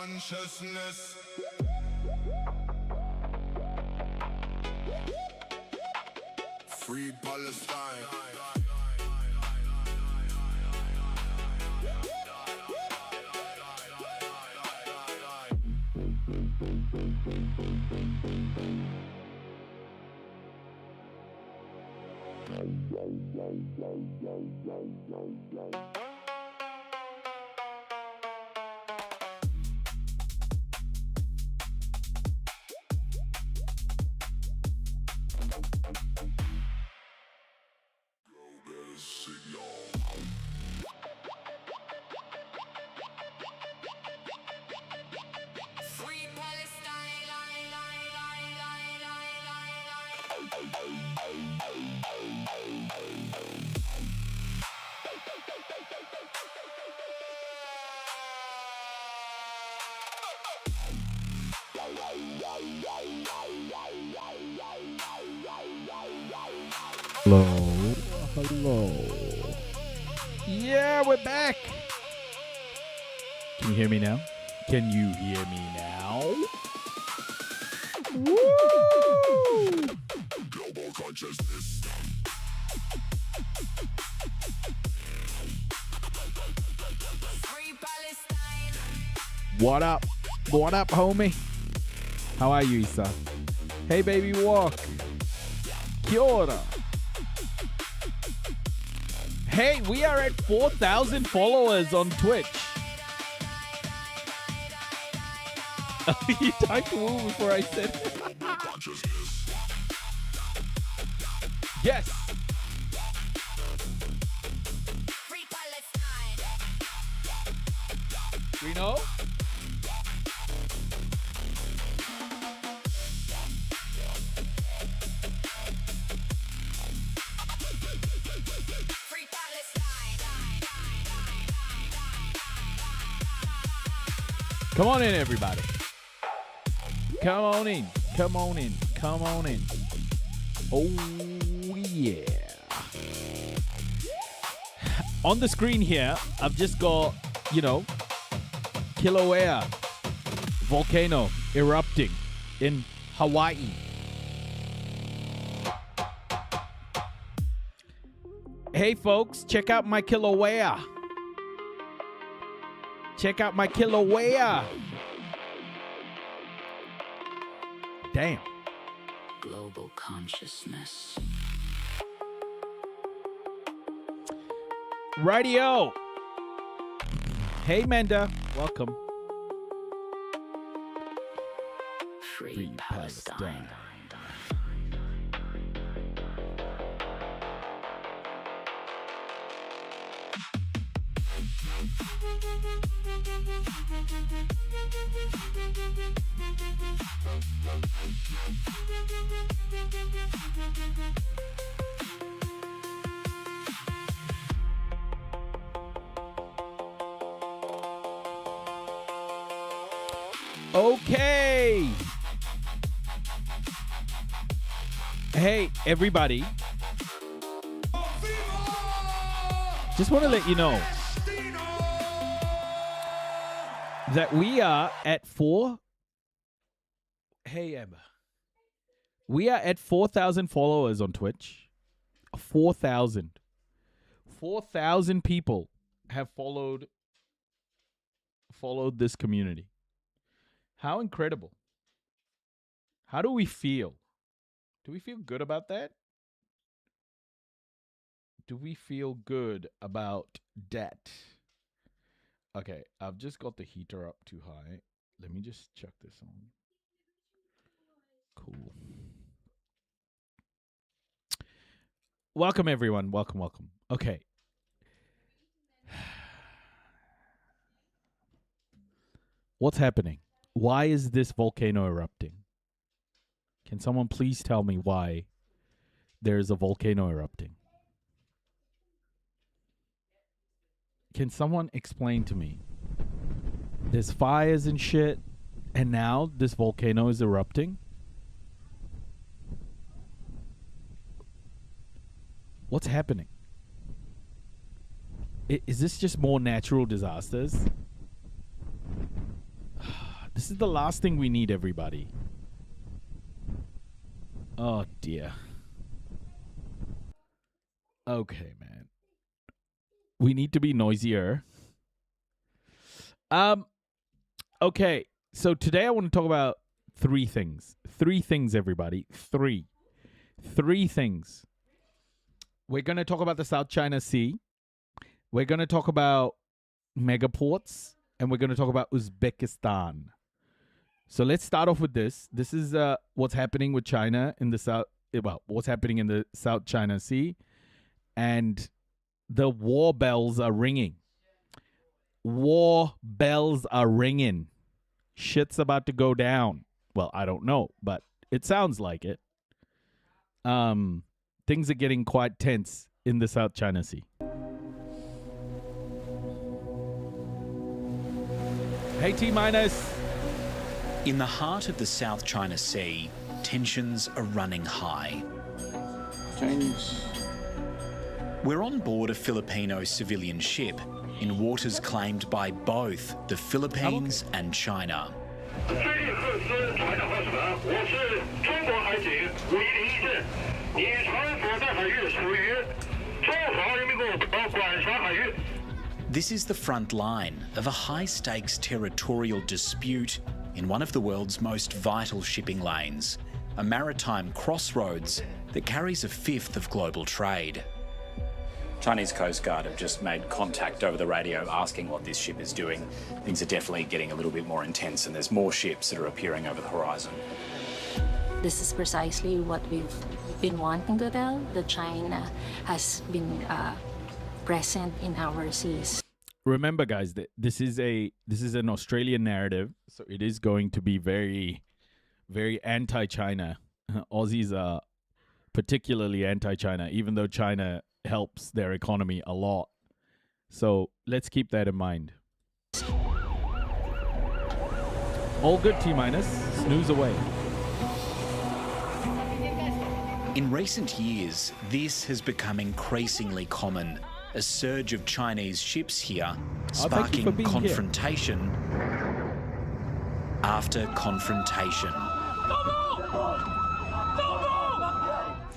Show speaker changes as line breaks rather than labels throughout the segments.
consciousness. Free Palestine.
Hello. Hello. Yeah, we're back. Can you hear me now? Can you hear me now? Woo! Global consciousness. Free Palestine. What up? What up, homie? How are you, Issa? Hey, baby, walk. Kia ora. Hey, we are at 4,000 followers on Twitch. You typed woo before I said yes. We know? Come on in, everybody. Come on in. Come on in. Come on in. Oh, yeah. On the screen here, I've just got, Kilauea volcano erupting in Hawaii. Hey, folks, check out my Kilauea. Check out my Kilauea. Damn.
Global consciousness.
Radio. Hey, Menda. Welcome.
Free Palestine.
Okay. Hey, everybody. Just want to let you know that we are at Hey, Emma. We are at 4,000 followers on Twitch. 4,000. 4,000 people have followed this community. How incredible. How do we feel? Do we feel good about that? Do we feel good about that? Okay, I've just got the heater up too high. Let me just chuck this on. Cool. Welcome, everyone. Welcome, welcome. Okay. What's happening? Why is this volcano erupting? Can someone please tell me why there's a volcano erupting? Can someone explain to me? There's fires and shit, and now this volcano is erupting? What's happening? Is this just more natural disasters? This is the last thing we need, everybody. Oh, dear. Okay, man. We need to be noisier. Okay. So today I want to talk about three things. Three things, everybody. Three things. We're going to talk about the South China Sea. We're going to talk about megaports. And we're going to talk about Uzbekistan. So let's start off with this. This is what's happening with China in the South. Well, what's happening in the South China Sea. And the war bells are ringing. War bells are ringing. Shit's about to go down. Well, I don't know, but it sounds like it. Things are getting quite tense in the South China Sea. Hey, T-minus.
In the heart of the South China Sea, tensions are running high.
Chinese.
We're on board a Filipino civilian ship in waters claimed by both the Philippines and China. This is the front line of a high-stakes territorial dispute in one of the world's most vital shipping lanes, a maritime crossroads that carries a fifth of global trade.
Chinese Coast Guard have just made contact over the radio asking what this ship is doing. Things are definitely getting a little bit more intense and there's more ships that are appearing over the horizon.
This is precisely what we've been wanting to tell, that China has been present in our seas.
Remember, guys, that this is an Australian narrative, so it is going to be very, very anti-China. Aussies are particularly anti-China, even though China helps their economy a lot. So let's keep that in mind. All good, T-minus. Snooze away.
In recent years, this has become increasingly common. A surge of Chinese ships here, sparking confrontation after confrontation.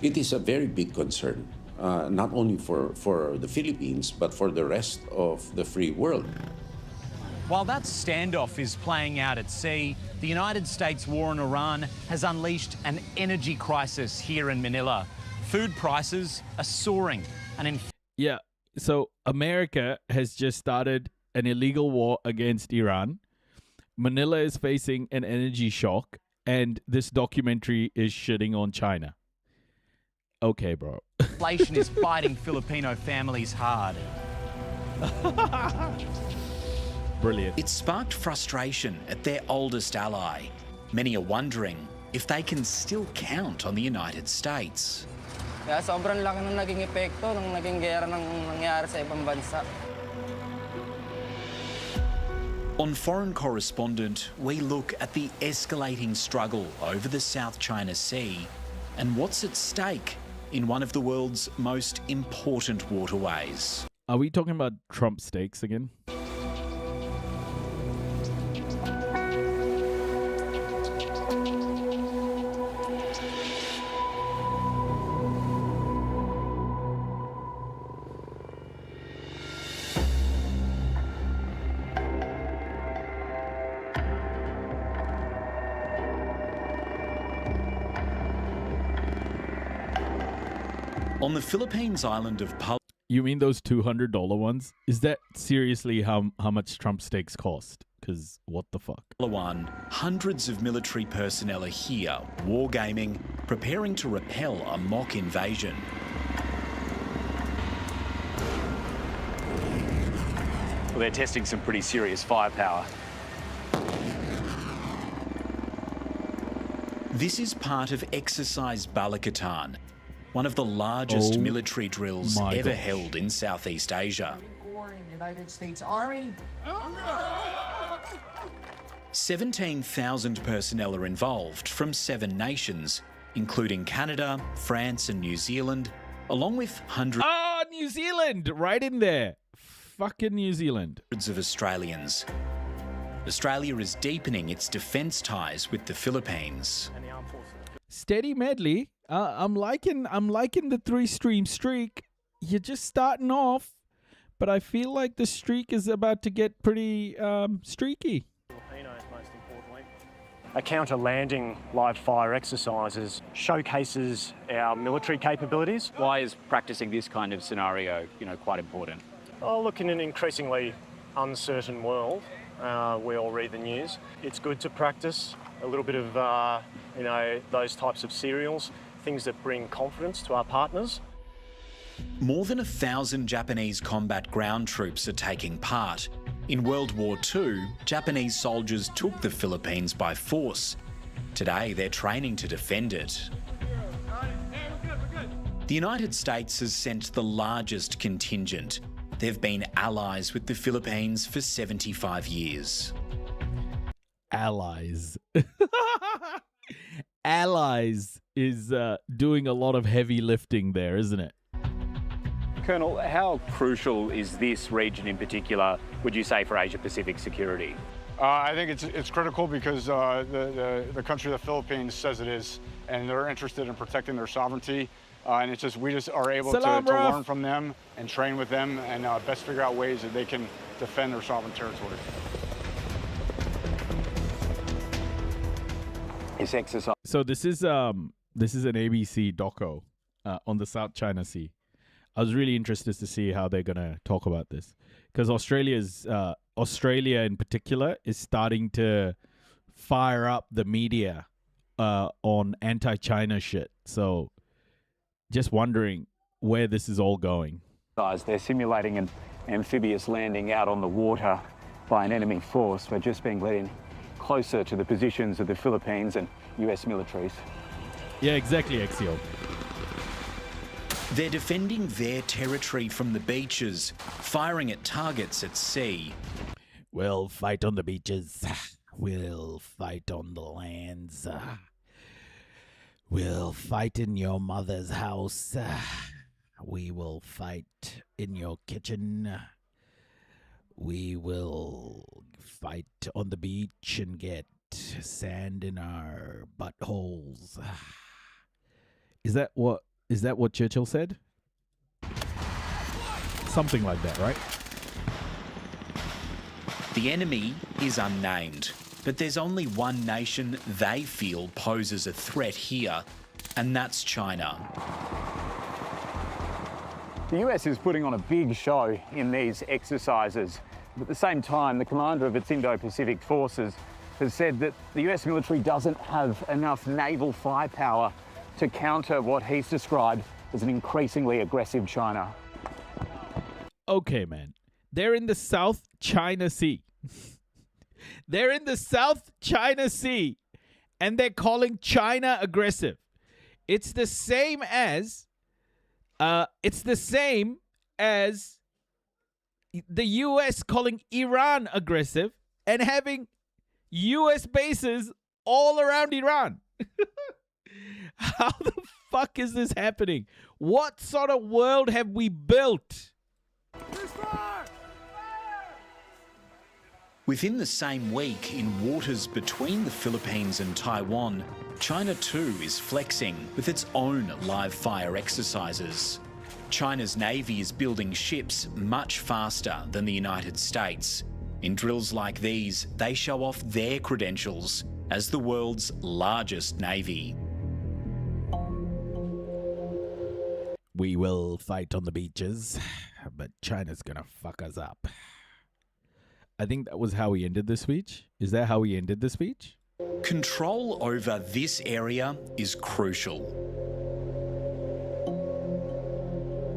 It is a very big concern, not only for the Philippines, but for the rest of the free world.
While that standoff is playing out at sea, the United States war in Iran has unleashed an energy crisis here in Manila. Food prices are soaring.
Yeah, so America has just started an illegal war against Iran. Manila is facing an energy shock, and this documentary is shitting on China. Okay, bro.
Inflation is biting Filipino families hard.
Brilliant.
It sparked frustration at their oldest ally. Many are wondering if they can still count on the United States.
Kaya sobrang laki ng naging epekto ng naging gera ng nangyari sa ibang bansa.
On Foreign Correspondent, we look at the escalating struggle over the South China Sea and what's at stake in one of the world's most important waterways.
Are we talking about Trump steaks again?
On the Philippines island of
You mean those $200 ones? Is that seriously how much Trump steaks cost? Because what the fuck?
Palawan, hundreds of military personnel are here, wargaming, preparing to repel a mock invasion.
Well, they're testing some pretty serious firepower.
This is part of Exercise Balikatan, one of the largest military drills ever held in Southeast Asia.
United States Army.
17,000 personnel are involved from 7 nations, including Canada, France and New Zealand, along with hundreds
New Zealand! Right in there. Fucking New Zealand.
of Australians. Australia is deepening its defence ties with the Philippines.
Steady medley. I'm liking the 3-stream streak. You're just starting off, but I feel like the streak is about to get pretty streaky.
A counter-landing live fire exercises showcases our military capabilities.
Why is practicing this kind of scenario, quite important?
Oh, look, in an increasingly uncertain world, we all read the news. It's good to practice a little bit of, those types of serials, things that bring confidence to our partners.
More than 1,000 Japanese combat ground troops are taking part. In World War II, Japanese soldiers took the Philippines by force. Today, they're training to defend it. The United States has sent the largest contingent. They've been allies with the Philippines for 75 years.
Allies. Allies is doing a lot of heavy lifting there, isn't it?
Colonel, how crucial is this region in particular, would you say, for Asia-Pacific security?
I think it's critical because the country of the Philippines says it is, and they're interested in protecting their sovereignty. And it's just we just are able to learn from them and train with them and best figure out ways that they can defend their sovereign territory.
This exercise.
So this is an ABC doco on the South China Sea. I was really interested to see how they're gonna talk about this because Australia in particular is starting to fire up the media on anti-China shit. So just wondering where this is all going.
They're simulating an amphibious landing out on the water by an enemy force. We're just being led in closer to the positions of the Philippines and US militaries.
Yeah, exactly, Exio.
They're defending their territory from the beaches, firing at targets at sea.
We'll fight on the beaches. We'll fight on the lands. We'll fight in your mother's house. We will fight in your kitchen. We will fight on the beach and get sand in our buttholes. Is that what Churchill said? Something like that, right?
The enemy is unnamed, but there's only one nation they feel poses a threat here, and that's China.
The US is putting on a big show in these exercises. But at the same time, the commander of its Indo-Pacific forces has said that the US military doesn't have enough naval firepower to counter what he's described as an increasingly aggressive China.
Okay, man. They're in the South China Sea. They're in the South China Sea, and they're calling China aggressive. It's the same as the US calling Iran aggressive and having US bases all around Iran. How the fuck is this happening? What sort of world have we built?
Within the same week, in waters between the Philippines and Taiwan, China too is flexing with its own live fire exercises. China's Navy is building ships much faster than the United States. In drills like these, they show off their credentials as the world's largest Navy.
We will fight on the beaches, but China's gonna fuck us up. I think that was how he ended the speech. Is that how he ended the speech?
Control over this area is crucial.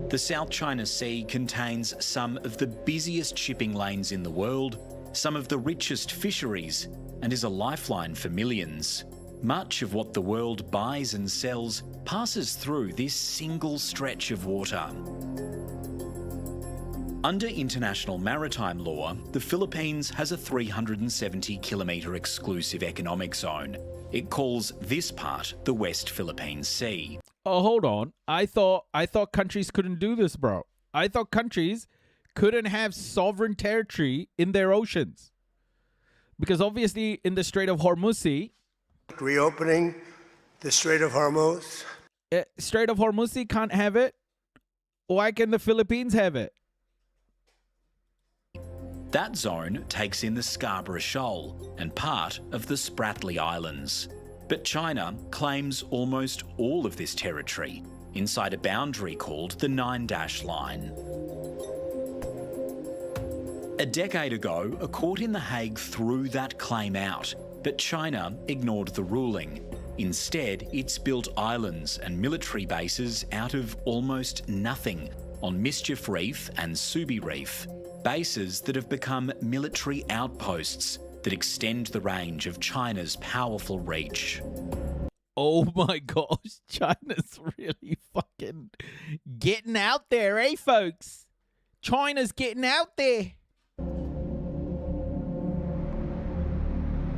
The South China Sea contains some of the busiest shipping lanes in the world, some of the richest fisheries, and is a lifeline for millions. Much of what the world buys and sells passes through this single stretch of water. Under international maritime law, the Philippines has a 370-kilometre exclusive economic zone. It calls this part the West Philippine Sea.
Oh, hold on. I thought countries couldn't do this, bro. I thought countries couldn't have sovereign territory in their oceans. Because obviously in the Strait of Hormuz,
reopening the Strait of Hormuz.
Strait of Hormuz can't have it. Why can the Philippines have it?
That zone takes in the Scarborough Shoal and part of the Spratly Islands. But China claims almost all of this territory inside a boundary called the 9-dash line. A decade ago, a court in The Hague threw that claim out, but China ignored the ruling. Instead, it's built islands and military bases out of almost nothing on Mischief Reef and Subi Reef, bases that have become military outposts that extend the range of China's powerful reach.
Oh my gosh, China's really fucking getting out there, eh, folks? China's getting out there.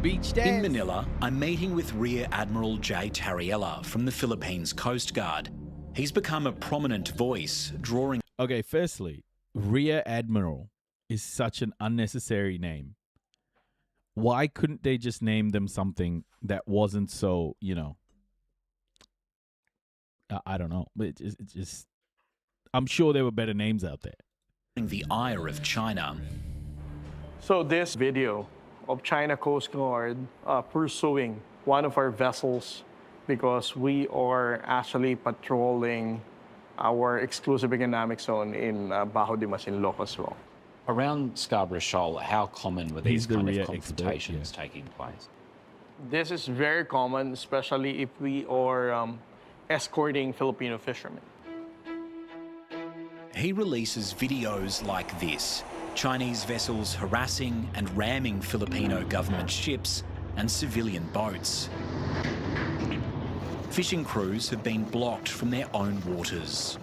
Beach days.
In Manila, I'm meeting with Rear Admiral Jay Tariella from the Philippines Coast Guard. He's become a prominent voice, drawing...
Okay, firstly, Rear Admiral is such an unnecessary name. Why couldn't they just name them something that wasn't so, you know... I don't know. It just... I'm sure there were better names out there.
...the ire of China.
So this video of China Coast Guard pursuing one of our vessels because we are actually patrolling our exclusive economic zone in Bajo de Masinloc as well.
Around Scarborough Shoal, how common were these kind of confrontations taking place?
This is very common, especially if we are escorting Filipino fishermen.
He releases videos like this, Chinese vessels harassing and ramming Filipino government ships and civilian boats. Fishing crews have been blocked from their own waters.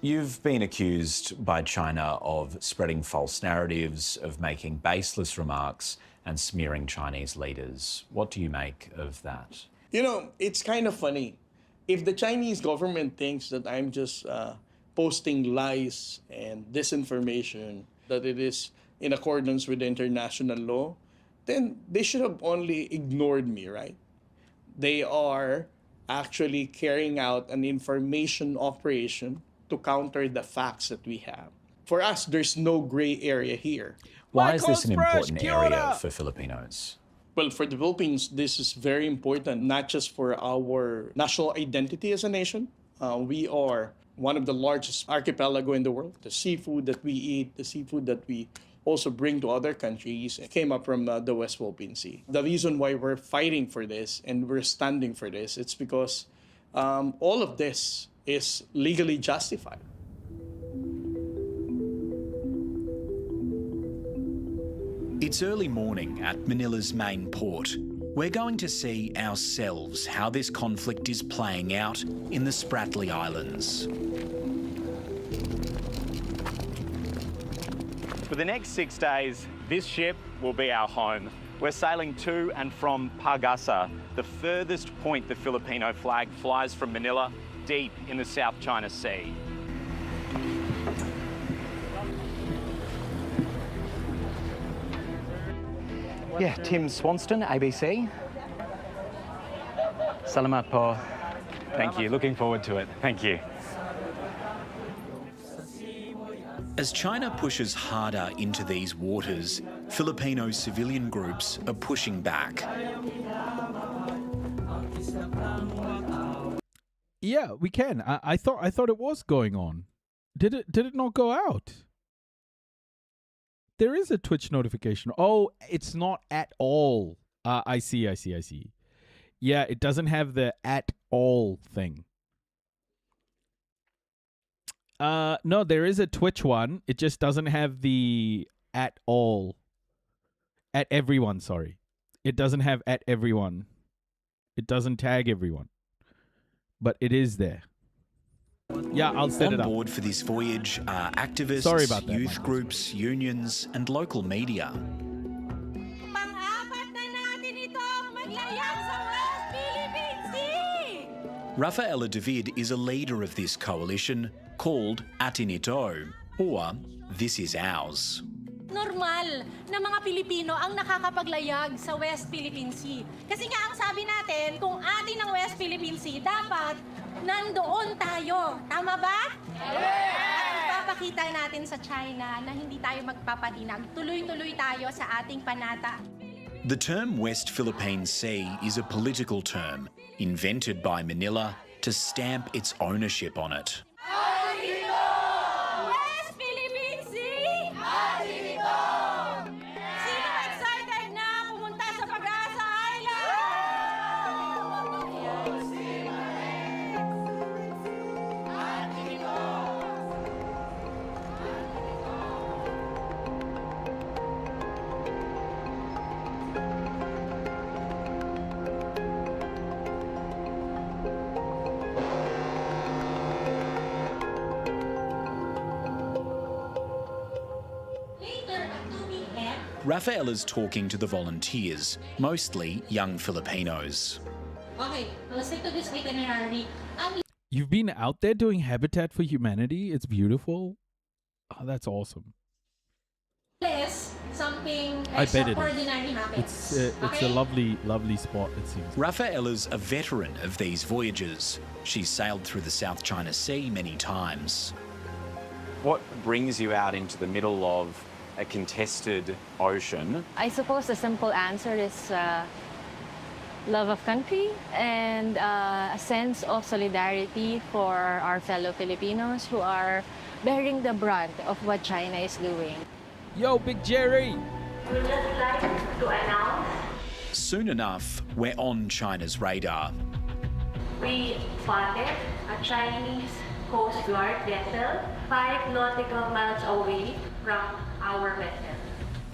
You've been accused by China of spreading false narratives, of making baseless remarks and smearing Chinese leaders. What do you make of that?
You know, it's kind of funny. If the Chinese government thinks that I'm just posting lies and disinformation, that it is in accordance with the international law, then they should have only ignored me, right? They are actually carrying out an information operation to counter the facts that we have. For us, there's no gray area here.
Why is this an important area for Filipinos?
Well, for the Philippines, this is very important, not just for our national identity as a nation. We are one of the largest archipelago in the world. The seafood that we eat, the seafood that we also bring to other countries came up from the West Philippine Sea. The reason why we're fighting for this and we're standing for this, it's because all of this is legally justified.
It's early morning at Manila's main port. We're going to see ourselves how this conflict is playing out in the Spratly Islands.
For the next 6 days, this ship will be our home. We're sailing to and from Pagasa, the furthest point the Filipino flag flies from Manila, deep in the South China Sea. Yeah, Tim Swanston, ABC. Salamat po. Thank you. Looking forward to it. Thank you.
As China pushes harder into these waters, Filipino civilian groups are pushing back.
Yeah, we can. I thought it was going on. Did it not go out? There is a Twitch notification. Oh, it's not at all. I see. Yeah, it doesn't have the at all thing. No, there is a Twitch one. It just doesn't have the at all. At everyone, sorry. It doesn't have at everyone. It doesn't tag everyone. But it is there. Yeah, I'll set it up.
On board for this voyage are activists,
Sorry about that,
youth groups, unions, and local media. Rafaela David is a leader of this coalition called Atin Ito, or This Is Ours.
normal na mga Pilipino ang nakakapaglayag sa West Philippine Sea. Kasi nga ang sabi natin, kung atin ang West Philippine Sea, dapat nandoon tayo. Tama ba? At ipapakita natin sa China na hindi tayo magpapatinag. Tuloy-tuloy tayo sa ating panata.
The term West Philippine Sea is a political term invented by Manila to stamp its ownership on it.
West Philippine Sea! Sino excited na pumunta sa Pag-asa Island?
Rafaela's talking to the volunteers, mostly young Filipinos.
Okay, let's stick to this itinerary.
You've been out there doing Habitat for Humanity? It's beautiful. Oh, that's awesome.
Unless something
I bet it
extraordinary
is.
happens.
It's a lovely, lovely spot, it seems.
Rafaela's a veteran of these voyages. She's sailed through the South China Sea many times.
What brings you out into the middle of a contested ocean?
I suppose the simple answer is love of country and a sense of solidarity for our fellow Filipinos who are bearing the brunt of what China is doing.
Yo, Big Jerry!
We'd just like to announce
Soon enough, we're on China's radar.
we spotted a Chinese Coast Guard vessel 5 nautical miles away from our vessel.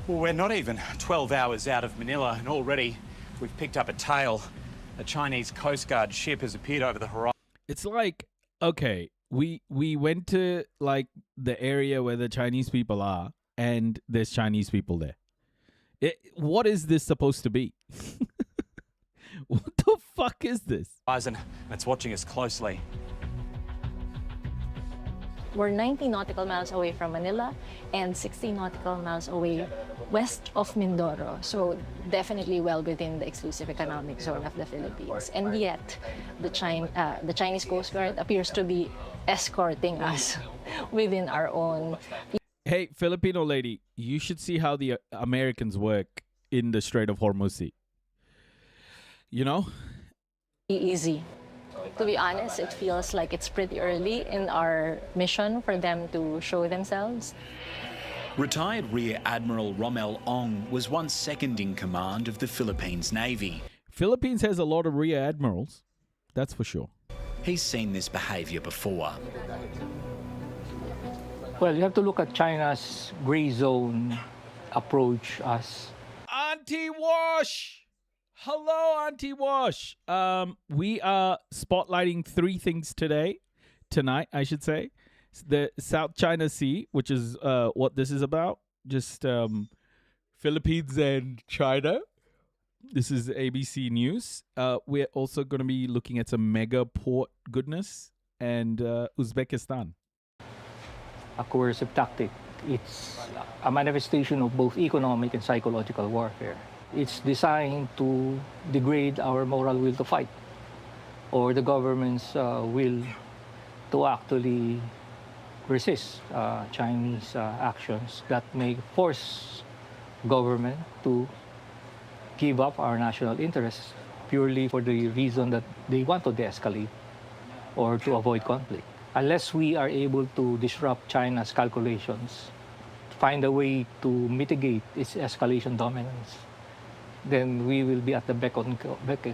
Well, we're not even 12 hours out of Manila, and already we've picked up a tail. A Chinese Coast Guard ship has appeared over the horizon.
It's like, okay, we went to like the area where the Chinese people are, and there's Chinese people there. What is this supposed to be? What the fuck is this?
And it's watching us closely.
We're 90 nautical miles away from Manila and 60 nautical miles away west of Mindoro. So definitely well within the exclusive economic zone of the Philippines. And yet, the Chinese Coast Guard appears to be escorting us within our own.
Hey, Filipino lady, you should see how the Americans work in the Strait of Hormuz. You know?
Easy. To be honest, it feels like it's pretty early in our mission for them to show themselves.
Retired Rear Admiral Rommel Ong was once second in command of the Philippines Navy.
Philippines has a lot of rear admirals, that's for sure.
He's seen this behaviour before.
Well, you have to look at China's gray zone approach as
Auntie Wash! Hello, Auntie Wash. We are spotlighting 3 things tonight, I should say. The South China Sea, which is what this is about. Just Philippines and China. This is ABC News. We're also going to be looking at some mega port goodness and Uzbekistan.
a coercive tactic. It's a manifestation of both economic and psychological warfare. It's designed to degrade our moral will to fight, or the government's will to actually resist Chinese actions that may force government to give up our national interests purely for the reason that they want to de-escalate or to avoid conflict. Unless we are able to disrupt China's calculations, find a way to mitigate its escalation dominance, then we will be at the beck and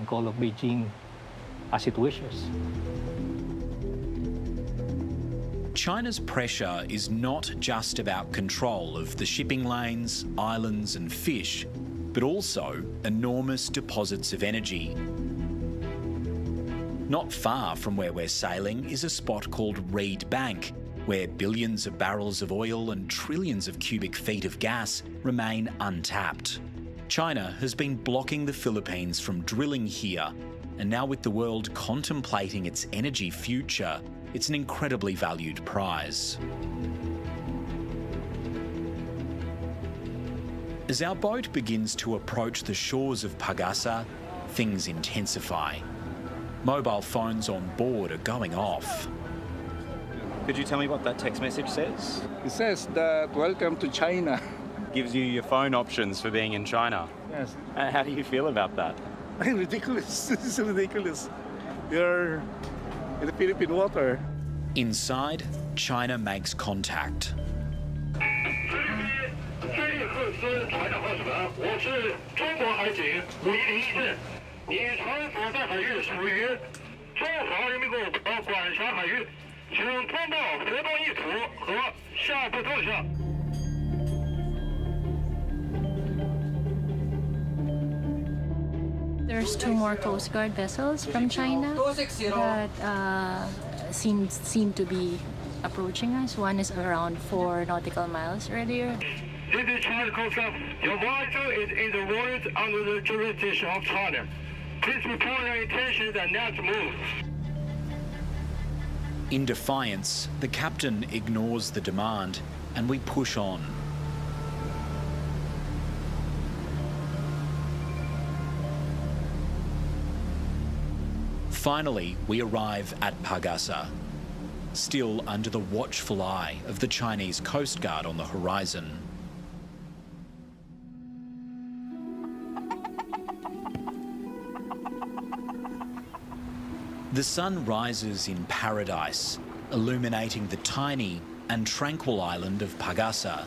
call of Beijing as it wishes.
China's pressure is not just about control of the shipping lanes, islands and fish, but also enormous deposits of energy. Not far from where we're sailing is a spot called Reed Bank, where billions of barrels of oil and trillions of cubic feet of gas remain untapped. China has been blocking the Philippines from drilling here, and now with the world contemplating its energy future, it's an incredibly valued prize. As our boat begins to approach the shores of Pagasa, things intensify. Mobile phones on board are going off.
Could you tell me what that text message says?
It says that welcome to China.
Gives you your phone options for being in China.
Yes.
And how do you feel about that?
Ridiculous. This is ridiculous. You're in the Philippine water.
Inside, China makes contact.
There's 2 more Coast Guard vessels from China that seem to be approaching us. One is around 4 nautical miles earlier.
This is China Coast Guard. Your vessel is in the waters under the jurisdiction of China. Please report your intentions and not move.
In defiance, the captain ignores the demand and we push on. Finally, we arrive at Pagasa, still under the watchful eye of the Chinese Coast Guard on the horizon. The sun rises in paradise, illuminating the tiny and tranquil island of Pagasa,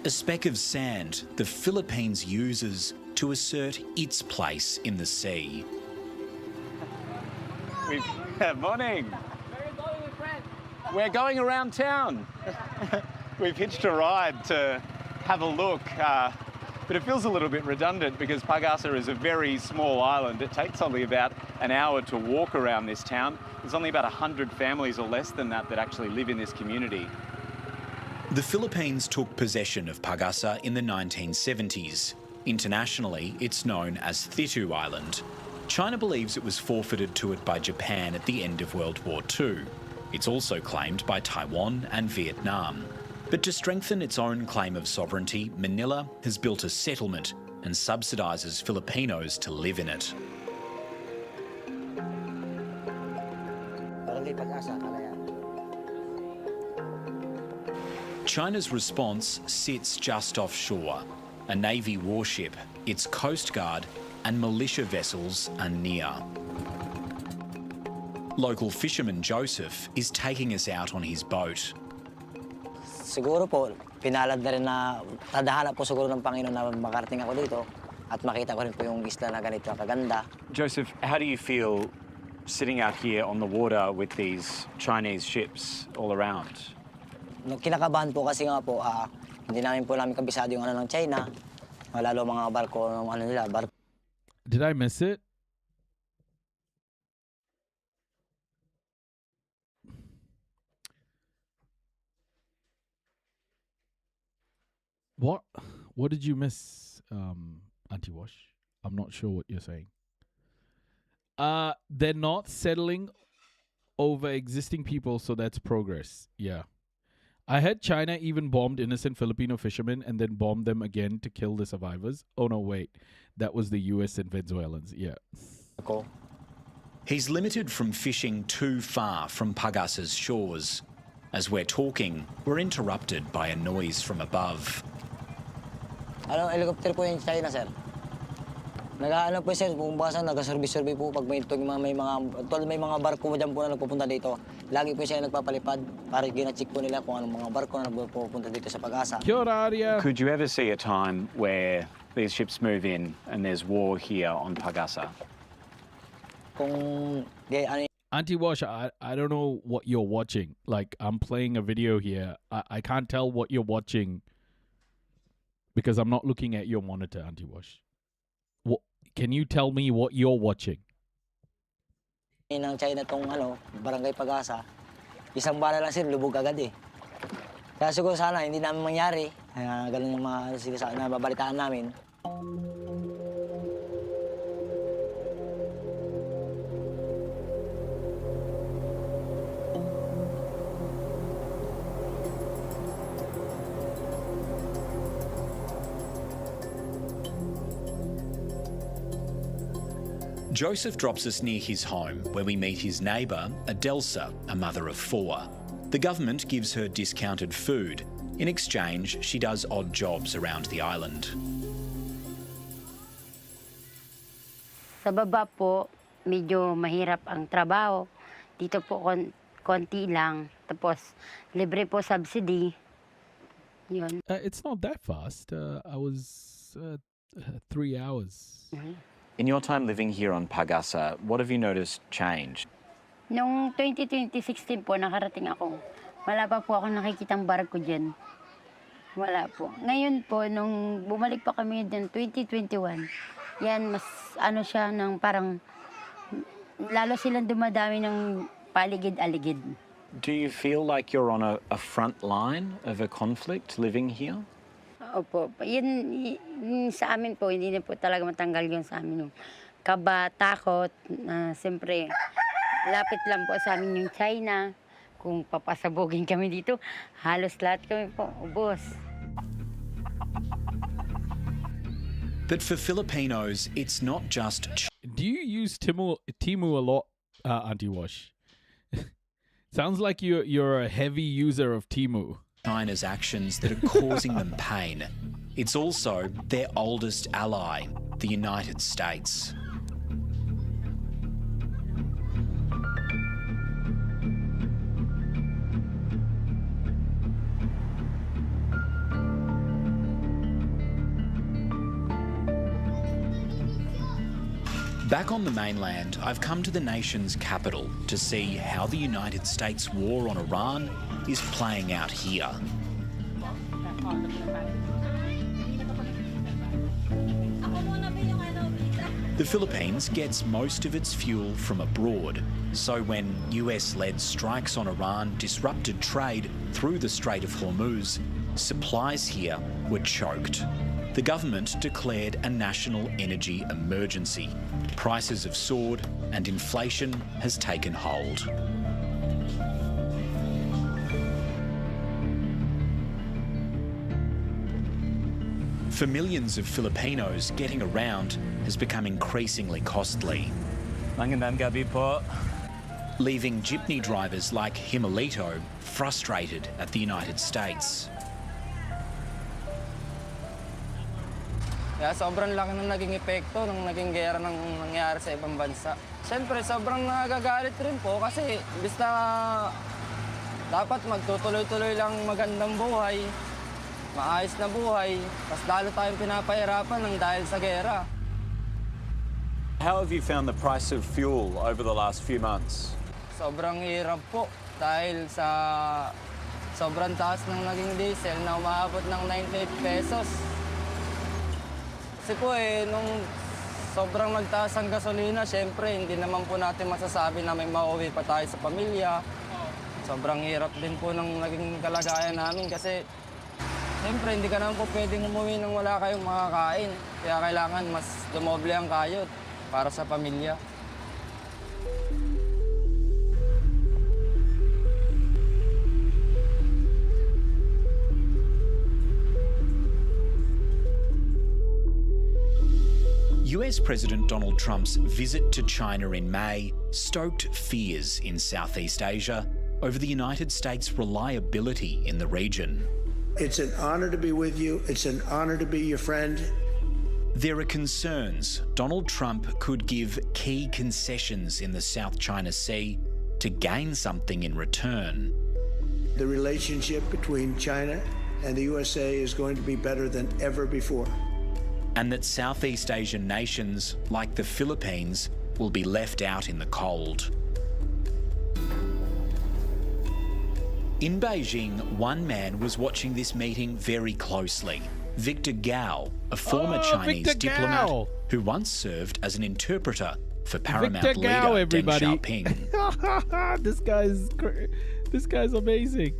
a speck of sand the Philippines uses to assert its place in the sea.
Morning. We're going around town. We've hitched a ride to have a look, but it feels a little bit redundant because Pagasa is a very small island. It takes only about an hour to walk around this town. There's only about 100 families or less than that actually live in this community.
The Philippines took possession of Pagasa in the 1970s. Internationally, it's known as Thitu Island. China believes it was forfeited to it by Japan at the end of World War II. It's also claimed by Taiwan and Vietnam. But to strengthen its own claim of sovereignty, Manila has built a settlement and subsidises Filipinos to live in it. China's response sits just offshore. A Navy warship, its Coast Guard and militia vessels are near. Local fisherman Joseph is taking us out on his boat.
Siguro po, pinalad na rin na tadhana po siguro ng Panginoon na makarating ako dito at makita ko rin po yung isla na ganito kaganda.
Joseph, how do you feel sitting out here on the water with these Chinese ships all around?
Kinakabahan po kasi nga po, hindi namin kabisado yung ng China, lalo mga barko ng nila, barko.
Did I miss it? What did you miss, Auntie Wash? I'm not sure what you're saying. They're not settling over existing people, so that's progress. Yeah. I heard China even bombed innocent Filipino fishermen and then bombed them again to kill the survivors. Oh, no, wait. That was the US and Venezuelans. Yeah.
Cool.
He's limited from fishing too far from Pagasa's shores. As we're talking, we're interrupted by a noise from above.
Helicopter po yung China, sir. Nag-ano po, sir, kung baka nag-survey po pag may mga barko dyan po na nagpupunta dito. Lagi po siya nagpapalipad para gina-check po nila kung anong mga barko na nagpupunta dito sa Pagasa.
Could you ever see a time where these ships move in and there's war here on Pagasa?
Auntie Wash, I don't know what you're watching. Like, I'm playing a video here. I can't tell what you're watching because I'm not looking at your monitor, Auntie Wash. Can you tell me what you're watching?
Ng China tong Barangay Pagasa, isang bala lang sir, lubog agad eh. Kaya siguro sana hindi namin mangyari. Ganun yung mga nababalitaan namin.
Joseph drops us near his home, where we meet his neighbour, Adelsa, a mother of 4. The government gives her discounted food. In exchange, she does odd jobs around the island.
Sa baba po, medyo mahirap ang trabaho. Dito po konti lang. Tapos, libre po subsidy. Yun.
It's not that fast. I was 3 hours.
In your time living here on Pagasa, what have you noticed change?
Noong 2016 po, nakarating ako. Wala pa po ako nakikitang barko dyan. Wala po. Ngayon po, nung bumalik pa kami din 2021, yan, mas ano siya, ng parang, lalo silang dumadami ng paligid-aligid.
Do you feel like you're on a front line of a conflict living here?
Opo. Yun sa amin po, hindi na po talaga matanggal yun sa amin. Yung kaba, takot, siyempre, lapit lang po sa amin yung China. Kung papasabugin kami dito, halos lahat kami po, ubos.
But for Filipinos, it's not just...
Do you use Temu a lot, Auntie Wash? Sounds like you're a heavy user of Temu.
China's actions that are causing them pain. It's also their oldest ally, the United States. Back on the mainland, I've come to the nation's capital to see how the United States war on Iran is playing out here. The Philippines gets most of its fuel from abroad, so when US-led strikes on Iran disrupted trade through the Strait of Hormuz, supplies here were choked. The government declared a national energy emergency. Prices have soared and inflation has taken hold. For millions of Filipinos, getting around has become increasingly costly. Leaving jeepney drivers like Himalito frustrated at the United States.
Kaya sobrang laki ng naging epekto ng naging gera ng nangyari sa ibang bansa. Siyempre, sobrang nagagalit rin po kasi imbis na dapat magtutuloy-tuloy lang magandang buhay, maayos na buhay, mas lalo tayong pinapahirapan ng dahil sa gera.
How have you found the price of fuel over the last few months?
Sobrang hirap po dahil sa sobrang taas ng naging diesel na umaabot ng 98 pesos. Kasi po nung sobrang nagtaas ang gasolina, syempre hindi naman po natin masasabi na may mauwi pa tayo sa pamilya. Sobrang hirap din po ng naging kalagayan namin kasi syempre hindi ka naman po pwedeng umuwi nang wala kayong makakain. Kaya kailangan mas dumoble ang kayod para sa pamilya.
US President Donald Trump's visit to China in May stoked fears in Southeast Asia over the United States' reliability in the region.
It's an honor to be with you. It's an honor to be your friend.
There are concerns Donald Trump could give key concessions in the South China Sea to gain something in return.
The relationship between China and the USA is going to be better than ever before.
And that Southeast Asian nations, like the Philippines, will be left out in the cold. In Beijing, one man was watching this meeting very closely. Victor Gao, a former Chinese diplomat who once served as an interpreter for Paramount
Victor Gao,
leader
everybody.
Deng Xiaoping.
This guy's amazing.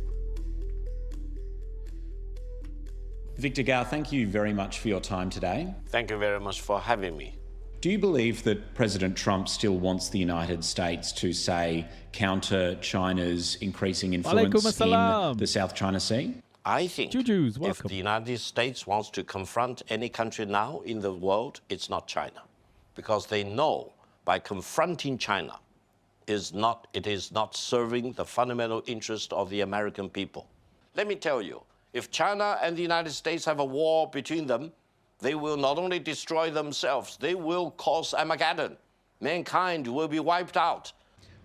Victor Gao, thank you very much for your time today.
Thank you very much for having me.
Do you believe that President Trump still wants the United States to, say, counter China's increasing influence in the South China Sea?
I think if the United States wants to confront any country now in the world, it's not China. Because they know by confronting China is not serving the fundamental interest of the American people. Let me tell you, if China and the United States have a war between them, they will not only destroy themselves, they will cause Armageddon. Mankind will be wiped out.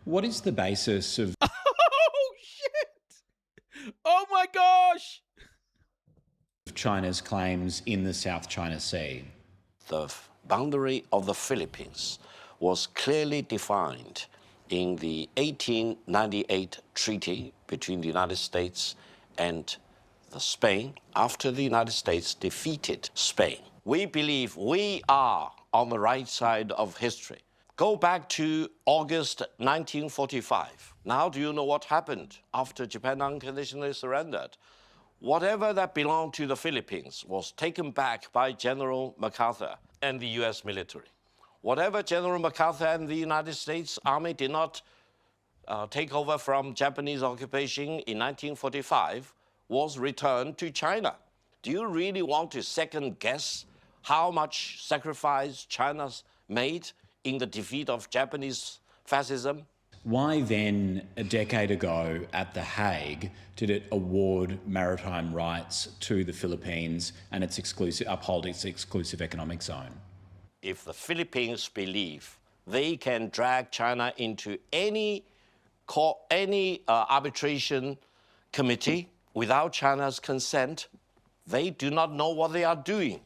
What is the basis of...
Oh, shit! Oh, my gosh!
China's claims in the South China Sea?
The boundary of the Philippines was clearly defined in the 1898 treaty between the United States and Spain after the United States defeated Spain. We believe we are on the right side of history. Go back to August 1945. Now do you know what happened after Japan unconditionally surrendered? Whatever that belonged to the Philippines was taken back by General MacArthur and the US military. Whatever General MacArthur and the United States Army did not take over from Japanese occupation in 1945 was returned to China. Do you really want to second guess how much sacrifice China's made in the defeat of Japanese fascism?
Why then, a decade ago at The Hague, did it award maritime rights to the Philippines and uphold its exclusive economic zone?
If the Philippines believe they can drag China into any arbitration committee without China's consent, they do not know what they are doing.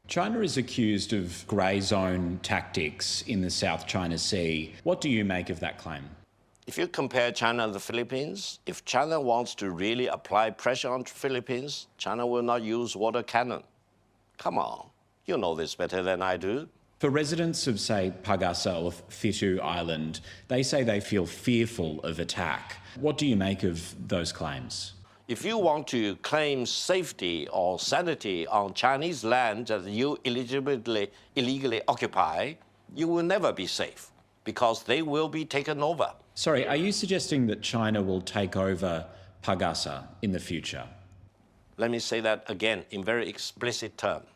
China is accused of grey zone tactics in the South China Sea. What do you make of that claim?
If you compare China and the Philippines, if China wants to really apply pressure on the Philippines, China will not use water cannon. Come on, you know this better than I do.
For residents of, say, Pagasa or Thitu Island, they say they feel fearful of attack. What do you make of those claims?
If you want to claim safety or sanity on Chinese land that you illegally occupy, you will never be safe because they will be taken over.
Sorry, are you suggesting that China will take over Pagasa in the future?
Let me say that again in very explicit terms.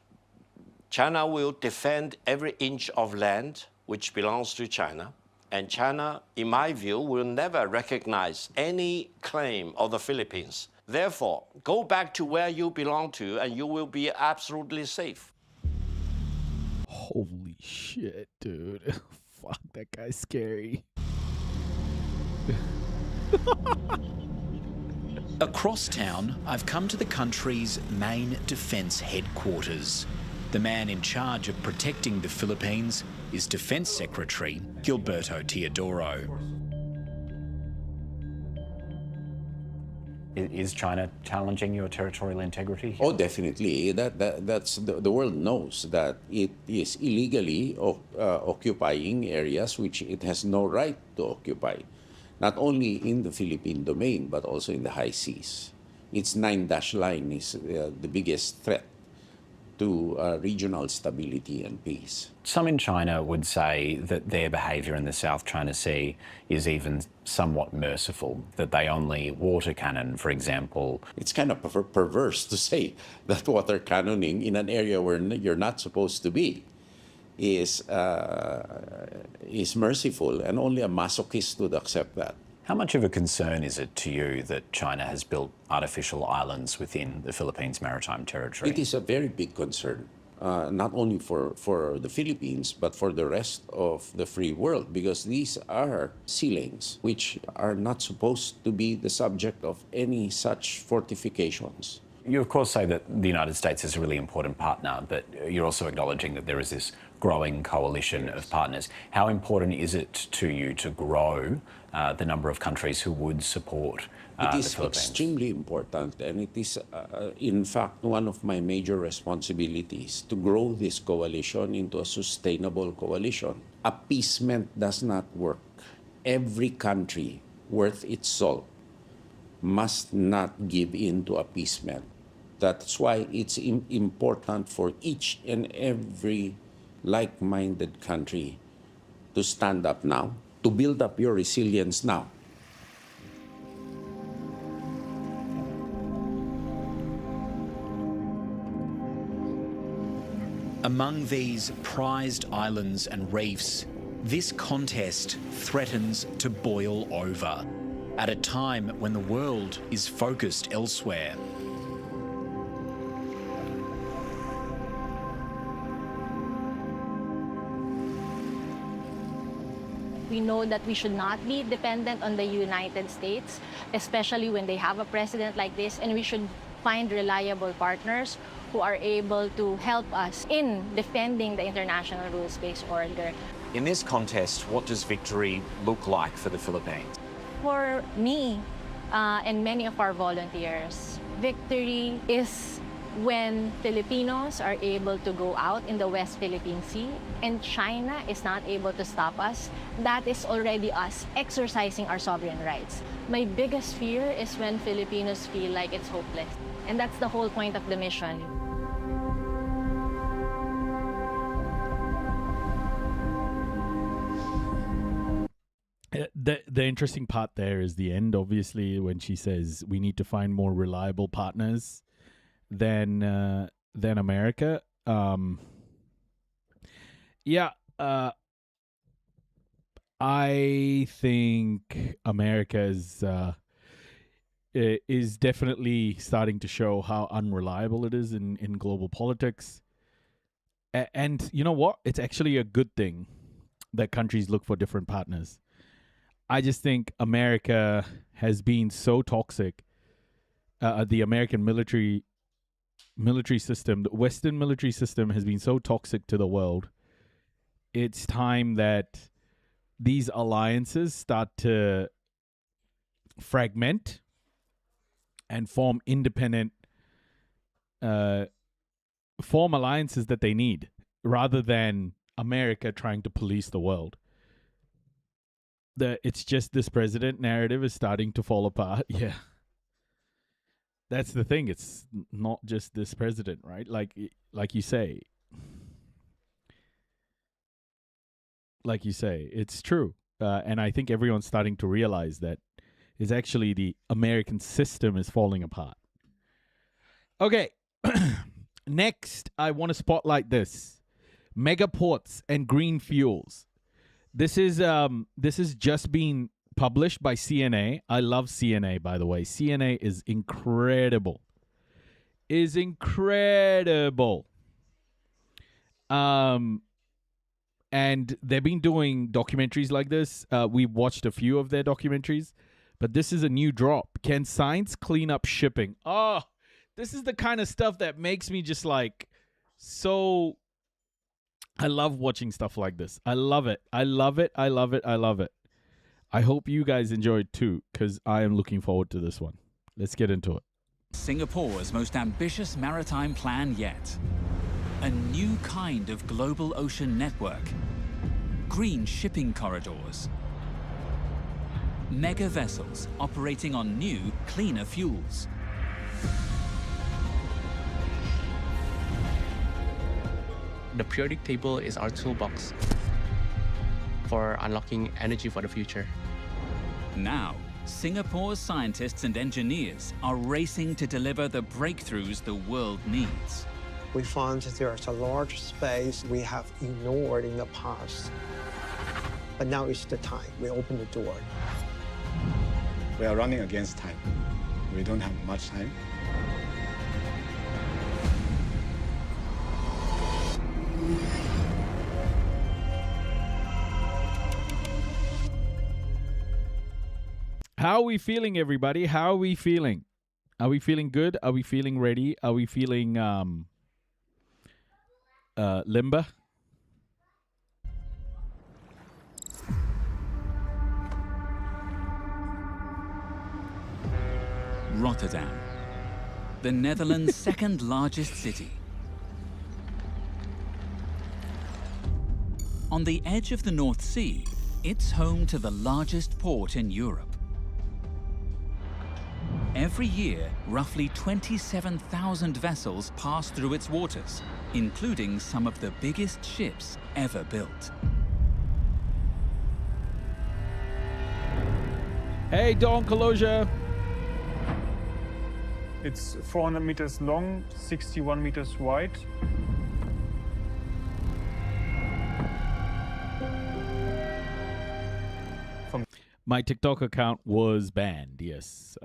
China will defend every inch of land which belongs to China, and China, in my view, will never recognize any claim of the Philippines. Therefore, go back to where you belong to and you will be absolutely safe.
Holy shit, dude. Fuck, that guy's scary.
Across town, I've come to the country's main defence headquarters. The man in charge of protecting the Philippines is Defence Secretary Gilberto Teodoro.
Is China challenging your territorial integrity?
Oh, definitely. That's the world knows that it is illegally occupying areas which it has no right to occupy, not only in the Philippine domain but also in the high seas. Its 9-dash line is the biggest threat to regional stability and peace.
Some in China would say that their behaviour in the South China Sea is even somewhat merciful, that they only water cannon, for example.
It's kind of perverse to say that water cannoning in an area where you're not supposed to be is merciful, and only a masochist would accept that.
How much of a concern is it to you that China has built artificial islands within the Philippines' maritime territory?
It is a very big concern, not only for the Philippines, but for the rest of the free world, because these are sea lanes which are not supposed to be the subject of any such fortifications.
You, of course, say that the United States is a really important partner, but you're also acknowledging that there is this growing coalition of partners. How important is it to you to grow the number of countries who would support the Philippines?
It is extremely important, and it is, in fact, one of my major responsibilities to grow this coalition into a sustainable coalition. Appeasement does not work. Every country worth its salt must not give in to appeasement. That's why it's important for each and every like-minded country to stand up now, to build up your resilience now.
Among these prized islands and reefs This contest threatens to boil over at a time when the world is focused elsewhere.
We know that we should not be dependent on the United States, especially when they have a president like this, and we should find reliable partners who are able to help us in defending the international rules-based order.
In this contest, what does victory look like for the Philippines?
For me and many of our volunteers, victory is when Filipinos are able to go out in the West Philippine Sea and China is not able to stop us. That is already us exercising our sovereign rights. My biggest fear is when Filipinos feel like it's hopeless. And that's the whole point of the mission.
The interesting part there is the end, obviously, when she says we need to find more reliable partners than America. I think America is definitely starting to show how unreliable it is in global politics. And you know what? It's actually a good thing that countries look for different partners. I just think America has been so toxic. The American military system, the Western military system has been so toxic to the world. It's time that these alliances start to fragment and form independent, form alliances that they need, rather than America trying to police the world. It's just this president narrative is starting to fall apart. Yeah. That's the thing. It's not just this president, right? Like you say. Like you say, it's true. And I think everyone's starting to realize that it's actually the American system is falling apart. Okay. Next, I want to spotlight this. Megaports and green fuels. This is just been published by CNA. I love CNA, by the way. CNA is incredible. And they've been doing documentaries like this. We've watched a few of their documentaries, but this is a new drop. Can science clean up shipping? Oh, this is the kind of stuff that makes me just like so... I love watching stuff like this. I love it. I hope you guys enjoy it too, because I am looking forward to this one. Let's get into it.
Singapore's most ambitious maritime plan yet. A new kind of global ocean network. Green shipping corridors. Mega vessels operating on new, cleaner fuels.
The periodic table is our toolbox for unlocking energy for the future.
Now, Singapore's scientists and engineers are racing to deliver the breakthroughs the world needs.
We found that there's a large space we have ignored in the past. But now is the time. We open the door.
We are running against time. We don't have much time.
How are we feeling, everybody? How are we feeling? Are we feeling good? Are we feeling ready? Are we feeling limber?
Rotterdam, the Netherlands' second largest city. On the edge of the North Sea, it's home to the largest port in Europe. Every year, roughly 27,000 vessels pass through its waters, including some of the biggest ships ever built.
Hey, Don Kaloja.
It's 400 meters long, 61 meters wide.
My TikTok account was banned. Yes.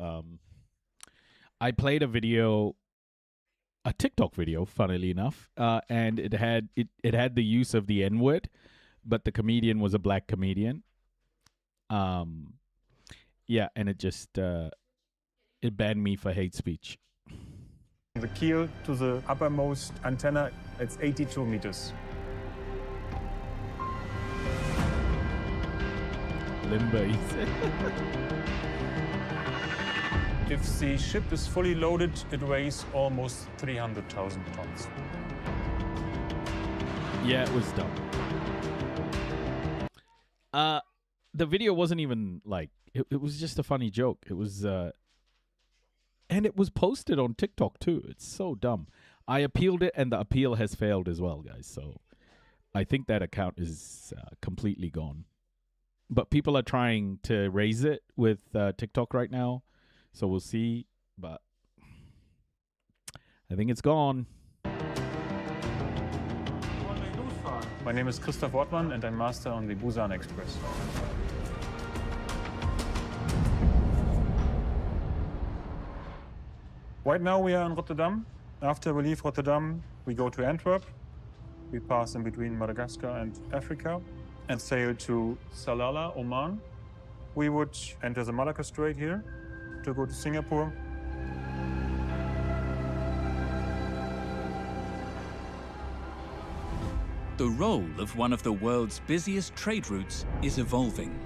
I played a TikTok video, funnily enough, and it had the use of the N-word, but the comedian was a black comedian. Yeah, and it just it banned me for hate speech.
The keel to the uppermost antenna, it's 82 meters.
Limber, he said.
If the ship is fully loaded, it weighs almost 300,000 tons.
Yeah, it was dumb. The video wasn't even like, it was just a funny joke. It was, and it was posted on TikTok too. It's so dumb. I appealed it, and the appeal has failed as well, guys. So I think that account is completely gone. But people are trying to raise it with TikTok right now. So we'll see. But I think it's gone.
My name is Christoph Wortmann, and I'm master on the Busan Express. Right now we are in Rotterdam. After we leave Rotterdam, we go to Antwerp. We pass in between Madagascar and Africa and sail to Salalah, Oman. We would enter the Malacca Strait here to go to Singapore.
The role of one of the world's busiest trade routes is evolving.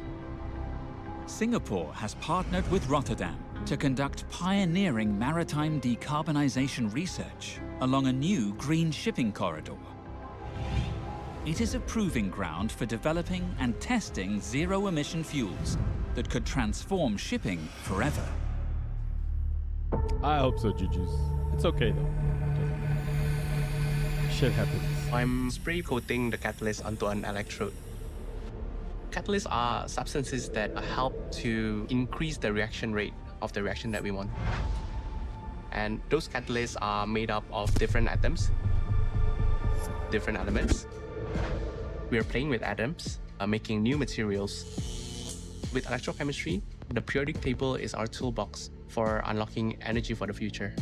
Singapore has partnered with Rotterdam to conduct pioneering maritime decarbonization research along a new green shipping corridor. It is a proving ground for developing and testing zero-emission fuels that could transform shipping forever.
I hope so, Juju's. It's okay, though. Shit happens.
I'm spray coating the catalyst onto an electrode. Catalysts are substances that help to increase the reaction rate of the reaction that we want. And those catalysts are made up of different atoms, different elements. We are playing with atoms, making new materials. With electrochemistry, the periodic table is our toolbox for unlocking energy for the future.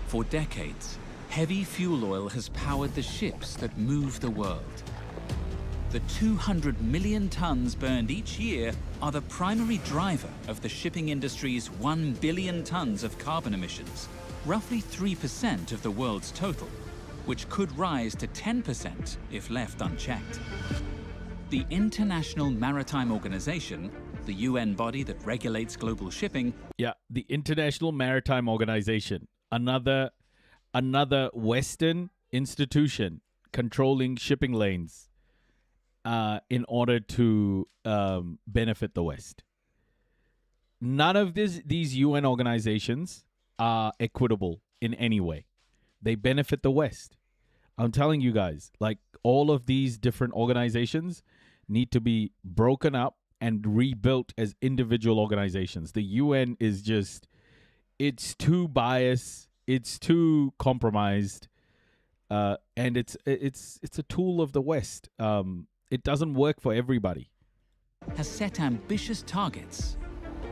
For decades, heavy fuel oil has powered the ships that move the world. The 200 million tons burned each year are the primary driver of the shipping industry's 1 billion tons of carbon emissions, roughly 3% of the world's total, which could rise to 10% if left unchecked. The International Maritime Organization, the UN body that regulates global shipping...
Yeah, the International Maritime Organization, another Western institution controlling shipping lanes in order to benefit the West. None of these UN organizations are equitable in any way. They benefit the West. I'm telling you guys, like, all of these different organizations need to be broken up and rebuilt as individual organizations. The UN is just, it's too biased, it's too compromised, and it's a tool of the West. It doesn't work for everybody.
Has set ambitious targets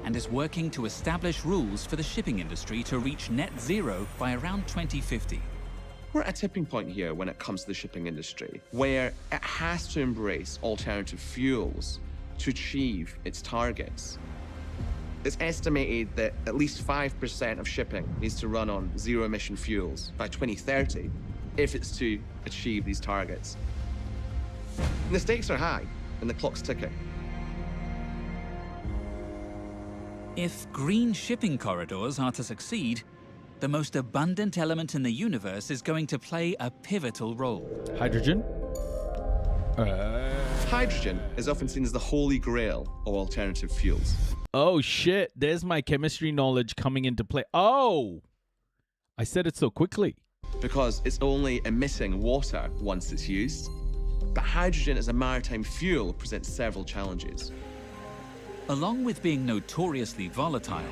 and is working to establish rules for the shipping industry to reach net zero by around 2050.
We're at a tipping point here when it comes to the shipping industry, where it has to embrace alternative fuels to achieve its targets. It's estimated that at least 5% of shipping needs to run on zero-emission fuels by 2030 if it's to achieve these targets. And the stakes are high, and the clock's ticking.
If green shipping corridors are to succeed, the most abundant element in the universe is going to play a pivotal role.
Hydrogen?
Hydrogen is often seen as the holy grail of alternative fuels.
Oh, shit. There's my chemistry knowledge coming into play. Oh! I said it so quickly.
Because it's only emitting water once it's used. But hydrogen as a maritime fuel presents several challenges.
Along with being notoriously volatile.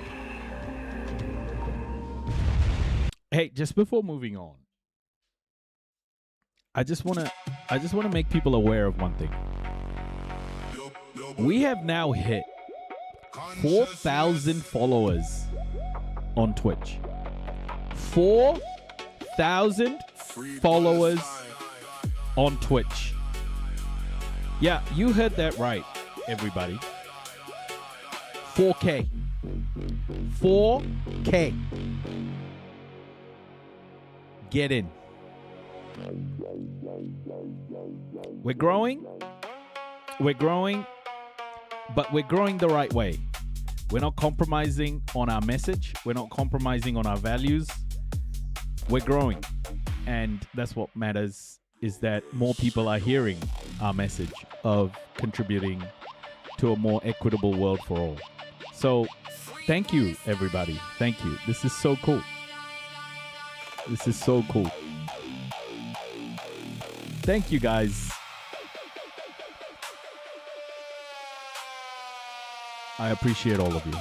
Hey, just before moving on, I just want to make people aware of one thing. We have now hit 4,000 followers on Twitch. 4,000 followers on Twitch. Yeah, you heard that right, everybody. 4K. 4K. Get in. We're growing. We're growing. But we're growing the right way. We're not compromising on our message. We're not compromising on our values. We're growing. And that's what matters, is that more people are hearing our message of contributing to a more equitable world for all. So thank you, everybody. Thank you. This is so cool. This is so cool. Thank you, guys. I appreciate all of you.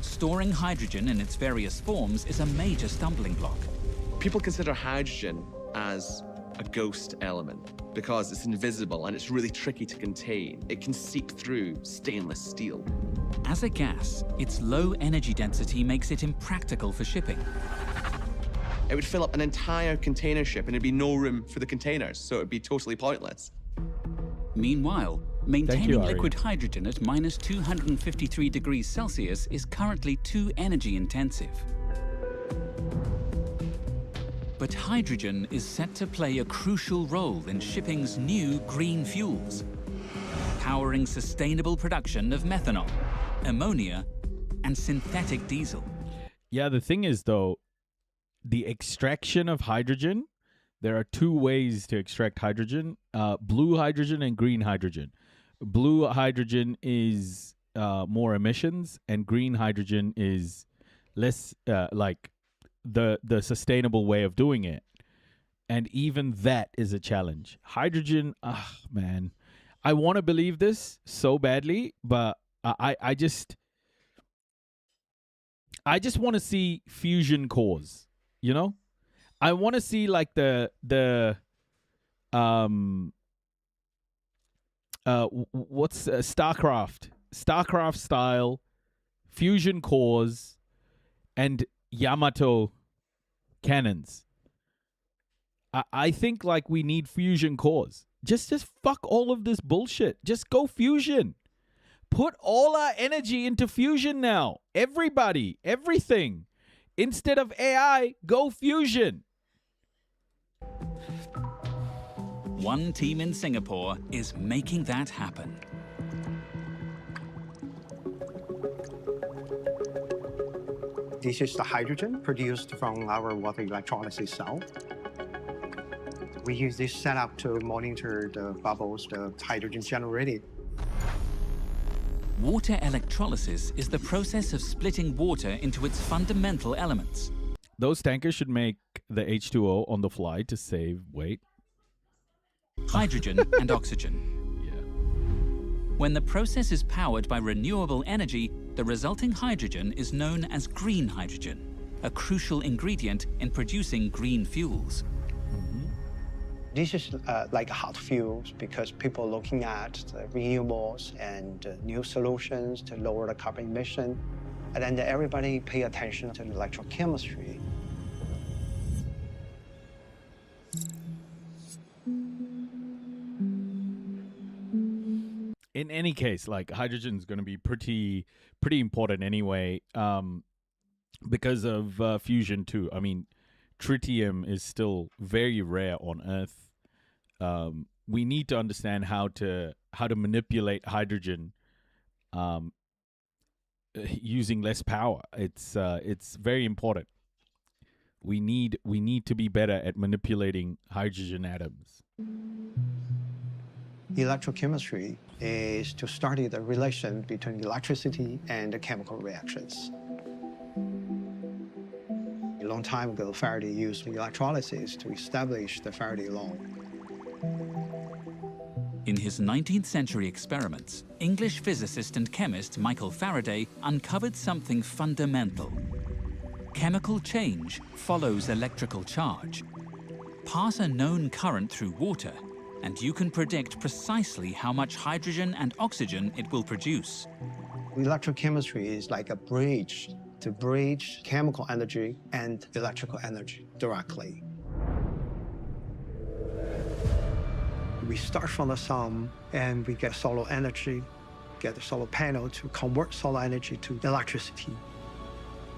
Storing hydrogen in its various forms is a major stumbling block.
People consider hydrogen as a ghost element because it's invisible and it's really tricky to contain. It can seep through stainless steel.
As a gas, its low energy density makes it impractical for shipping.
It would fill up an entire container ship and there'd be no room for the containers, so it would be totally pointless.
Meanwhile, maintaining
you, Ari.
liquid hydrogen at minus 253 degrees Celsius is currently too energy intensive. But hydrogen is set to play a crucial role in shipping's new green fuels, powering sustainable production of methanol, ammonia, and synthetic diesel.
Yeah, the thing is, though, the extraction of hydrogen, there are two ways to extract hydrogen, blue hydrogen and green hydrogen. Blue hydrogen is more emissions, and green hydrogen is less, like the sustainable way of doing it. And even that is a challenge. Hydrogen, man, I want to believe this so badly, but I just want to see fusion cores. You know, I want to see like the what's StarCraft style fusion cores and Yamato cannons. I think like we need fusion cores. Just fuck all of this bullshit. Just go fusion. Put all our energy into fusion now. Everybody, everything. Instead of AI, go fusion.
One team in Singapore is making that happen.
This is the hydrogen produced from our water electrolysis cell. We use this setup to monitor the bubbles the hydrogen generated.
Water electrolysis is the process of splitting water into its fundamental elements.
Those tankers should make the H2O on the fly to save weight.
Hydrogen and oxygen.
Yeah.
When the process is powered by renewable energy, the resulting hydrogen is known as green hydrogen, a crucial ingredient in producing green fuels.
This is like hot fuels because people are looking at the renewables and new solutions to lower the carbon emission. And then everybody pay attention to electrochemistry.
In any case, like hydrogen is going to be pretty important anyway, because of fusion too. I mean, tritium is still very rare on Earth. We need to understand how to manipulate hydrogen using less power. It's very important. We need to be better at manipulating hydrogen atoms.
Electrochemistry is to study the relation between electricity and the chemical reactions. A long time ago, Faraday used electrolysis to establish the Faraday law.
In his 19th century experiments, English physicist and chemist Michael Faraday uncovered something fundamental. Chemical change follows electrical charge. pass a known current through water, and you can predict precisely how much hydrogen and oxygen it will produce.
Electrochemistry is like a bridge to bridge chemical energy and electrical energy directly. We start from the sun and we get solar energy, get a solar panel to convert solar energy to electricity.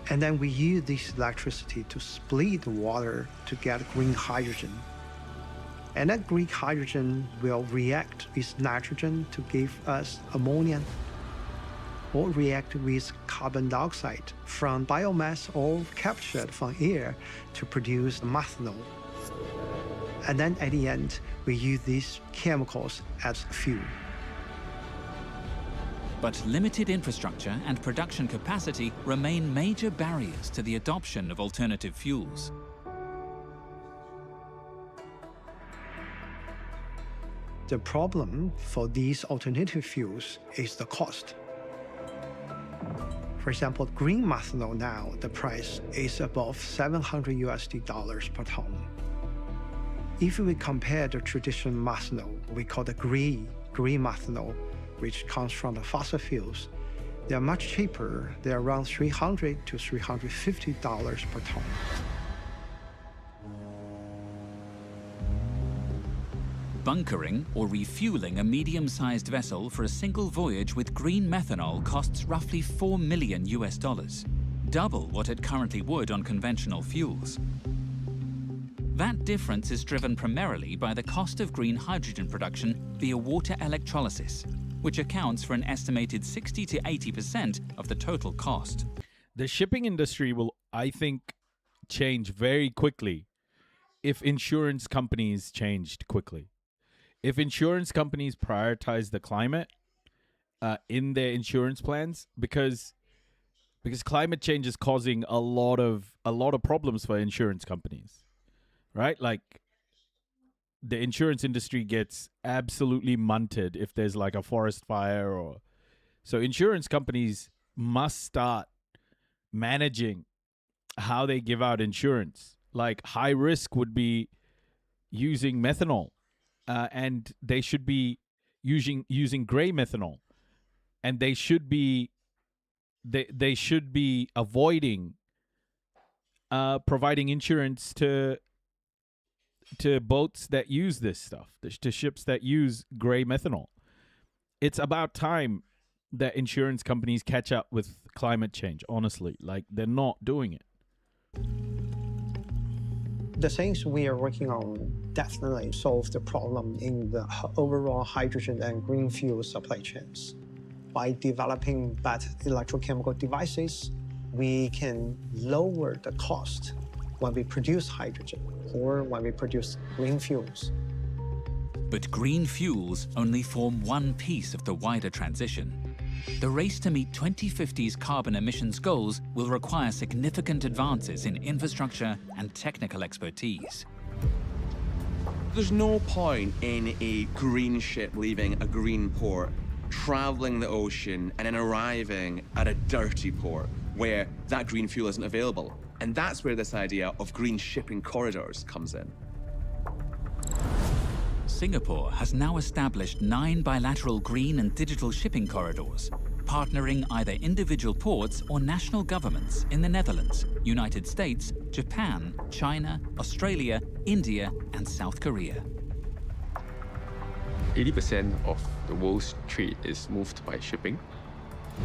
And then we use this electricity to split the water to get green hydrogen. And that green hydrogen will react with nitrogen to give us ammonia, or react with carbon dioxide from biomass or captured from air to produce methanol. And then at the end, we use these chemicals as fuel.
But limited infrastructure and production capacity remain major barriers to the adoption of alternative fuels.
The problem for these alternative fuels is the cost. For example, green methanol now, the price is above $700 per ton. If we compare the traditional methanol, we call the green methanol, which comes from the fossil fuels, they are much cheaper. They're around $300 to $350 per ton.
Bunkering or refueling a medium-sized vessel for a single voyage with green methanol costs roughly $4 million, double what it currently would on conventional fuels. That difference is driven primarily by the cost of green hydrogen production via water electrolysis, which accounts for an estimated 60 to 80% of the total cost.
The shipping industry will, I think, change very quickly if insurance companies changed quickly. If insurance companies prioritize the climate in their insurance plans, because climate change is causing a lot of problems for insurance companies, right? Like, the insurance industry gets absolutely munted if there's like a forest fire, or so insurance companies must start managing how they give out insurance. Like, high risk would be using methanol, and they should be using gray methanol, and they should be avoiding providing insurance to boats that use this stuff, to ships that use gray methanol. It's about time that insurance companies catch up with climate change, honestly. Like, they're not doing it.
The things we are working on definitely solve the problem in the overall hydrogen and green fuel supply chains. By developing better electrochemical devices, we can lower the cost when we produce hydrogen or when we produce green fuels.
But green fuels only form one piece of the wider transition. The race to meet 2050's carbon emissions goals will require significant advances in infrastructure and technical expertise.
There's no point in a green ship leaving a green port, traveling the ocean, and then arriving at a dirty port where that green fuel isn't available. And that's where this idea of green shipping corridors comes in.
Singapore has now established 9 bilateral green and digital shipping corridors, partnering either individual ports or national governments in the Netherlands, United States, Japan, China, Australia, India, and South Korea.
80% of the world's trade is moved by shipping.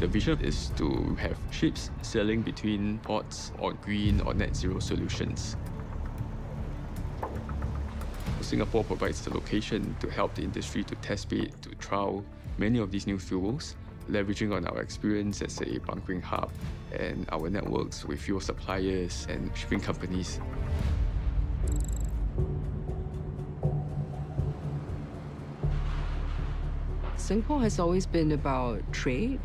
The vision is to have ships sailing between ports on green or net zero solutions. Singapore provides the location to help the industry to test bed, to trial many of these new fuels, leveraging on our experience as a bunkering hub and our networks with fuel suppliers and shipping companies.
Singapore has always been about trade.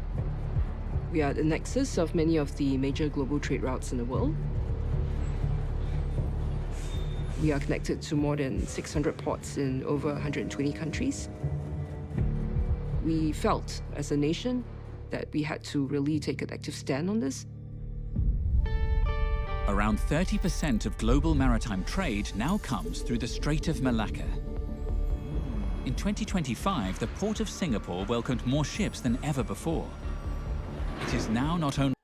We are at the nexus of many of the major global trade routes in the world. We are connected to more than 600 ports in over 120 countries. We felt, as a nation, that we had to really take an active stand on this.
Around 30% of global maritime trade now comes through the Strait of Malacca. In 2025, the Port of Singapore welcomed more ships than ever before. It is now not only...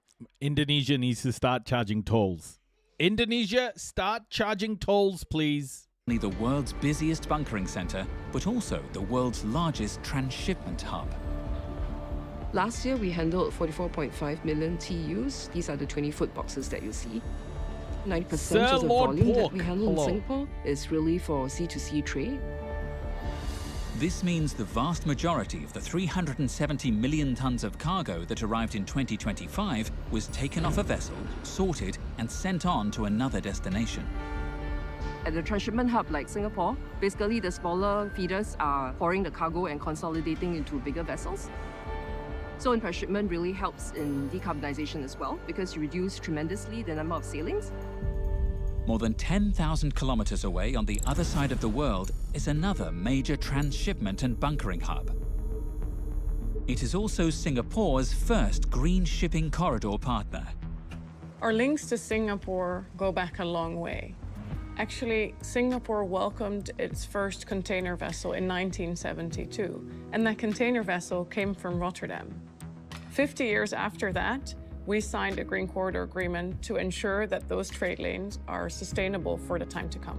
Indonesia needs to start charging tolls. Indonesia, start charging tolls, please.
the world's busiest bunkering center, but also the world's largest transshipment hub.
Last year, we handled 44.5 million TEUs. These are the 20-foot boxes that you see. 90% of the volume that we handle in Singapore is really for C2C trade.
This means the vast majority of the 370 million tons of cargo that arrived in 2025 was taken off a vessel, sorted, and sent on to another destination.
At the transshipment hub like Singapore, basically the smaller feeders are pouring the cargo and consolidating into bigger vessels. So transshipment really helps in decarbonization as well, because you reduce tremendously the number of sailings.
More than 10,000 kilometers away on the other side of the world is another major transshipment and bunkering hub. It is also Singapore's first green shipping corridor partner.
Our links to Singapore go back a long way. Actually, Singapore welcomed its first container vessel in 1972, and that container vessel came from Rotterdam. 50 years after that, we signed a Green Corridor Agreement to ensure that those trade lanes are sustainable for the time to come.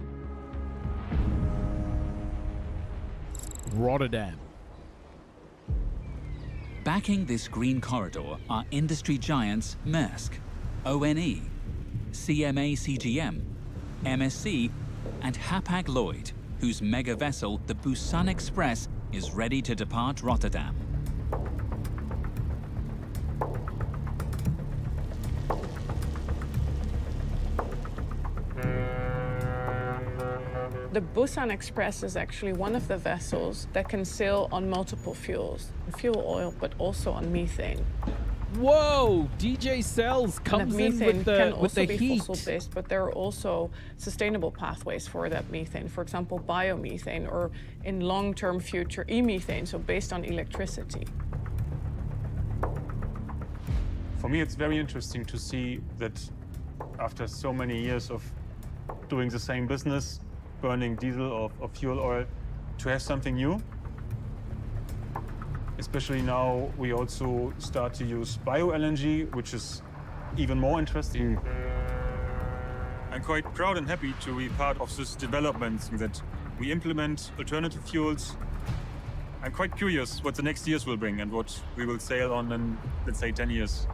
Rotterdam.
Backing this green corridor are industry giants Maersk, ONE, CMA CGM, MSC, and Hapag-Lloyd, whose mega vessel, the Busan Express, is ready to depart Rotterdam.
The Busan Express is actually one of the vessels that can sail on multiple fuels, fuel oil, but also on methane.
Whoa! DJ Cells comes in with the heat.
Methane can also be fossil-based, but there are also sustainable pathways for that methane. For example, biomethane, or in long-term future, e-methane, so based on electricity.
For me, it's very interesting to see that after so many years of doing the same business, burning diesel or fuel oil, to have something new. Especially now, we also start to use bio-LNG, which is even more interesting. I'm quite proud and happy to be part of this development, that we implement alternative fuels. I'm quite curious what the next years will bring and what we will sail on in, let's say, 10 years.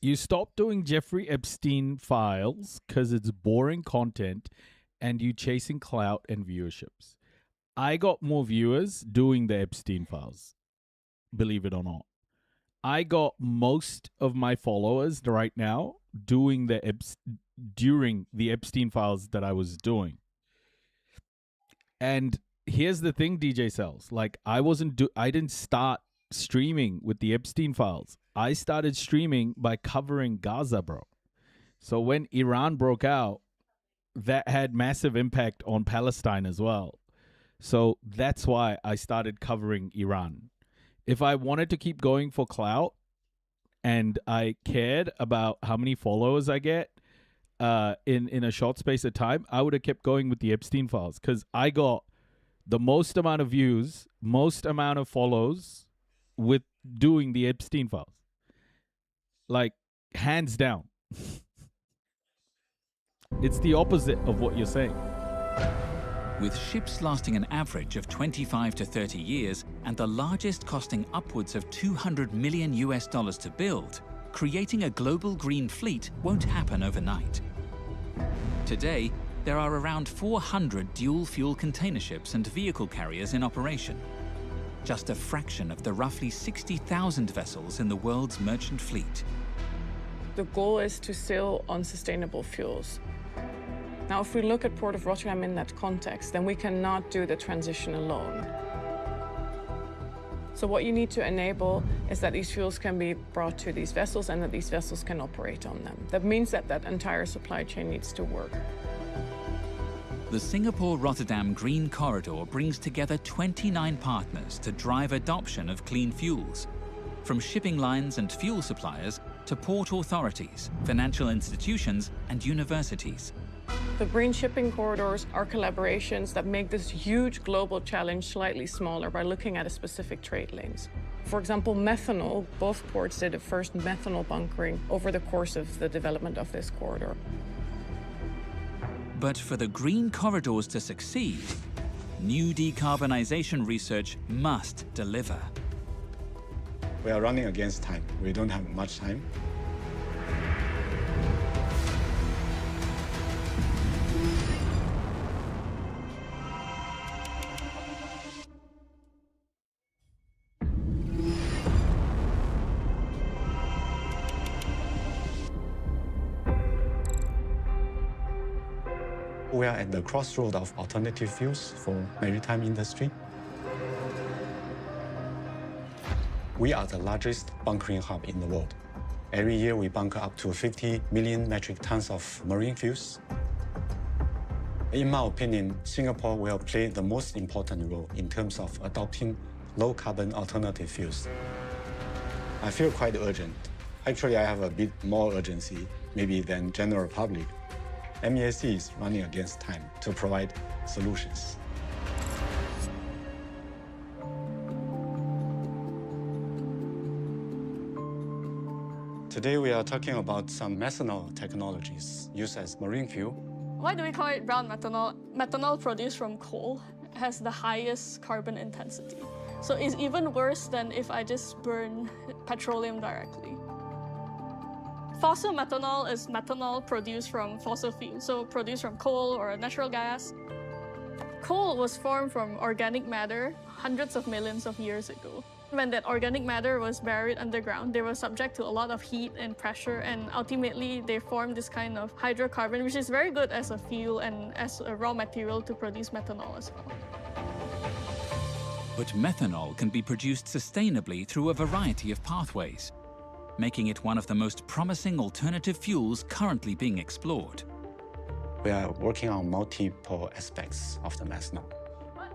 You stop doing Jeffrey Epstein files because it's boring content and you chasing clout and viewerships. I got more viewers doing the Epstein files, believe it or not. I got most of my followers right now doing during the Epstein files that I was doing. And here's the thing, DJ Cells, like I didn't start streaming with the Epstein files. I started streaming by covering Gaza, bro. So when Iran broke out, that had massive impact on Palestine as well. So that's why I started covering Iran. If I wanted to keep going for clout and I cared about how many followers I get in a short space of time, I would have kept going with the Epstein files because I got the most amount of views, most amount of follows with doing the Epstein files. Like, hands down. It's the opposite of what you're saying.
With ships lasting an average of 25 to 30 years and the largest costing upwards of $200 million to build, creating a global green fleet won't happen overnight. Today, there are around 400 dual-fuel container ships and vehicle carriers in operation. Just a fraction of the roughly 60,000 vessels in the world's merchant fleet.
The goal is to sail on sustainable fuels. Now, if we look at Port of Rotterdam in that context, then we cannot do the transition alone. So what you need to enable is that these fuels can be brought to these vessels and that these vessels can operate on them. That means that that entire supply chain needs to work.
The Singapore-Rotterdam Green Corridor brings together 29 partners to drive adoption of clean fuels, from shipping lines and fuel suppliers to port authorities, financial institutions, and universities.
The green shipping corridors are collaborations that make this huge global challenge slightly smaller by looking at a specific trade lanes. For example, methanol, both ports did the first methanol bunkering over the course of the development of this corridor.
But for the green corridors to succeed, new decarbonization research must deliver.
We are running against time. We don't have much time. We are at the crossroad of alternative fuels for maritime industry. We are the largest bunkering hub in the world. Every year we bunker up to 50 million metric tons of marine fuels. In my opinion, Singapore will play the most important role in terms of adopting low-carbon alternative fuels. I feel quite urgent. Actually, I have a bit more urgency, maybe than general public. MESC is running against time to provide solutions. Today we are talking about some methanol technologies used as marine fuel.
Why do we call it brown methanol? Methanol produced from coal has the highest carbon intensity. So it's even worse than if I just burn petroleum directly. Fossil methanol is methanol produced from fossil fuels, so produced from coal or natural gas. Coal was formed from organic matter hundreds of millions of years ago. When that organic matter was buried underground, they were subject to a lot of heat and pressure, and ultimately they formed this kind of hydrocarbon, which is very good as a fuel and as a raw material to produce methanol as well.
But methanol can be produced sustainably through a variety of pathways, making it one of the most promising alternative fuels currently being explored.
We are working on multiple aspects of the methanol.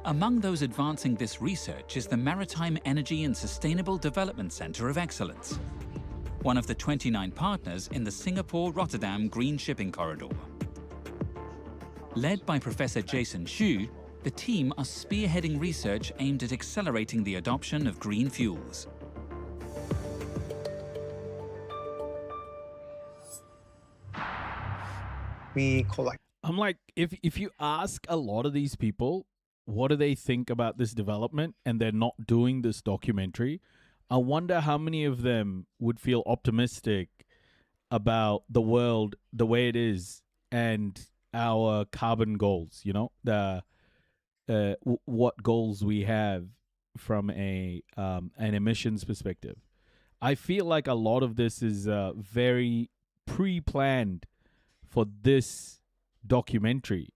Among those advancing this research is the Maritime Energy and Sustainable Development Centre of Excellence, one of the 29 partners in the Singapore-Rotterdam Green Shipping Corridor. Led by Professor Jason Xu, the team are spearheading research aimed at accelerating the adoption of green fuels.
We collect.
I'm like, if you ask a lot of these people, what do they think about this development, and they're not doing this documentary, I wonder how many of them would feel optimistic about the world the way it is and our carbon goals, you know, what goals we have from an emissions perspective. I feel like a lot of this is very pre-planned for this documentary.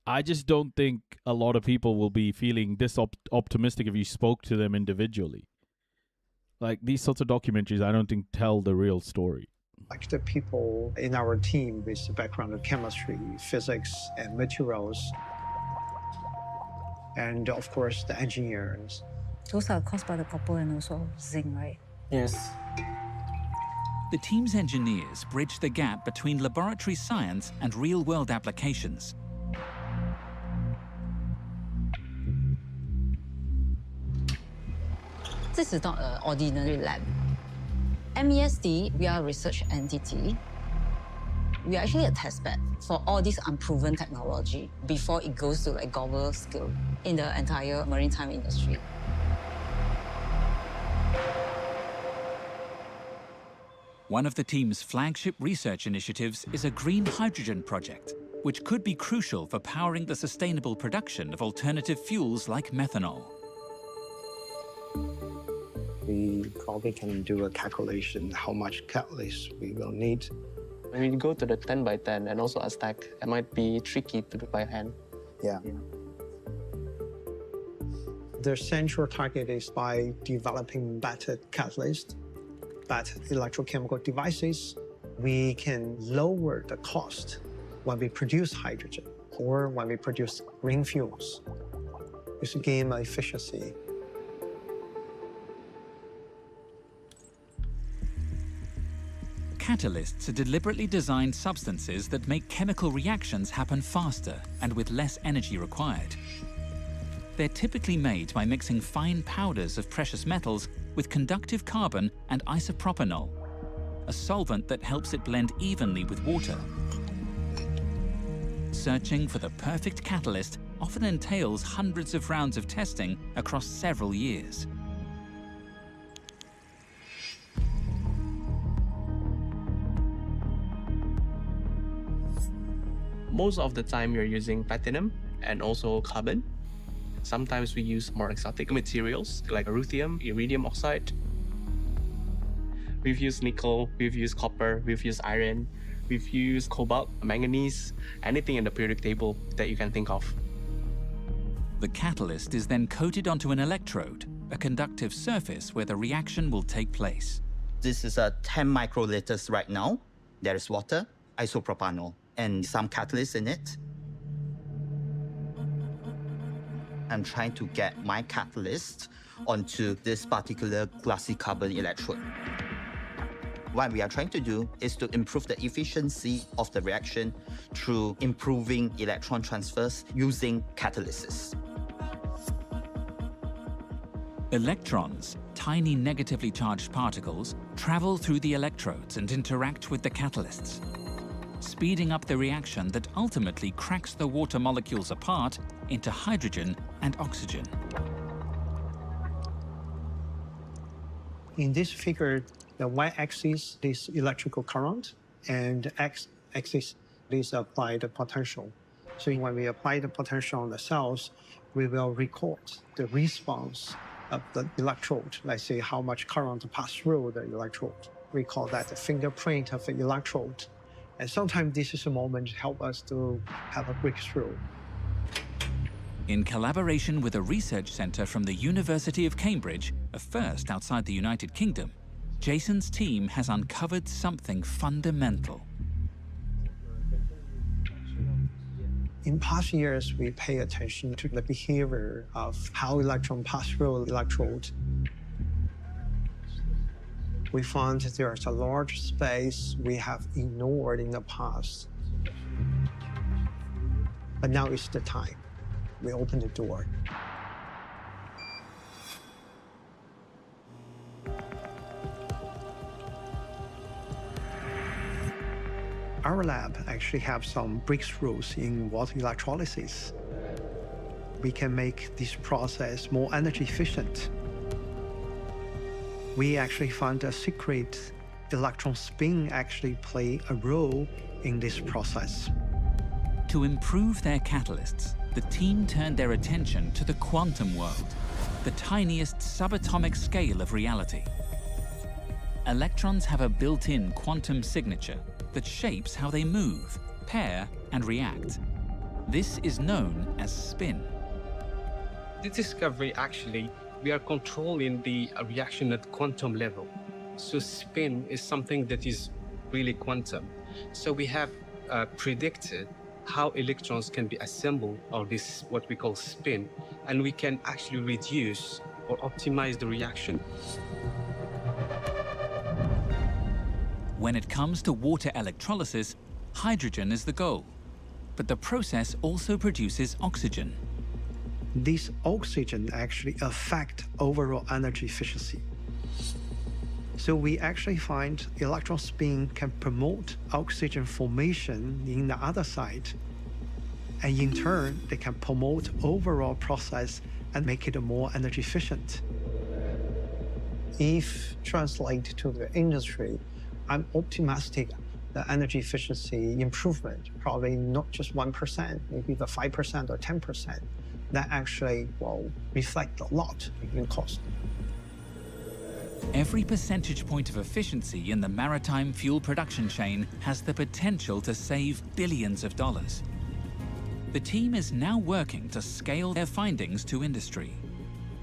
I just don't think a lot of people will be feeling this optimistic if you spoke to them individually. Like, these sorts of documentaries, I don't think tell the real story.
Like the people in our team with the background of chemistry, physics, and materials, and of course the engineers.
Those are caused by the copper and also zinc, right?
Yes.
The team's engineers bridge the gap between laboratory science and real-world applications.
This is not an ordinary lab. MESD, we are a research entity. We are actually a testbed for all this unproven technology before it goes to a global scale in the entire maritime industry.
One of the team's flagship research initiatives is a green hydrogen project, which could be crucial for powering the sustainable production of alternative fuels like methanol.
We probably can do a calculation how much catalyst we will need.
When we go to the 10 by 10 and also a stack, it might be tricky to do by hand.
Yeah. The central target is by developing better catalysts, better electrochemical devices, we can lower the cost when we produce hydrogen. or when we produce green fuels. It's a gain efficiency.
Catalysts are deliberately designed substances that make chemical reactions happen faster and with less energy required. They're typically made by mixing fine powders of precious metals with conductive carbon and isopropanol, a solvent that helps it blend evenly with water. Searching for the perfect catalyst often entails hundreds of rounds of testing across several years.
Most of the time we're using platinum and also carbon. Sometimes we use more exotic materials like ruthenium, iridium oxide. We've used nickel, we've used copper, we've used iron, we've used cobalt, manganese, anything in the periodic table that you can think of.
The catalyst is then coated onto an electrode, a conductive surface where the reaction will take place.
This is a 10 microliters right now. There is water, isopropanol, and some catalyst in it. I'm trying to get my catalyst onto this particular glassy carbon electrode. What we are trying to do is to improve the efficiency of the reaction through improving electron transfers using catalysis.
Electrons, tiny negatively charged particles, travel through the electrodes and interact with the catalysts, speeding up the reaction that ultimately cracks the water molecules apart into hydrogen and oxygen.
In this figure, the y-axis is electrical current, and the x-axis is applied potential. So when we apply the potential on the cells, we will record the response of the electrode. Let's say how much current passed through the electrode. We call that the fingerprint of the electrode. And sometimes this is a moment to help us to have a breakthrough.
In collaboration with a research centre from the University of Cambridge, a first outside the United Kingdom, Jason's team has uncovered something fundamental.
In past years, we pay attention to the behavior of how electrons pass through the electrode. We found that there's a large space we have ignored in the past. But now is the time. We open the door. Our lab actually have some breakthroughs in water electrolysis. We can make this process more energy efficient. We actually found a secret electron spin actually play a role in this process.
To improve their catalysts, the team turned their attention to the quantum world, the tiniest subatomic scale of reality. Electrons have a built-in quantum signature that shapes how they move, pair, and react. This is known as spin.
This discovery actually, we are controlling the reaction at quantum level. So spin is something that is really quantum. So we have predicted how electrons can be assembled, or this what we call spin, and we can actually reduce or optimize the reaction.
When it comes to water electrolysis, hydrogen is the goal. But the process also produces oxygen.
This oxygen actually affects overall energy efficiency. So we actually find electron spin can promote oxygen formation in the other side. And in turn, they can promote overall process and make it more energy efficient. If translated to the industry, I'm optimistic the energy efficiency improvement, probably not just 1%, maybe the 5% or 10%, that actually will reflect a lot in cost.
Every percentage point of efficiency in the maritime fuel production chain has the potential to save billions of dollars. The team is now working to scale their findings to industry.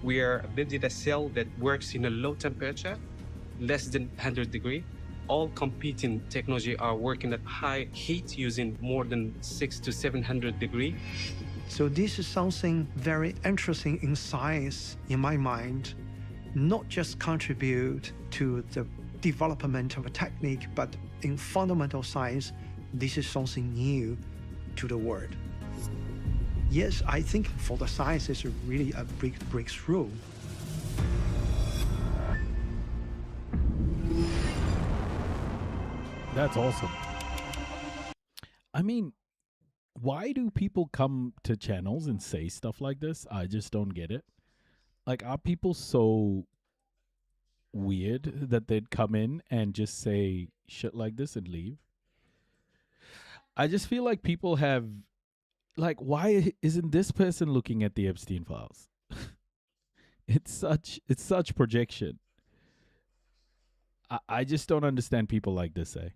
We are building a cell that works in a low temperature, less than 100 degrees, all competing technology are working at high heat using more than 600 to 700 degrees.
So this is something very interesting in science, in my mind, not just contribute to the development of a technique, but in fundamental science, this is something new to the world. Yes, I think for the science, it's really a big breakthrough.
That's awesome. I mean, why do people come to channels and say stuff like this? I just don't get it. Like, are people so weird that they'd come in and just say shit like this and leave? I just feel like people have, like, why isn't this person looking at the Epstein files? It's such projection. I just don't understand people like this, eh?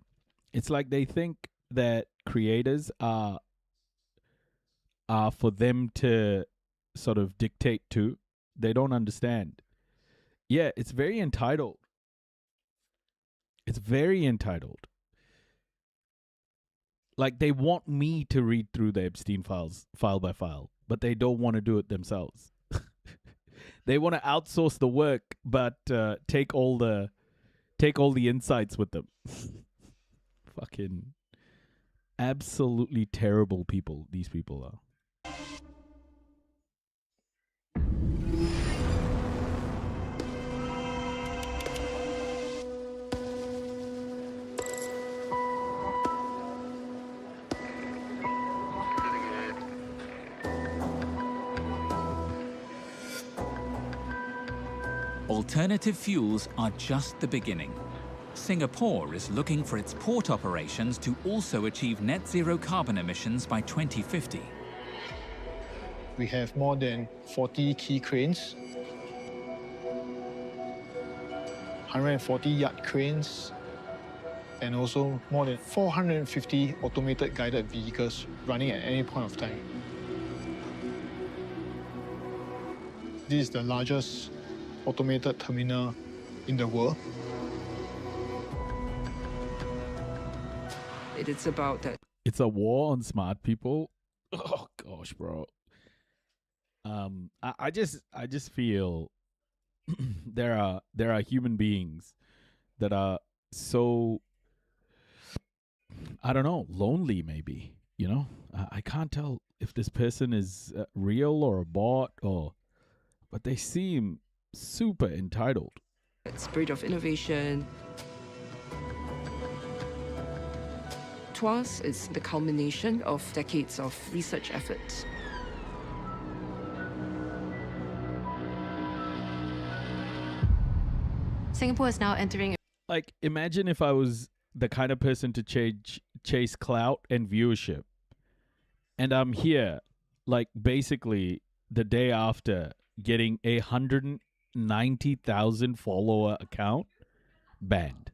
It's like they think that creators are for them to sort of dictate to. They don't understand. Yeah, it's very entitled. It's very entitled. Like, they want me to read through the Epstein files file by file, but they don't want to do it themselves. They want to outsource the work, but take all the insights with them. Fucking absolutely terrible people these people are.
Alternative fuels are just the beginning. Singapore is looking for its port operations to also achieve net zero carbon emissions by 2050.
We have more than 40 key cranes, 140 yacht cranes, and also more than 450 automated guided vehicles running at any point of time. This is the largest automated terminal in the world.
It's about that.
It's a war on smart people. Oh gosh, bro. I just feel there are human beings that are so, I don't know, lonely maybe, you know? I can't tell if this person is real or a bot, but they seem super entitled.
Spirit of innovation. TWAS is the culmination of decades of research efforts.
Singapore is now entering.
Like, imagine if I was the kind of person to chase clout and viewership, and I'm here, like, basically the day after getting a 190,000 follower account banned,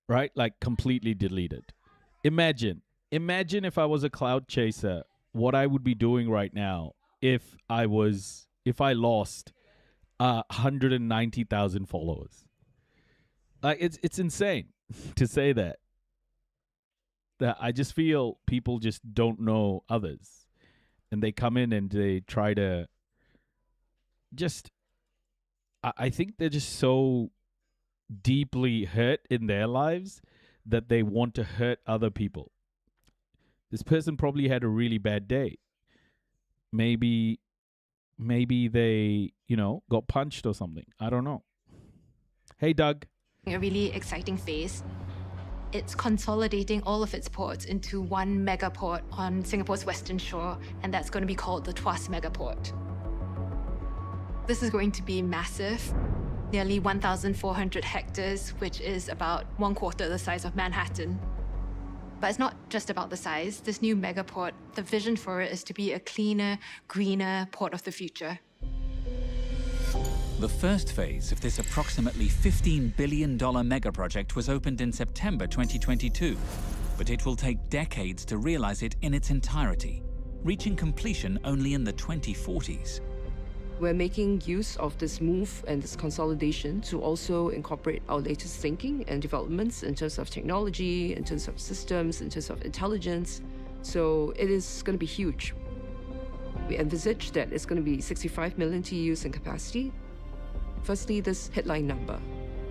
right? Like, completely deleted. Imagine if I was a cloud chaser, what I would be doing right now if I lost 190,000 followers. Like, it's insane to say that. That I just feel people just don't know others, and they come in and they try to just. I think they're just so deeply hurt in their lives that they want to hurt other people. This person probably had a really bad day. Maybe they, got punched or something. I don't know. Hey, Doug.
A really exciting phase. It's consolidating all of its ports into one mega port on Singapore's western shore, and that's going to be called the TWAS Megaport. This is going to be massive. Nearly 1,400 hectares, which is about 1/4 the size of Manhattan. But it's not just about the size. This new megaport, the vision for it is to be a cleaner, greener port of the future.
The first phase of this approximately $15 billion mega project was opened in September 2022, but it will take decades to realize it in its entirety, reaching completion only in the 2040s.
We're making use of this move and this consolidation to also incorporate our latest thinking and developments in terms of technology, in terms of systems, in terms of intelligence. So it is going to be huge. We envisage that it's going to be 65 million TEUs in capacity. Firstly, this headline number.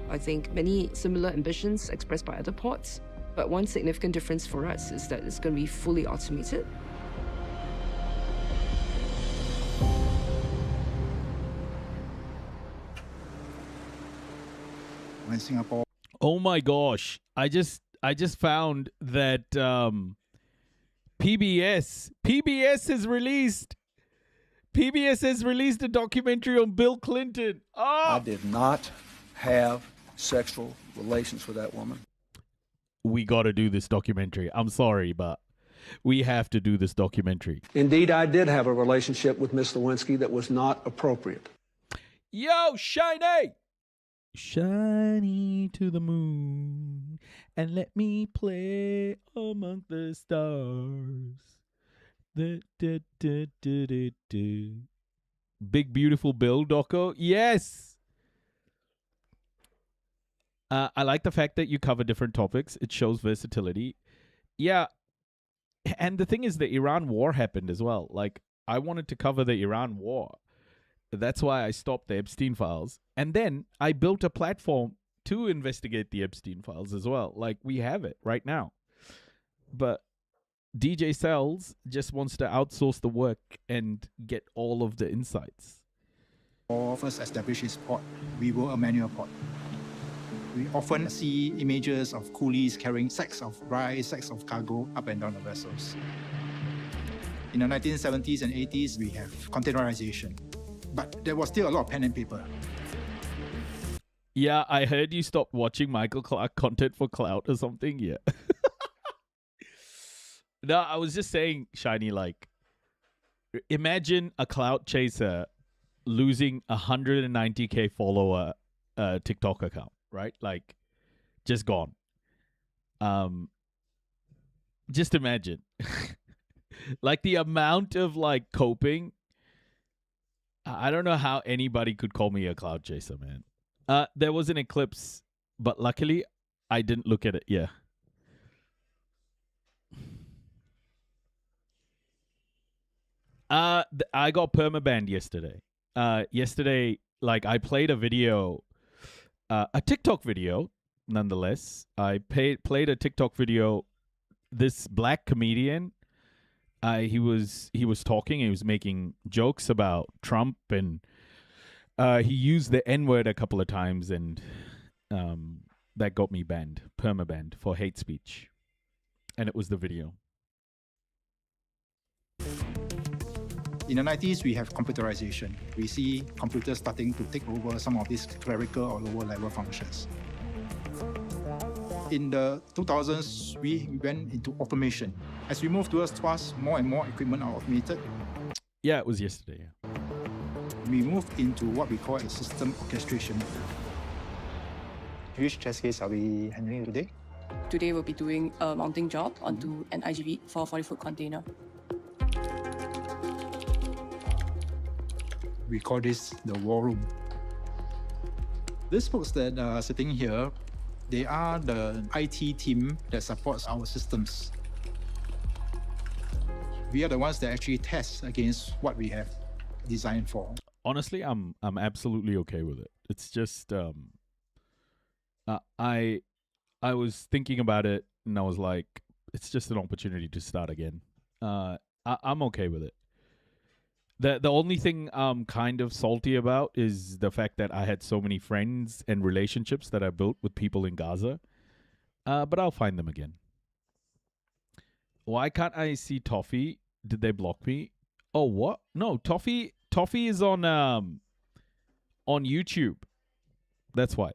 I think many similar ambitions expressed by other ports, but one significant difference for us is that it's going to be fully automated.
When Singapore.
Oh my gosh! I just found that PBS has released a documentary on Bill Clinton.
I did not have sexual relations with that woman.
We got to do this documentary. I'm sorry, but we have to do this documentary.
Indeed, I did have a relationship with Miss Lewinsky that was not appropriate.
Yo, Shiny! Shiny to the moon and let me play among the stars. Big Beautiful Bill doco. Yes! I like the fact that you cover different topics. It shows versatility. Yeah. And the thing is, the Iran war happened as well. Like, I wanted to cover the Iran war. That's why I stopped the Epstein files. And then I built a platform to investigate the Epstein files as well. Like, we have it right now. But DJ Cells just wants to outsource the work and get all of the insights.
First established his port, we were a manual port. We often see images of coolies carrying sacks of rice, sacks of cargo up and down the vessels. In the 1970s and 80s, we have containerization. But there was still a lot of pen and paper.
Yeah, I heard you stopped watching Michael Clark content for clout or something. Yeah. No, I was just saying, Shiny, like, imagine a clout chaser losing 190K follower TikTok account, right? Like, just gone. Just imagine. Like, the amount of, like, coping. I don't know how anybody could call me a cloud chaser, man. There was an eclipse, but luckily I didn't look at it. Yeah. I got permabanned yesterday. Yesterday, like, I played a video, a TikTok video, nonetheless. I played a TikTok video. This black comedian, he was talking. He was making jokes about Trump, and he used the N-word a couple of times, and that got me banned, permabanned for hate speech. And it was the video.
In the 90s, we have computerization. We see computers starting to take over some of these clerical or lower level functions. In the 2000s, we went into automation. As we move towards TWAS, more and more equipment are automated.
Yeah, it was yesterday. Yeah.
We moved into what we call a system orchestration.
Which test case are we handling today?
Today we'll be doing a mounting job onto an IGV for a 40-foot container.
We call this the war room. These folks that are sitting here, they are the IT team that supports our systems. We are the ones that actually test against what we have designed for.
Honestly, I'm absolutely okay with it. It's just I was thinking about it, and I was like, it's just an opportunity to start again. I'm okay with it. The only thing I'm kind of salty about is the fact that I had so many friends and relationships that I built with people in Gaza. But I'll find them again. Why can't I see Toffee? Did they block me? Oh, what? No, Toffee is on YouTube. That's why.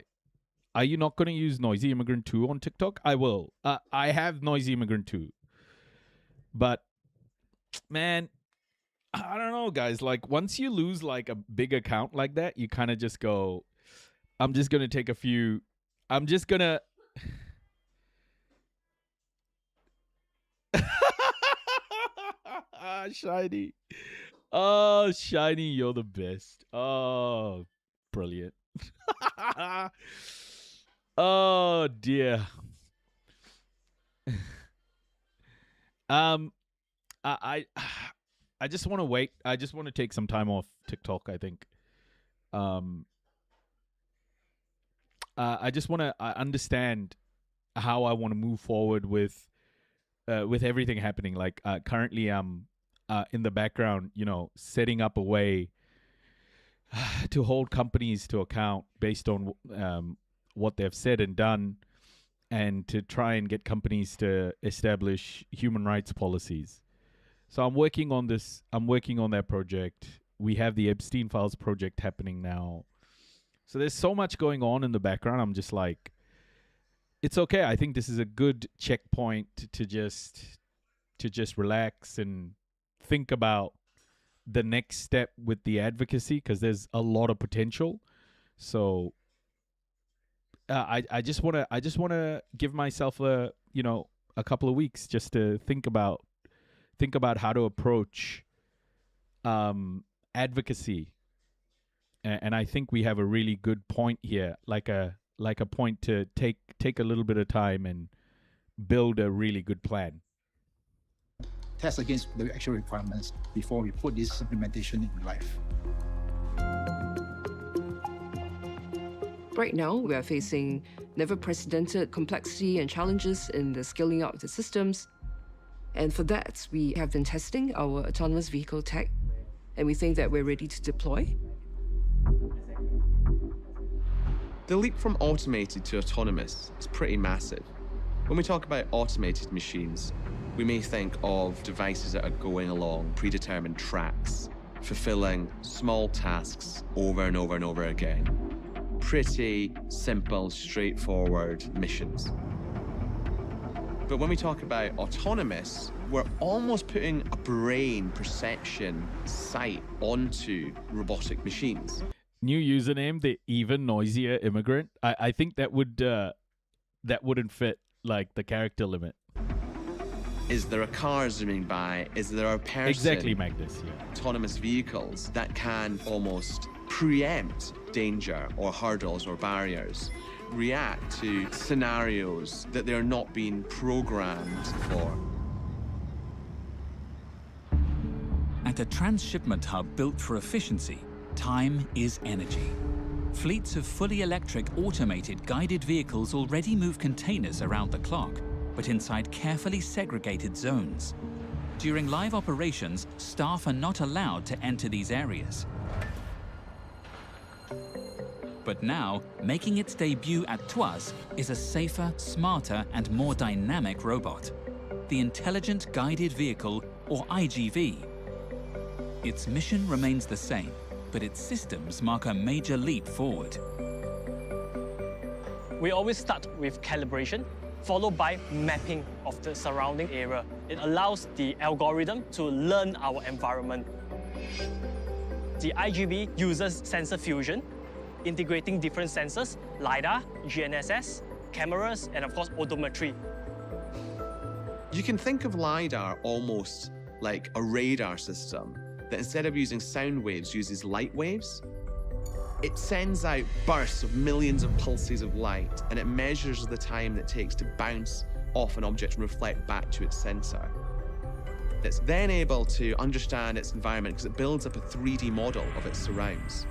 Are you not going to use Noisy Immigrant 2 on TikTok? I will. I have Noisy Immigrant 2. But, man, I don't know, guys. Like, once you lose, like, a big account like that, you kind of just go, I'm just going to take a few. I'm just going to. Shiny. Oh, Shiny, you're the best. Oh, brilliant. Oh dear. I just want to wait. I just want to take some time off TikTok, I think. I just want to understand how I want to move forward with everything happening. Like currently I'm in the background, setting up a way to hold companies to account based on what they've said and done, and to try and get companies to establish human rights policies. So I'm working on this. I'm working on that project. We have the Epstein Files project happening now. So there's so much going on in the background. I'm just like, it's okay. I think this is a good checkpoint to just relax and think about the next step with the advocacy, because there's a lot of potential. So I just want to give myself a couple of weeks just to think about how to approach advocacy, and I think we have a really good point here, like a point to take a little bit of time and build a really good plan.
Test against the actual requirements before we put this implementation in life.
Right now, we are facing never-precedented complexity and challenges in the scaling up of the systems. And for that, we have been testing our autonomous vehicle tech, and we think that we're ready to deploy.
The leap from automated to autonomous is pretty massive. When we talk about automated machines, we may think of devices that are going along predetermined tracks, fulfilling small tasks over and over and over again. Pretty simple, straightforward missions. But when we talk about autonomous, we're almost putting a brain, perception, sight onto robotic machines.
New username, the even noisier immigrant. I think that wouldn't fit like the character limit.
Is there a car zooming by? Is there a person?
Exactly, Magnus. Yeah.
Autonomous vehicles that can almost preempt danger or hurdles or barriers, react to scenarios that they're not being programmed for.
At a transshipment hub built for efficiency, time is energy. Fleets of fully electric, automated, guided vehicles already move containers around the clock, but inside carefully segregated zones. During live operations, staff are not allowed to enter these areas. But now, making its debut at Tuas is a safer, smarter, and more dynamic robot. The Intelligent Guided Vehicle, or IGV. Its mission remains the same, but its systems mark a major leap forward.
We always start with calibration, followed by mapping of the surrounding area. It allows the algorithm to learn our environment. The IGV uses sensor fusion, integrating different sensors, LiDAR, GNSS, cameras, and of course, odometry.
You can think of LiDAR almost like a radar system that instead of using sound waves, uses light waves. It sends out bursts of millions of pulses of light, and it measures the time that it takes to bounce off an object and reflect back to its sensor. It's then able to understand its environment because it builds up a 3D model of its surrounds.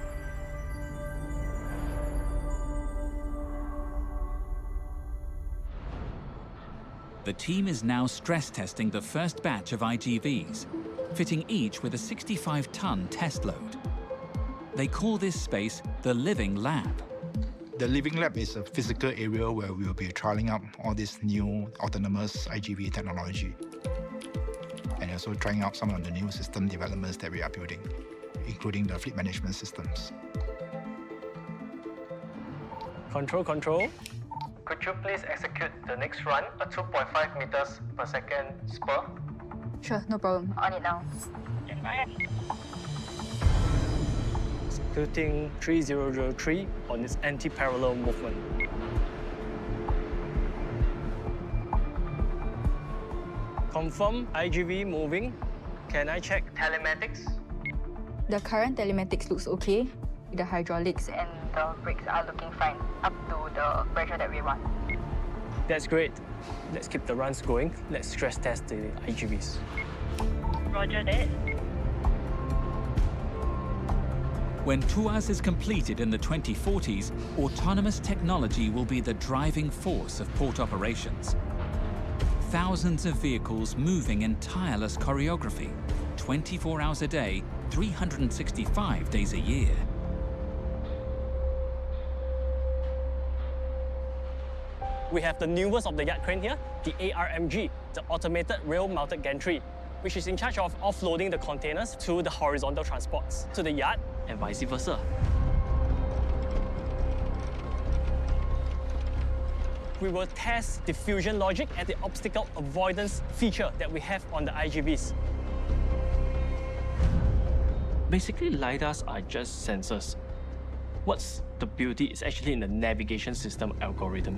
The team is now stress testing the first batch of IGVs, fitting each with a 65-ton test load. They call this space the Living Lab.
The Living Lab is a physical area where we will be trialing out all this new autonomous IGV technology, and also trying out some of the new system developments that we are building, including the fleet management systems.
Control. Could you please execute the next run at 2.5 meters per second spur?
Sure, no problem. On it now.
Executing 3003 on its anti-parallel movement. Confirm IGV moving. Can I check telematics?
The current telematics looks okay. The hydraulics and the brakes are looking fine up to the pressure that we want.
That's great. Let's keep the runs going. Let's stress test the IGVs.
Roger that.
When TUAS is completed in the 2040s, autonomous technology will be the driving force of port operations. Thousands of vehicles moving in tireless choreography, 24 hours a day, 365 days a year.
We have the newest of the yacht crane here, the ARMG, the automated rail-mounted gantry, which is in charge of offloading the containers to the horizontal transports, to the yacht, and vice versa. We will test the fusion logic and the obstacle avoidance feature that we have on the IGVs. Basically, LiDARs are just sensors. What's the beauty is actually in the navigation system algorithm.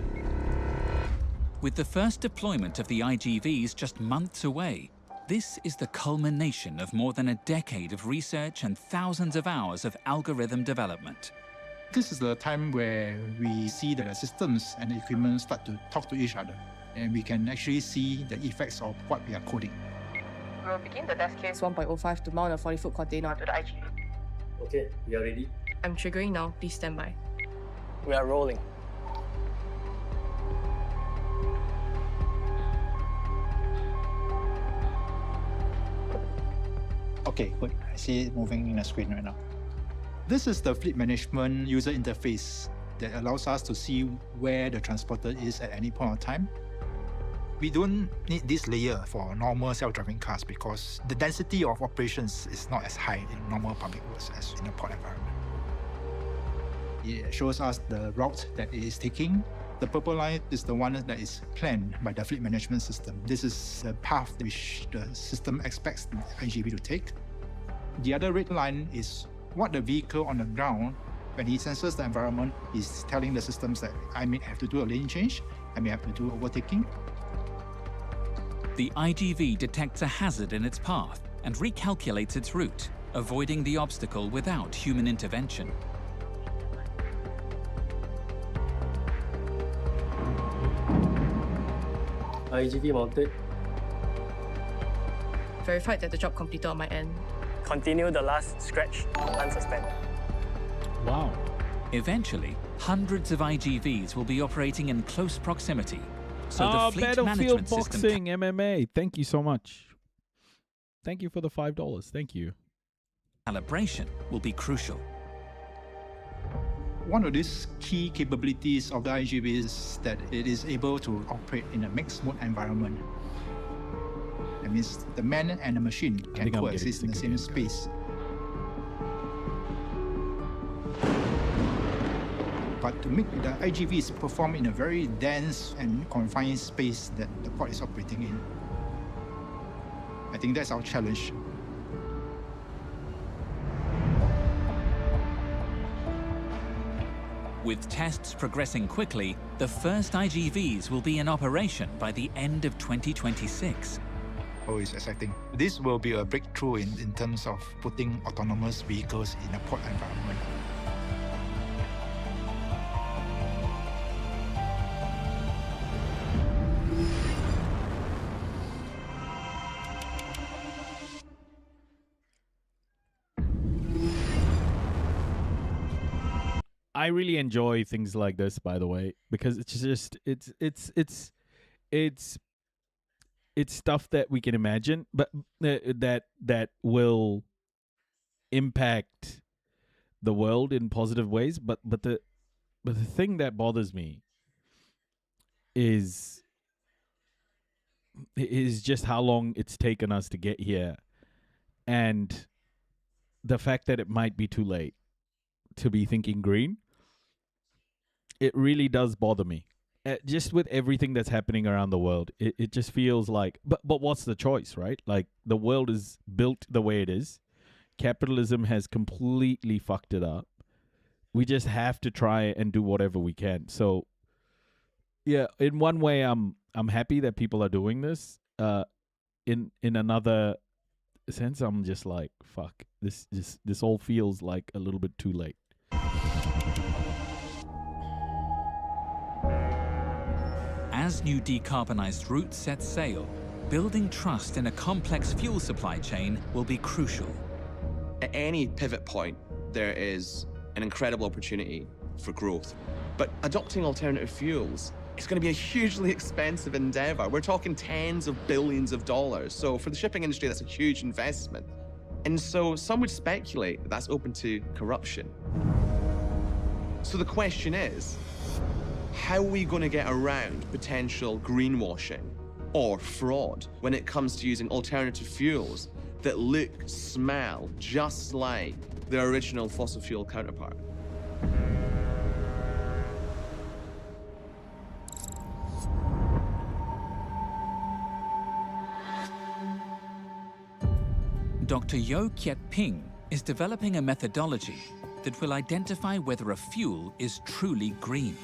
With the first deployment of the IGVs just months away, this is the culmination of more than a decade of research and thousands of hours of algorithm development.
This is the time where we see the systems and the equipment start to talk to each other, and we can actually see the effects of what we are coding.
We'll begin the test case 1.05 to mount a 40-foot container onto the IGV.
Okay, we are ready.
I'm triggering now. Please stand by.
We are rolling.
Okay, good. I see it moving in the screen right now. This is the fleet management user interface that allows us to see where the transporter is at any point of time. We don't need this layer for normal self-driving cars because the density of operations is not as high in normal public roads as in a port environment. It shows us the route that it is taking. The purple line is the one that is planned by the fleet management system. This is the path which the system expects the IGV to take. The other red line is what the vehicle on the ground, when he senses the environment, is telling the systems that I may have to do a lane change, I may have to do overtaking.
The IGV detects a hazard in its path and recalculates its route, avoiding the obstacle without human intervention.
IGV mounted.
Verified that the job completed on my end.
Continue the last stretch, unsuspend.
Wow.
Eventually, hundreds of IGVs will be operating in close proximity. So the fleet
Battlefield
management
Boxing,
system
MMA. Thank you so much. Thank you for the $5. Thank you.
calibration will be crucial.
One of these key capabilities of the IGV is that it is able to operate in a mixed mode environment. That means the man and the machine can coexist in the same space. But to make the IGVs perform in a very dense and confined space that the port is operating in, I think that's our challenge.
With tests progressing quickly, the first IGVs will be in operation by the end of 2026.
Oh, it's exciting. This will be a breakthrough in terms of putting autonomous vehicles in a port environment.
I really enjoy things like this, by the way, because it's just it's stuff that we can imagine, but that will impact the world in positive ways. But the thing that bothers me is just how long it's taken us to get here, and the fact that it might be too late to be thinking green. It really does bother me. Just with everything that's happening around the world, it just feels like, but what's the choice, right? Like, the world is built the way it is. Capitalism has completely fucked it up. We just have to try and do whatever we can. So, yeah, in one way, I'm happy that people are doing this. In another, since I'm just like, fuck, this all feels like a little bit too late.
As new decarbonized routes set sail, building trust in a complex fuel supply chain will be crucial.
At any pivot point, there is an incredible opportunity for growth. But adopting alternative fuels, it's going to be a hugely expensive endeavor. We're talking tens of billions of dollars. So for the shipping industry, that's a huge investment. And so some would speculate that that's open to corruption. So the question is, how are we going to get around potential greenwashing or fraud when it comes to using alternative fuels that look, smell just like their original fossil fuel counterpart?
Dr. Yo Kiet Ping is developing a methodology that will identify whether a fuel is truly green.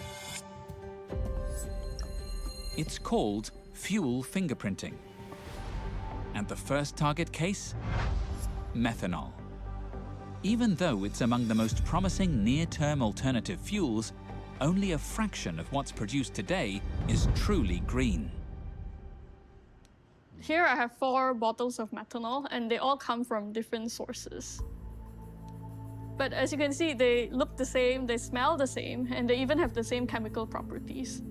It's called fuel fingerprinting. And the first target case? Methanol. Even though it's among the most promising near-term alternative fuels, only a fraction of what's produced today is truly green.
Here I have 4 bottles of methanol, and they all come from different sources. But as you can see, they look the same, they smell the same, and they even have the same chemical properties.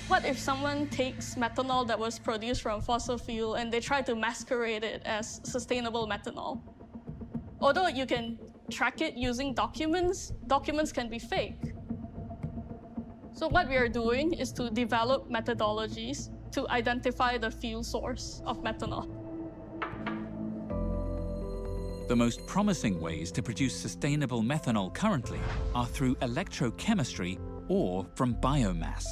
What if someone takes methanol that was produced from fossil fuel and they try to masquerade it as sustainable methanol? Although you can track it using documents, documents can be fake. So what we are doing is to develop methodologies to identify the fuel source of methanol.
The most promising ways to produce sustainable methanol currently are through electrochemistry or from biomass.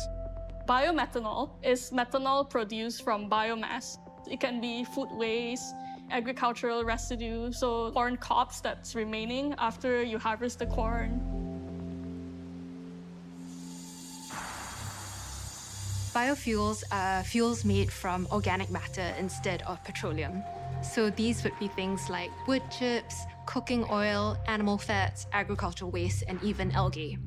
Biomethanol is methanol produced from biomass. It can be food waste, agricultural residue, so corn cobs that's remaining after you harvest the corn.
Biofuels are fuels made from organic matter instead of petroleum. So these would be things like wood chips, cooking oil, animal fats, agricultural waste, and even algae.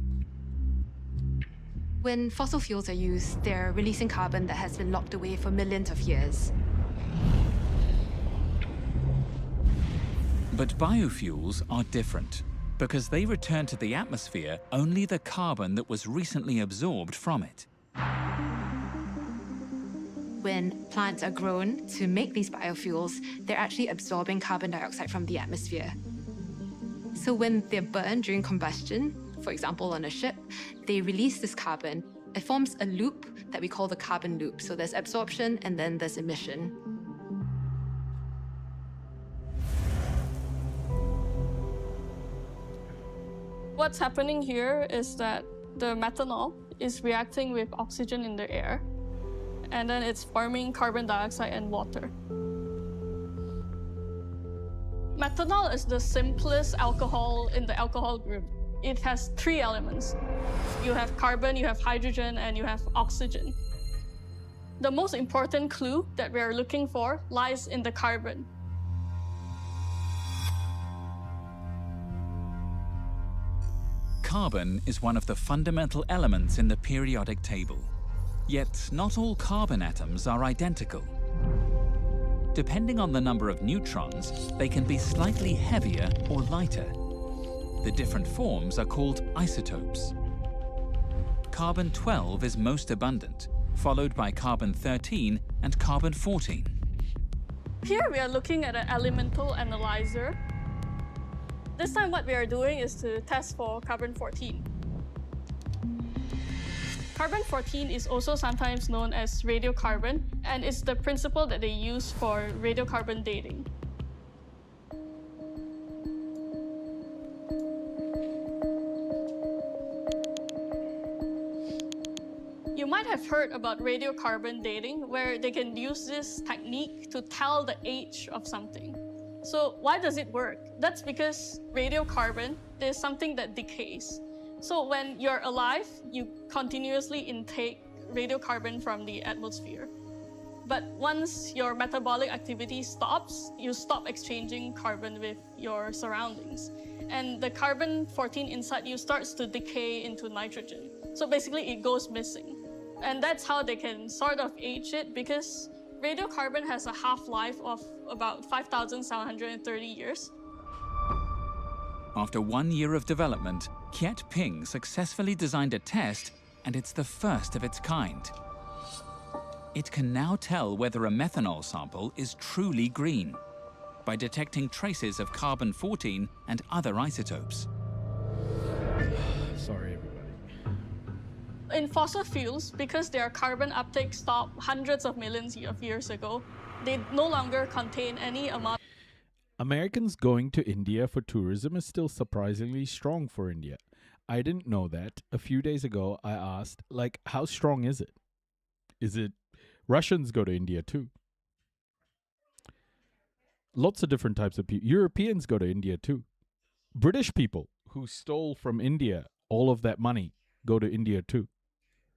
When fossil fuels are used, they're releasing carbon that has been locked away for millions of years.
But biofuels are different because they return to the atmosphere only the carbon that was recently absorbed from it.
When plants are grown to make these biofuels, they're actually absorbing carbon dioxide from the atmosphere. So when they're burned during combustion, for example on a ship, they release this carbon. It forms a loop that we call the carbon loop. So there's absorption and then there's emission.
What's happening here is that the methanol is reacting with oxygen in the air, and then it's forming carbon dioxide and water. Methanol is the simplest alcohol in the alcohol group. It has 3 elements. You have carbon, you have hydrogen, and you have oxygen. The most important clue that we are looking for lies in the carbon.
Carbon is one of the fundamental elements in the periodic table. Yet not all carbon atoms are identical. Depending on the number of neutrons, they can be slightly heavier or lighter. The different forms are called isotopes. Carbon-12 is most abundant, followed by carbon-13 and carbon-14.
Here we are looking at an elemental analyzer. This time what we are doing is to test for carbon-14. Carbon-14 is also sometimes known as radiocarbon, and it's the principle that they use for radiocarbon dating. You might have heard about radiocarbon dating, where they can use this technique to tell the age of something. So why does it work? That's because radiocarbon is something that decays. So when you're alive, you continuously intake radiocarbon from the atmosphere. But once your metabolic activity stops, you stop exchanging carbon with your surroundings. And the carbon-14 inside you starts to decay into nitrogen. So basically it goes missing. And that's how they can sort of age it, because radiocarbon has a half-life of about 5,730 years.
After 1 year of development, Kiet Ping successfully designed a test, and it's the first of its kind. It can now tell whether a methanol sample is truly green by detecting traces of carbon-14 and other isotopes.
Sorry, everybody.
In fossil fuels, because their carbon uptake stopped hundreds of millions of years ago, they no longer contain any amount.
Americans going to India for tourism is still surprisingly strong for India. I didn't know that. A few days ago, I asked, like, how strong is it? Is it Russians go to India too? Lots of different types of people. Europeans go to India too. British people who stole from India all of that money go to India too.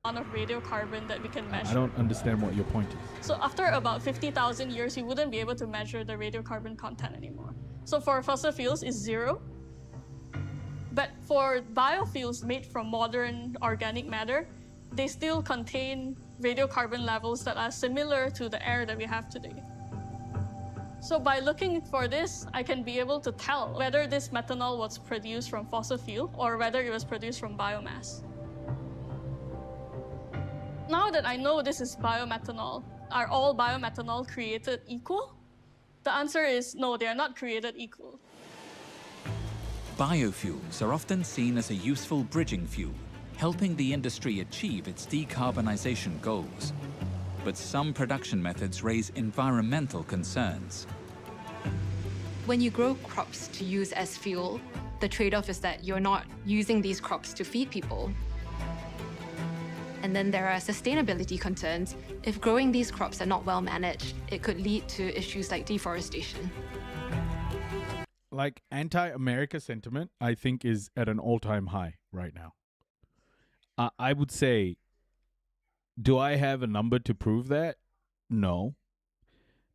Of radiocarbon that we can measure.
I don't understand what your point is.
So after about 50,000 years, you wouldn't be able to measure the radiocarbon content anymore. So for fossil fuels, it's 0. But for biofuels made from modern organic matter, they still contain radiocarbon levels that are similar to the air that we have today. So by looking for this, I can be able to tell whether this methanol was produced from fossil fuel or whether it was produced from biomass. Now that I know this is biomethanol, are all biomethanol created equal? The answer is no, they are not created equal.
Biofuels are often seen as a useful bridging fuel, helping the industry achieve its decarbonization goals. But some production methods raise environmental concerns.
When you grow crops to use as fuel, the trade-off is that you're not using these crops to feed people. And then there are sustainability concerns. If growing these crops are not well managed, it could lead to issues like deforestation.
Like, anti-America sentiment, I think, is at an all-time high right now. I would say, do I have a number to prove that? No.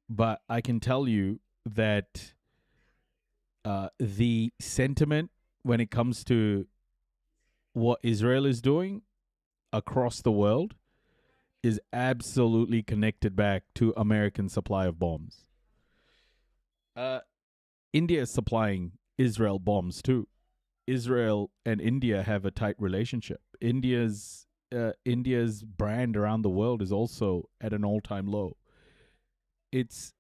But I can tell you that the sentiment when it comes to what Israel is doing across the world is absolutely connected back to American supply of bombs. India is supplying Israel bombs too. Israel and India have a tight relationship. India's brand around the world is also at an all-time low. It's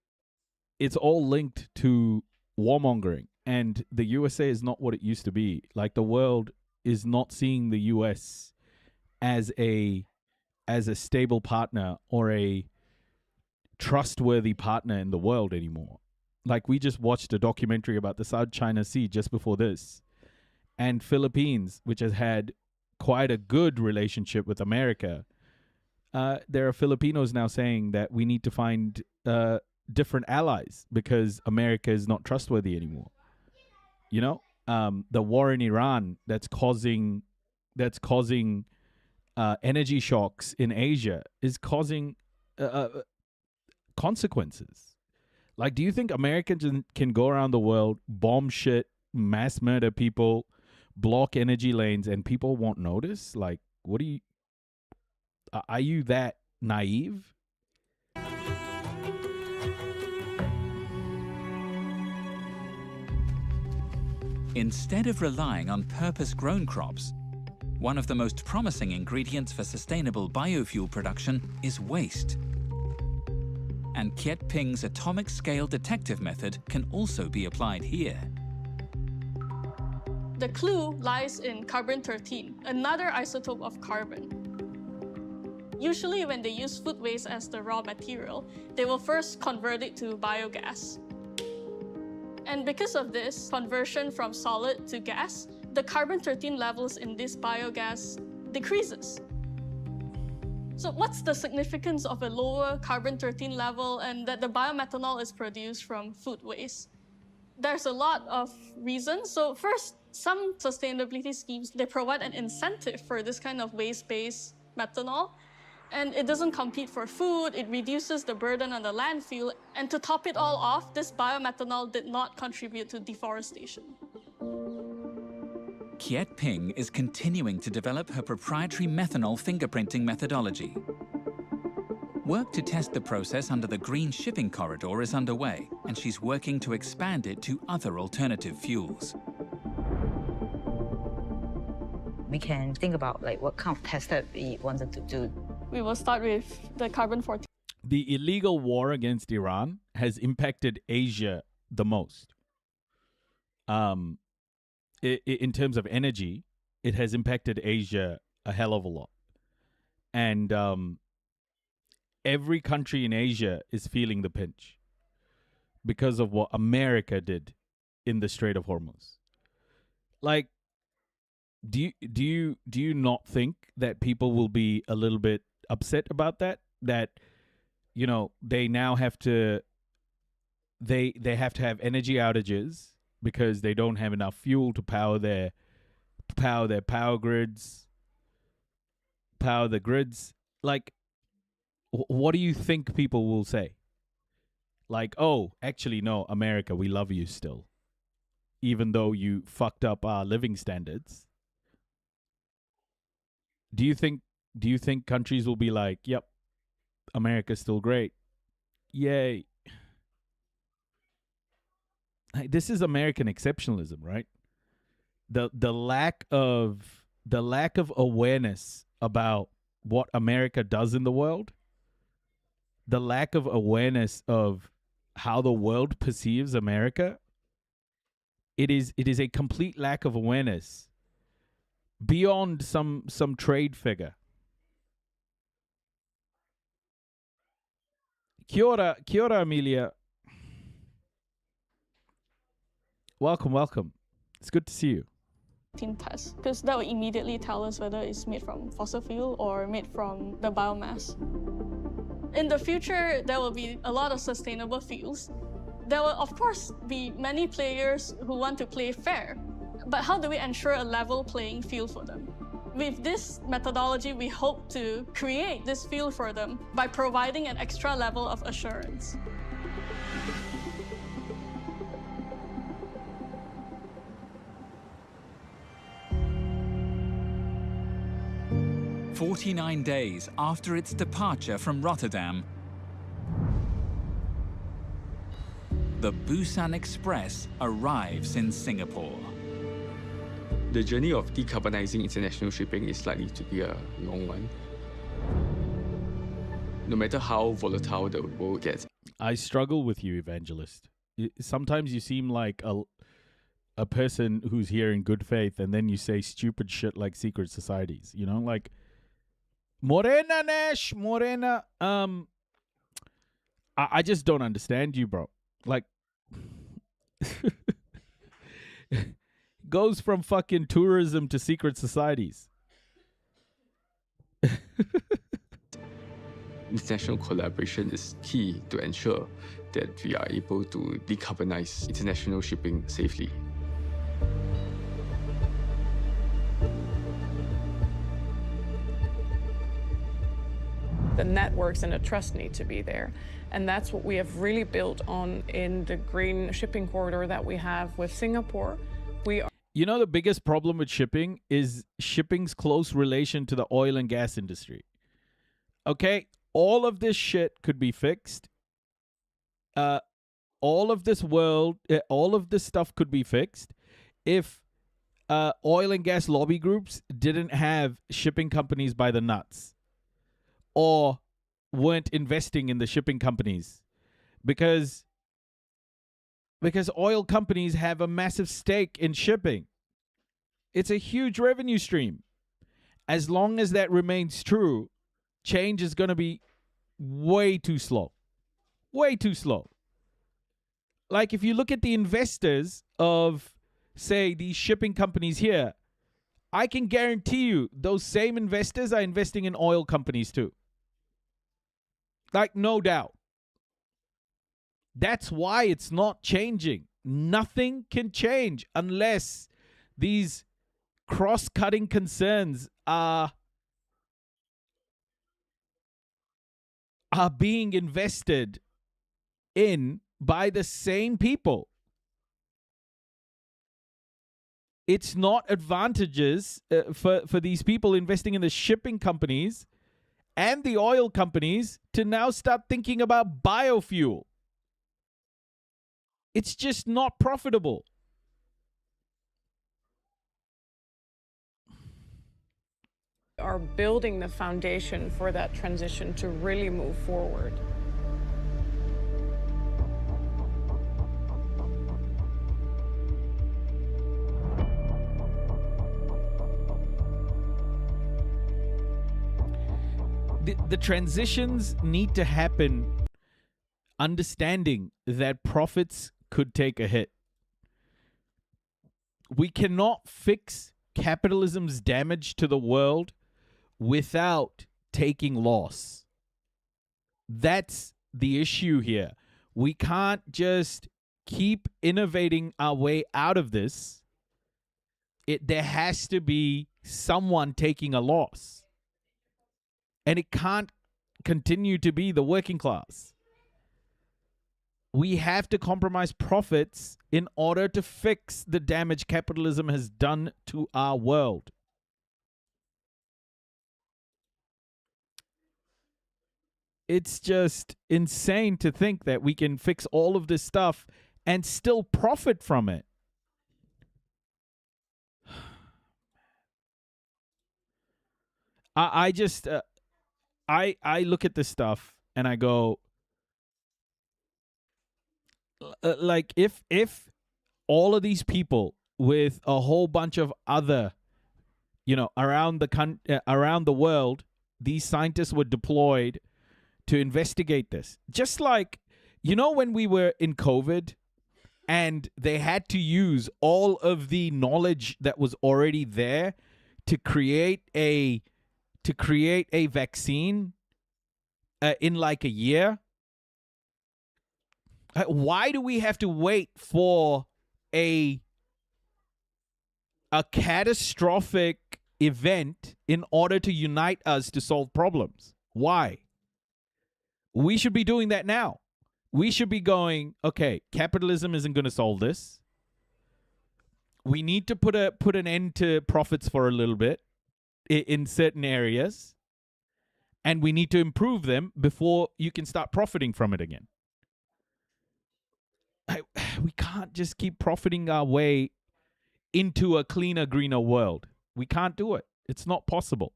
all linked to warmongering, and the USA is not what it used to be. Like, the world is not seeing the US as a stable partner or a trustworthy partner in the world anymore. Like, we just watched a documentary about the South China Sea just before this, and Philippines, which has had quite a good relationship with America. There are Filipinos now saying that we need to find different allies because America is not trustworthy anymore. You know, the war in Iran that's causing energy shocks in Asia is causing consequences. Like, do you think Americans can go around the world, bomb shit, mass murder people, block energy lanes, and people won't notice? Like, are you that naive?
Instead of relying on purpose-grown crops, one of the most promising ingredients for sustainable biofuel production is waste. And Kiet Ping's atomic scale detective method can also be applied here.
The clue lies in carbon-13, another isotope of carbon. Usually when they use food waste as the raw material, they will first convert it to biogas. And because of this conversion from solid to gas, the carbon-13 levels in this biogas decreases. So what's the significance of a lower carbon-13 level and that the biomethanol is produced from food waste? There's a lot of reasons. So first, some sustainability schemes, they provide an incentive for this kind of waste-based methanol. And it doesn't compete for food, it reduces the burden on the landfill. And to top it all off, this biomethanol did not contribute to deforestation.
Kiet Ping is continuing to develop her proprietary methanol fingerprinting methodology. Work to test the process under the Green Shipping Corridor is underway, and she's working to expand it to other alternative fuels.
We can think about like what kind of test that we wanted to do.
We will start with the carbon 14.
The illegal war against Iran has impacted Asia the most. In terms of energy, it has impacted Asia a hell of a lot. And every country in Asia is feeling the pinch because of what America did in the Strait of Hormuz. Like, do you not think that people will be a little bit upset about that? That, you know, they now have to they have to have energy outages because they don't have enough fuel to power their power grids, power the grids. Like, what do you think people will say? Like, oh, actually, no, America, we love you still, even though you fucked up our living standards. Do you think countries will be like, yep, America's still great, yay? This is American exceptionalism, right? The lack of awareness about what America does in the world, the lack of awareness of how the world perceives America. It is a complete lack of awareness beyond some trade figure. Kia ora, Amelia. Welcome. It's good to see you.
Test, because that will immediately tell us whether it's made from fossil fuel or made from the biomass. In the future, there will be a lot of sustainable fuels. There will, of course, be many players who want to play fair. But how do we ensure a level playing field for them? With this methodology, we hope to create this field for them by providing an extra level of assurance.
"49 days after its departure from Rotterdam, the Busan Express arrives in Singapore.
The journey of decarbonizing international shipping is likely to be a long one. No matter how volatile the world gets.
I struggle with you, Evangelist. Sometimes you seem like a person who's here in good faith, and then you say stupid shit like secret societies. You know, like Morena Nash, Morena. I just don't understand you, bro. Like, goes from fucking tourism to secret societies.
International collaboration is key to ensure that we are able to decarbonize international shipping safely.
The networks and the trust need to be there. And that's what we have really built on in the green shipping corridor that we have with Singapore.
You know, the biggest problem with shipping is shipping's close relation to the oil and gas industry. Okay, all of this shit could be fixed. All of this stuff could be fixed if oil and gas lobby groups didn't have shipping companies by the nuts, or weren't investing in the shipping companies, because oil companies have a massive stake in shipping. It's a huge revenue stream. As long as that remains true, change is going to be way too slow. Way too slow. Like, if you look at the investors of, say, these shipping companies here, I can guarantee you those same investors are investing in oil companies too. Like, no doubt. That's why it's not changing. Nothing can change unless these cross-cutting concerns are are being invested in by the same people. It's not advantages for these people investing in the shipping companies and the oil companies to now start thinking about biofuel. It's just not profitable.
Are building the foundation for that transition to really move forward.
The transitions need to happen understanding that profits could take a hit. We cannot fix capitalism's damage to the world without taking loss. That's the issue here. We can't just keep innovating our way out of this. There has to be someone taking a loss. And it can't continue to be the working class. We have to compromise profits in order to fix the damage capitalism has done to our world. It's just insane to think that we can fix all of this stuff and still profit from it. I just I look at this stuff and I go, like if all of these people with a whole bunch of other, around the world, these scientists were deployed to investigate this. Just like, when we were in COVID and they had to use all of the knowledge that was already there to create a vaccine in like a year. Why do we have to wait for a catastrophic event in order to unite us to solve problems? Why? We should be doing that now. We should be going, okay, capitalism isn't going to solve this. We need to put an end to profits for a little bit in certain areas, and we need to improve them before you can start profiting from it again. We can't just keep profiting our way into a cleaner, greener world. We can't do it. It's not possible.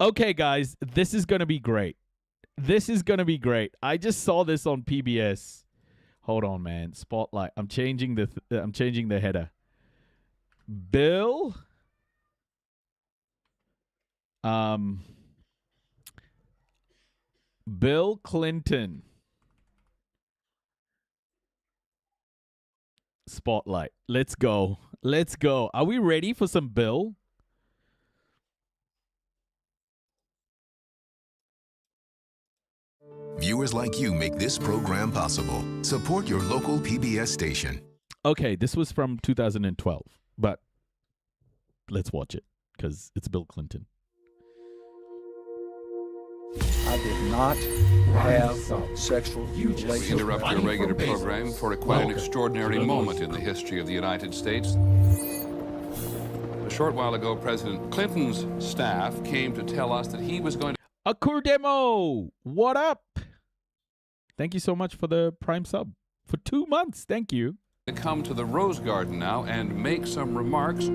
Okay, guys, this is going to be great. This is going to be great. I just saw this on PBS. Hold on, man. Spotlight. I'm changing the header. Bill Clinton. Spotlight. Let's go. Let's go. Are we ready for some Bill?
Viewers like you make this program possible. Support your local PBS station.
Okay, this was from 2012, but let's watch it because it's Bill Clinton.
I did not have sexual relations.
We interrupt your regular program for quite an extraordinary moment in the history of the United States. A short while ago, President Clinton's staff came to tell us that he was going to...
Akurdemo, what up? Thank you so much for the Prime sub. For 2 months, thank you.
...to come to the Rose Garden now and make some remarks.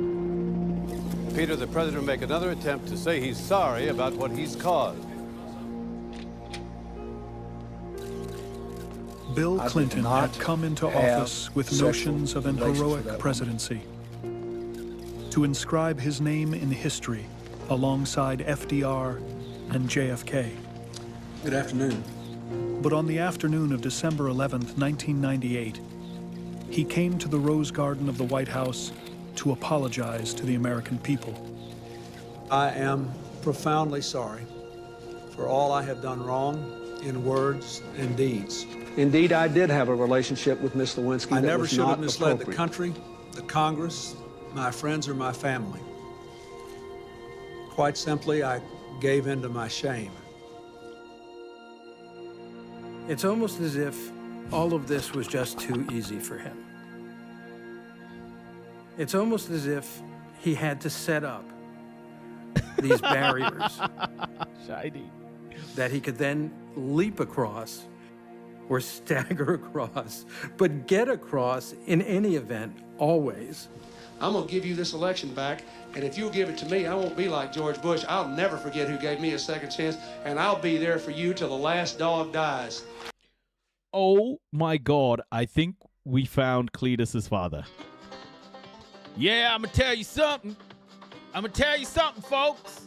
Peter, the president will make another attempt to say he's sorry about what he's caused.
Bill Clinton had come into office with notions of an heroic presidency. To inscribe his name in history alongside FDR and JFK.
Good afternoon.
But on the afternoon of December 11th, 1998, he came to the Rose Garden of the White House to apologize to the American people.
I am profoundly sorry for all I have done wrong in words and deeds. Indeed, I did have a relationship with Ms. Lewinsky. I never should have misled the country, the Congress, my friends, or my family. Quite simply, I gave in to my shame.
It's almost as if all of this was just too easy for him. It's almost as if he had to set up these barriers
Shiny.
that he could then leap across or stagger across, but get across in any event, always.
I'm going to give you this election back, and if you'll give it to me, I won't be like George Bush. I'll never forget who gave me a second chance, and I'll be there for you till the last dog dies.
Oh my God, I think we found Cletus's father. Yeah, I'm gonna tell you something. I'm gonna tell you something, folks.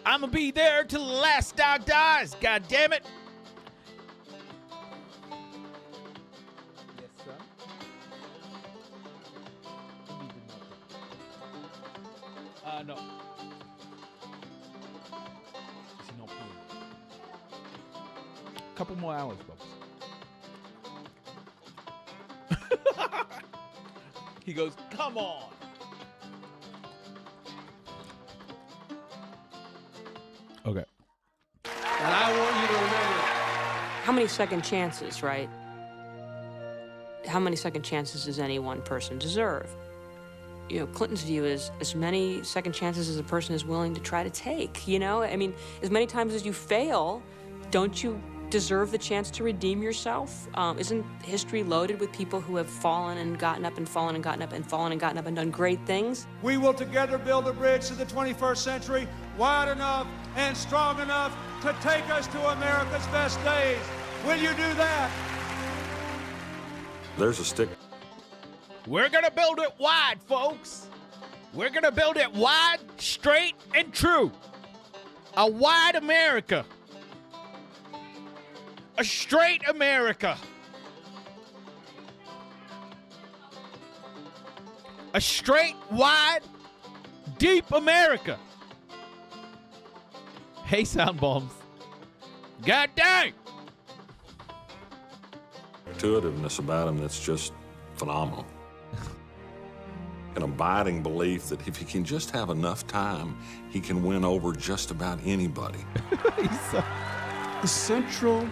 I'm gonna be there till the last dog dies, god damn it. Yes, sir. No. Is he not playing? Couple more hours, folks. He goes, come on. Okay.
And I want you to remember.
How many second chances, right? How many second chances does any one person deserve? You know, Clinton's view is as many second chances as a person is willing to try to take, you know? I mean, as many times as you fail, don't you deserve the chance to redeem yourself? Isn't history loaded with people who have fallen and gotten up and fallen and gotten up and fallen and gotten up and done great things?
We will together build a bridge to the 21st century wide enough and strong enough to take us to America's best days. Will you do that?
There's a stick.
We're gonna build it wide, folks. We're gonna build it wide, straight, and true. A wide America. A straight America. A straight, wide, deep America. Hey, sound bombs. God dang.
Intuitiveness about him that's just phenomenal. An abiding belief that if he can just have enough time, he can win over just about anybody.
The central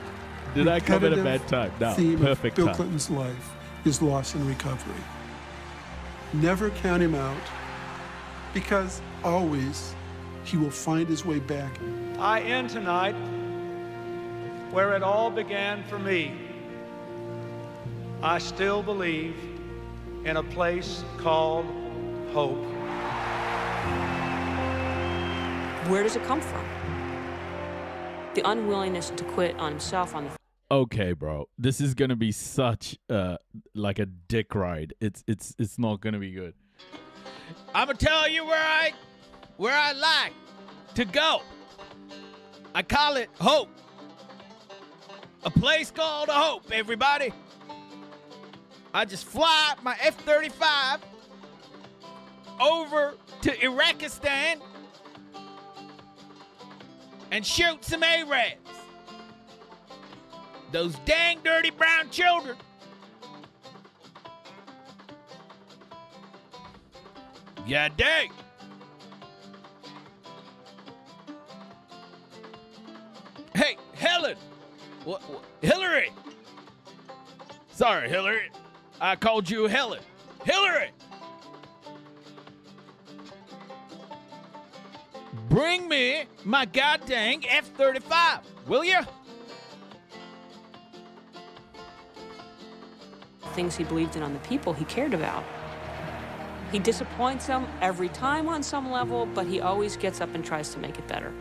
Did I come at a bad time? No,
theme
perfect
of Bill
time.
Clinton's life is loss and recovery. Never count him out, because always he will find his way back.
I end tonight where it all began for me. I still believe in a place called hope.
Where does it come from? The unwillingness to quit on himself, on the
Okay, bro. This is gonna be such like a dick ride. It's not gonna be good. I'ma tell you where I like to go. I call it Hope. A place called Hope, everybody. I just fly my F-35 over to Iraqistan and shoot some Arabs. Those dang dirty brown children. Yeah, dang. Hey, Helen. What? Hillary. Sorry, Hillary. I called you Helen. Hillary. Bring me my goddamn F-35, will you?
things he believed in, on the people he cared about. He disappoints them every time on some level, but he always gets up and tries to make it better.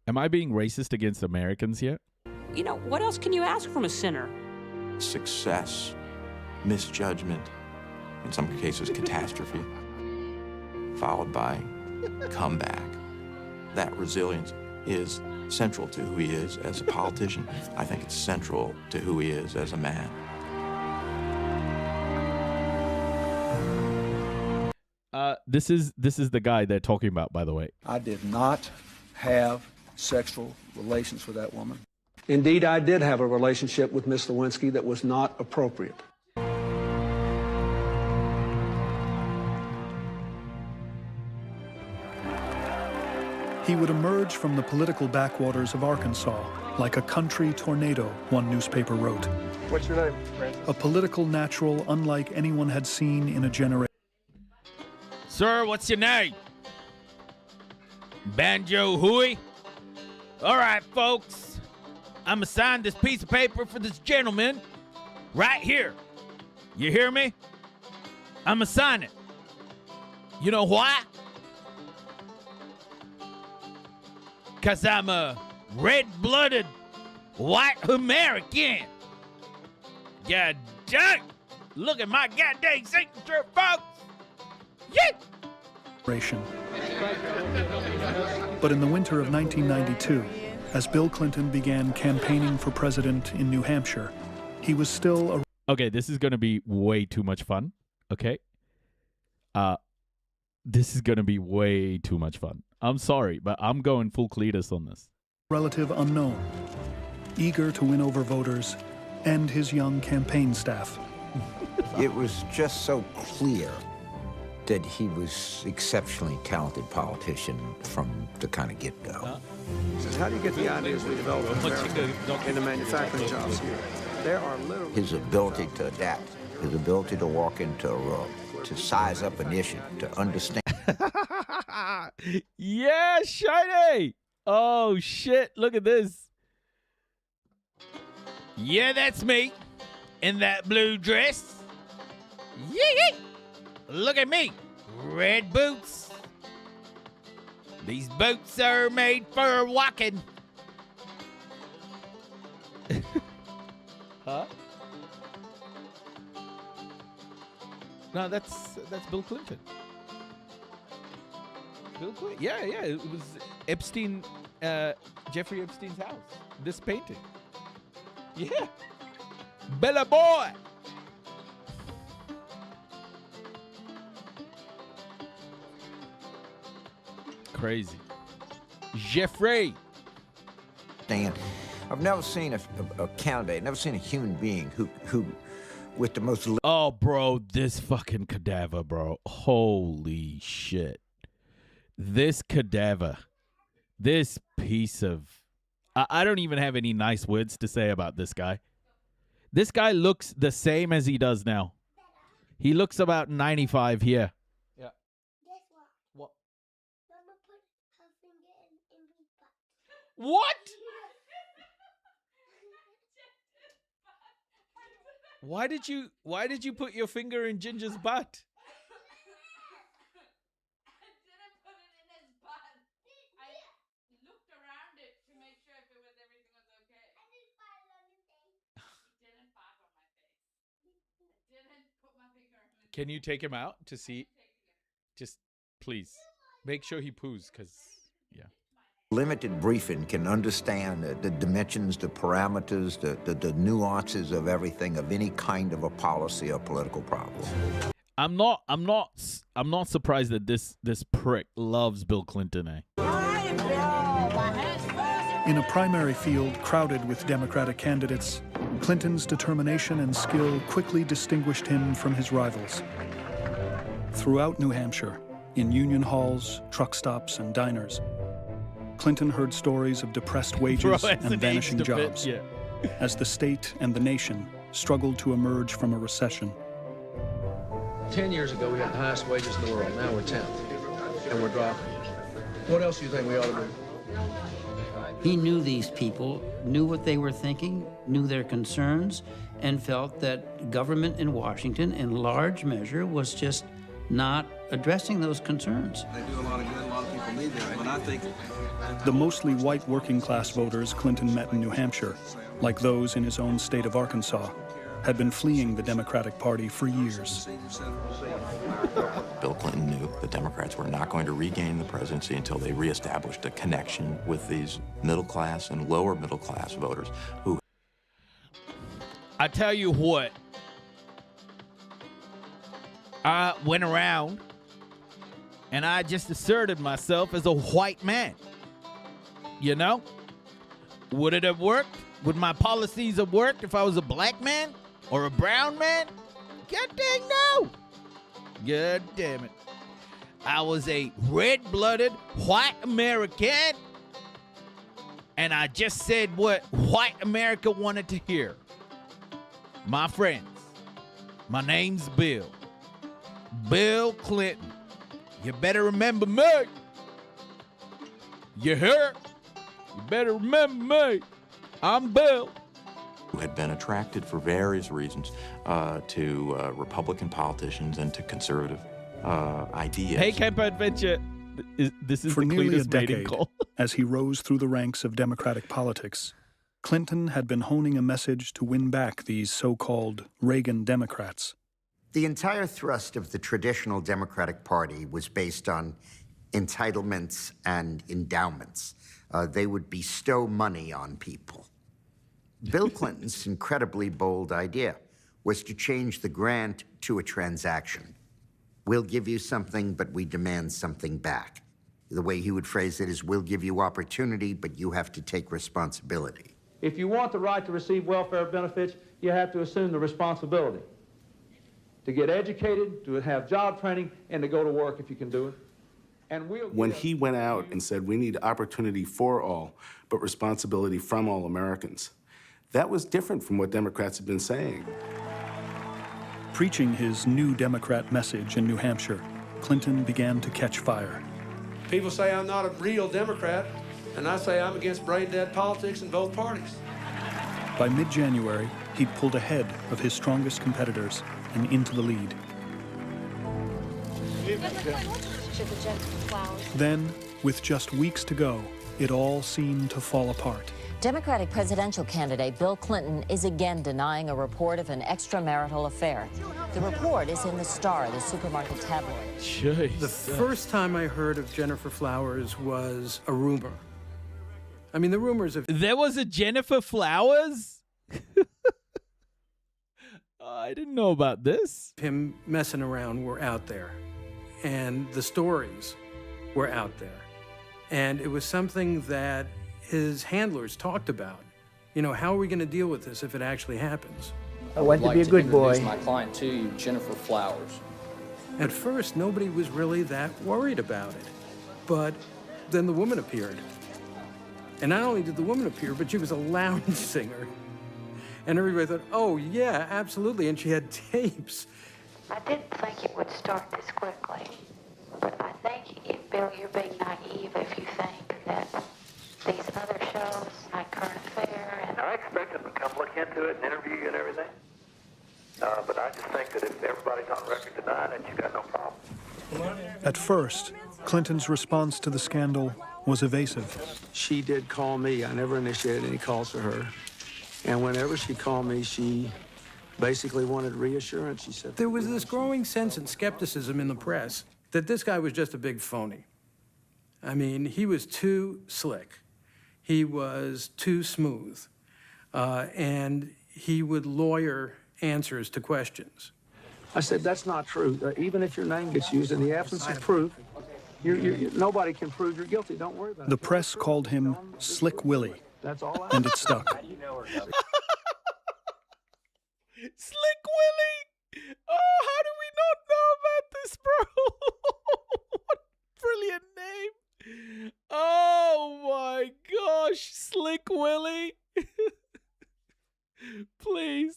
Am I being racist against Americans yet?
You know, what else can you ask from a sinner?
Success, misjudgment, in some cases catastrophe, followed by comeback. That resilience is central to who he is as a politician. I think it's central to who he is as a man.
This is the guy they're talking about, by the way.
I did not have sexual relations with that woman.
Indeed, I did have a relationship with Miss Lewinsky that was not appropriate.
He would emerge from the political backwaters of Arkansas like a country tornado, one newspaper wrote.
What's your name?
A political natural unlike anyone had seen in a generation.
Sir, what's your name? Banjo Hooey? All right, folks. I'm going to sign this piece of paper for this gentleman right here. You hear me? I'm going to sign it. You know why? Because I'm a red-blooded white American. God dang. Look at my goddamn signature, folks. Yeah.
But in the winter of 1992, as Bill Clinton began campaigning for president in New Hampshire, he was still a...
Okay, this is going to be way too much fun, okay? This is going to be way too much fun. I'm sorry, but I'm going full Cletus on this.
Relative unknown, eager to win over voters and his young campaign staff.
It was just so clear that he was exceptionally talented politician from the kind of get-go.
Says, how do you get the ideas we develop into manufacturing jobs here? There are literally...
His ability to adapt, his ability to walk into a room, to size up an issue, to understand.
Yeah, shiny. Oh, shit. Look at this. Yeah, that's me in that blue dress. Yee! Look at me. Red boots. These boots are made for walking. Huh? No, that's Bill Clinton. Bill Clinton? Yeah, it was Epstein, Jeffrey Epstein's house. This painting. Yeah. Bella boy. Crazy. Jeffrey.
Dan, I've never seen a candidate, never seen a human being who with the most...
Oh, bro, this fucking cadaver, bro. Holy shit. This cadaver. This piece of... I don't even have any nice words to say about this guy. This guy looks the same as he does now. He looks about 95 here. Yeah. What? What? Why did you put your finger in Ginger's butt? Can you take him out to see? Just please make sure he poos, because yeah.
Limited briefing can understand the dimensions, the parameters, the nuances of everything, of any kind of a policy or political problem.
I'm not surprised that this prick loves Bill Clinton, eh?
In a primary field crowded with Democratic candidates, Clinton's determination and skill quickly distinguished him from his rivals. Throughout New Hampshire, in union halls, truck stops, and diners, Clinton heard stories of depressed wages and vanishing jobs as the state and the nation struggled to emerge from a recession.
10 years ago, we had the highest wages in the world. Now we're 10th, and we're dropping. What else do you think we ought to do?
He knew these people, knew what they were thinking, knew their concerns, and felt that government in Washington, in large measure, was just not addressing those concerns.
They do a lot of good, a lot of people need them, but I think...
The mostly white working-class voters Clinton met in New Hampshire, like those in his own state of Arkansas, had been fleeing the Democratic Party for years.
Bill Clinton knew the Democrats were not going to regain the presidency until they reestablished a connection with these middle-class and lower-middle-class voters who...
I tell you what, I went around and I just asserted myself as a white man. You know? Would it have worked? Would my policies have worked if I was a black man or a brown man? God dang no! God damn it. I was a red-blooded white American, and I just said what white America wanted to hear. My friends, my name's Bill. Bill Clinton. You better remember me. You hear? You better remember me. I'm Bill.
Who had been attracted for various reasons to Republican politicians and to conservative ideas.
Hey, Camp Adventure. This is
For
the
nearly a
cleanest mating
decade,
call.
as he rose through the ranks of Democratic politics, Clinton had been honing a message to win back these so-called Reagan Democrats.
The entire thrust of the traditional Democratic Party was based on entitlements and endowments. They would bestow money on people. Bill Clinton's incredibly bold idea was to change the grant to a transaction. We'll give you something, but we demand something back. The way he would phrase it is, we'll give you opportunity, but you have to take responsibility.
If you want the right to receive welfare benefits, you have to assume the responsibility to get educated, to have job training, and to go to work if you can do it. And
when he went out and said, we need opportunity for all, but responsibility from all Americans, that was different from what Democrats had been saying.
Preaching his new Democrat message in New Hampshire, Clinton began to catch fire.
People say I'm not a real Democrat, and I say I'm against brain-dead politics in both parties.
By mid-January, he'd pulled ahead of his strongest competitors and into the lead. Then, with just weeks to go, it all seemed to fall apart.
Democratic presidential candidate Bill Clinton is again denying a report of an extramarital affair. The report is in the Star, the supermarket tabloid.
Jeez.
The first time I heard of Jennifer Flowers was a rumor. I mean, the rumors of...
There was a Jennifer Flowers? I didn't know about this.
Him messing around were out there, and the stories were out there. And it was something that his handlers talked about. You know, how are we going to deal with this if it actually happens?
I want to be a good boy.
My client to you, Jennifer Flowers.
At first, nobody was really that worried about it. But then the woman appeared. And not only did the woman appear, but she was a lounge singer. And everybody thought, oh, yeah, absolutely. And she had tapes.
I didn't think it would start this quickly. But I think, Bill, you're being naive if you think that these other shows, like Current Affair and...
I expect them to come look into it and interview you and everything. But I just think that if everybody's on record denying it, you got no problem.
At first, Clinton's response to the scandal was evasive.
She did call me. I never initiated any calls for her. And whenever she called me, she basically wanted reassurance. She said...
There was this growing sense and skepticism in the press that this guy was just a big phony. I mean, he was too slick. He was too smooth. And he would lawyer answers to questions.
I said, that's not true. Even if your name gets used in the absence of proof, nobody can prove you're guilty. Don't worry about it.
The press called him Slick Willie,
That's all
and it stuck.
Slick Willie! Oh, how do we not know about this, bro? What brilliant name. Oh my gosh, Slick Willie. Please.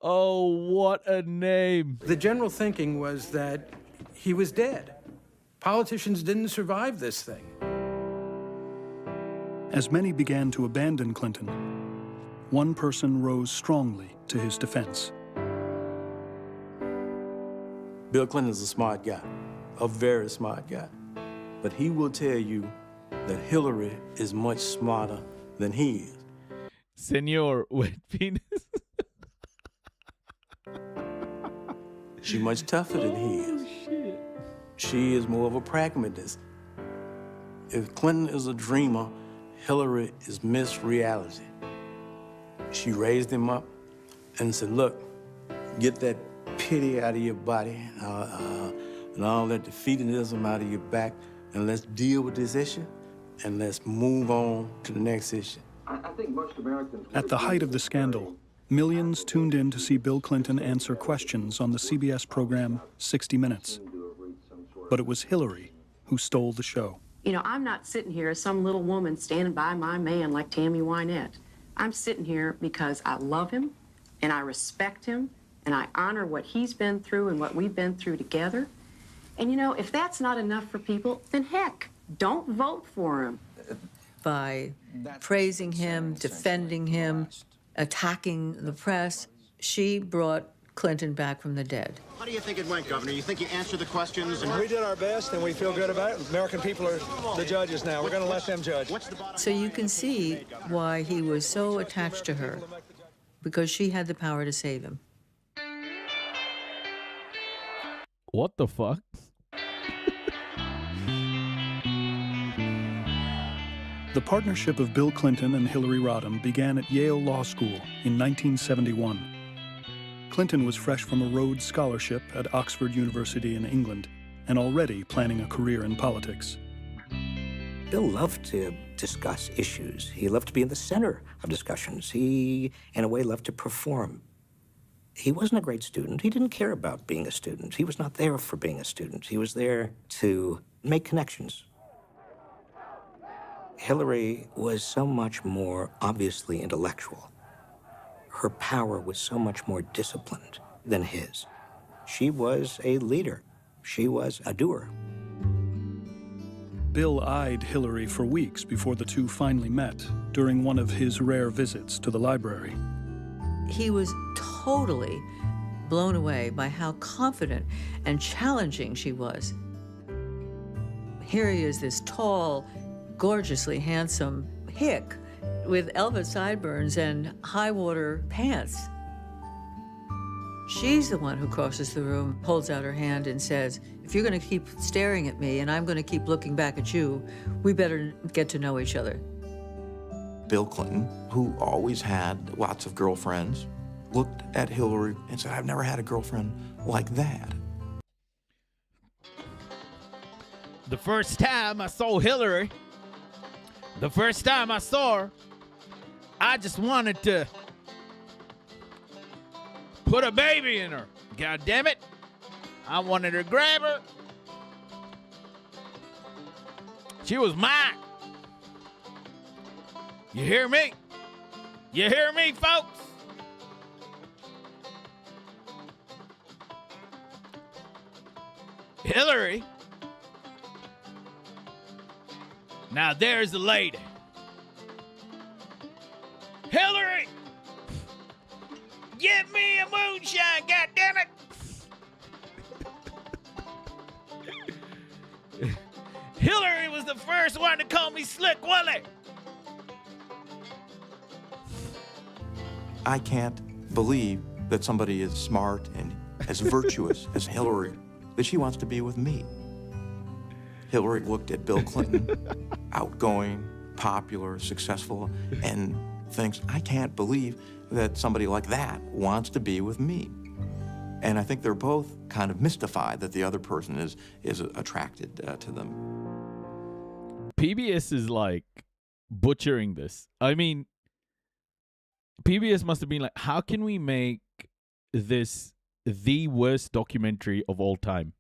Oh, what a name.
The general thinking was that he was dead. Politicians didn't survive this thing.
As many began to abandon Clinton, one person rose strongly to his defense.
Bill Clinton is a smart guy, a very smart guy. But he will tell you that Hillary is much smarter than he is.
Senor Wet Penis.
She's much tougher than he is.
Shit.
She is more of a pragmatist. If Clinton is a dreamer, Hillary is Miss Reality. She raised him up and said, look, get that pity out of your body and all that defeatism out of your back, and let's deal with this issue, and let's move on to the next issue.
I think most Americans...
At the height of the scandal, Millions tuned in to see Bill Clinton answer questions on the CBS program 60 Minutes. But it was Hillary who stole the show.
You know, I'm not sitting here as some little woman standing by my man like Tammy Wynette. I'm sitting here because I love him, and I respect him, and I honor what he's been through and what we've been through together. And you know, if that's not enough for people, then heck, don't vote for him.
By praising him, defending him, attacking the press, she brought Clinton back from the dead.
How do you think it went, Governor? You think you answered the questions?
We did our best, and we feel good about it. American people are the judges now. We're going to let them judge.
So you can see why he was so attached to her, because she had the power to save him.
What the fuck?
The partnership of Bill Clinton and Hillary Rodham began at Yale Law School in 1971. Clinton was fresh from a Rhodes Scholarship at Oxford University in England and already planning a career in politics.
Bill loved to discuss issues. He loved to be in the center of discussions. He, in a way, loved to perform. He wasn't a great student. He didn't care about being a student. He was not there for being a student. He was there to make connections. Hillary was so much more obviously intellectual. Her power was so much more disciplined than his. She was a leader. She was a doer.
Bill eyed Hillary for weeks before the two finally met during one of his rare visits to the library.
He was totally blown away by how confident and challenging she was. Here he is, this tall, gorgeously handsome hick with Elvis sideburns and high-water pants. She's the one who crosses the room, holds out her hand and says, if you're going to keep staring at me and I'm going to keep looking back at you, we better get to know each other.
Bill Clinton, who always had lots of girlfriends, looked at Hillary and said, I've never had a girlfriend like that.
The first time I saw Hillary, the first time I saw her, I just wanted to put a baby in her. God damn it. I wanted to grab her. She was mine. You hear me? You hear me, folks? Hillary. Now there's the lady. Hillary! Give me a moonshine, goddammit! Hillary was the first one to call me Slick Willie.
I can't believe that somebody as smart and as virtuous as Hillary, that she wants to be with me. Hillary looked at Bill Clinton, outgoing, popular, successful, and thinks, I can't believe that somebody like that wants to be with me. And I think they're both kind of mystified that the other person is attracted to them.
PBS is like butchering this. I mean, PBS must have been like, how can we make this the worst documentary of all time?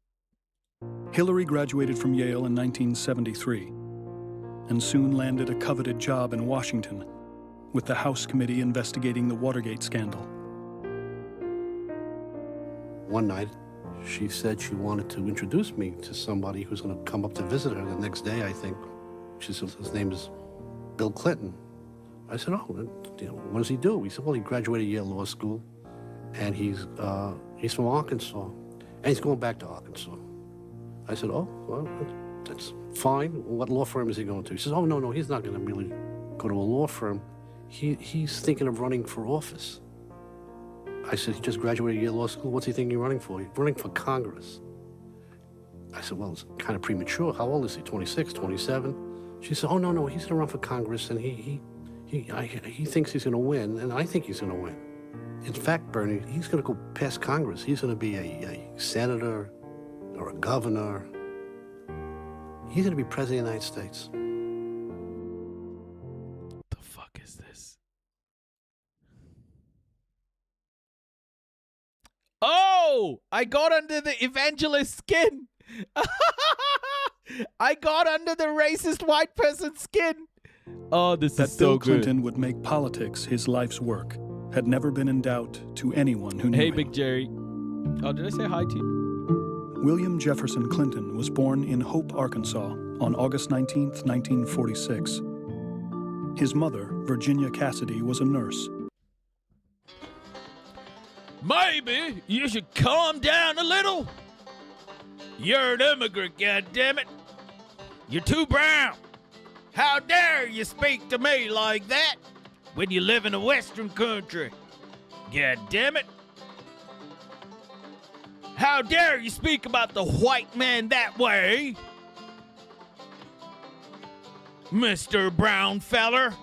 Hillary graduated from Yale in 1973 and soon landed a coveted job in Washington with the House committee investigating the Watergate scandal.
One night, she said she wanted to introduce me to somebody who's going to come up to visit her the next day, I think. She said, his name is Bill Clinton. I said, oh, what does he do? He said, well, he graduated Yale Law School, and he's from Arkansas, and he's going back to Arkansas. I said, oh, well, that's fine. What law firm is he going to? He says, oh, no, he's not going to really go to a law firm. He's thinking of running for office. I said, he just graduated Yale Law School. What's he thinking of running for? He's running for Congress. I said, well, it's kind of premature. How old is he, 26, 27? She said, oh, no, he's going to run for Congress, and he thinks he's going to win, and I think he's going to win. In fact, Bernie, he's going to go past Congress. He's going to be a senator or a governor. He's going to be president of the United States.
The fuck is this? Oh, I got under the evangelist skin. I got under the racist white person's skin. Oh, this
That
is
Bill
so good.
Clinton would make politics his life's work had never been in doubt to anyone who knew
Hey,
him.
Big Jerry. Oh, did I say hi to you?
William Jefferson Clinton was born in Hope, Arkansas on August 19, 1946. His mother, Virginia Cassidy, was a nurse.
Maybe you should calm down a little. You're an immigrant, goddammit. You're too brown. How dare you speak to me like that when you live in a Western country? Goddammit. How dare you speak about the white man that way, Mr. Brown feller?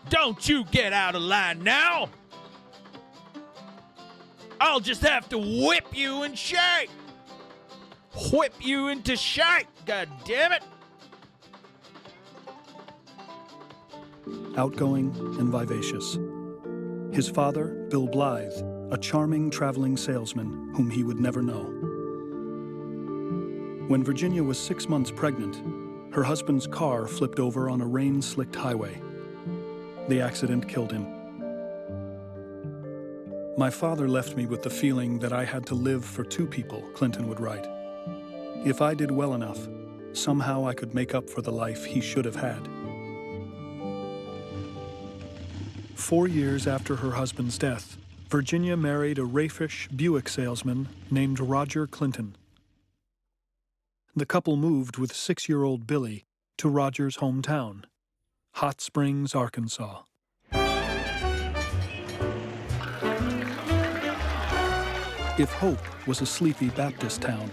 Don't you get out of line now. I'll just have to whip you in shape. Whip you into shape, God damn it.
Outgoing and vivacious. His father, Bill Blythe, a charming traveling salesman whom he would never know. When Virginia was 6 months pregnant, her husband's car flipped over on a rain-slicked highway. The accident killed him. My father left me with the feeling that I had to live for two people, Clinton would write. If I did well enough, somehow I could make up for the life he should have had. 4 years after her husband's death, Virginia married a raffish Buick salesman named Roger Clinton. The couple moved with 6-year-old Billy to Roger's hometown, Hot Springs, Arkansas. If Hope was a sleepy Baptist town,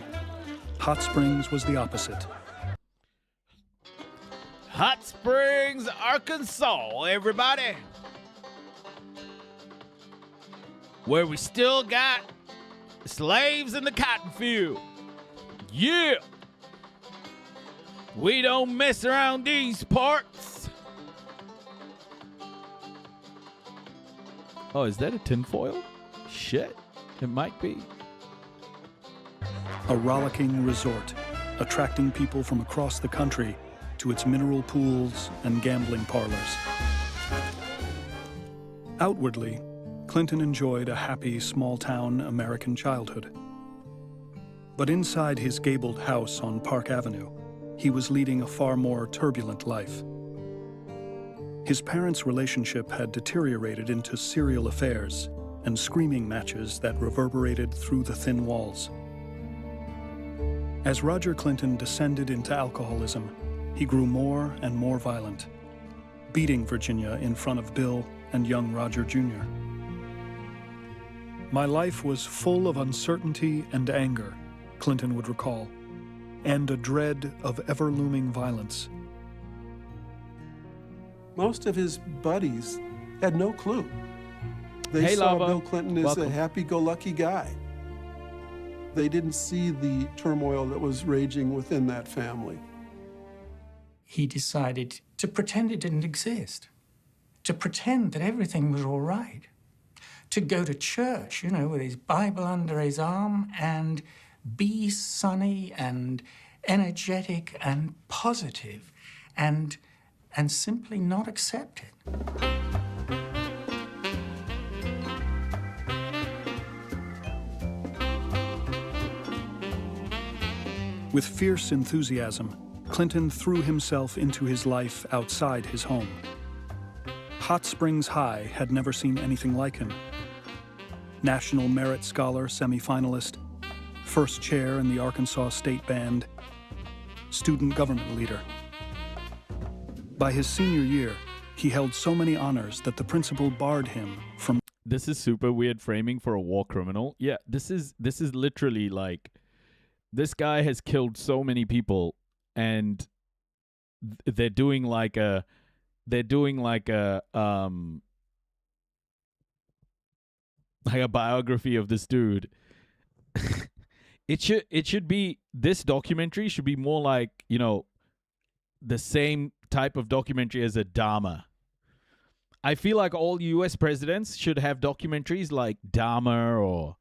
Hot Springs was the opposite.
Hot Springs, Arkansas, everybody. Where we still got slaves in the cotton field. Yeah. We don't mess around these parts. Oh, is that a tinfoil? Shit, it might be.
A rollicking resort, attracting people from across the country to its mineral pools and gambling parlors. Outwardly, Clinton enjoyed a happy, small-town American childhood. But inside his gabled house on Park Avenue, he was leading a far more turbulent life. His parents' relationship had deteriorated into serial affairs and screaming matches that reverberated through the thin walls. As Roger Clinton descended into alcoholism, he grew more and more violent, beating Virginia in front of Bill and young Roger Jr. My life was full of uncertainty and anger, Clinton would recall, and a dread of ever-looming violence.
Most of his buddies had no clue. They
Hey,
saw
Lava.
Bill Clinton as
Welcome.
a happy-go-lucky guy. They didn't see the turmoil that was raging within that family.
He decided to pretend it didn't exist, to pretend that everything was all right, to go to church, you know, with his Bible under his arm and be sunny and energetic and positive and simply not accept it.
With fierce enthusiasm, Clinton threw himself into his life outside his home. Hot Springs High had never seen anything like him. National Merit Scholar semifinalist, first chair in the Arkansas State Band, student government leader. By his senior year, he held so many honors that the principal barred him from...
This is super weird framing for a war criminal. Yeah, this is literally like, this guy has killed so many people, and they're doing like a biography of this dude. It should be, this documentary should be more like, you know, the same type of documentary as a Dharma. I feel like all U.S. presidents should have documentaries like Dahmer or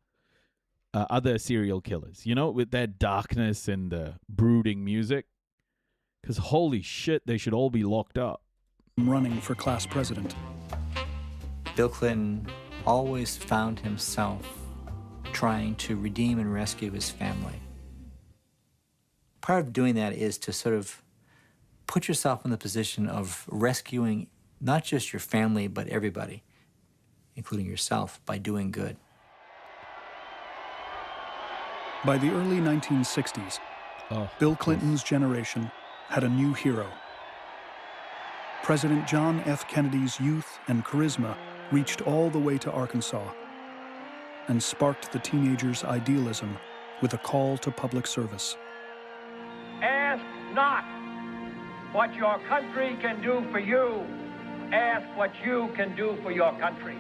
other serial killers, you know, with their darkness and the brooding music. Because holy shit, they should all be locked up.
Running for class president.
Bill Clinton always found himself trying to redeem and rescue his family. Part of doing that is to sort of put yourself in the position of rescuing not just your family, but everybody, including yourself, by doing good.
By the early 1960s, Bill Clinton's generation had a new hero. President John F. Kennedy's youth and charisma reached all the way to Arkansas and sparked the teenagers' idealism with a call to public service.
Ask not what your country can do for you. Ask what you can do for your country.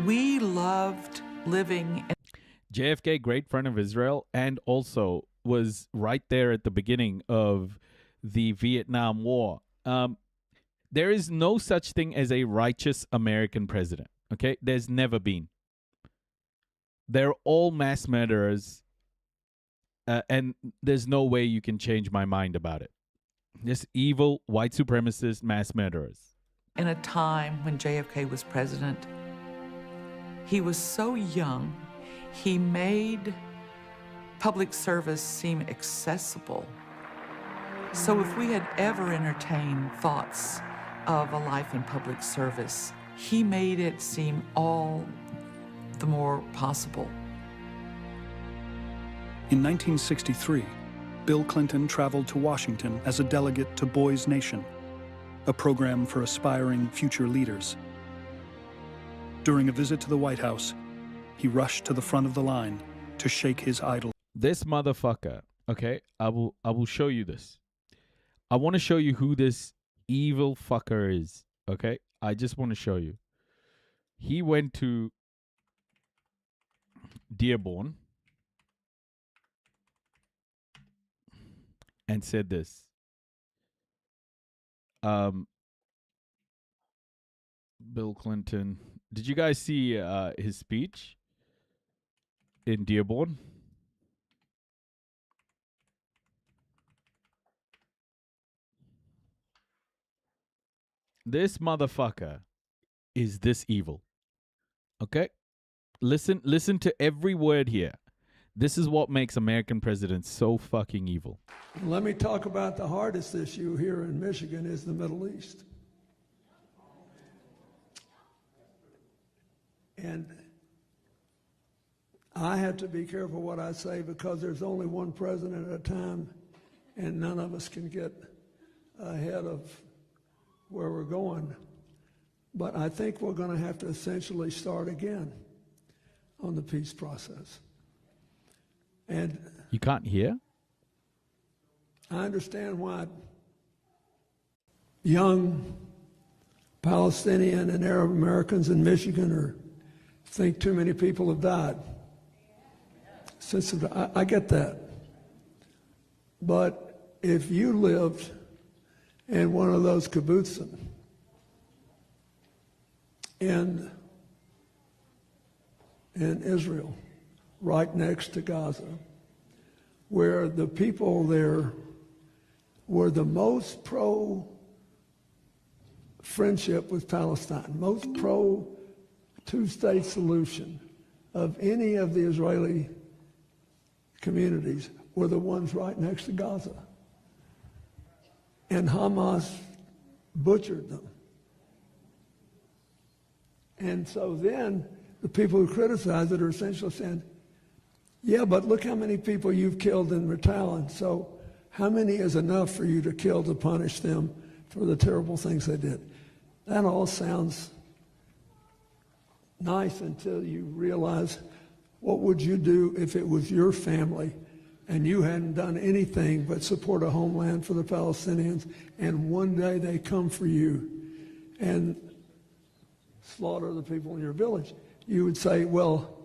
We loved living in
JFK, great friend of Israel, and also was right there at the beginning of the Vietnam War. There is no such thing as a righteous American president, okay? There's never been. They're all mass murderers, and there's no way you can change my mind about it. Just evil, white supremacist mass murderers.
in a time when JFK was president. He was so young, he made public service seem accessible. So if we had ever entertained thoughts of a life in public service, he made it seem all the more possible.
In 1963, Bill Clinton traveled to Washington as a delegate to Boys Nation, a program for aspiring future leaders. During a visit to the White House, he rushed to the front of the line to shake his idol.
This motherfucker, okay, I will show you this. I want to show you who this evil fucker is, okay? I just want to show you. He went to Dearborn and said this. Bill Clinton. Did you guys see his speech in Dearborn? This motherfucker is this evil. Okay? Listen to every word here. This is what makes American presidents so fucking evil.
Let me talk about the hardest issue here in Michigan is the Middle East. And I have to be careful what I say because there's only one president at a time and none of us can get ahead of where we're going. But I think we're going to have to essentially start again on the peace process. And
you can't hear?
I understand why young Palestinian and Arab Americans in Michigan think too many people have died. I get that. But if you lived in one of those kibbutzim in Israel, right next to Gaza, where the people there were the most pro-friendship with Palestine, most pro-two-state solution of any of the Israeli communities, were the ones right next to Gaza. And Hamas butchered them. And so then the people who criticize it are essentially saying, yeah, but look how many people you've killed in Ritalin. So how many is enough for you to kill to punish them for the terrible things they did? That all sounds nice until you realize what would you do if it was your family and you hadn't done anything but support a homeland for the Palestinians, and one day they come for you and slaughter the people in your village. You would say, well,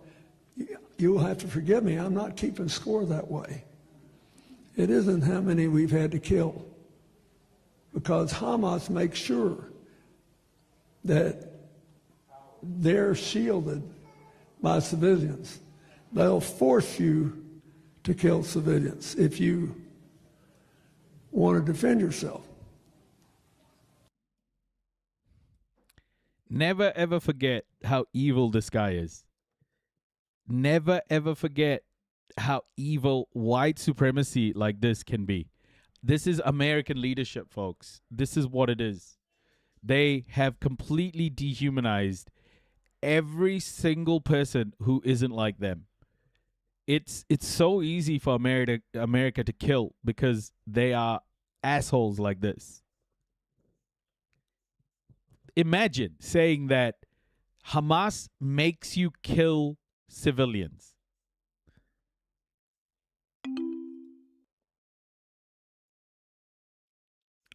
you'll have to forgive me. I'm not keeping score that way. It isn't how many we've had to kill, because Hamas makes sure that they're shielded by civilians. They'll force you to kill civilians if you want to defend yourself.
Never ever forget how evil this guy is. Never ever forget how evil white supremacy like this can be. This is American leadership, folks. This is what it is. They have completely dehumanized every single person who isn't like them. It's so easy for America to kill because they are assholes like this. Imagine saying that Hamas makes you kill civilians.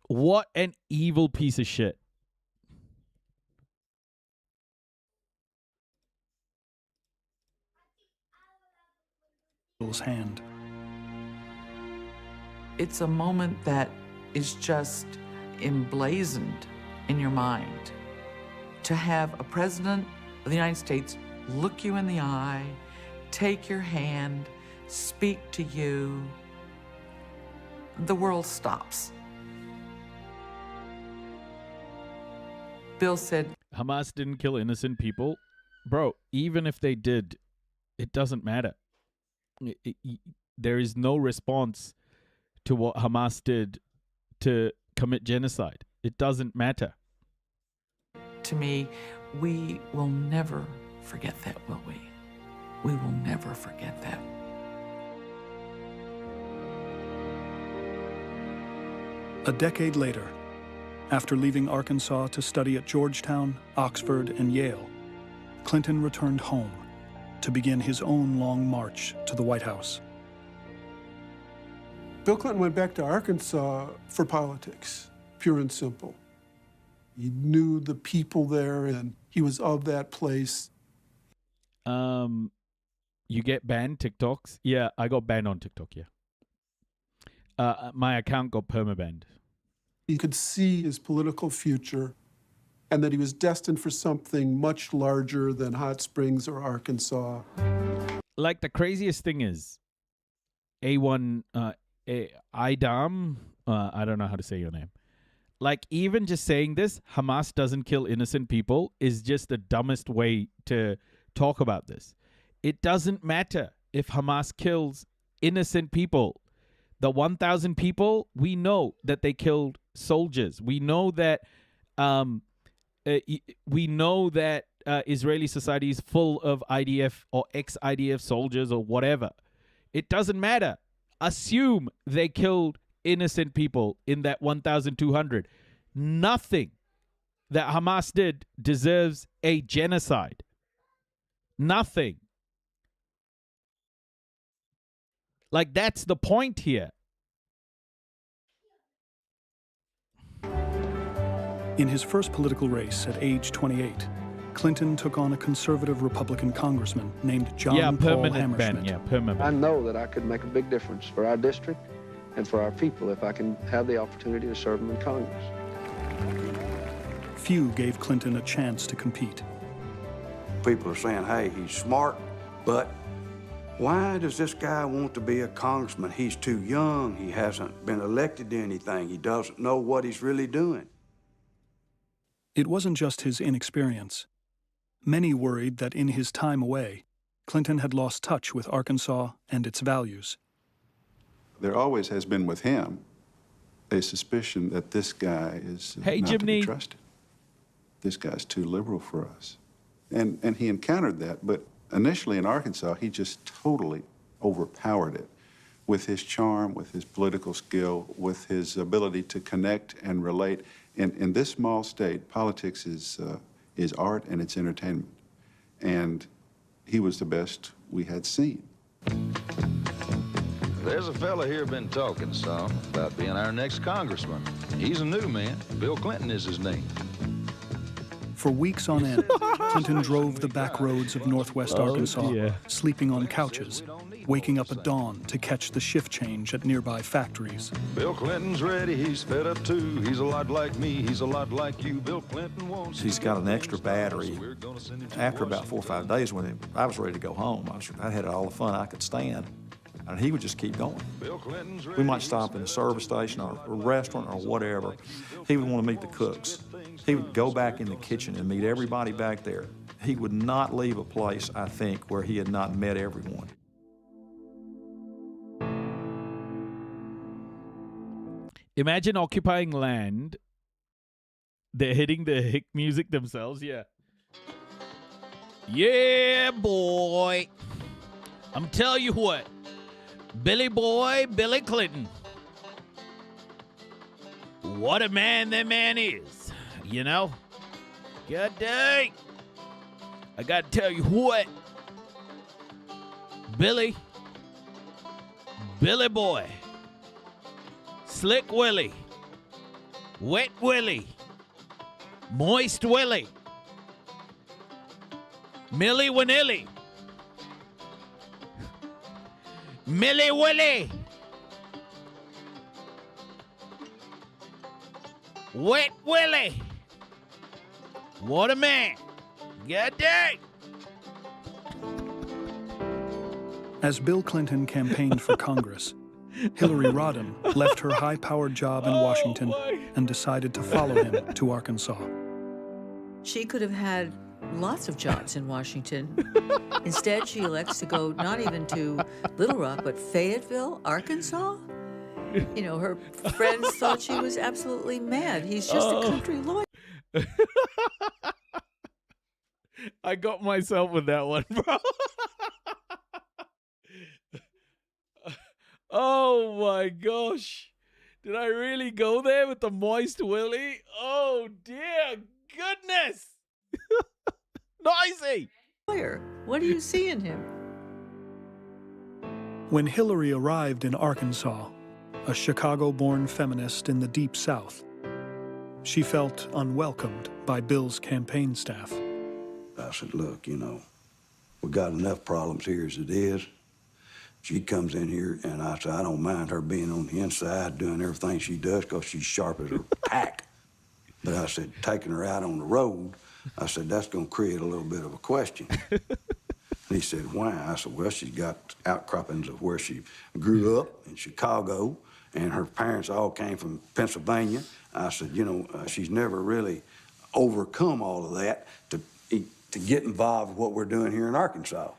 What an evil piece of shit.
Hand.
It's a moment that is just emblazoned in your mind. To have a president of the United States look you in the eye, take your hand, speak to you, the world stops. Bill said,
Hamas didn't kill innocent people. Bro, even if they did, it doesn't matter. There is no response to what Hamas did to commit genocide. It doesn't matter.
to me, we will never forget that, will we? We will never forget that.
A decade later, after leaving Arkansas to study at Georgetown, Oxford, and Yale, Clinton returned home to begin his own long march to the White House.
Bill Clinton went back to Arkansas for politics, pure and simple. He knew the people there, and he was of that place.
You get banned TikToks? Yeah, I got banned on TikTok, yeah. My account got permabanned.
He could see his political future and that he was destined for something much larger than Hot Springs or Arkansas.
Like, the craziest thing is, Idam, I don't know how to say your name. Like, even just saying this, Hamas doesn't kill innocent people, is just the dumbest way to talk about this. It doesn't matter if Hamas kills innocent people. The 1,000 people, we know that they killed soldiers. We know that Israeli society is full of IDF or ex-IDF soldiers or whatever. It doesn't matter. Assume they killed innocent people in that 1,200. Nothing that Hamas did deserves a genocide. Nothing. Like, that's the point here.
In his first political race at age 28, Clinton took on a conservative Republican congressman named John Paul Hammerschmidt.
I know that I could make a big difference for our district and for our people if I can have the opportunity to serve them in Congress.
Few gave Clinton a chance to compete.
People are saying, hey, he's smart, but why does this guy want to be a congressman? He's too young. He hasn't been elected to anything. He doesn't know what he's really doing.
It wasn't just his inexperience. Many worried that in his time away, Clinton had lost touch with Arkansas and its values.
There always has been with him a suspicion that this guy is not to be trusted. This guy's too liberal for us. And he encountered that, but initially in Arkansas, he just totally overpowered it with his charm, with his political skill, with his ability to connect and relate. In this small state, politics is art and it's entertainment. And he was the best we had seen.
There's a fella here been talking some about being our next congressman. He's a new man. Bill Clinton is his name.
For weeks on end, Clinton drove the back roads of northwest Arkansas, sleeping on couches, waking up at dawn to catch the shift change at nearby factories.
Bill Clinton's ready, he's fed up too. He's a lot like me, he's a lot like you. Bill Clinton wants.
She's got an extra battery. After about 4 or 5 days, when I was ready to go home, I had all the fun I could stand. And he would just keep going. We might stop in a service station or a restaurant or whatever. He would want to meet the cooks. He would go back in the kitchen and meet everybody back there. He would not leave a place, I think, where he had not met everyone.
Imagine occupying land. They're hitting the hick music themselves, yeah. Yeah, boy. I'm telling you what. Billy boy, Billy Clinton. What a man that man is, you know? God dang. I gotta tell you what. Billy boy. Slick Willie. Wet Willie. Moist Willie. Millie Vanilli. Millie Willie. Wet Willie. What a man. God dang.
As Bill Clinton campaigned for Congress, Hillary Rodham left her high-powered job in Washington and decided to follow him to Arkansas.
She could have had lots of jobs in Washington. Instead, she elects to go not even to Little Rock, but Fayetteville, Arkansas. You know, her friends thought she was absolutely mad. He's just a country lawyer.
I got myself with that one, bro. Oh my gosh. Did I really go there with the moist Willie? Oh dear goodness. Noisy.
What do you see in him?
When Hillary arrived in Arkansas, a Chicago-born feminist in the Deep South, she felt unwelcomed by Bill's campaign staff.
I said, look, you know, we got enough problems here as it is. She comes in here, and I said, I don't mind her being on the inside doing everything she does because she's sharp as her tack. But I said, taking her out on the road, I said, that's going to create a little bit of a question. And he said, why? I said, well, she's got outcroppings of where she grew up in Chicago, and her parents all came from Pennsylvania. I said, you know, she's never really overcome all of that to get involved with what we're doing here in Arkansas.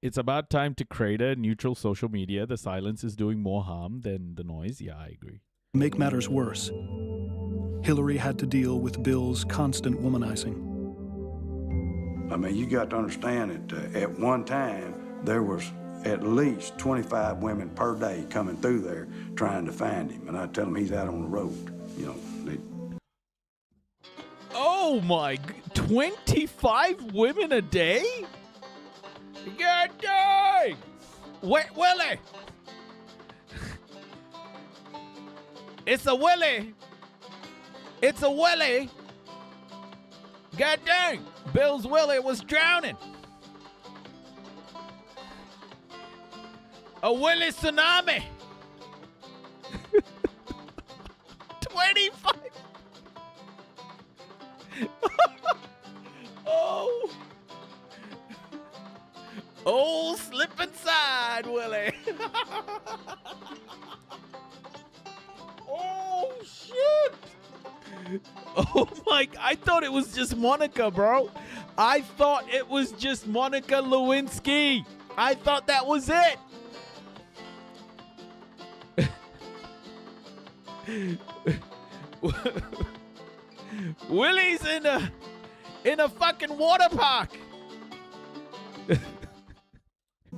It's about time to create a neutral social media. The silence is doing more harm than the noise. Yeah, I agree.
To make matters worse, Hillary had to deal with Bill's constant womanizing.
I mean, you got to understand that at one time, there was at least 25 women per day coming through there trying to find him. And I tell them he's out on the road, you know.
Oh my, 25 women a day? God dang! Wet Willie! It's a Willie! It's a Willie! God dang! Bill's Willie was drowning! A Willie tsunami! 25! Oh! Oh, slip inside, Willie. Oh, shit. Oh, my. I thought it was just Monica, bro. I thought it was just Monica Lewinsky. I thought that was it. Willie's in a fucking water park.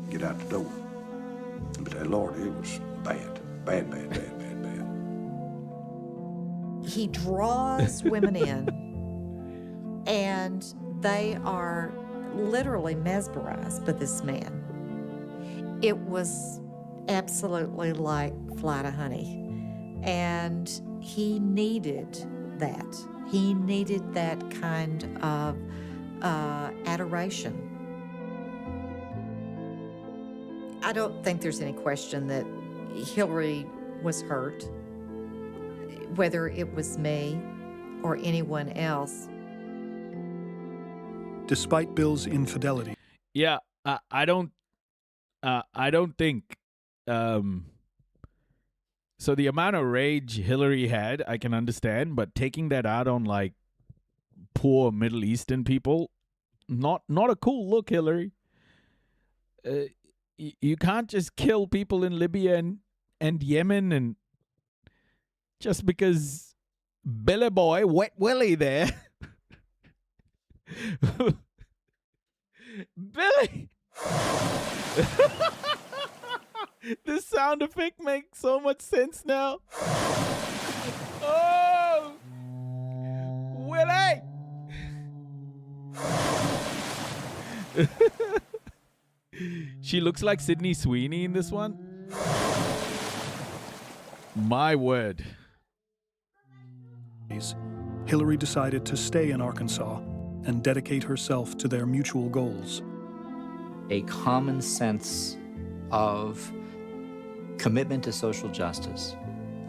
Get out the door. But Lord, it was bad. Bad.
He draws women in, and they are literally mesmerized by this man. It was absolutely like fly to honey. And he needed that. He needed that kind of adoration. I don't think there's any question that Hillary was hurt, whether it was me or anyone else.
Despite Bill's infidelity.
Yeah, I don't think. So the amount of rage Hillary had, I can understand, but taking that out on like poor Middle Eastern people, not a cool look, Hillary. You can't just kill people in Libya and Yemen and just because Billy Boy, Wet Willie there. Billy! This sound effect makes so much sense now. Oh! Willie! She looks like Sydney Sweeney in this one. My word.
Hillary decided to stay in Arkansas and dedicate herself to their mutual goals.
A common sense of commitment to social justice,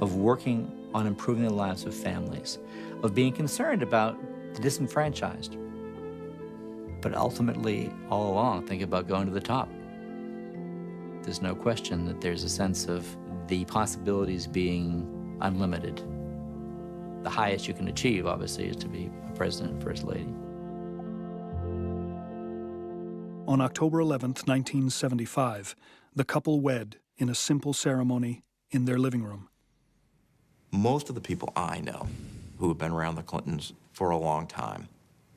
of working on improving the lives of families, of being concerned about the disenfranchised, but ultimately, all along, think about going to the top. There's no question that there's a sense of the possibilities being unlimited. The highest you can achieve, obviously, is to be a president and first lady.
On October 11th, 1975, the couple wed in a simple ceremony in their living room.
Most of the people I know who have been around the Clintons for a long time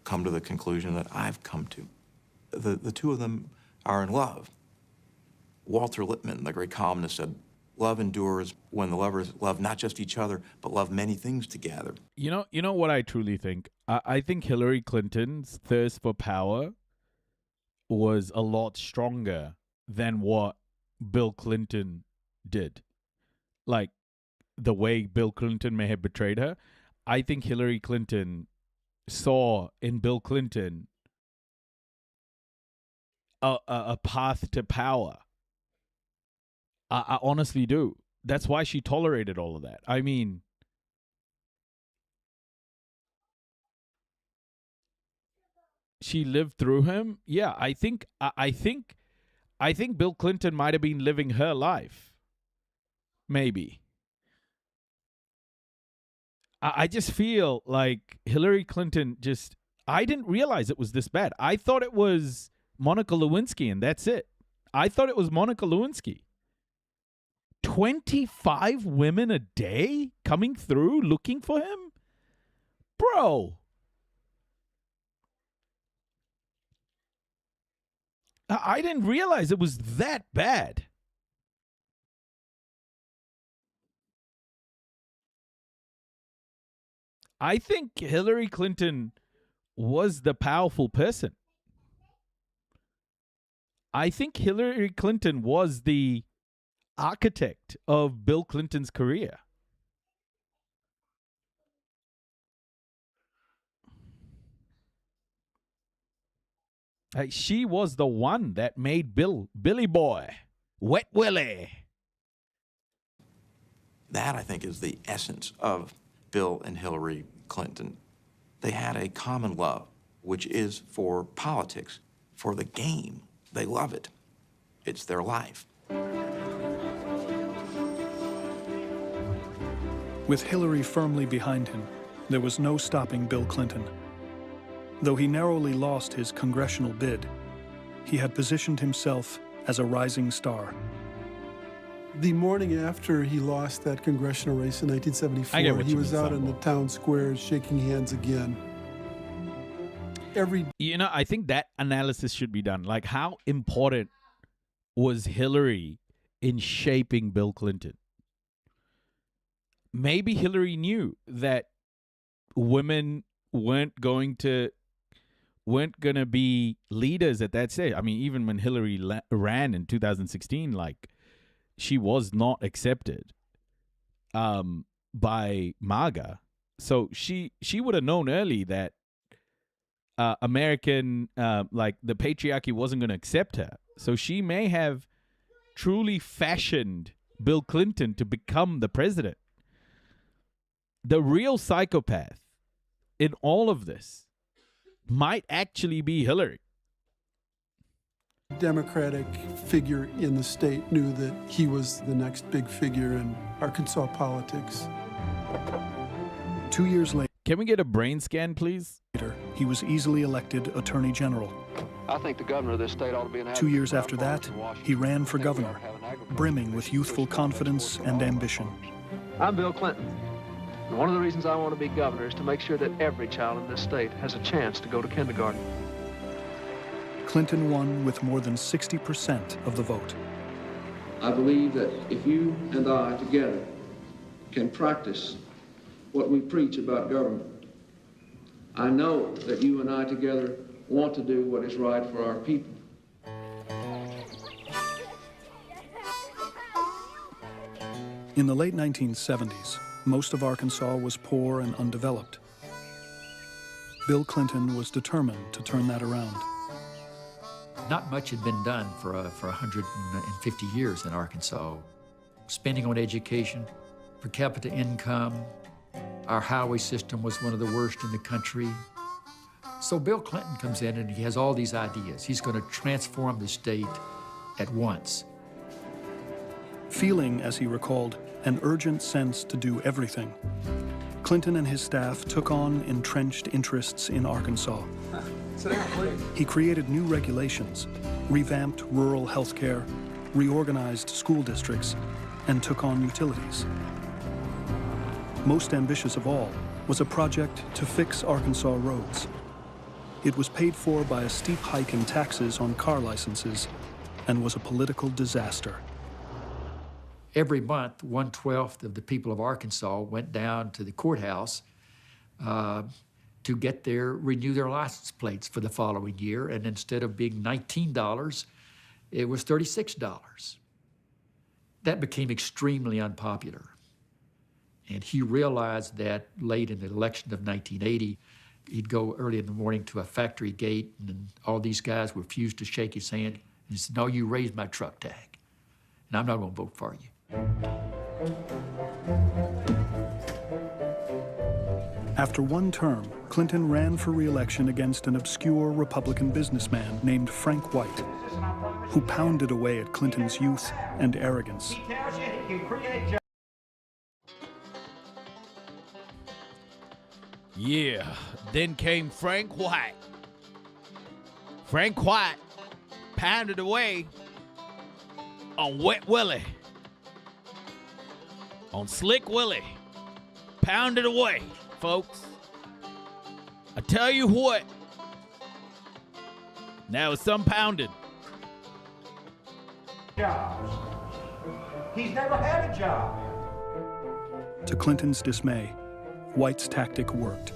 come to the conclusion that I've come to. The two of them are in love. Walter Lippmann, the great columnist, said, "Love endures when the lovers love not just each other, but love many things together."
You know what I truly think? I think Hillary Clinton's thirst for power was a lot stronger than what Bill Clinton did. Like, the way Bill Clinton may have betrayed her, I think Hillary Clinton saw in Bill Clinton a path to power. I honestly do. That's why she tolerated all of that. I mean, she lived through him. Yeah, I think Bill Clinton might have been living her life. Maybe. I just feel like Hillary Clinton I didn't realize it was this bad. I thought it was Monica Lewinsky and that's it. I thought it was Monica Lewinsky. 25 women a day coming through looking for him? Bro. I didn't realize it was that bad. I think Hillary Clinton was the powerful person. I think Hillary Clinton was the architect of Bill Clinton's career. She was the one that made Billy Boy, Wet Willie.
That, I think, is the essence of Bill and Hillary Clinton. They had a common love, which is for politics, for the game. They love it. It's their life.
With Hillary firmly behind him, there was no stopping Bill Clinton. Though he narrowly lost his congressional bid, he had positioned himself as a rising star.
The morning after he lost that congressional race in 1974, he was out in the town squares shaking hands again.
I think that analysis should be done. Like, how important was Hillary in shaping Bill Clinton? Maybe Hillary knew that women weren't going to be leaders at that stage. I mean, even when Hillary ran in 2016, like, she was not accepted by MAGA. So she would have known early that American, like, the patriarchy wasn't going to accept her. So she may have truly fashioned Bill Clinton to become the president. The real psychopath in all of this might actually be Hillary.
Democratic figure in the state knew that he was the next big figure in Arkansas politics.
2 years later,
can we get a brain scan, please?
He was easily elected Attorney General.
I think the governor of this state ought to be an
2 years after that, he ran for governor, brimming with youthful confidence and ambition.
I'm Bill Clinton. And one of the reasons I want to be governor is to make sure that every child in this state has a chance to go to kindergarten.
Clinton won with more than 60% of the vote.
I believe that if you and I together can practice what we preach about government, I know that you and I together want to do what is right for our people.
In the late 1970s, most of Arkansas was poor and undeveloped. Bill Clinton was determined to turn that around.
Not much had been done for 150 years in Arkansas. Spending on education, per capita income, our highway system was one of the worst in the country. So Bill Clinton comes in and he has all these ideas. He's going to transform the state at once.
Feeling, as he recalled, an urgent sense to do everything, Clinton and his staff took on entrenched interests in Arkansas.
Sit down, please.
He created new regulations, revamped rural health care, reorganized school districts, and took on utilities. Most ambitious of all was a project to fix Arkansas roads. It was paid for by a steep hike in taxes on car licenses and was a political disaster.
Every month, 1/12 of the people of Arkansas went down to the courthouse to renew their license plates for the following year, and instead of being $19, it was $36. That became extremely unpopular. And he realized that late in the election of 1980, he'd go early in the morning to a factory gate, and all these guys refused to shake his hand. And he said, "No, you raised my truck tag, and I'm not going to vote for you."
After one term, Clinton ran for re-election against an obscure Republican businessman named Frank White, who pounded away at Clinton's youth and arrogance.
Yeah, then came Frank White. Frank White pounded away on Wet Willie, on Slick Willie. Pounded away, folks. I tell you what, now it's some pounded.
Jobs. He's never had a job.
To Clinton's dismay, White's tactic worked.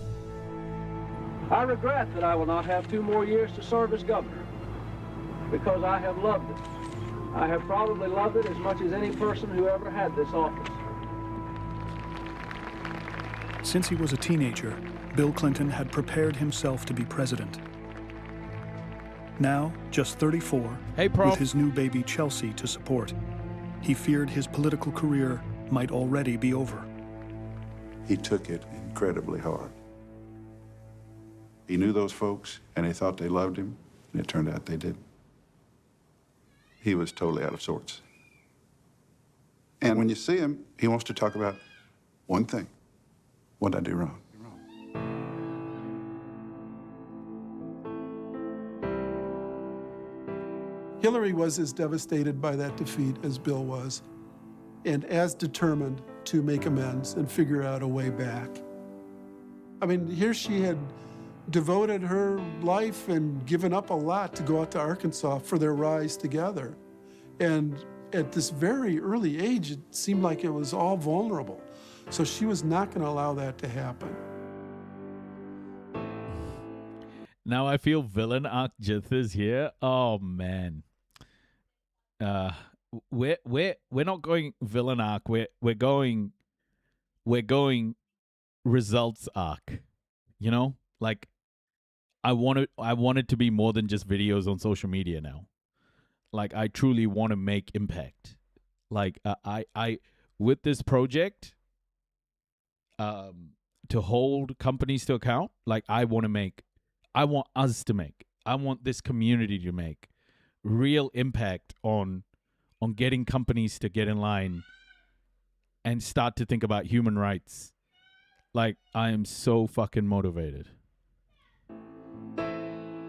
I regret that I will not have 2 more years to serve as governor, because I have loved it. I have probably loved it as much as any person who ever had this office.
Since he was a teenager, Bill Clinton had prepared himself to be president. Now, just 34, with his new baby Chelsea to support, he feared his political career might already be over.
He took it incredibly hard. He knew those folks, and they thought they loved him, and it turned out they didn't. He was totally out of sorts. And when you see him, he wants to talk about one thing. What did I do wrong?
Hillary was as devastated by that defeat as Bill was, and as determined to make amends and figure out a way back. I mean, here she had devoted her life and given up a lot to go out to Arkansas for their rise together. And at this very early age, it seemed like it was all vulnerable. So she was not going to allow that to happen.
Now I feel villain arc Jith is here. Oh man. We're not going villain arc. We're going results arc. You know? Like I want it to be more than just videos on social media now. Like, I truly want to make impact. Like, I with this project, to hold companies to account, like, I want us to make, I want this community to make real impact on getting companies to get in line and start to think about human rights. Like, I am so fucking motivated.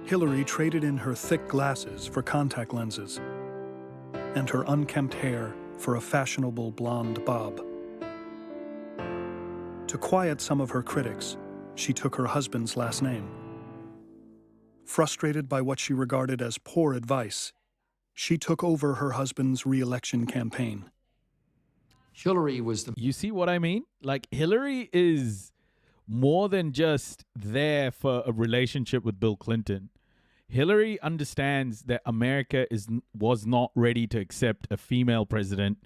Hillary traded in her thick glasses for contact lenses and her unkempt hair for a fashionable blonde bob. To quiet some of her critics, she took her husband's last name. Frustrated by what she regarded as poor advice, she took over her husband's re-election campaign.
Hillary was the...
You see what I mean? Like, Hillary is more than just there for a relationship with Bill Clinton. Hillary understands that America was not ready to accept a female president,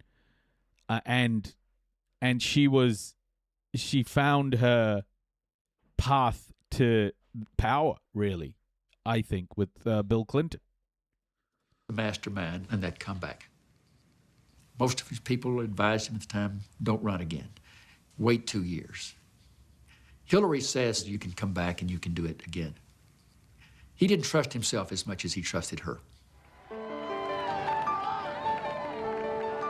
and she found her path to power, really, I think, with Bill Clinton.
The mastermind in that comeback. Most of his people advised him at the time, don't run again. Wait 2 years. Hillary says you can come back and you can do it again. He didn't trust himself as much as he trusted her.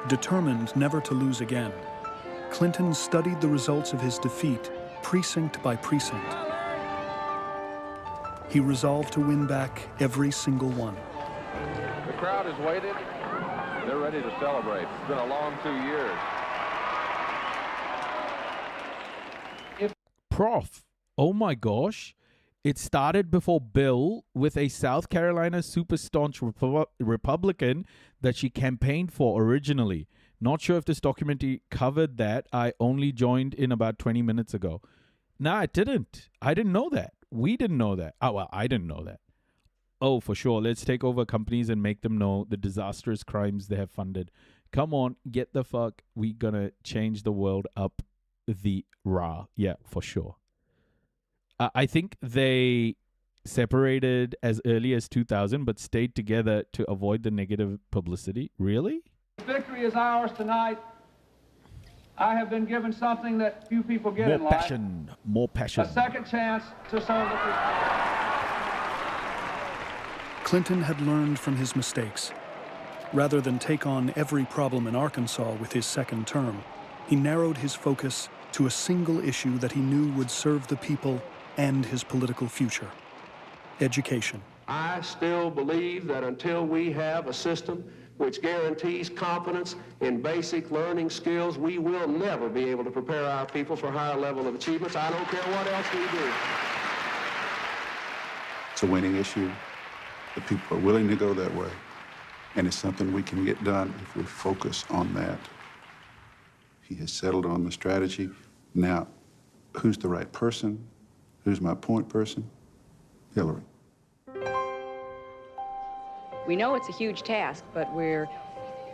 Determined never to lose again, Clinton studied the results of his defeat precinct by precinct. He resolved to win back every single one.
The crowd has waited. They're ready to celebrate. It's been a long 2 years.
Prof, oh my gosh. It started before Bill with a South Carolina super staunch Republican that she campaigned for originally. Not sure if this documentary covered that. I only joined in about 20 minutes ago. No, it didn't. I didn't know that. We didn't know that. Oh, well, I didn't know that. Oh, for sure. Let's take over companies and make them know the disastrous crimes they have funded. Come on, get the fuck. We gonna change the world up the rah. Yeah, for sure. I think they separated as early as 2000, but stayed together to avoid the negative publicity. Really?
Victory is ours tonight. I have been given something that few people get in life.
More passion.
A second chance to serve the people.
Clinton had learned from his mistakes. Rather than take on every problem in Arkansas with his second term, he narrowed his focus to a single issue that he knew would serve the people and his political future: education.
I still believe that until we have a system which guarantees competence in basic learning skills, we will never be able to prepare our people for a higher level of achievements. I don't care what else we do.
It's a winning issue. The people are willing to go that way. And it's something we can get done if we focus on that. He has settled on the strategy. Now, who's the right person? Who's my point person? Hillary.
We know it's a huge task, but we're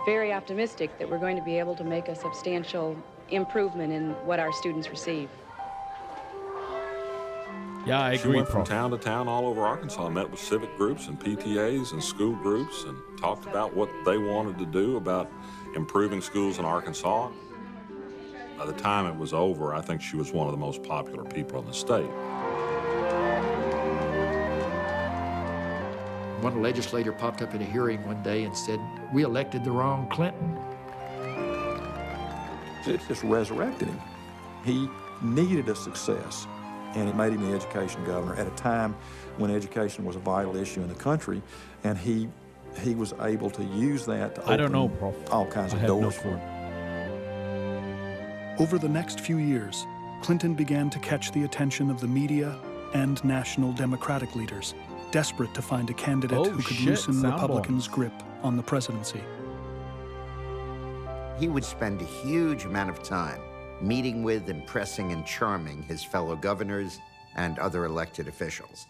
very optimistic that we're going to be able to make a substantial improvement in what our students receive.
Yeah, I agree.
She went from town to town all over Arkansas, met with civic groups and PTAs and school groups and talked about what they wanted to do about improving schools in Arkansas. By the time it was over, I think she was one of the most popular people in the state.
One legislator popped up in a hearing one day and said, "We elected the wrong Clinton."
It just resurrected him. He needed a success, and it made him the education governor at a time when education was a vital issue in the country, and he was able to use that to open all kinds of doors for him.
Over the next few years, Clinton began to catch the attention of the media and national Democratic leaders, desperate to find a candidate who could loosen Republicans' grip on the presidency.
He would spend a huge amount of time meeting with, impressing, and charming his fellow governors and other elected officials.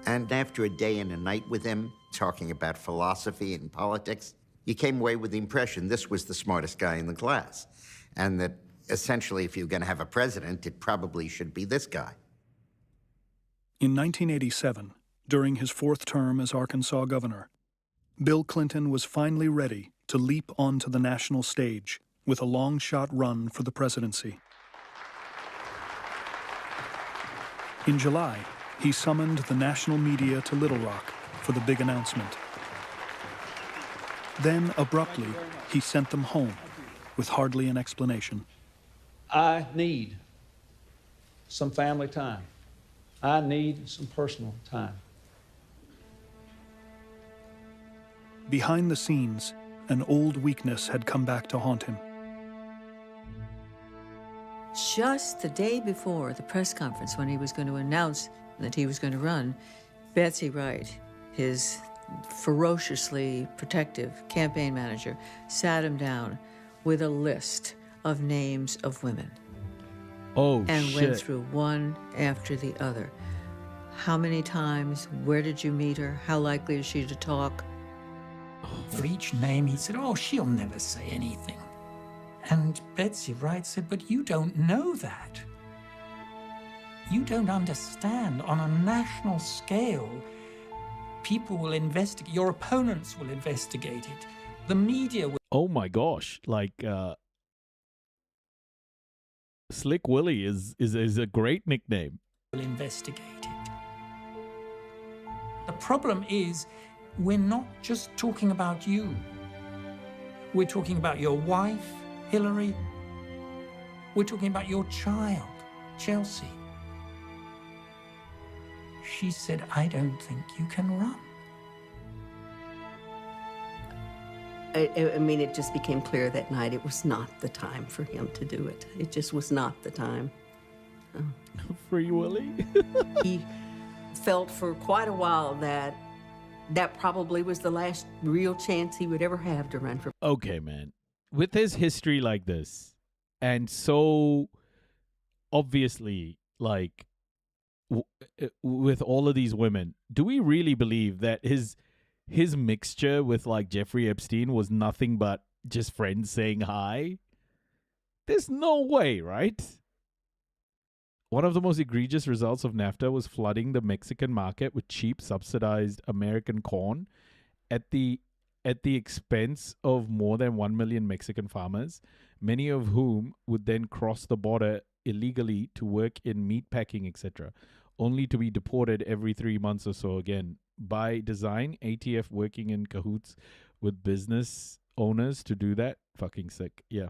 And after a day and a night with him, talking about philosophy and politics, you came away with the impression this was the smartest guy in the class, and that essentially, if you're going to have a president, it probably should be this guy.
In 1987, during his fourth term as Arkansas governor, Bill Clinton was finally ready to leap onto the national stage with a long-shot run for the presidency. In July, he summoned the national media to Little Rock for the big announcement. Then, abruptly, he sent them home with hardly an explanation.
I need some family time. I need some personal time.
Behind the scenes, an old weakness had come back to haunt him.
Just the day before the press conference, when he was going to announce that he was going to run, Betsy Wright, his ferociously protective campaign manager, sat him down with a list of names of women.
Oh,
and
shit.
went through one after the other. How many times? Where did you meet her? How likely is she to talk?
For each name, he said, oh, she'll never say anything. And Betsy Wright said, but you don't know that. You don't understand. On a national scale, people will investigate, your opponents will investigate it. The media will.
Oh my gosh, like Slick Willie is a great nickname.
Will investigate it. The problem is, we're not just talking about you. We're talking about your wife, Hillary. We're talking about your child, Chelsea. She said, I don't think you can run.
I mean, it just became clear that night it was not the time for him to do it. It just was not the time.
Free Willie?
He felt for quite a while that probably was the last real chance he would ever have to run for.
Okay, man. With his history like this, and so obviously, like, with all of these women, do we really believe that his mixture with, like, Jeffrey Epstein was nothing but just friends saying hi? There's no way, right? One of the most egregious results of NAFTA was flooding the Mexican market with cheap, subsidized American corn at the expense of more than 1 million Mexican farmers, many of whom would then cross the border illegally to work in meatpacking, etc., only to be deported every 3 months or so again. By design, ATF working in cahoots with business owners to do that. Fucking sick. Yeah.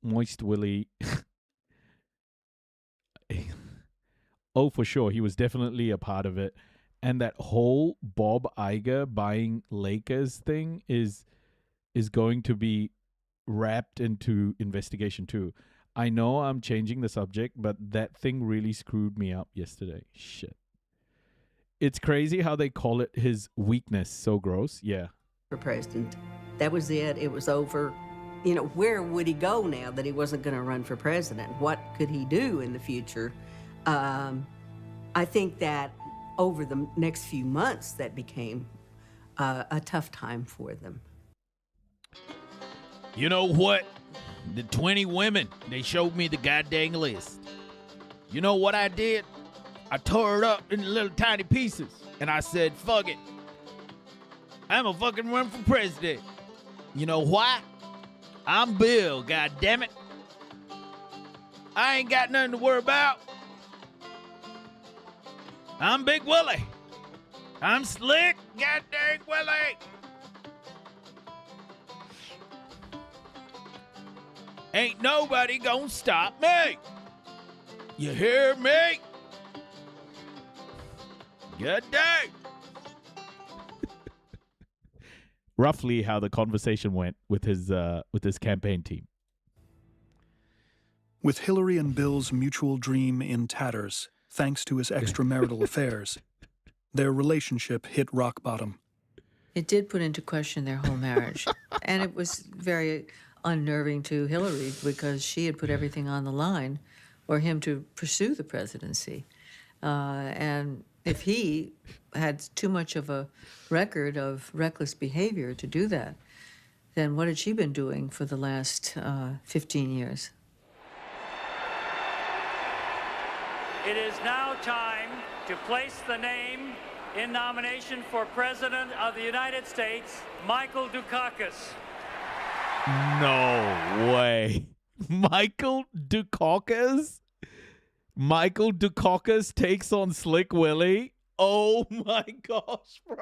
Moist Willie. Oh, for sure. He was definitely a part of it. And that whole Bob Iger buying Lakers thing is going to be wrapped into investigation too. I know I'm changing the subject, but that thing really screwed me up yesterday. Shit. It's crazy how they call it his weakness. So gross. Yeah.
For president. That was it. It was over. You know, where would he go now that he wasn't going to run for president? What could he do in the future? I think that over the next few months, that became a tough time for them.
You know what? The 20 women, they showed me the goddamn list. You know what I did? I tore it up into little tiny pieces, and I said, fuck it. I'm a fucking run for president. You know why? I'm Bill, goddammit. I ain't got nothing to worry about. I'm Big Willie. I'm Slick, goddamn Willie. Ain't nobody gonna stop me. You hear me? Good day. Roughly how the conversation went with his campaign team.
With Hillary and Bill's mutual dream in tatters, thanks to his extramarital affairs, their relationship hit rock bottom.
It did put into question their whole marriage. And it was very unnerving to Hillary because she had put everything on the line for him to pursue the presidency. And if he had too much of a record of reckless behavior to do that, then what had she been doing for the last 15 years?
It is now time to place the name
in nomination for President of the United States, Michael Dukakis.
No way. Michael Dukakis? Michael Dukakis takes on Slick Willie? Oh my gosh, bro.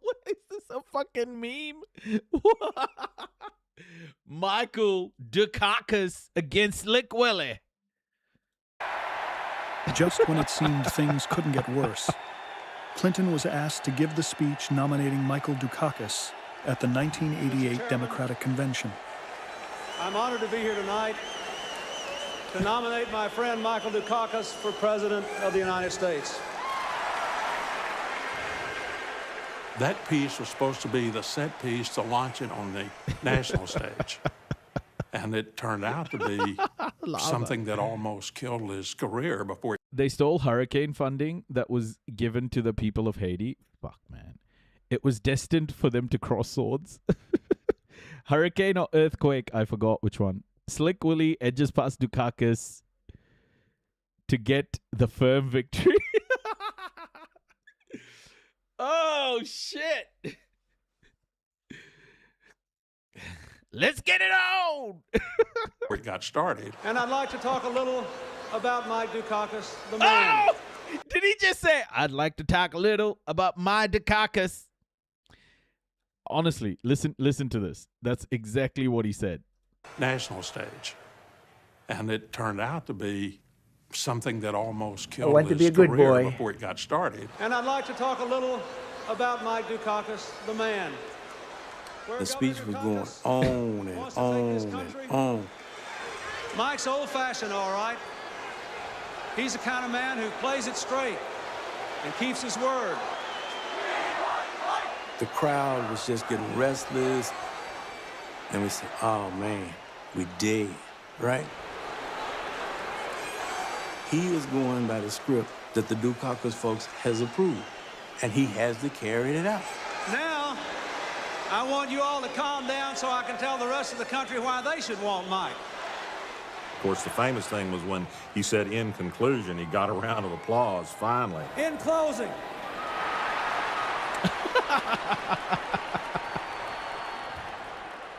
What is this, a fucking meme? Michael Dukakis against Slick Willie.
Just when it seemed things couldn't get worse, Clinton was asked to give the speech nominating Michael Dukakis at the 1988 Democratic Convention.
I'm honored to be here tonight to nominate my friend Michael Dukakis for President of the United States.
That piece was supposed to be the set piece to launch it on the national stage. And it turned out to be something that almost killed his career before.
They stole hurricane funding that was given to the people of Haiti. Fuck, man. It was destined for them to cross swords. Hurricane or earthquake, I forgot which one. Slick Willie edges past Dukakis to get the firm victory. Oh, shit. Let's get it on.
Where it got started.
And I'd like to talk a little about Mike Dukakis, the man.
Oh! Did he just say, I'd like to talk a little about my Dukakis? Honestly, listen to this. That's exactly what he said.
National stage. And it turned out to be something that almost killed his career before it got started.
And I'd like to talk a little about Mike Dukakis, the man.
The speech was going on and on and on.
Mike's old-fashioned, all right. He's the kind of man who plays it straight and keeps his word.
The crowd was just getting restless, and we said, oh, man, we dead, right? He is going by the script that the Dukakis folks has approved, and he has to carry it out.
Now, I want you all to calm down so I can tell the rest of the country why they should want Mike.
Of course, the famous thing was when he said, in conclusion, he got a round of applause, finally.
In closing.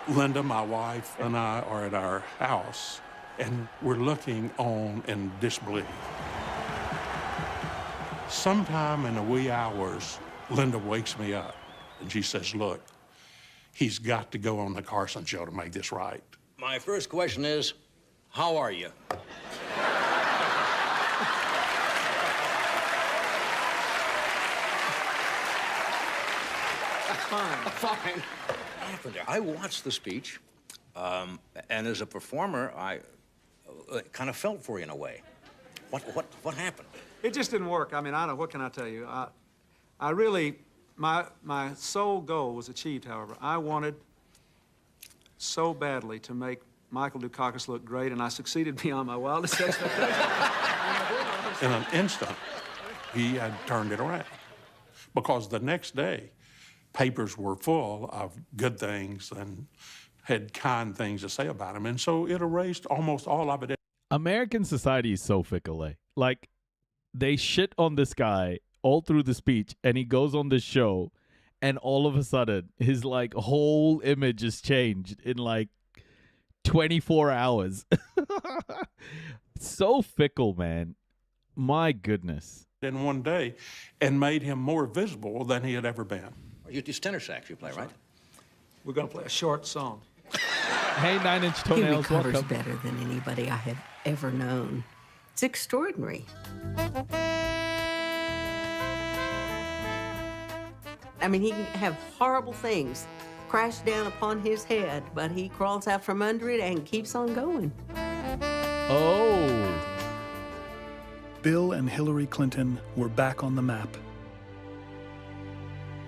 Linda, my wife, and I are at our house, and we're looking on in disbelief. Sometime in the wee hours, Linda wakes me up, and she says, look, he's got to go on the Carson show to make this right.
My first question is, how are you? Fine. What happened there? I watched the speech, and as a performer, I kind of felt for you in a way. What happened?
It just didn't work. I mean, I don't know, what can I tell you? I really, my sole goal was achieved, however. I wanted so badly to make Michael Dukakis look great, and I succeeded beyond my wildest expectations.
In an instant, he had turned it around. Because the next day, papers were full of good things and had kind things to say about him. And so it erased almost all of it.
American society is so fickle, eh? Like, they shit on this guy all through the speech, and he goes on this show, and all of a sudden, his, like, whole image is changed in, like, 24 hours. So fickle, man. My goodness.
In one day, and made him more visible than he had ever been.
You do tenor sax, you play, right?
We're going to play a short song.
Hey, 9 Inch Toenails,
He recovers
welcome.
better than anybody I have ever known. It's extraordinary. I mean, he can have horrible things crash down upon his head, but he crawls out from under it and keeps on going.
Oh.
Bill and Hillary Clinton were back on the map.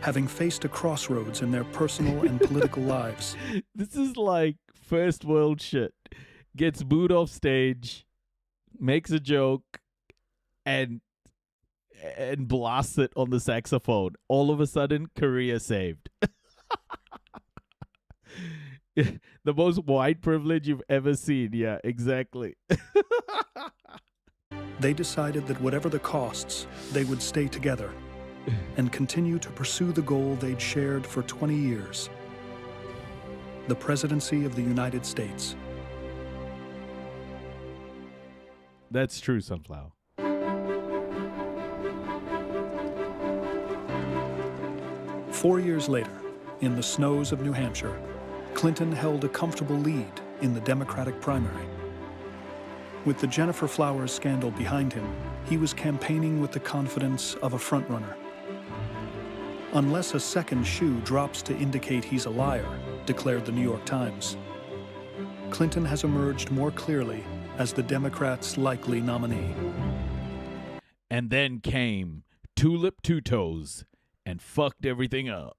Having faced a crossroads in their personal and political lives.
This is like first world shit. Gets booed off stage, makes a joke, and blasts it on the saxophone. All of a sudden, career saved. The most white privilege you've ever seen. Yeah, exactly.
They decided that whatever the costs, they would stay together. and continue to pursue the goal they'd shared for 20 years, the presidency of the United States.
That's true, Sunflower.
Four years later, in the snows of New Hampshire, Clinton held a comfortable lead in the Democratic primary. With the Gennifer Flowers scandal behind him, he was campaigning with the confidence of a frontrunner. Unless a second shoe drops to indicate he's a liar, declared the New York Times, Clinton has emerged more clearly as the Democrats' likely nominee.
And then came Tulip Two Toes and fucked everything up.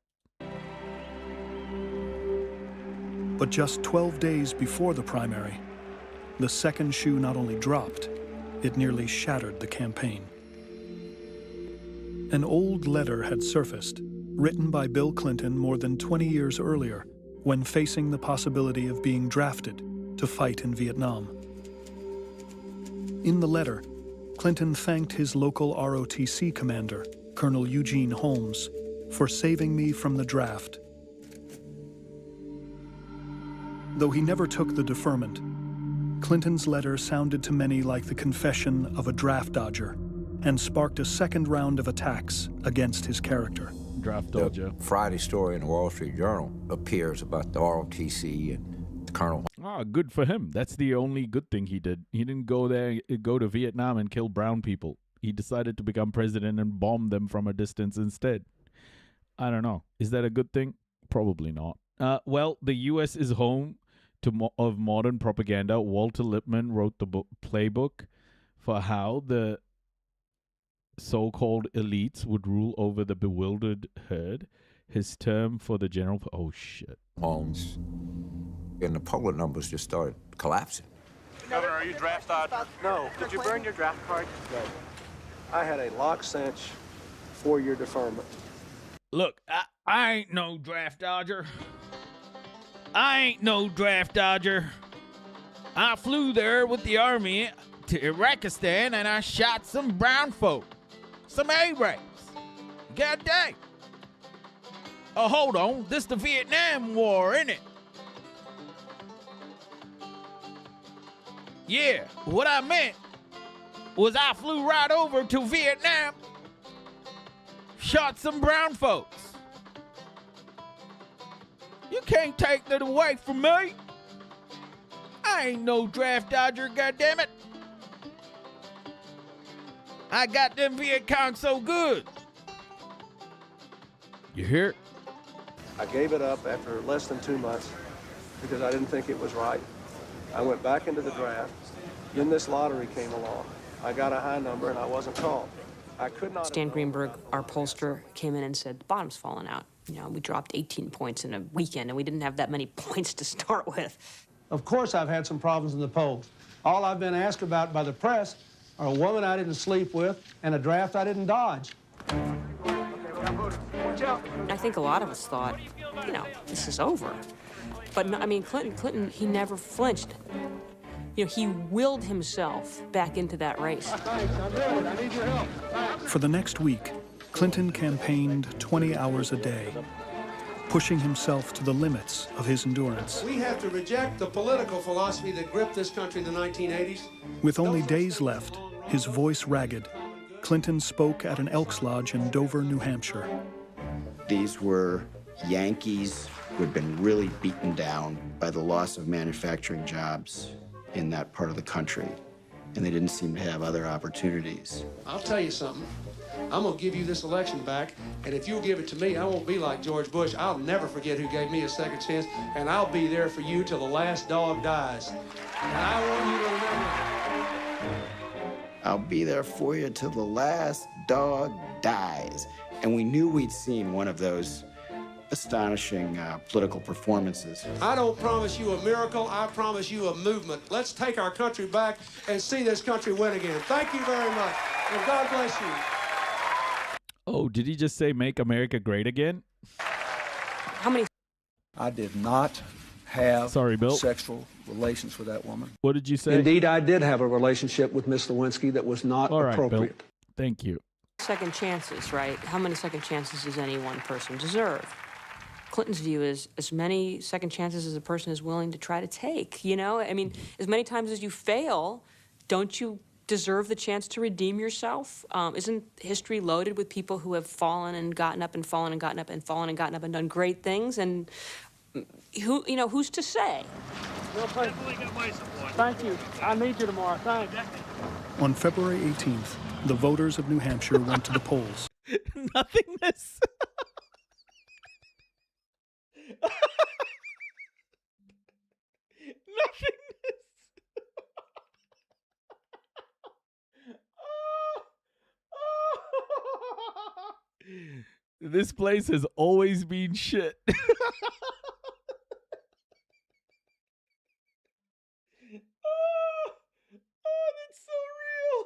But just 12 days before the primary, the second shoe not only dropped, it nearly shattered the campaign. An old letter had surfaced, written by Bill Clinton more than 20 years earlier, when facing the possibility of being drafted to fight in Vietnam. In the letter, Clinton thanked his local ROTC commander, Colonel Eugene Holmes, for saving me from the draft. Though he never took the deferment, Clinton's letter sounded to many like the confession of a draft dodger and sparked a second round of attacks against his character.
Draft dodger.
The Friday story in the Wall Street Journal appears about the ROTC and the Colonel.
Ah, good for him. That's the only good thing he did. He didn't go to Vietnam and kill brown people. He decided to become president and bomb them from a distance instead. I don't know. Is that a good thing? Probably not. Well, the U.S. is home of modern propaganda. Walter Lippmann wrote the playbook for how the so-called elites would rule over the bewildered herd. His term for the general... Oh, shit.
Holmes. And the polling numbers just started collapsing.
Governor, are you draft dodger?
No.
Did you burn your draft card?
No. I had a lock-cinch 4-year deferment.
Look, I ain't no draft dodger. I ain't no draft dodger. I flew there with the army to Uzbekistan and I shot some brown folk. Some Arabs. God dang. Oh, hold on. This the Vietnam War, isn't it? Yeah, what I meant was I flew right over to Vietnam, shot some brown folks. You can't take that away from me. I ain't no draft dodger, goddammit. I got them Viet Cong so good. You hear it?
I gave it up after less than 2 months because I didn't think it was right. I went back into the draft. Then this lottery came along. I got a high number and I wasn't called. I could not.
Stan Greenberg, our pollster, came in and said, the bottom's falling out. You know, we dropped 18 points in a weekend and we didn't have that many points to start with.
Of course I've had some problems in the polls. All I've been asked about by the press are a woman I didn't sleep with and a draft I didn't dodge.
I think a lot of us thought, you know, this is over. But no, I mean, Clinton, he never flinched. You know, he willed himself back into that race.
Thanks, I'm good. I need your help.
For the next week, Clinton campaigned 20 hours a day, pushing himself to the limits of his endurance.
We have to reject the political philosophy that gripped this country in the 1980s.
With only days left, his voice ragged, Clinton spoke at an Elks Lodge in Dover, New Hampshire.
These were Yankees who had been really beaten down by the loss of manufacturing jobs in that part of the country, and they didn't seem to have other opportunities.
I'll tell you something. I'm going to give you this election back, and if you'll give it to me, I won't be like George Bush. I'll never forget who gave me a second chance, and I'll be there for you till the last dog dies. And I want you to remember.
I'll be there for you till the last dog dies. And we knew we'd seen one of those astonishing political performances.
I don't promise you a miracle. I promise you a movement. Let's take our country back and see this country win again. Thank you very much, and God bless you.
Oh, did he just say make America great again?
How many?
I did not have
Bill.
sexual relations with that woman.
What did you say?
Indeed, I did have a relationship with Miss Lewinsky that was not
All right,
appropriate.
Bill. Thank you.
Second chances, right? How many second chances does any one person deserve? Clinton's view is as many second chances as a person is willing to try to take, you know? I mean, as many times as you fail, don't you deserve the chance to redeem yourself? Isn't history loaded with people who have fallen and gotten up and fallen and gotten up and fallen and gotten up and done great things? And who's to say?
Thank you. I need you tomorrow. Thanks.
On February 18th, the voters of New Hampshire went to the polls.
Nothingness. Nothingness. This place has always been shit. Oh, that's so real.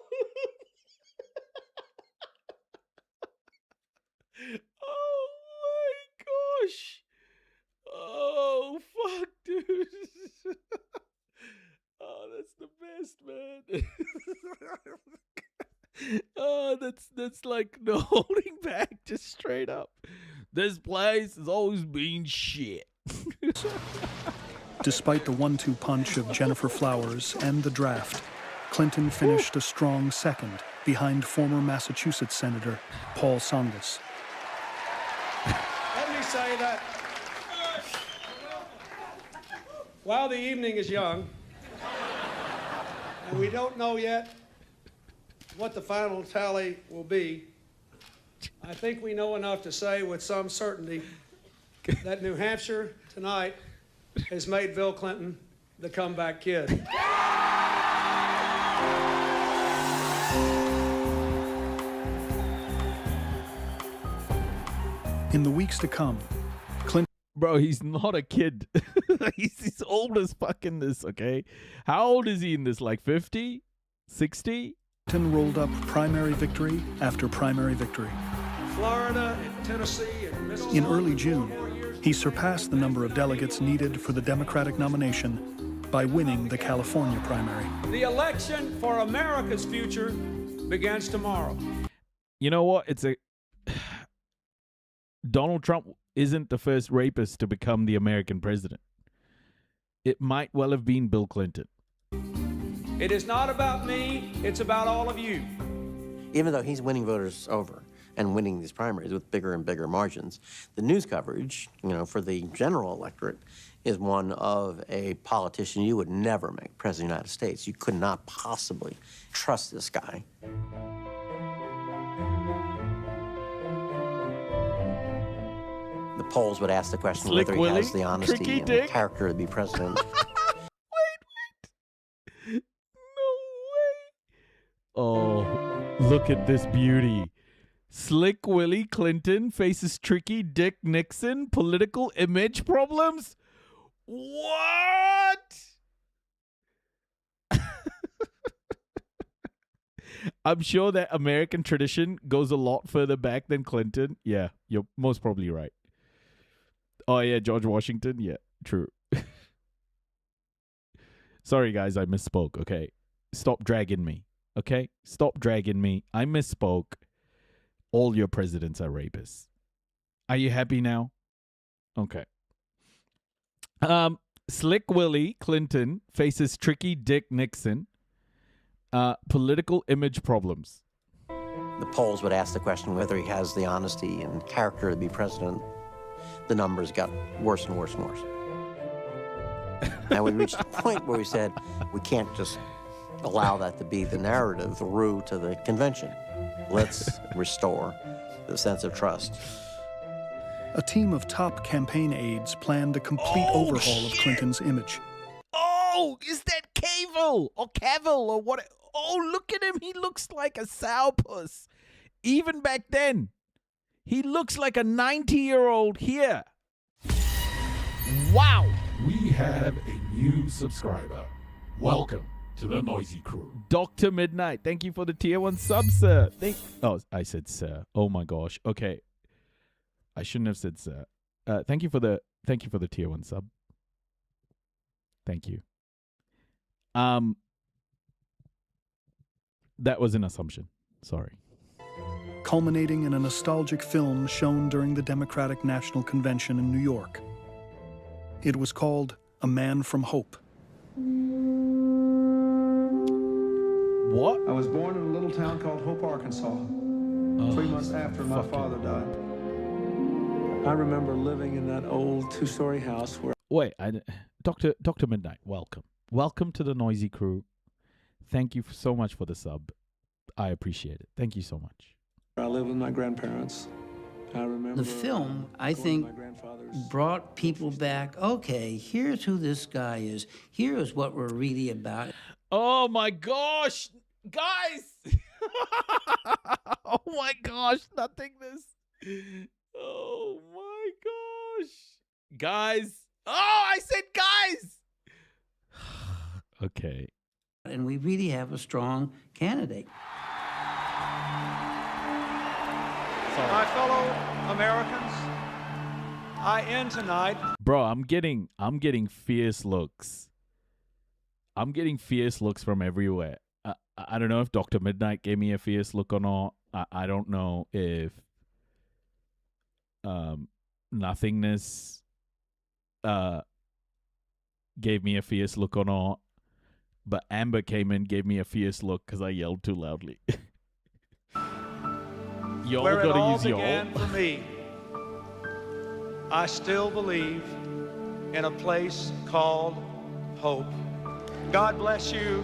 Oh my gosh. Oh fuck, dude. Oh, that's the best, man. Oh, that's like no holding back, just straight up. This place has always been shit.
Despite the 1-2 punch of Jennifer Flowers and the draft, Clinton finished a strong second behind former Massachusetts Senator Paul Tsongas.
Let me say that while the evening is young, and we don't know yet what the final tally will be, I think we know enough to say with some certainty that New Hampshire tonight has made Bill Clinton the comeback kid.
In the weeks to come, Clinton...
Bro, he's not a kid. he's old as fucking this, okay? How old is he in this? Like 50? 60?
Clinton rolled up primary victory after primary victory.
Florida and Tennessee and Mississippi.
In early June, he surpassed the number of delegates needed for the Democratic nomination by winning the California primary.
The election for America's future begins tomorrow.
You know what? Donald Trump isn't the first rapist to become the American president. It might well have been Bill Clinton.
It is not about me, it's about all of you.
Even though he's winning voters over and winning these primaries with bigger and bigger margins, the news coverage, for the general electorate is one of a politician you would never make president of the United States. You could not possibly trust this guy. The polls would ask the question
Slick
whether he
Willie,
has the honesty
Tricky
and
Dick.
character to be president.
Oh, look at this beauty. Slick Willie Clinton faces tricky Dick Nixon political image problems? What? I'm sure that American tradition goes a lot further back than Clinton. Yeah, you're most probably right. Oh, yeah, George Washington. Yeah, true. Sorry, guys, I misspoke, okay? Stop dragging me, okay? Stop dragging me. I misspoke. All your presidents are rapists. Are you happy now? Okay. Slick Willie Clinton faces tricky Dick Nixon. Political image problems.
The polls would ask the question whether he has the honesty and character to be president. The numbers got worse and worse and worse. And we reached a point where we said, we can't just allow that to be the narrative, the route to the convention. Let's restore the sense of trust.
A team of top campaign aides planned a complete overhaul of Clinton's image.
Oh, is that Cavill or Cavill or what? Oh, look at him. He looks like a sourpuss. Even back then, he looks like a 90-year-old here. Wow.
We have a new subscriber. Welcome to the Noisy Crew.
Dr. Midnight, thank you for the tier 1 sub, sir. Oh, I said sir. Oh my gosh. Okay. I shouldn't have said sir. Thank you for the tier 1 sub. Thank you. That was an assumption. Sorry.
culminating in a nostalgic film shown during the Democratic National Convention in New York. It was called A Man from Hope.
What?
I was born in a little town called Hope, Arkansas, 3 months after my father died. I remember living in that old two-story house where...
Wait, Dr. Midnight, welcome. Welcome to the Noisy Crew. Thank you so much for the sub. I appreciate it. Thank you so much.
I lived with my grandparents. I remember...
The film, I think, brought people back, okay, here's who this guy is. Here's what we're really about.
Oh my gosh! Guys! Oh my gosh, nothing this. Oh my gosh. Guys. Oh, I said guys! Okay.
And we really have a strong candidate.
My fellow Americans, I end tonight.
Bro, I'm getting fierce looks. I'm getting fierce looks from everywhere. I don't know if Dr. Midnight gave me a fierce look or not. I don't know if Nothingness gave me a fierce look or not. But Amber came in, gave me a fierce look because I yelled too loudly. Y'all
Where it
gotta
all
use y'all.
began for me, I still believe in a place called hope. God bless you,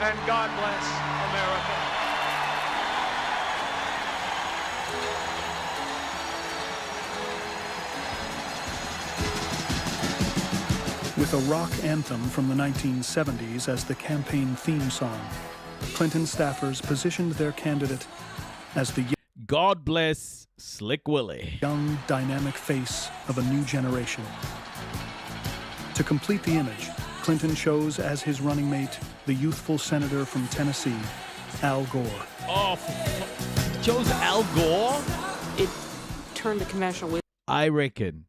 and God bless America.
With a rock anthem from the 1970s as the campaign theme song, Clinton staffers positioned their candidate as the
God bless Slick Willie,
young, dynamic face of a new generation. To complete the image, Clinton chose as his running mate the youthful senator from Tennessee, Al Gore.
Oh, chose Al Gore?
It turned the conventional wisdom.
I reckon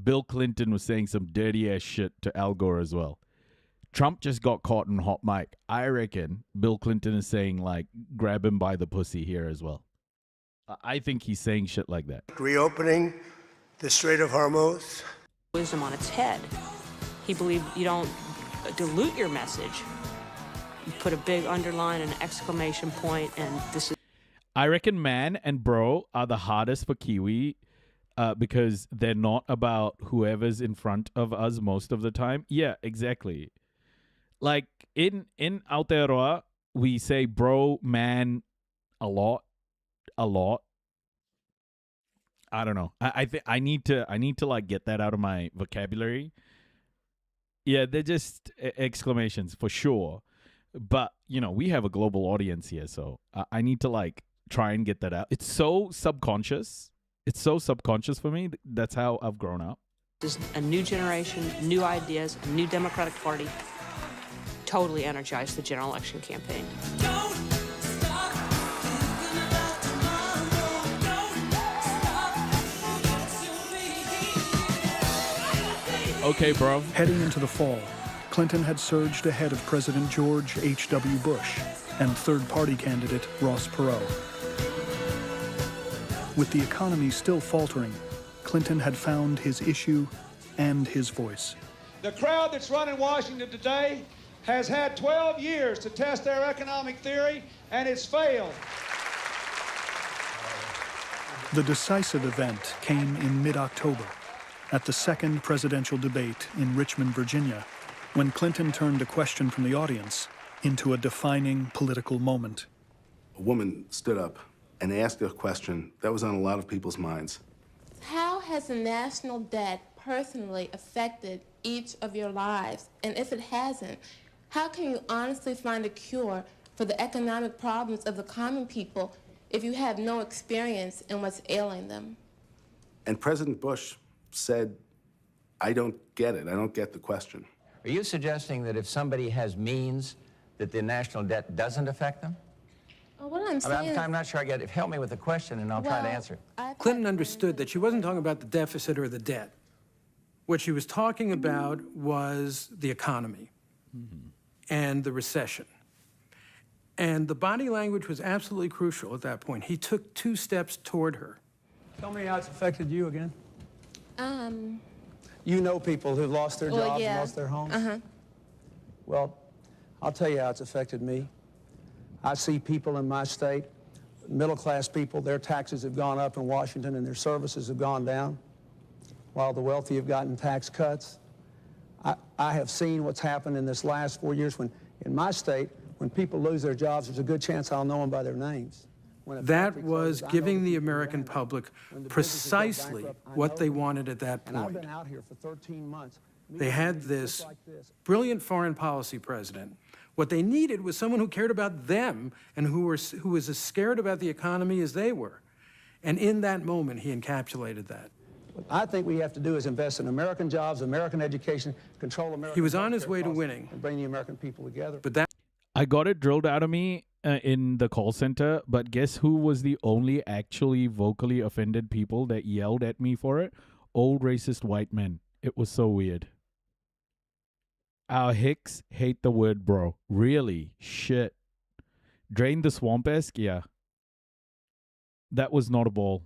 Bill Clinton was saying some dirty ass shit to Al Gore as well. Trump just got caught in hot mic. I reckon Bill Clinton is saying, like, grab him by the pussy here as well. I think he's saying shit like that.
Reopening the Strait of Hormuz.
Wisdom on its head. He believed you don't dilute your message. You put a big underline and an exclamation point, and this is...
I reckon man and bro are the hardest for Kiwi because they're not about whoever's in front of us most of the time. Yeah, exactly. Like in Aotearoa, we say bro, man a lot. I don't know. I think I need to like get that out of my vocabulary. Yeah, they're just exclamations for sure. But, you know, we have a global audience here, so I need to like try and get that out. It's so subconscious. It's so subconscious for me. That's how I've grown up.
This is a new generation, new ideas, a new Democratic Party. Totally energized the general election campaign.
Okay, bro.
Heading into the fall, Clinton had surged ahead of President George H.W. Bush and third-party candidate Ross Perot. With the economy still faltering, Clinton had found his issue and his voice.
The crowd that's running Washington today has had 12 years to test their economic theory, and it's failed.
The decisive event came in mid-October, at the second presidential debate in Richmond, Virginia, when Clinton turned a question from the audience into a defining political moment.
A woman stood up and asked a question that was on a lot of people's minds.
How has the national debt personally affected each of your lives? And if it hasn't, how can you honestly find a cure for the economic problems of the common people if you have no experience in what's ailing them?
And President Bush said, I don't get it. I don't get the question.
Are you suggesting that if somebody has means, that the national debt doesn't affect them?
Well, what I'm saying
I'm not sure I get it. Help me with the question, and I'll try to answer it.
Clinton understood that she wasn't talking about the deficit or the debt. What she was talking about was the economy and the recession. And the body language was absolutely crucial at that point. He took 2 steps toward her.
Tell me how it's affected you again.
You know people who've lost their jobs
yeah.
and lost their homes? Well, I'll tell you how it's affected me. I see people in my state, middle-class people, their taxes have gone up in Washington and their services have gone down, while the wealthy have gotten tax cuts. I have seen what's happened in this last 4 years when, in my state, when people lose their jobs, there's a good chance I'll know them by their names.
That was giving the American public precisely what they wanted at that
And I've
point.
been out here for 13 months.
They had this brilliant foreign policy president. What they needed was someone who cared about them and who was as scared about the economy as they were. And in that moment, he encapsulated that.
What I think we have to do is invest in American jobs, American education, control American
He was on his
healthcare
way to
costs,
winning.
and bring the American people together.
But that
I got it drilled out of me in the call center, but guess who was the only actually vocally offended people that yelled at me for it? Old racist white men. It was so weird. Our Hicks hate the word bro. Really? Shit. Drain the swamp-esque? Yeah. That was not a ball.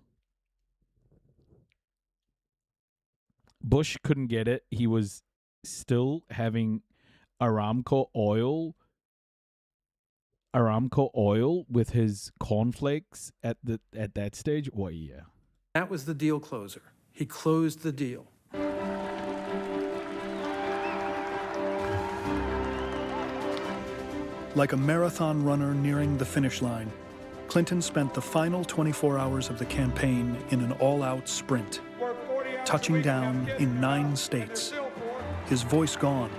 Bush couldn't get it. He was still having Aramco oil with his cornflakes at that stage. Well, yeah.
That was the deal closer. He closed the deal.
Like a marathon runner nearing the finish line, Clinton spent the final 24 hours of the campaign in an all-out sprint, touching down in 9 states. His voice gone,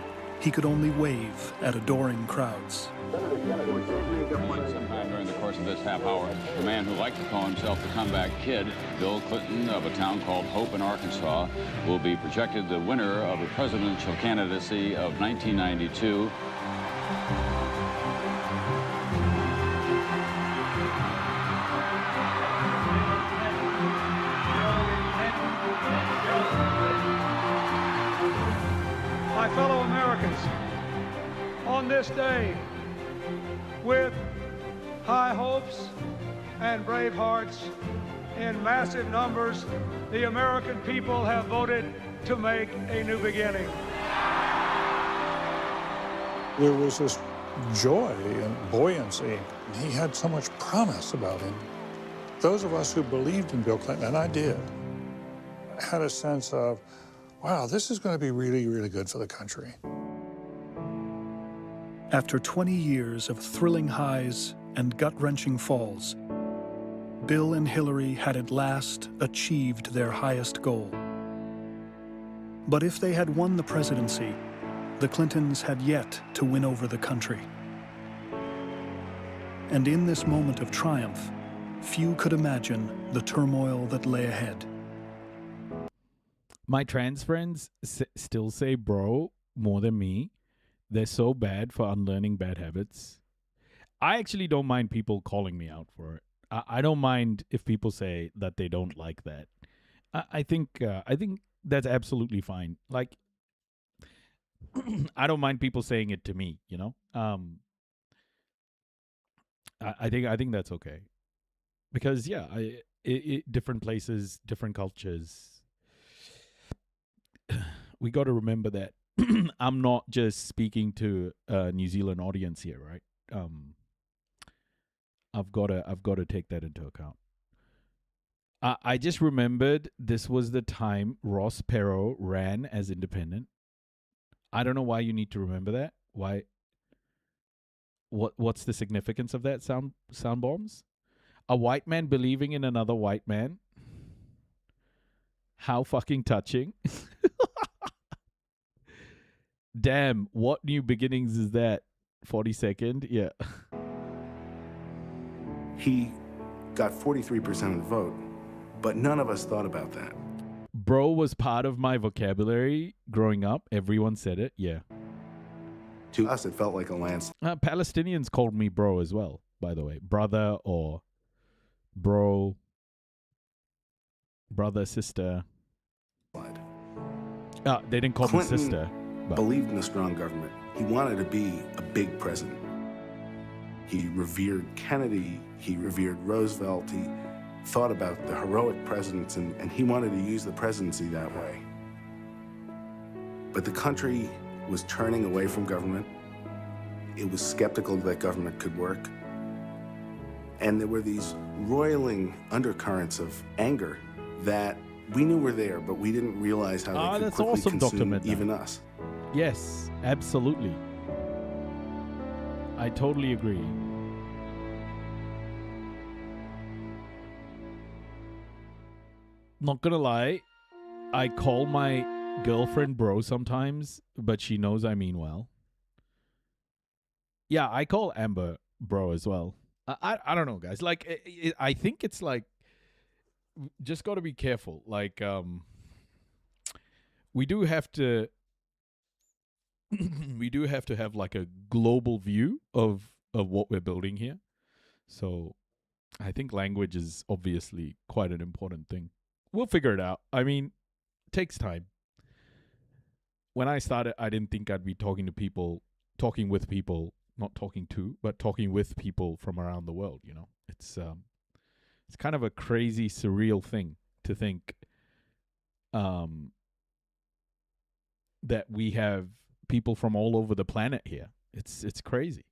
he could only wave at adoring crowds.
Sometime during the course of this half hour, the man who liked to call himself the comeback kid, Bill Clinton of a town called Hope in Arkansas, will be projected the winner of the presidential candidacy of 1992.
My fellow Americans, on this day, with high hopes and brave hearts, in massive numbers, the American people have voted to make a new beginning.
There was this joy and buoyancy. He had so much promise about him. Those of us who believed in Bill Clinton, and I did, had a sense of, wow, this is going to be really, really good for the country.
After 20 years of thrilling highs and gut-wrenching falls, Bill and Hillary had at last achieved their highest goal. But if they had won the presidency, the Clintons had yet to win over the country. And in this moment of triumph, few could imagine the turmoil that lay ahead.
My trans friends still say bro more than me. They're so bad for unlearning bad habits. I actually don't mind people calling me out for it. I don't mind if people say that they don't like that. I think that's absolutely fine. Like, I don't mind people saying it to me, you know? I think that's okay. Because, yeah, different places, different cultures. We got to remember that I'm not just speaking to a New Zealand audience here, right? I've got to take that into account. I just remembered this was the time Ross Perot ran as independent. I don't know why you need to remember that. Why? What's the significance of that sound bombs? A white man believing in another white man. How fucking touching. Damn, what new beginnings is that? 42nd? Yeah.
He got 43% of the vote, but none of us thought about that.
Bro was part of my vocabulary growing up. Everyone said it, yeah.
To us, it felt like a landslide.
Palestinians called me bro as well, by the way. Brother or bro, brother, sister. They didn't call
Clinton
me sister.
Believed in a strong government. He wanted to be a big president. He revered Kennedy, he revered Roosevelt, he thought about the heroic presidents, and he wanted to use the presidency that way. But the country was turning away from government. It was skeptical that government could work. And there were these roiling undercurrents of anger that we knew were there, but we didn't realize how they could
that's
quickly
awesome, Dr.
consume
Midnight.
even us.
Yes, absolutely. I totally agree. Not gonna lie, I call my girlfriend bro sometimes, but she knows I mean well. Yeah, I call Amber bro as well. I don't know, guys. Like, I think it's like, just got to be careful. Like, we do have to have like a global view of what we're building here. So I think language is obviously quite an important thing. We'll figure it out. I mean, it takes time. When I started, I didn't think I'd be talking with people, not talking to, but talking with people from around the world, you know. It's kind of a crazy, surreal thing to think that we have people from all over the planet here. It's crazy.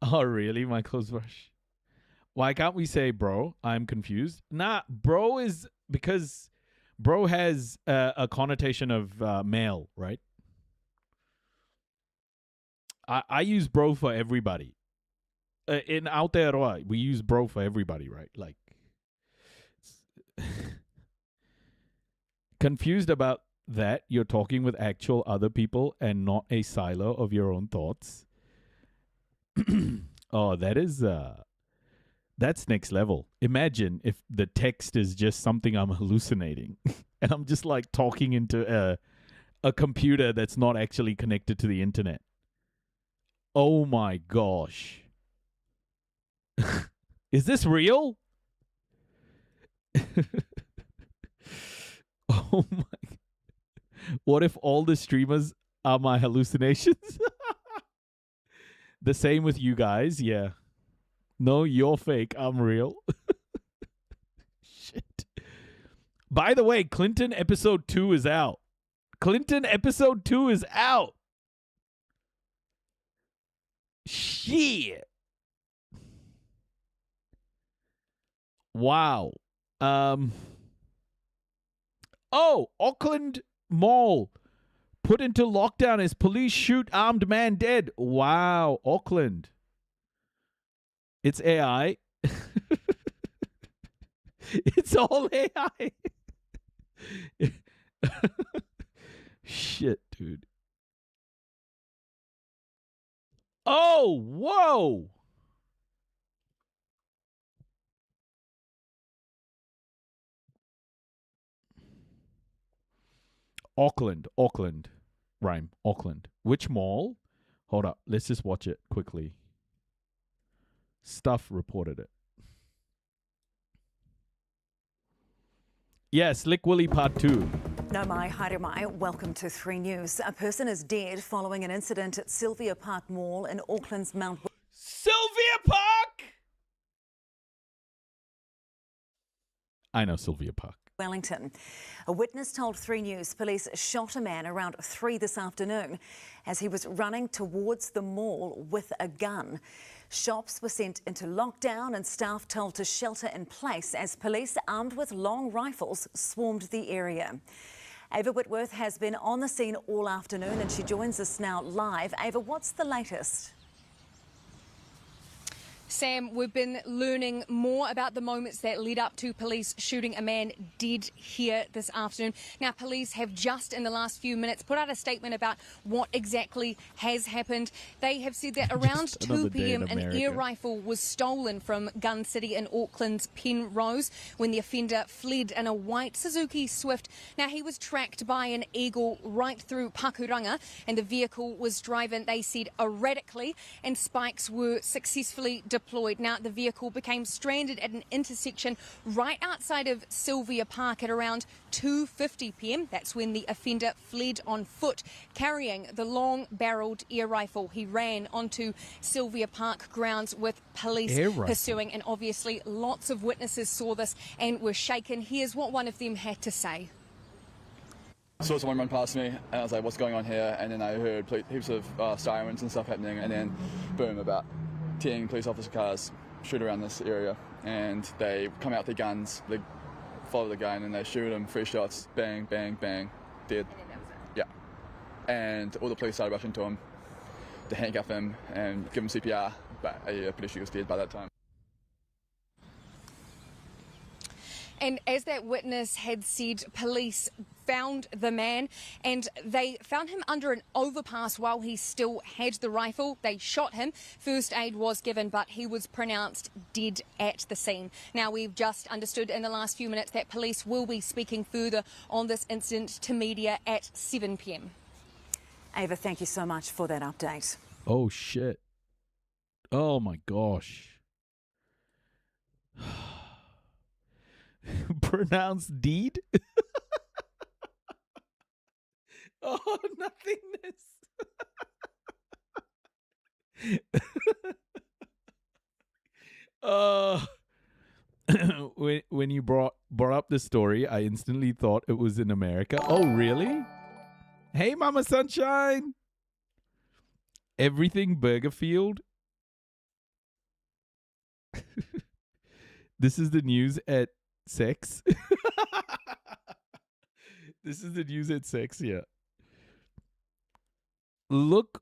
Oh, really, Michael's Rush? Why can't we say bro? I'm confused. Nah, bro is because bro has a connotation of male, right? I use bro for everybody. In Aotearoa, we use bro for everybody, right? Like, confused about that you're talking with actual other people and not a silo of your own thoughts. Oh, that's next level. Imagine if the text is just something I'm hallucinating and I'm just like talking into a computer that's not actually connected to the internet. Oh my gosh. Is this real? Oh my. What if all the streamers are my hallucinations? The same with you guys, yeah. No, you're fake. I'm real. Shit. By the way, Clinton episode 2 is out. Clinton episode 2 is out. Shit. Wow. Oh, Auckland Mall put into lockdown as police shoot armed man dead. Wow, Auckland. It's AI. It's all AI. Shit, dude. Oh, whoa. Auckland. Rhyme. Auckland. Which mall? Hold up. Let's just watch it quickly. Stuff reported it. Yes, Slick Willie Part 2.
No mai, haere mai. Welcome to 3 News. A person is dead following an incident at Sylvia Park Mall in Auckland's Mount...
Sylvia Park! I know Sylvia Park.
Wellington. A witness told 3 News police shot a man around 3 this afternoon as he was running towards the mall with a gun. Shops were sent into lockdown and staff told to shelter in place as police armed with long rifles swarmed the area. Ava Whitworth has been on the scene all afternoon and she joins us now live. Ava, what's the latest?
Sam, we've been learning more about the moments that led up to police shooting a man dead here this afternoon. Now, police have just in the last few minutes put out a statement about what exactly has happened. They have said that around 2 p.m. an air rifle was stolen from Gun City in Auckland's Penrose when the offender fled in a white Suzuki Swift. Now, he was tracked by an eagle right through Pakuranga and the vehicle was driven, they said, erratically and spikes were successfully deployed deployed. Now, the vehicle became stranded at an intersection right outside of Sylvia Park at around 2:50 p.m. That's when the offender fled on foot, carrying the long-barreled air rifle. He ran onto Sylvia Park grounds with police pursuing, and obviously lots of witnesses saw this and were shaken. Here's what one of them had to say.
I saw someone run past me, and I was like, what's going on here? And then I heard heaps of sirens and stuff happening, and then, boom, about 10 police officer cars shoot around this area, and they come out with their guns, they follow the guy, and then they shoot him, 3 shots, bang, bang, bang, dead. And then that was it? Yeah. And all the police started rushing to him to handcuff him and give him CPR, but I'm pretty sure he was dead by that time.
And as that witness had said, police found the man and they found him under an overpass while he still had the rifle. They shot him. First aid was given, but he was pronounced dead at the scene. Now, we've just understood in the last few minutes that police will be speaking further on this incident to media at 7 p.m.
Ava, thank you so much for that update.
Oh, shit. Oh, my gosh. Pronounced deed? Oh, nothingness. When you brought up the story, I instantly thought it was in America. Oh, really? Hey, Mama Sunshine. Everything Burgerfield. This is the news at 6. This is the news at 6, yeah. Look,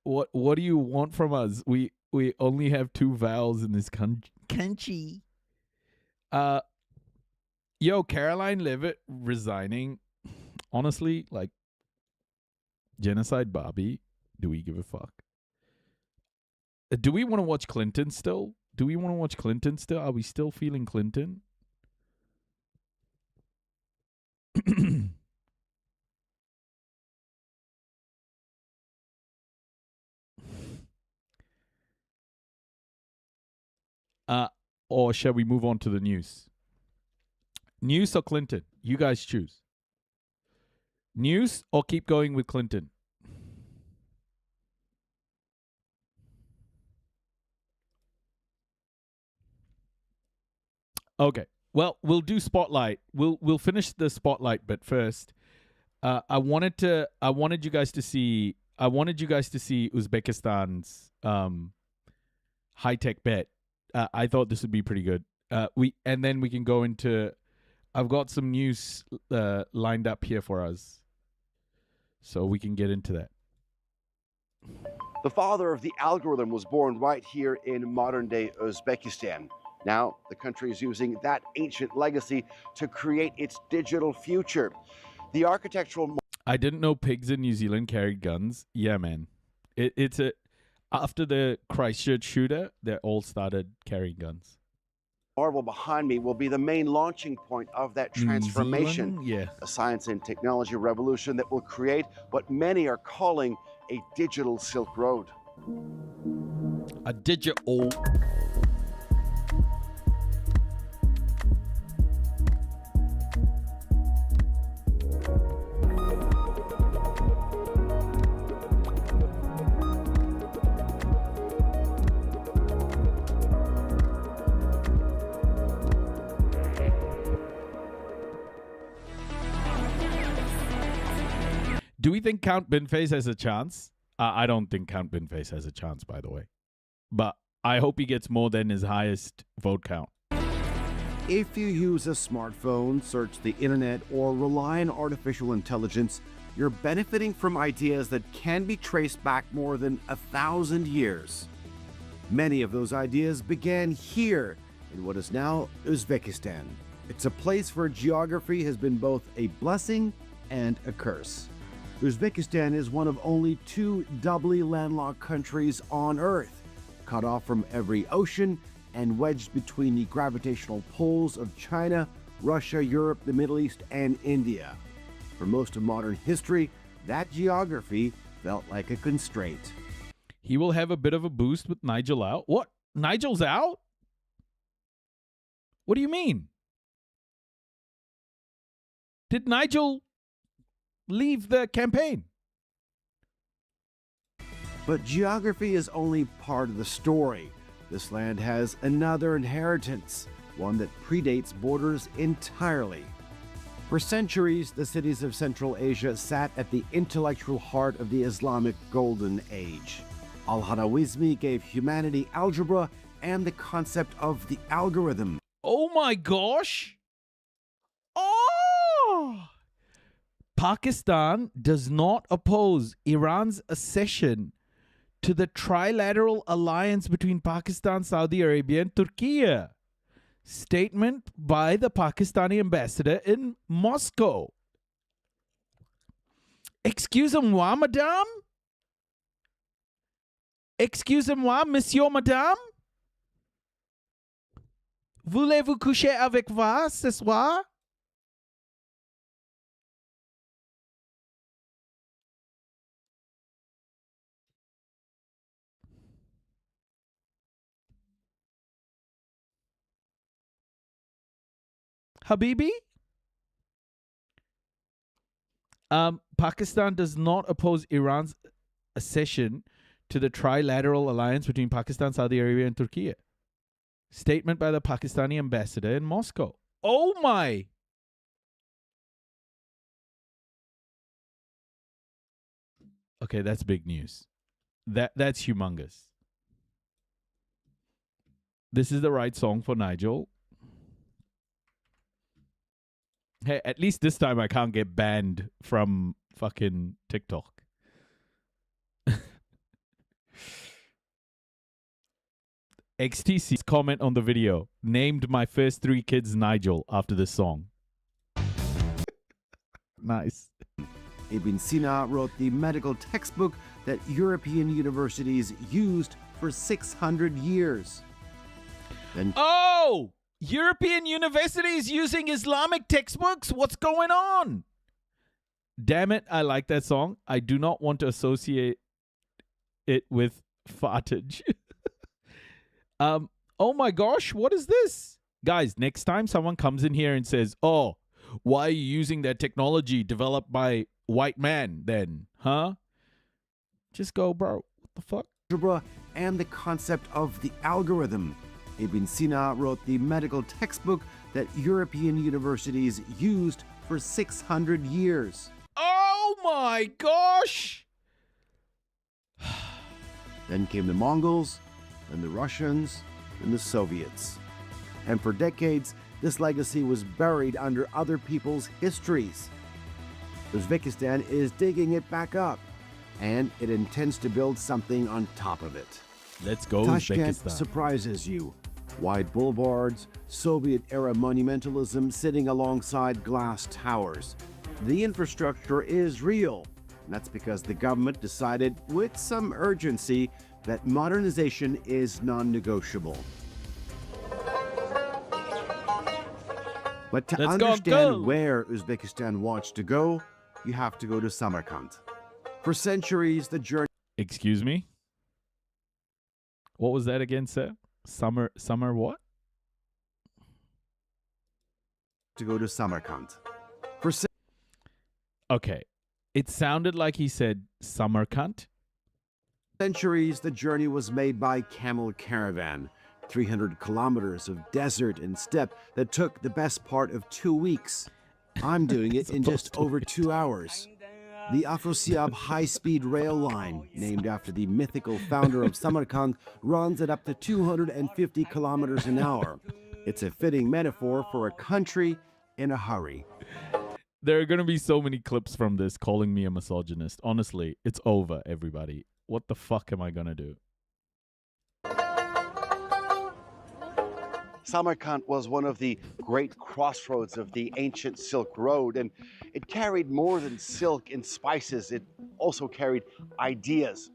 what do you want from us? We only have 2 vowels in this country. Yo, Caroline Levitt resigning. Honestly, like, genocide Barbie, do we give a fuck? Do we want to watch Clinton still? Are we still feeling Clinton? Or shall we move on to the news? News or Clinton? You guys choose. News or keep going with Clinton? Okay. Well, we'll do spotlight. We'll finish the spotlight, but first, I wanted you guys to see Uzbekistan's high-tech bet. I thought this would be pretty good. And then we can go into. I've got some news lined up here for us, so we can get into that.
The father of the algorithm was born right here in modern-day Uzbekistan. Now, the country is using that ancient legacy to create its digital future. The architectural...
I didn't know pigs in New Zealand carried guns. Yeah, man. It's after the Christchurch shooter, they all started carrying guns.
Marvel behind me will be the main launching point of that transformation.
Yeah.
A science and technology revolution that will create what many are calling a digital Silk Road.
A digital... Do we think Count Binface has a chance? I don't think Count Binface has a chance, by the way. But I hope he gets more than his highest vote count.
If you use a smartphone, search the internet, or rely on artificial intelligence, you're benefiting from ideas that can be traced back more than 1,000 years. Many of those ideas began here in what is now Uzbekistan. It's a place where geography has been both a blessing and a curse. Uzbekistan is one of only 2 doubly landlocked countries on Earth, cut off from every ocean and wedged between the gravitational poles of China, Russia, Europe, the Middle East, and India. For most of modern history, that geography felt like a constraint.
He will have a bit of a boost with Nigel out. What? Nigel's out? What do you mean? Did Nigel leave the campaign?
But geography is only part of the story. This land has another inheritance, one that predates borders entirely. For centuries, the cities of Central Asia sat at the intellectual heart of the Islamic Golden Age. Al-Harazmi gave humanity algebra and the concept of the algorithm.
Oh my gosh! Oh! Pakistan does not oppose Iran's accession to the trilateral alliance between Pakistan, Saudi Arabia, and Turkey. Statement by the Pakistani ambassador in Moscow. Excusez-moi, madame? Excusez-moi, monsieur, madame? Voulez-vous coucher avec moi ce soir? Habibi? Pakistan does not oppose Iran's accession to the trilateral alliance between Pakistan, Saudi Arabia, and Turkey. Statement by the Pakistani ambassador in Moscow. Oh my! Okay, that's big news. That's humongous. This is the right song for Nigel. Hey, at least this time I can't get banned from fucking TikTok. XTC's comment on the video named my first 3 kids Nigel after this song. Nice.
Ibn Sina wrote the medical textbook that European universities used for 600 years. Then
Oh! European universities using Islamic textbooks? What's going on? Damn it, I like that song. I do not want to associate it with fartage. Oh my gosh, what is this? Guys, next time someone comes in here and says, oh, why are you using that technology developed by white man then? Huh? Just go, bro. What the fuck?
algebra and the concept of the algorithm. Ibn Sina wrote the medical textbook that European universities used for 600 years.
Oh my gosh!
Then came the Mongols, then the Russians, and the Soviets. And for decades, this legacy was buried under other people's histories. Uzbekistan is digging it back up, and it intends to build something on top of it.
Let's go,
Tashkent
Uzbekistan.
surprises you. Wide boulevards, Soviet-era monumentalism sitting alongside glass towers. The infrastructure is real, and that's because the government decided with some urgency that modernization is non-negotiable. But to
Let's
understand where Uzbekistan wants to go, you have to go to Samarkand. For centuries, the journey...
Excuse me? What was that again, sir? Summer what?
To go to Samarkand. For
Okay. It sounded like he said Samarkand.
centuries, the journey was made by camel caravan. 300 kilometers of desert and steppe that took the best part of 2 weeks. I'm doing it in just over 2 hours. The Afrosiab high-speed rail line, named after the mythical founder of Samarkand, runs at up to 250 kilometers an hour. It's a fitting metaphor for a country in a hurry.
There are going to be so many clips from this calling me a misogynist. Honestly, it's over, everybody. What the fuck am I going to do?
Samarkand was one of the great crossroads of the ancient Silk Road, and it carried more than silk and spices. It also carried ideas.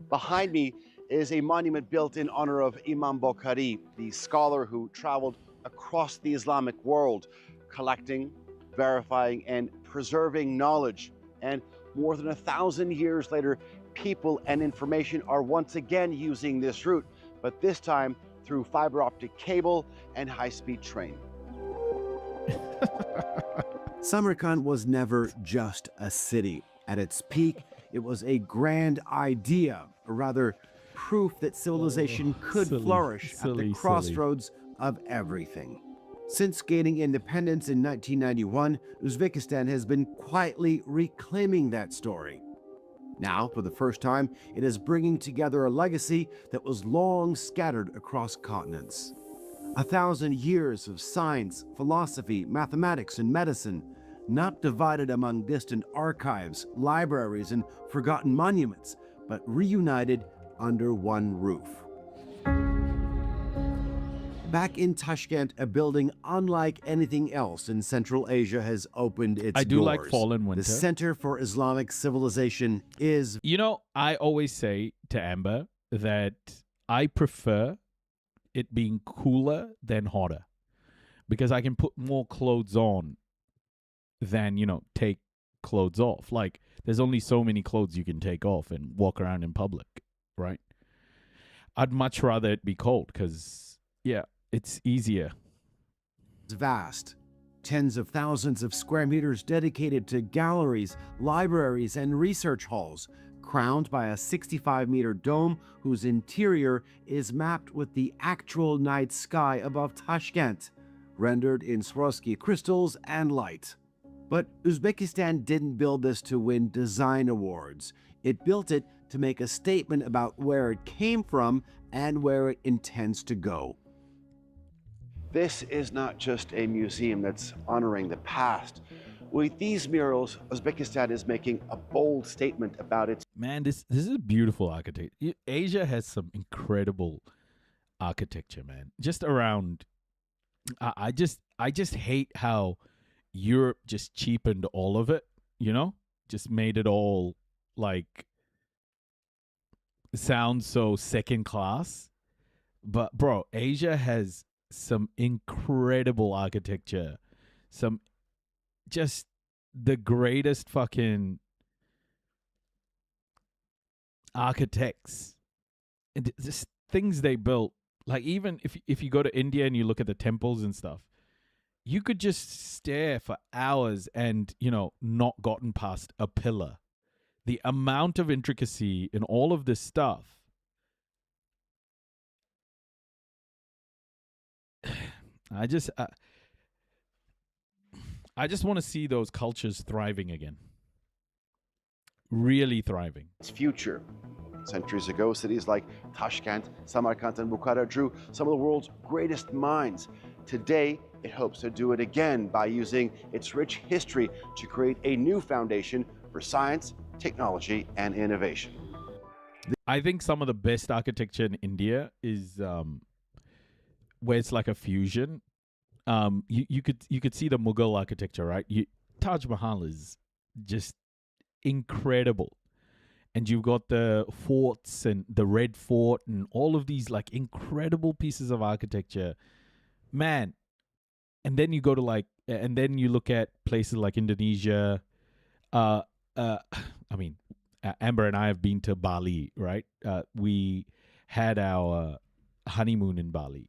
Behind me is a monument built in honor of Imam Bukhari, the scholar who traveled across the Islamic world, collecting, verifying, and preserving knowledge. And more than 1,000 years later, people and information are once again using this route, but this time through fiber optic cable and high-speed train.
Samarkand was never just a city. At its peak, it was a grand idea, or rather, proof that civilization could flourish at the crossroads of everything. Since gaining independence in 1991, Uzbekistan has been quietly reclaiming that story. Now, for the first time, it is bringing together a legacy that was long scattered across continents. 1,000 years of science, philosophy, mathematics, and medicine, not divided among distant archives, libraries, and forgotten monuments, but reunited under one roof. Back in Tashkent, a building unlike anything else in Central Asia has opened its doors.
I do like Fall and Winter.
The Center for Islamic Civilization is...
You know, I always say to Amber that I prefer it being cooler than hotter, because I can put more clothes on than, you know, take clothes off. Like, there's only so many clothes you can take off and walk around in public, right? I'd much rather it be cold because, yeah, it's easier.
It's vast. Tens of thousands of square meters dedicated to galleries, libraries, and research halls, crowned by a 65-meter dome whose interior is mapped with the actual night sky above Tashkent, rendered in Swarovski crystals and light. But Uzbekistan didn't build this to win design awards. It built it to make a statement about where it came from and where it intends to go.
This is not just a museum that's honoring the past. With these murals, Uzbekistan is making a bold statement about its...
Man, this is beautiful architecture. Asia has some incredible architecture, man. Just around, I just hate how Europe just cheapened all of it, you know? Just made it all, like, sound so second class. But, bro, Asia has some incredible architecture. Some just the greatest fucking architects. And just things they built. Like, even if you go to India and you look at the temples and stuff, you could just stare for hours and, you know, not gotten past a pillar. The amount of intricacy in all of this stuff. I just want to see those cultures thriving again. Really thriving.
Its future. Centuries ago, cities like Tashkent, Samarkand, and Bukhara drew some of the world's greatest minds. Today, it hopes to do it again by using its rich history to create a new foundation for science, technology, and innovation.
I think some of the best architecture in India is where it's like a fusion. You could see the Mughal architecture, right? Taj Mahal is just incredible. And you've got the forts and the Red Fort and all of these like incredible pieces of architecture. Man. And then you go to and then you look at places like Indonesia. I mean, Amber and I have been to Bali, right? We had our honeymoon in Bali.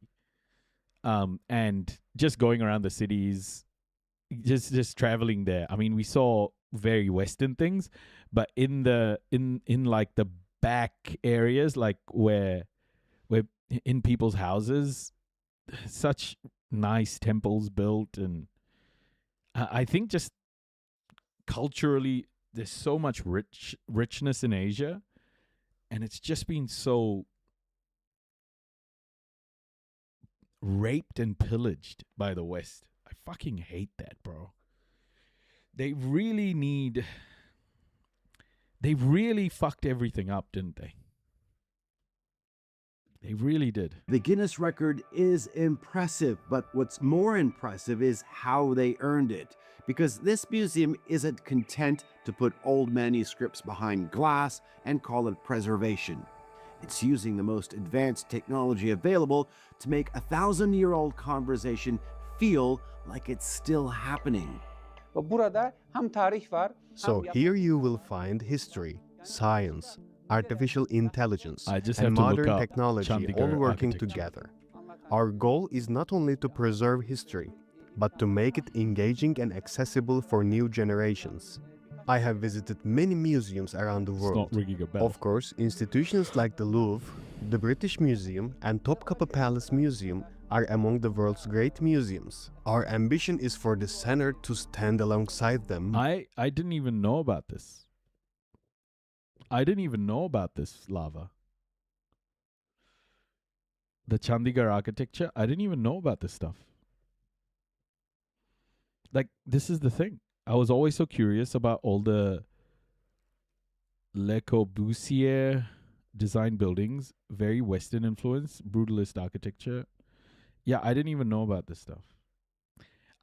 And just going around the cities, just traveling there. I mean, we saw very Western things, but in like the back areas, like where in people's houses, such nice temples built. And I think just culturally, there's so much richness in Asia, and it's just been so raped and pillaged by the West. I fucking hate that, bro. They really fucked everything up, didn't they? They really did.
The Guinness record is impressive, but what's more impressive is how they earned it. Because this museum isn't content to put old manuscripts behind glass and call it preservation. It's using the most advanced technology available to make a 1,000-year-old conversation feel like it's still happening.
So here you will find history, science, artificial intelligence,
I just
and
have to look
modern
up
technology all
Chandigarh
working
architecture.
together. Our goal is not only to preserve history, but to make it engaging and accessible for new generations. I have visited many museums around the
It's
world.
not ringing a bell.
Of course, institutions like the Louvre, the British Museum, and Topkapi Palace Museum are among the world's great museums. Our ambition is for the center to stand alongside them.
I didn't even know about this. I didn't even know about this lava. The Chandigarh architecture, I didn't even know about this stuff. Like, this is the thing. I was always so curious about all the Le Corbusier design buildings, very Western influence, brutalist architecture. Yeah, I didn't even know about this stuff.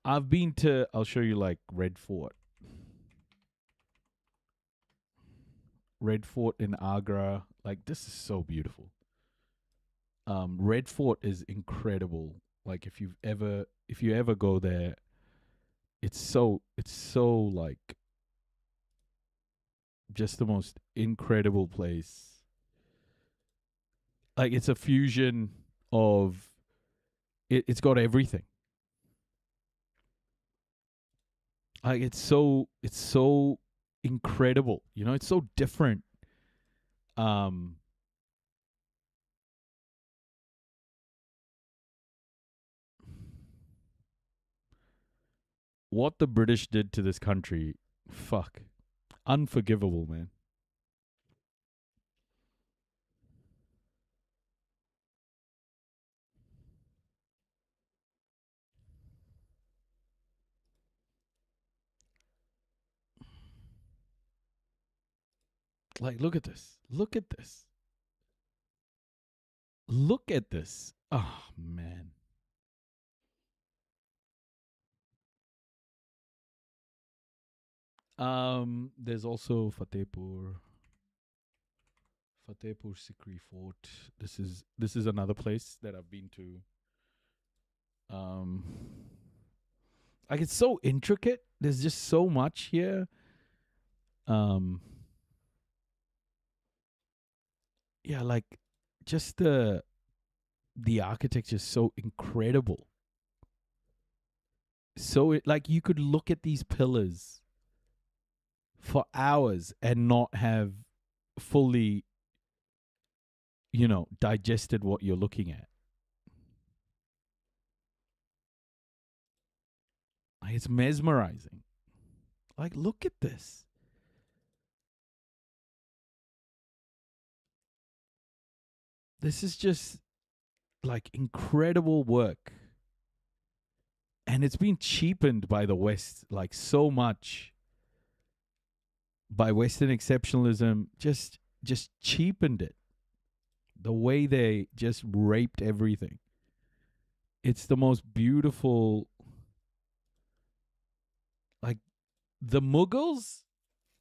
I've been to, I'll show you like Red Fort. Red Fort in Agra. Like, this is so beautiful. Red Fort is incredible. Like, if you ever go there, it's so like just the most incredible place. Like, it's a fusion of it's got everything. Like, it's so incredible. You know, it's so different. What the British did to this country, fuck. Unforgivable, man. Like, look at this. Look at this. Look at this. Oh, man. There's also Fatehpur Sikri Fort. This is another place that I've been to. Like, it's so intricate. There's just so much here. Yeah, like, just the architecture is so incredible. So like, you could look at these pillars for hours and not have fully, digested what you're looking at. Like, it's mesmerizing. Like, look at this. This is just like incredible work. And it's been cheapened by the West like so much. By Western exceptionalism, just cheapened it. The way they just raped everything. It's the most beautiful. Like, the Mughals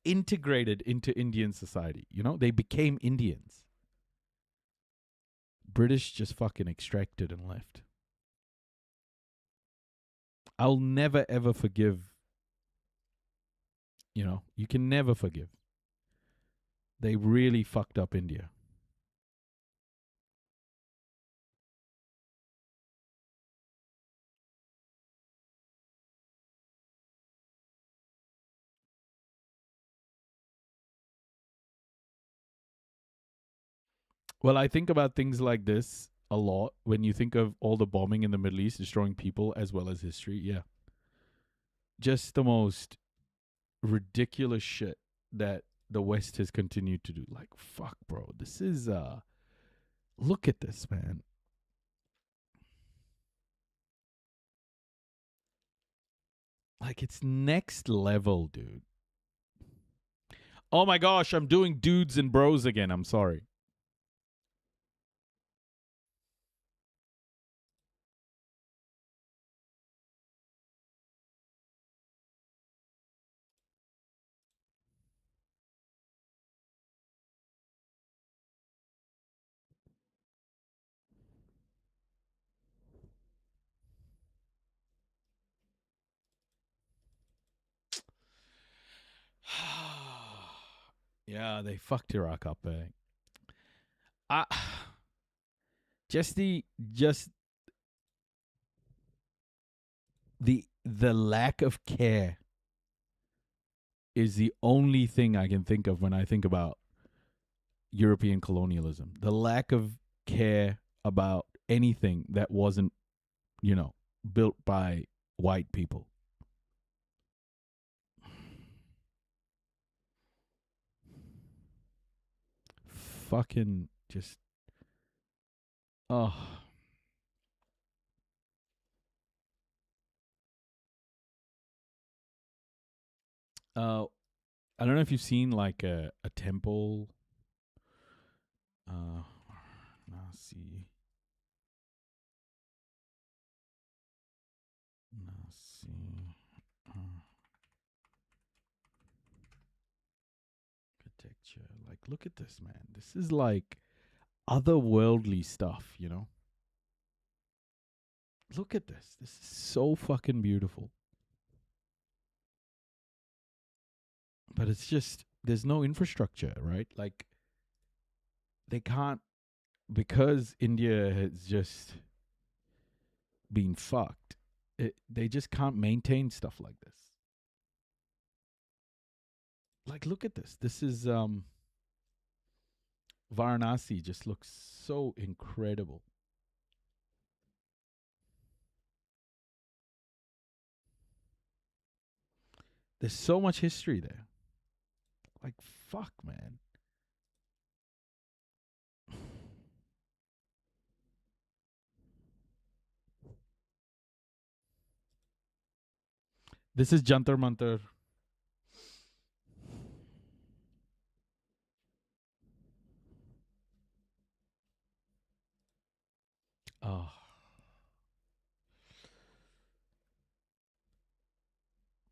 integrated into Indian society. You know, they became Indians. British just fucking extracted and left. I'll never ever forgive. You can never forgive. They really fucked up India. Well, I think about things like this a lot when you think of all the bombing in the Middle East, destroying people as well as history. Yeah. Just the most ridiculous shit that the West has continued to do. Like, fuck, bro. This is, look at this, man. Like, it's next level, dude. Oh my gosh, I'm doing dudes and bros again. I'm sorry. Yeah, they fucked Iraq up. I just the lack of care is the only thing I can think of when I think about European colonialism. The lack of care about anything that wasn't, built by white people. Fucking just, oh. I don't know if you've seen like a temple. Nasi. Architecture. Like, look at this, man. This is like otherworldly stuff, Look at this. This is so fucking beautiful. But it's just, there's no infrastructure, right? Like, they can't, because India has just been fucked, they just can't maintain stuff like this. Like, look at this. This is, Varanasi just looks so incredible. There's so much history there. Like, fuck, man. This is Jantar Mantar. Oh.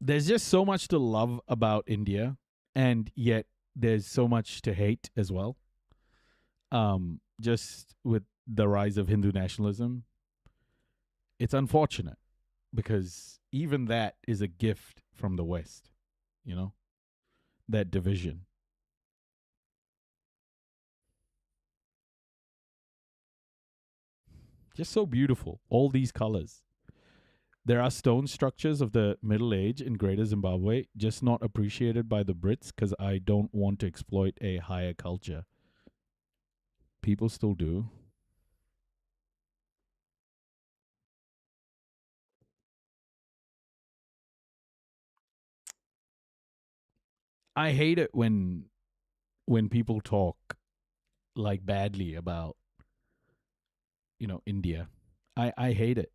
There's just so much to love about India, and yet there's so much to hate as well. Just with the rise of Hindu nationalism, it's unfortunate because even that is a gift from the West, that division. Just so beautiful, all these colors. There are stone structures of the Middle Age in Greater Zimbabwe, just not appreciated by the Brits because I don't want to exploit a higher culture. People still do. I hate it when people talk like badly about India. I hate it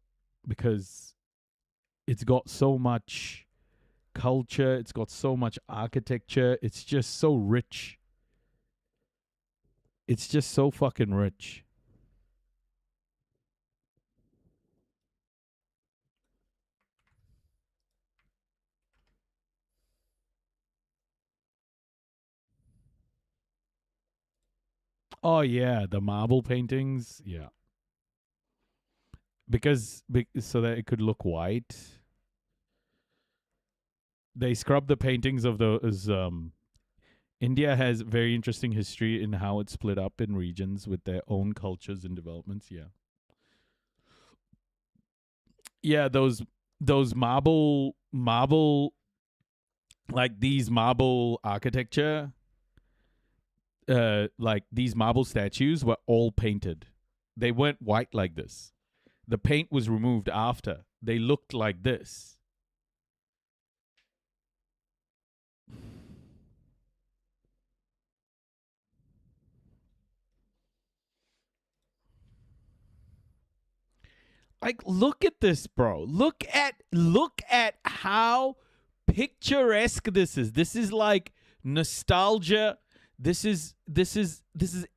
because it's got so much culture, it's got so much architecture, it's just so rich. It's just so fucking rich. Oh yeah, the marble paintings, yeah. Because so that it could look white. They scrub the paintings of those. India has very interesting history in how it's split up in regions with their own cultures and developments. Yeah. Yeah, those marble, like these marble architecture, like these marble statues were all painted. They weren't white like this. The paint was removed after. They looked like this. Like, look at this, bro. Look at how picturesque this is. This is like nostalgia. This is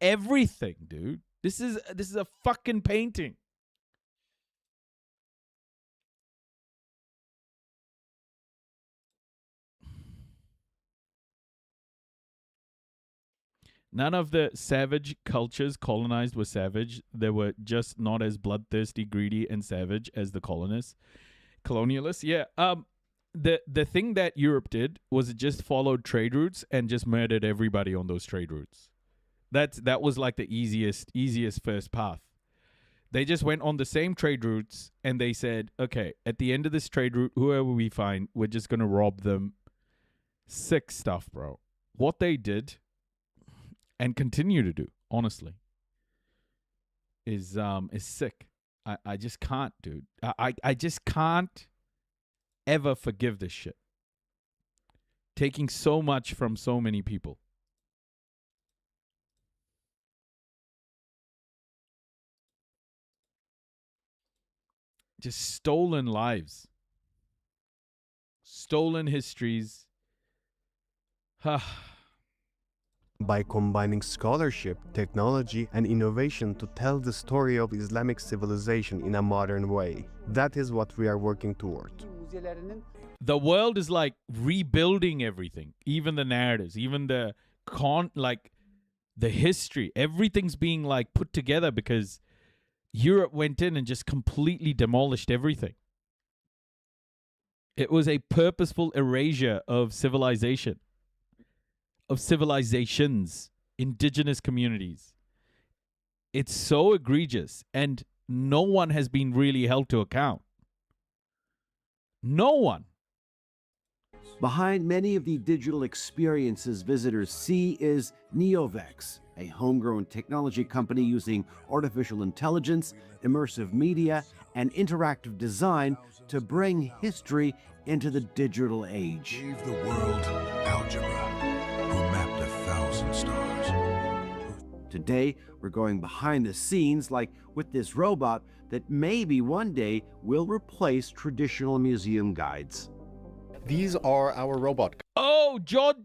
everything, dude. This is a fucking painting. None of the savage cultures colonized were savage. They were just not as bloodthirsty, greedy, and savage as the colonialists. Yeah. the thing that Europe did was it just followed trade routes and just murdered everybody on those trade routes. That was like the easiest first path. They just went on the same trade routes and they said, okay, at the end of this trade route, whoever we find, we're just gonna rob them. Sick stuff, bro. What they did and continue to do, honestly, is sick. I just can't, dude. I just can't ever forgive this shit. Taking so much from so many people. Just stolen lives. Stolen histories.
By combining scholarship, technology, and innovation to tell the story of Islamic civilization in a modern way. That is what we are working toward.
The world is like rebuilding everything, even the narratives, even the the history. Everything's being like put together because Europe went in and just completely demolished everything. It was a purposeful erasure of civilization, of civilizations, indigenous communities. It's so egregious, and no one has been really held to account. No one.
Behind many of the digital experiences visitors see is Neovex, a homegrown technology company using artificial intelligence, immersive media, and interactive design to bring history into the digital age.
Gave the world algebra, who mapped 1,000 stars.
Today, we're going behind the scenes, like with this robot that maybe one day will replace traditional museum guides.
These are our robot
job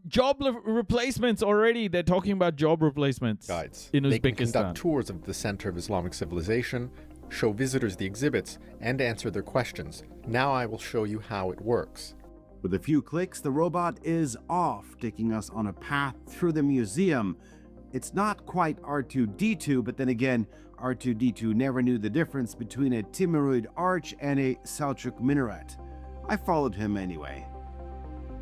replacements already. They're talking about job replacements
guides
in
They can
Uzbekistan.
conduct tours of the Center of Islamic Civilization, show visitors the exhibits, and answer their questions. Now I will show you how it works.
With a few clicks, the robot is off, taking us on a path through the museum. It's not quite R2-D2, but then again, R2-D2 never knew the difference between a Timurid arch and a Seljuk minaret. I followed him anyway.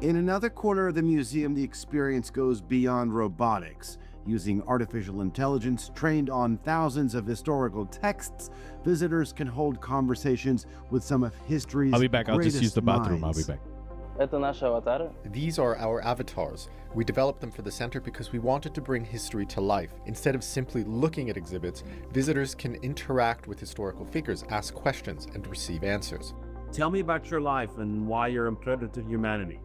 In another corner of the museum, the experience goes beyond robotics. Using artificial intelligence trained on thousands of historical texts, visitors can hold conversations with some of history's
I'll be back. I'll just use the bathroom.
minds.
I'll be back.
These are our avatars. We developed them for the center because we wanted to bring history to life. Instead of simply looking at exhibits, visitors can interact with historical figures, ask questions, and receive answers.
Tell me about your life and why you're important to humanity.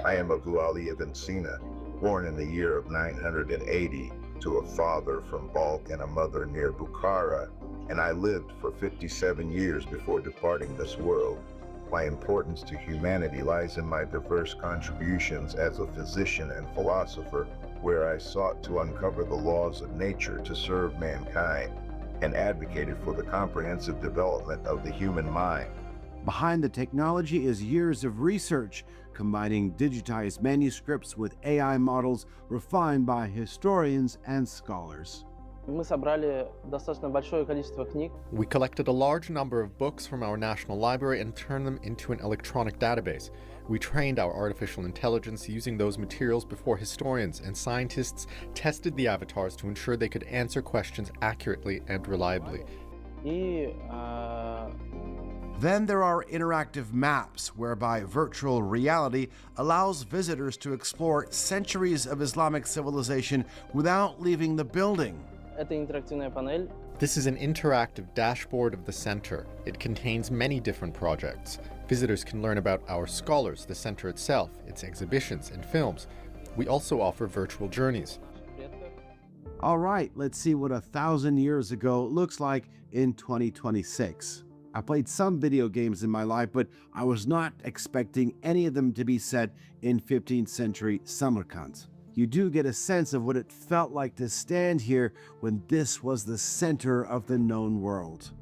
I am Abu Ali ibn Sina, born in the year of 980 to a father from Balkh and a mother near Bukhara, and I lived for 57 years before departing this world. My importance to humanity lies in my diverse contributions as a physician and philosopher, where I sought to uncover the laws of nature to serve mankind, and advocated for the comprehensive development of the human mind.
Behind the technology is years of research, combining digitized manuscripts with AI models refined by historians and scholars.
We collected a large number of books from our national library and turned them into an electronic database. We trained our artificial intelligence using those materials before historians and scientists tested the avatars to ensure they could answer questions accurately and reliably.
Then there are interactive maps, whereby virtual reality allows visitors to explore centuries of Islamic civilization without leaving the building.
This is an interactive dashboard of the center. It contains many different projects. Visitors can learn about our scholars, the center itself, its exhibitions and films. We also offer virtual journeys.
All right, let's see what 1,000 years ago looks like in 2026. I played some video games in my life, but I was not expecting any of them to be set in 15th century Samarkand. You do get a sense of what it felt like to stand here when this was the center of the known world.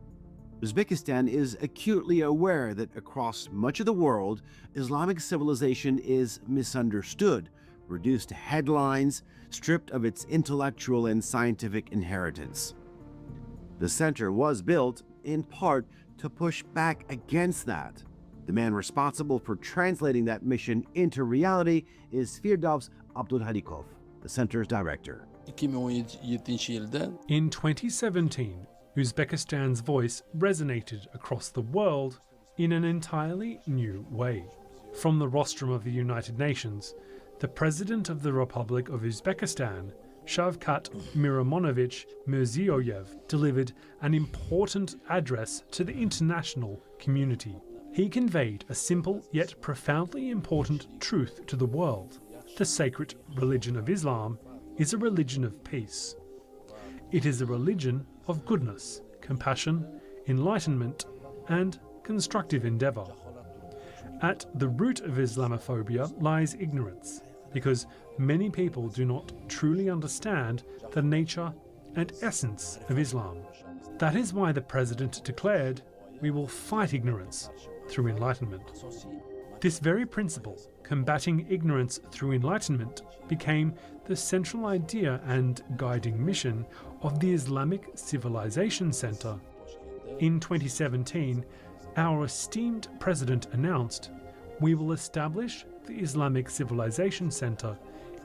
Uzbekistan is acutely aware that across much of the world, Islamic civilization is misunderstood, reduced to headlines, stripped of its intellectual and scientific inheritance. The center was built, in part, to push back against that. The man responsible for translating that mission into reality is Firdevs Abdulhalikov, the center's director.
In 2017, Uzbekistan's voice resonated across the world in an entirely new way. From the rostrum of the United Nations, the President of the Republic of Uzbekistan, Shavkat Miromonovich Mirziyoyev, delivered an important address to the international community. He conveyed a simple yet profoundly important truth to the world. The sacred religion of Islam is a religion of peace. It is a religion of goodness, compassion, enlightenment, and constructive endeavor. At the root of Islamophobia lies ignorance, because many people do not truly understand the nature and essence of Islam. That is why the President declared, "We will fight ignorance through enlightenment." This very principle, combating ignorance through enlightenment, became the central idea and guiding mission of the Islamic Civilization Center. In 2017, our esteemed President announced, "We will establish the Islamic Civilization Center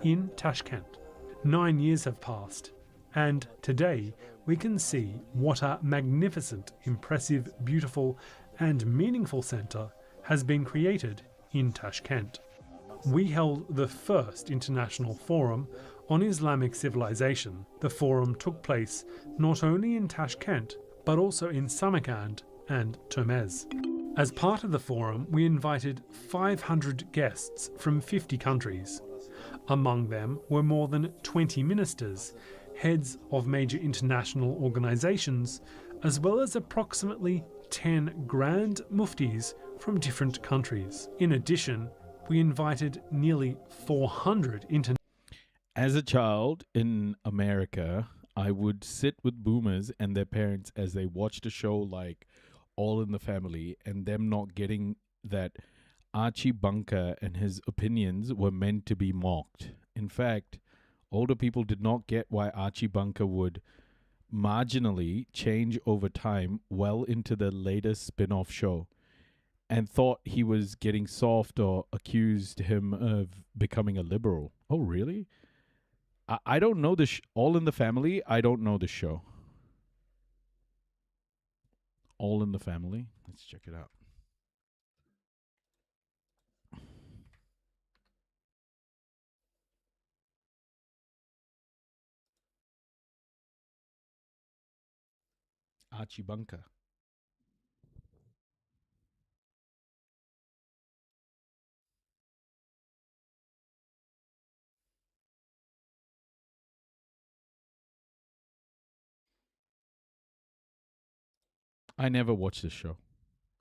in Tashkent." 9 years have passed, and today we can see what a magnificent, impressive, beautiful, and meaningful center has been created in Tashkent. We held the first international forum on Islamic civilization. The forum took place not only in Tashkent, but also in Samarkand and Termez. As part of the forum, we invited 500 guests from 50 countries. Among them were more than 20 ministers, heads of major international organizations, as well as approximately 10 grand muftis from different countries. In addition, we invited nearly 400 international.
As a child in America, I would sit with boomers and their parents as they watched a show like All in the Family, and them not getting that Archie Bunker and his opinions were meant to be mocked. In fact, older people did not get why Archie Bunker would marginally change over time well into the latest spin-off show, and thought he was getting soft or accused him of becoming a liberal. Oh, really? I don't know this. All in the Family? I don't know this show. All in the Family? Let's check it out. Archie Bunker. I never watched this show.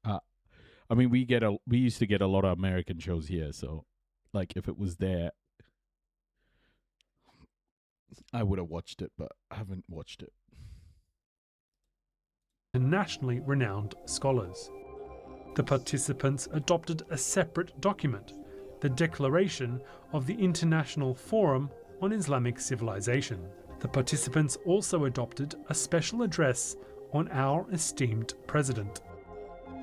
I mean, we used to get a lot of American shows here, so like if it was there, I would have watched it, but I haven't watched it.
Nationally renowned scholars. The participants adopted a separate document, the Declaration of the International Forum on Islamic Civilization. The participants also adopted a special address on our esteemed President.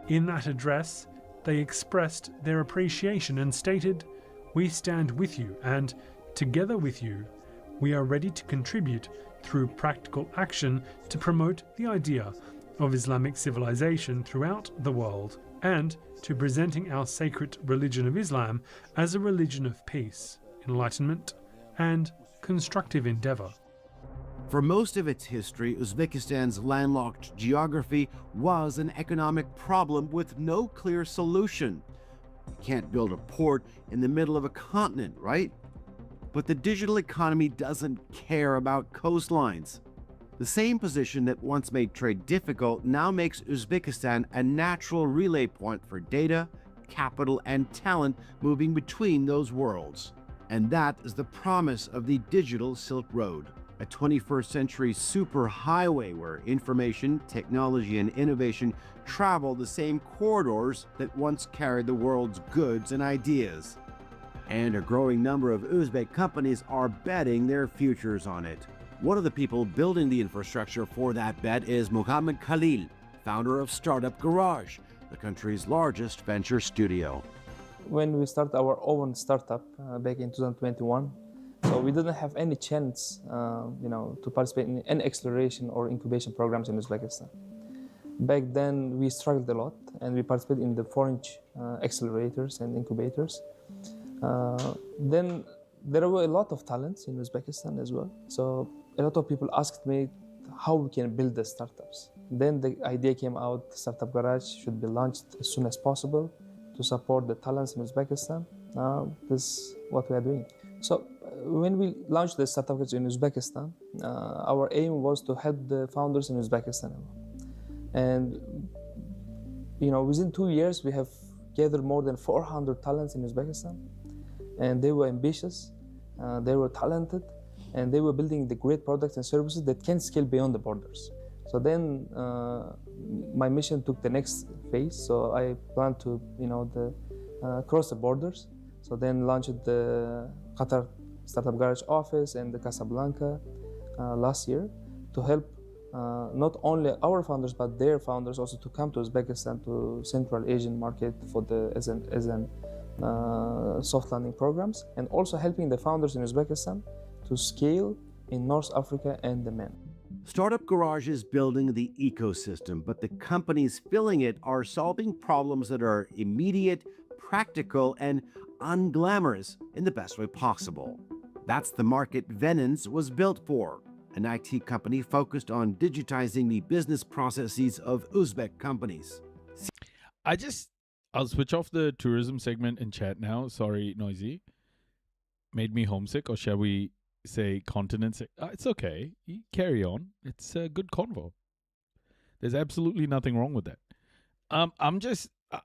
In that address, they expressed their appreciation and stated, "We stand with you and, together with you, we are ready to contribute through practical action to promote the idea of Islamic civilization throughout the world and to presenting our sacred religion of Islam as a religion of peace, enlightenment, and constructive endeavor."
For most of its history, Uzbekistan's landlocked geography was an economic problem with no clear solution. You can't build a port in the middle of a continent, right? But the digital economy doesn't care about coastlines. The same position that once made trade difficult now makes Uzbekistan a natural relay point for data, capital, and talent moving between those worlds. And that is the promise of the digital Silk Road, a 21st century superhighway where information, technology, and innovation travel the same corridors that once carried the world's goods and ideas. And a growing number of Uzbek companies are betting their futures on it. One of the people building the infrastructure for that bet is Muhammad Khalil, founder of Startup Garage, the country's largest venture studio.
When we started our own startup back in 2021, so we didn't have any chance, to participate in any acceleration or incubation programs in Uzbekistan. Back then, we struggled a lot, and we participated in the foreign accelerators and incubators. Then there were a lot of talents in Uzbekistan as well. So a lot of people asked me how we can build the startups. Then the idea came out, Startup Garage should be launched as soon as possible to support the talents in Uzbekistan. This is what we are doing. So when we launched the Startup Garage in Uzbekistan, our aim was to help the founders in Uzbekistan. And within 2 years, we have gathered more than 400 talents in Uzbekistan. And they were ambitious, they were talented, and they were building the great products and services that can scale beyond the borders. So then my mission took the next phase. So I planned to, cross the borders. So then launched the Qatar Startup Garage office and the Casablanca last year to help not only our founders but their founders also to come to Uzbekistan, to Central Asian market for as an soft landing programs, and also helping the founders in Uzbekistan to scale in North Africa and the MENA.
Startup Garage is building the ecosystem, but the companies filling it are solving problems that are immediate, practical, and unglamorous in the best way possible. That's the market Venons was built for, an IT company focused on digitizing the business processes of Uzbek companies.
I'll switch off the tourism segment in chat now. Sorry, Noisy. Made me homesick, or shall we say continent? It's okay. You carry on. It's a good convo. There's absolutely nothing wrong with that.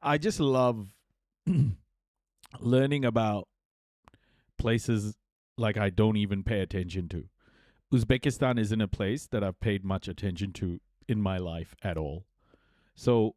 I just love learning about places like I don't even pay attention to. Uzbekistan isn't a place that I've paid much attention to in my life at all. So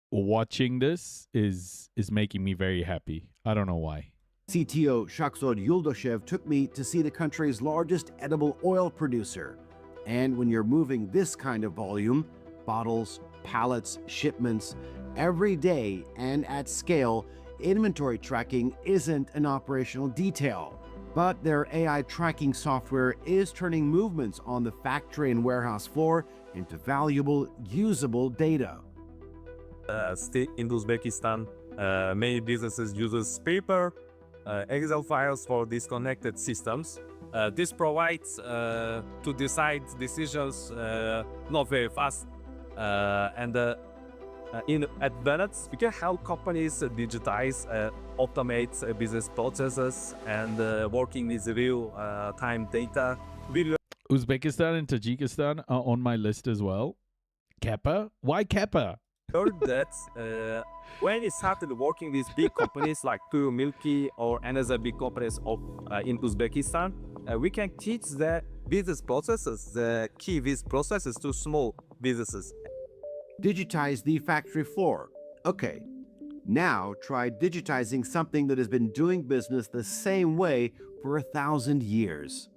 watching this is making me very happy. I don't know why.
CTO Shakhzod Yuldashev took me to see the country's largest edible oil producer. And when you're moving this kind of volume, bottles, pallets, shipments, every day and at scale, inventory tracking isn't an operational detail. But their AI tracking software is turning movements on the factory and warehouse floor into valuable, usable data.
In Uzbekistan, many businesses use paper, Excel files for disconnected systems. This provides to decide decisions not very fast. At Venets, we can help companies digitize, automate business processes, and working with real-time data.
Uzbekistan and Tajikistan are on my list as well. Kappa? Why Kappa?
Heard that when we started working with big companies like Tuyu Milky or another big companies in Uzbekistan, we can teach the business processes, the key business processes to small businesses.
Digitize the factory floor. Okay, now try digitizing something that has been doing business the same way for 1,000 years.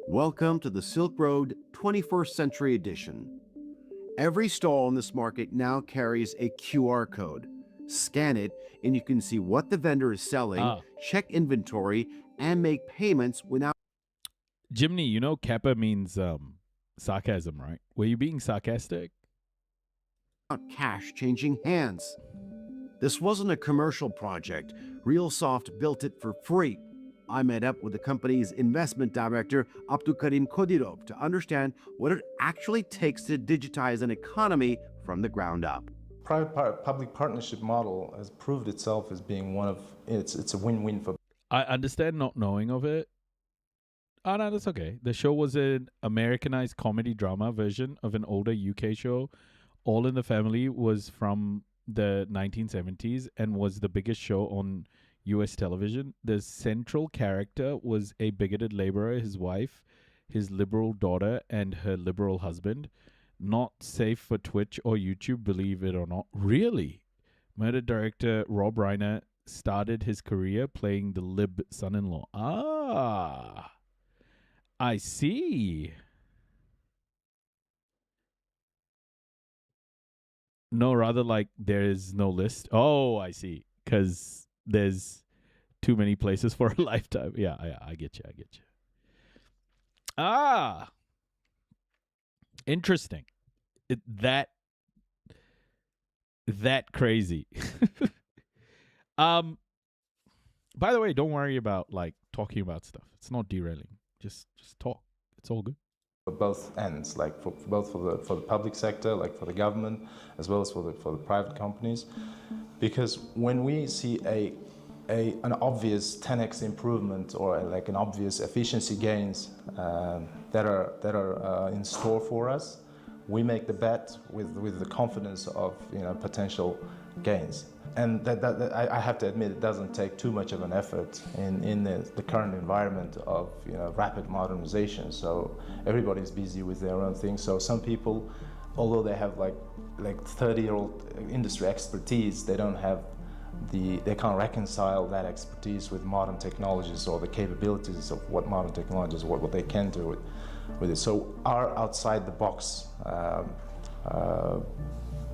Welcome to the Silk Road 21st Century Edition. Every stall in this market now carries a QR code. Scan it and you can see what the vendor is selling, check inventory, and make payments without...
Jimny, you know Kappa means sarcasm, right? Were you being sarcastic?
Cash changing hands. This wasn't a commercial project. RealSoft built it for free. I met up with the company's investment director, Abdulkarim Kodirov, to understand what it actually takes to digitize an economy from the ground up.
Private-public partnership model has proved itself as being it's a win-win for...
I understand not knowing of it. Oh, no, that's okay. The show was an Americanized comedy drama version of an older UK show. All in the Family was from the 1970s and was the biggest show on US television. The central character was a bigoted laborer, his wife, his liberal daughter, and her liberal husband. Not safe for Twitch or YouTube, believe it or not. Really? Murder director Rob Reiner started his career playing the lib son-in-law. Ah, I see. No, rather like there is no list. Oh, I see. Because there's too many places for a lifetime. Yeah, I get you. I get you. Ah, interesting. That crazy. By the way, don't worry about like talking about stuff. It's not derailing. Just talk. It's all good.
For both ends, like for the public sector, like for the government, as well as for the private companies, because when we see an obvious 10x improvement or like an obvious efficiency gains that are in store for us, we make the bet with the confidence of potential gains. And that I have to admit, it doesn't take too much of an effort in the current environment of rapid modernization. So everybody's busy with their own thing. So some people, although they have like 30-year-old industry expertise, they can't reconcile that expertise with modern technologies or the capabilities of what modern technologies, what they can do with it. So our outside the box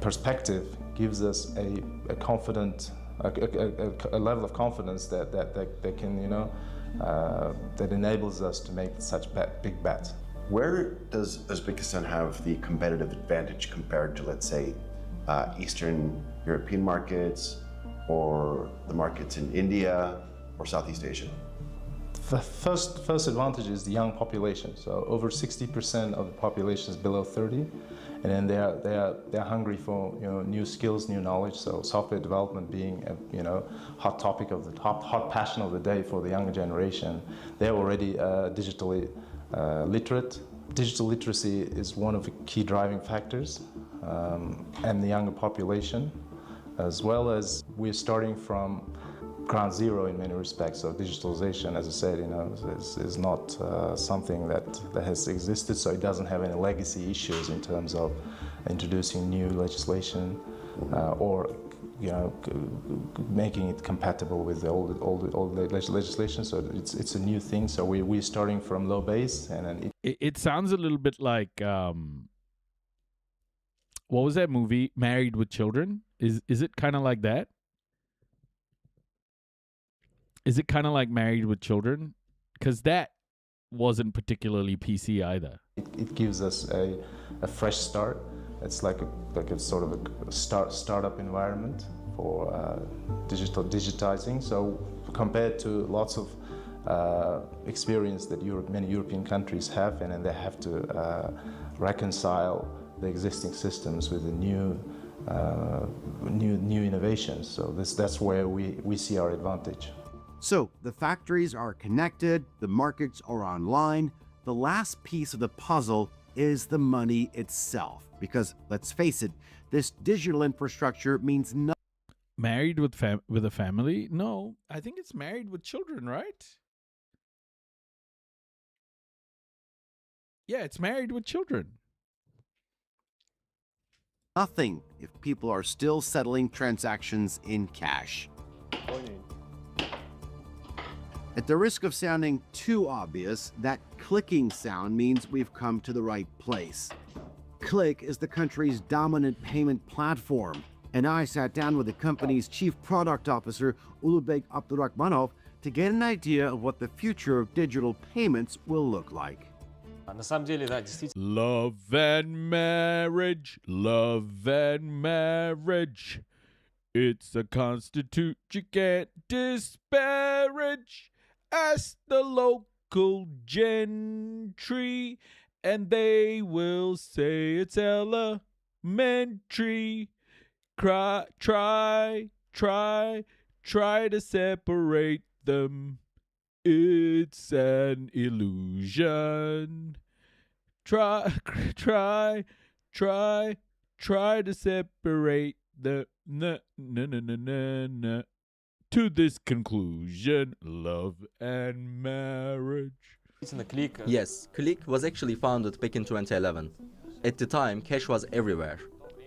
perspective gives us a confident, a level of confidence that can, that enables us to make such big bets.
Where does Uzbekistan have the competitive advantage compared to, let's say, Eastern European markets or the markets in India or Southeast Asia?
The first advantage is the young population. So over 60% of the population is below 30, and then they're hungry for new skills, new knowledge. So software development being a hot topic of the hot passion of the day for the younger generation. They're already digitally literate. Digital literacy is one of the key driving factors, and the younger population, as well as we're starting from ground zero in many respects. So digitalization, as I said, is not something that has existed. So it doesn't have any legacy issues in terms of introducing new legislation or making it compatible with the old legislation. So it's a new thing. So we're starting from low base, and then
it sounds a little bit like what was that movie, Married with Children? Is it kind of like that? Is it kind of like Married with Children? Because that wasn't particularly PC either.
It gives us a fresh start. It's like a sort of a startup environment for digitizing. So compared to lots of experience that many European countries have, and then they have to reconcile the existing systems with the new innovations. So that's where we see our advantage.
So the factories are connected, the markets are online. The last piece of the puzzle is the money itself. Because let's face it, this digital infrastructure means nothing.
Married with a family? No, I think it's Married with Children, right? Yeah, it's Married with Children.
Nothing if people are still settling transactions in cash. At the risk of sounding too obvious, that clicking sound means we've come to the right place. Click is the country's dominant payment platform, and I sat down with the company's chief product officer, Ulubek Abdurakhmanov, to get an idea of what the future of digital payments will look like.
Love and marriage, love and marriage. It's a constitute you can't disparage. Ask the local gentry, and they will say it's elementary. Try to separate them. It's an illusion. Try to separate the no. To this conclusion, love and marriage.
Yes, Click was actually founded back in 2011. At the time, cash was everywhere.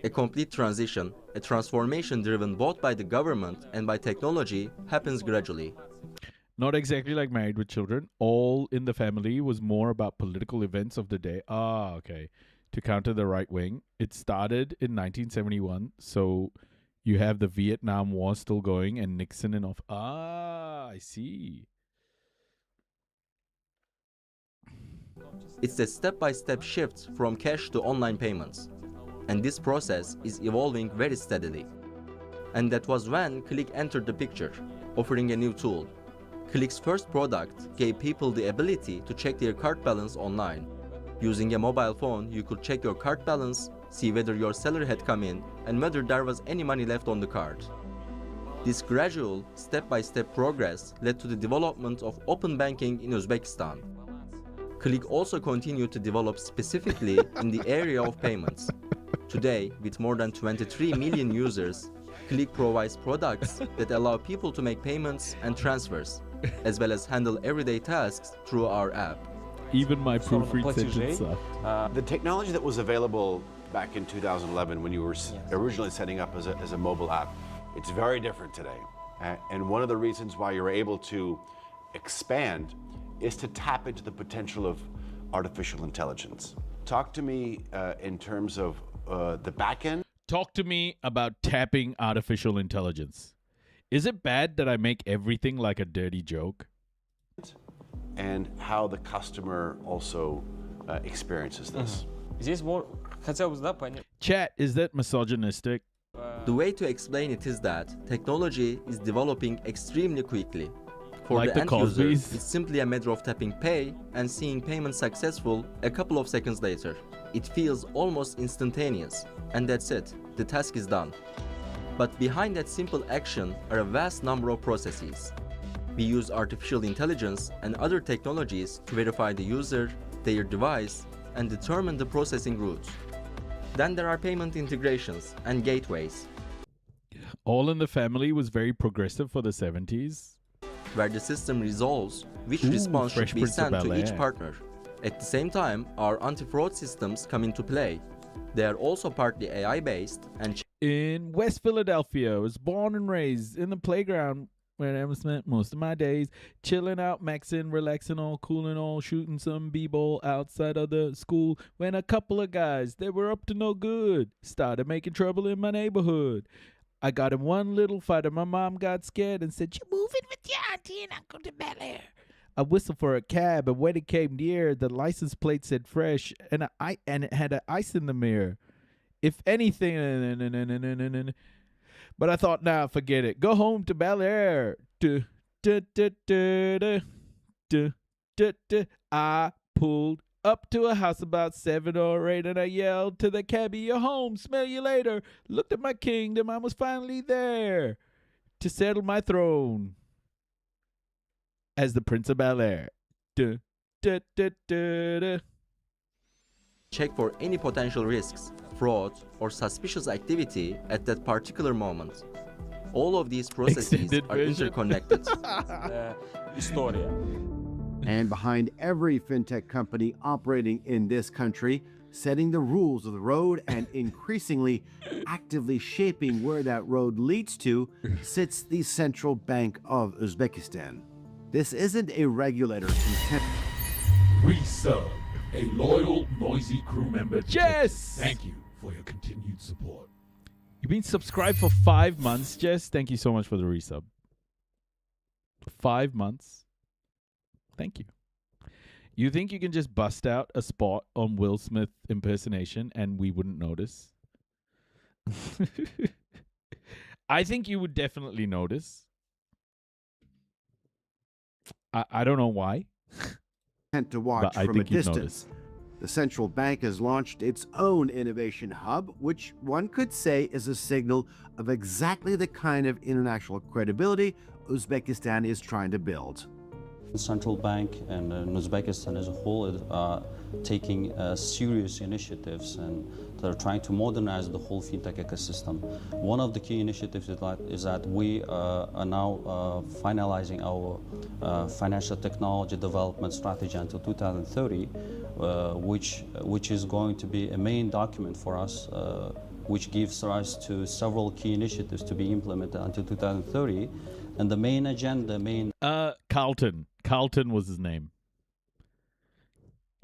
A complete transition, a transformation driven both by the government and by technology, happens gradually.
Not exactly like Married with Children. All in the Family was more about political events of the day. Ah, okay. to counter the right wing. It started in 1971, so you have the Vietnam War still going and Nixon and off. Ah, I see.
It's a step-by-step shift from cash to online payments. And this process is evolving very steadily. And that was when Click entered the picture, offering a new tool. Click's first product gave people the ability to check their card balance online. Using a mobile phone, you could check your card balance, see whether your seller had come in, and whether there was any money left on the card. This gradual, step-by-step progress led to the development of open banking in Uzbekistan. Click also continued to develop specifically in the area of payments. Today, with more than 23 million users, Click provides products that allow people to make payments and transfers, as well as handle everyday tasks through our app.
Even my proofread sentence sucked.
The technology that was available back in 2011 when you were originally setting up as a mobile app, it's very different today. And one of the reasons why you're able to expand is to tap into the potential of artificial intelligence. Talk to me in terms of the back end.
Talk to me about tapping artificial intelligence. Is it bad that I make everything like a dirty joke?
And how the customer also experiences this.
Chat, is that misogynistic?
The way to explain it is that technology is developing extremely quickly. For
Like
the
the
end user,
Cosbys?
it's simply a matter of tapping pay and seeing payment successful a couple of seconds later. It feels almost instantaneous, and that's it, the task is done. But behind that simple action are a vast number of processes. We use artificial intelligence and other technologies to verify the user, their device, and determine the processing route. Then there are payment integrations and gateways.
All in the Family was very progressive for the 70s.
Where the system resolves which
Ooh,
response
Fresh
should be
Prince of
sent to each
Bel-Air.
partner. At the same time, our anti-fraud systems come into play. They are also partly AI-based and
In West Philadelphia, I was born and raised in the playground where I spent most of my days, chilling out, maxing, relaxing, all cool and all, shooting some b-ball outside of the school, when a couple of guys, they were up to no good, started making trouble in my neighborhood. I got in one little fight and my mom got scared and said, "You moving with your auntie and uncle to Bel Air." I whistled for a cab, and when it came near, the license plate said fresh, and it had ice in the mirror. If anything, but I thought, nah, forget it. Go home to Bel Air. I pulled up to a house about 7 or 8, and I yelled to the cabbie, "You're home, smell you later." Looked at my kingdom, I was finally there to settle my throne as the Prince of Bel Air.
check for any potential risks, fraud, or suspicious activity at that particular moment. All of these processes
Extended
are
version.
interconnected.
And behind every fintech company operating in this country, setting the rules of the road and increasingly actively shaping where that road leads to, sits the Central Bank of Uzbekistan. This isn't a regulator content.
Resub, a loyal, noisy crew member.
Jess!
Thank you for your continued support.
You've been subscribed for 5 months, Jess. Thank you so much for the resub. 5 months. Thank you. You think you can just bust out a spot on Will Smith impersonation and we wouldn't notice? I think you would definitely notice. I don't know why.
To watch
But I
from a
think you'd
distance.
notice.
The central bank has launched its own innovation hub, which one could say is a signal of exactly the kind of international credibility Uzbekistan is trying to build.
The central bank and Uzbekistan as a whole are taking serious initiatives and they're trying to modernize the whole fintech ecosystem. One of the key initiatives is that we are now finalizing our financial technology development strategy until 2030, which is going to be a main document for us, which gives rise to several key initiatives to be implemented until 2030. And the main agenda,
Carlton. Carlton was his name.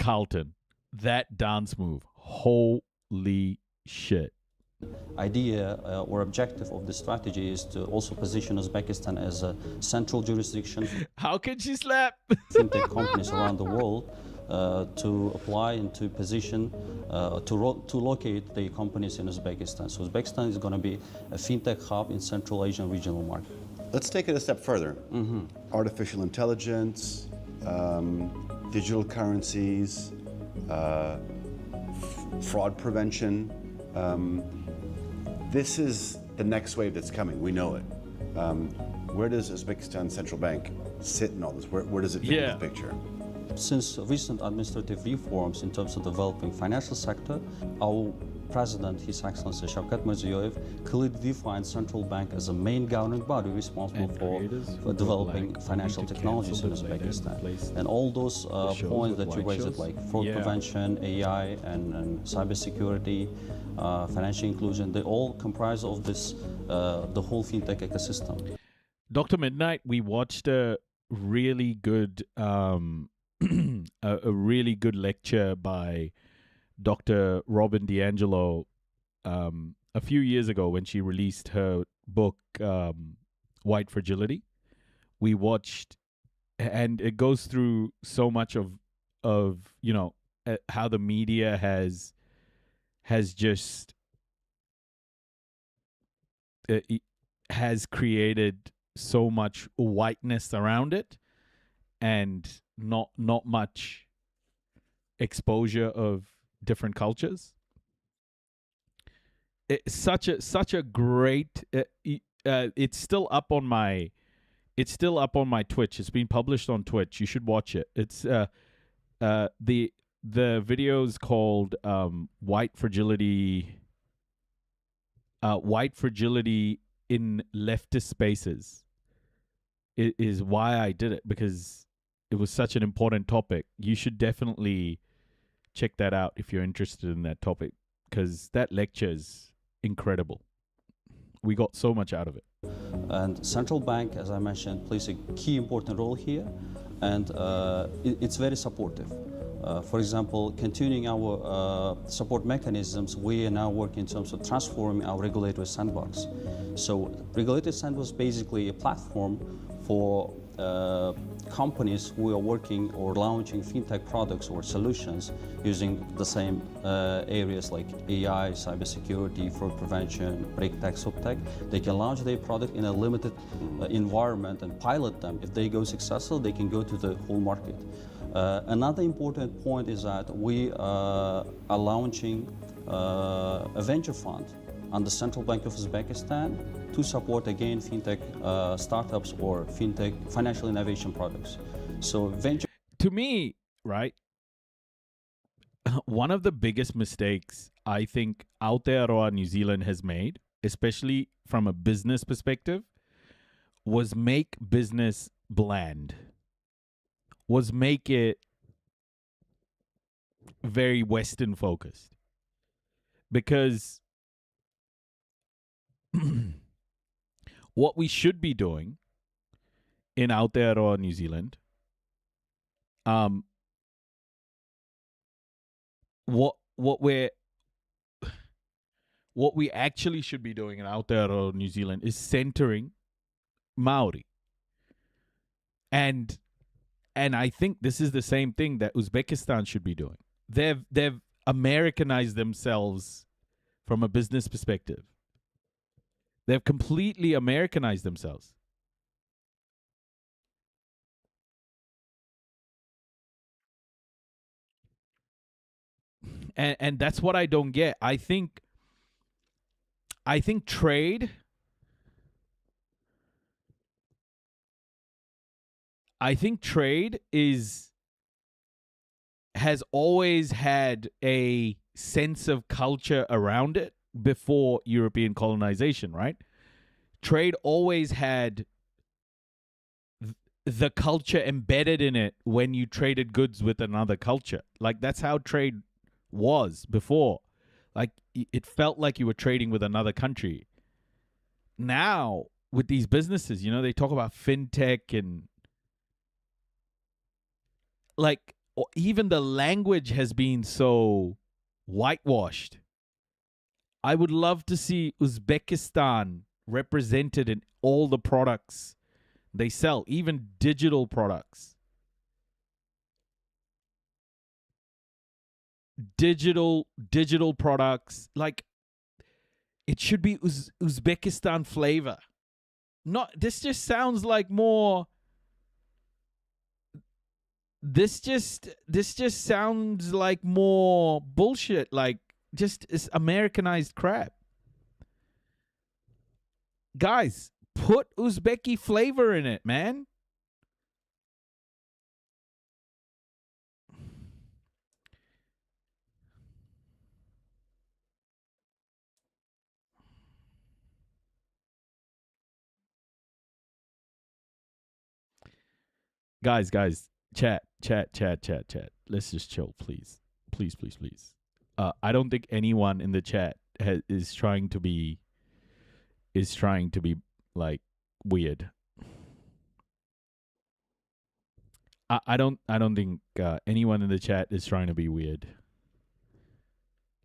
Carlton. That dance move. Holy shit.
Idea or objective of the strategy is to also position Uzbekistan as a central jurisdiction.
How can she slap?
Fintech companies around the world to apply and to position, to locate the companies in Uzbekistan. So Uzbekistan is going to be a fintech hub in Central Asian regional market.
Let's take it a step further. Artificial intelligence, digital currencies, fraud prevention. This is the next wave that's coming. We know it. Where does Uzbekistan Central Bank sit in all this? Where does it fit in the picture?
Since recent administrative reforms in terms of developing financial sector, our President, His Excellency Shavkat Mirziyoyev, clearly defined central bank as a main governing body responsible for developing financial technologies in Uzbekistan. And all those points that you raised, like fraud prevention, AI, and cybersecurity, financial inclusion, they all comprise of this, the whole fintech ecosystem.
Dr. Midnight, we watched a really good, a really good lecture by Dr. Robin DiAngelo a few years ago when she released her book, White Fragility. We watched, and it goes through so much of you know, how the media has just has created so much whiteness around it and not much exposure of different cultures. It's such a great it's still up on my Twitch. It's been published on Twitch. You should watch it. It's the video's called White Fragility in Leftist Spaces. It is why I did it, because it was such an important topic. You should definitely check that out if you're interested in that topic, because that lecture is incredible. We got so much out of it.
And central bank, as I mentioned, plays a key important role here, and it's very supportive. For example, continuing our support mechanisms, we are now working in terms of transforming our regulatory sandbox. So regulatory sandbox is basically a platform for companies who are working or launching fintech products or solutions using the same areas like AI, cybersecurity, fraud prevention, break-tech, sub-tech. They can launch their product in a limited environment and pilot them. If they go successful, they can go to the whole market. Another important point is that we are launching a venture fund on the Central Bank of Uzbekistan to support, again, fintech startups or fintech financial innovation products. So venture...
To me, right, one of the biggest mistakes I think Aotearoa New Zealand has made, especially from a business perspective, was make business bland. Was make it very Western focused. Because what we should be doing in Aotearoa New Zealand, what we actually should be doing in Aotearoa New Zealand is centering Maori. And I think this is the same thing that Uzbekistan should be doing. They've Americanized themselves from a business perspective. They've completely Americanized themselves. And that's what I don't get. I think trade has always had a sense of culture around it before European colonization, right? Trade always had the culture embedded in it when you traded goods with another culture. Like, that's how trade was before. Like, it felt like you were trading with another country. Now, with these businesses, you know, they talk about fintech and like even the language has been so whitewashed. I would love to see Uzbekistan represented in all the products they sell, even digital products. Digital products, like it should be Uzbekistan flavor. Not this just sounds like more. This just sounds like more bullshit. Like just it's Americanized crap. Guys, put Uzbeki flavor in it, man. Guys, chat. Let's just chill, please. Please. I don't think anyone in the chat is trying to be like weird. I don't think anyone in the chat is trying to be weird.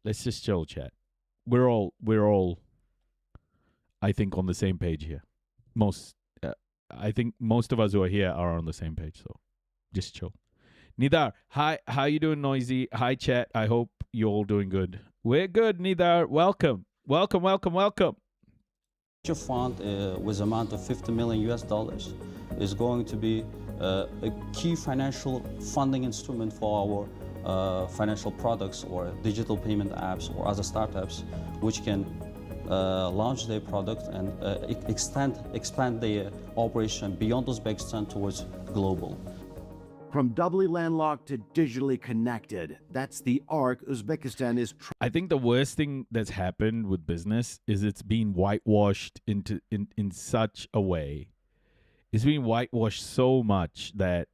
Let's just chill, chat. We're all I think on the same page here. I think most of us who are here are on the same page, so just chill. Nidar, hi, how you doing, Noisy? Hi, chat. I hope you're all doing good. We're good, Nidar. Welcome.
Fund with amount of $50 million is going to be a key financial funding instrument for our financial products or digital payment apps or other startups, which can launch their product and expand their operation beyond Uzbekistan towards global.
From doubly landlocked to digitally connected, that's the arc Uzbekistan is.
I think the worst thing that's happened with business is it's been whitewashed in such a way. It's been whitewashed so much that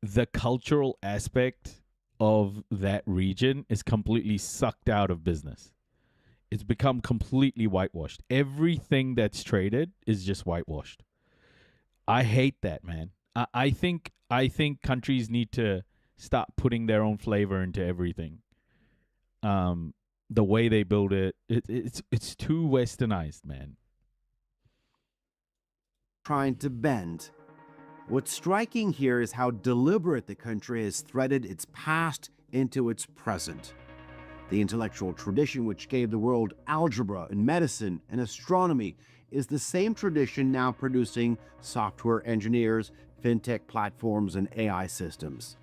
the cultural aspect of that region is completely sucked out of business. It's become completely whitewashed. Everything that's traded is just whitewashed. I hate that, man. I think countries need to start putting their own flavor into everything. The way they build it's too westernized, man.
Trying to bend. What's striking here is how deliberate the country has threaded its past into its present. The intellectual tradition which gave the world algebra and medicine and astronomy is the same tradition now producing software engineers, fintech platforms, and AI systems.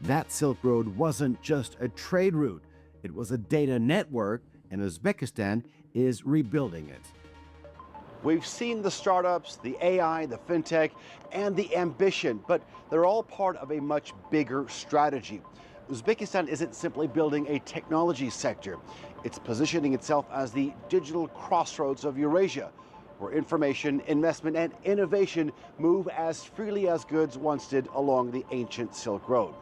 That Silk Road wasn't just a trade route, it was a data network, and Uzbekistan is rebuilding it.
We've seen the startups, the AI, the fintech, and the ambition, but they're all part of a much bigger strategy. Uzbekistan isn't simply building a technology sector. It's positioning itself as the digital crossroads of Eurasia, where information, investment, and innovation move as freely as goods once did along the ancient Silk Road.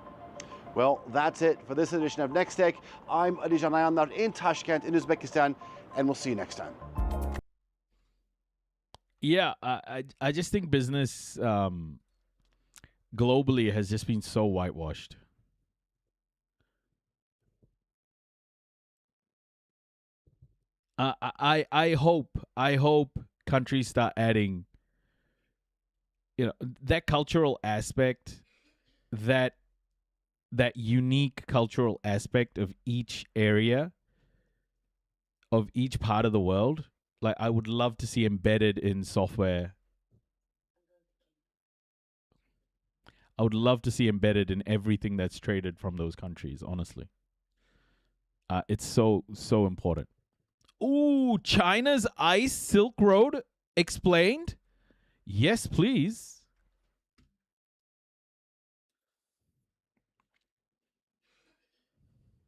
Well, that's it for this edition of Next Tech. I'm Adijan Ayandar in Tashkent in Uzbekistan, and we'll see you next time.
Yeah, I just think business globally has just been so whitewashed. I hope countries start adding, that cultural aspect, that unique cultural aspect of each area, of each part of the world. Like, I would love to see embedded in software. I would love to see embedded in everything that's traded from those countries, honestly. It's so important. Ooh, China's Ice Silk Road explained? Yes, please.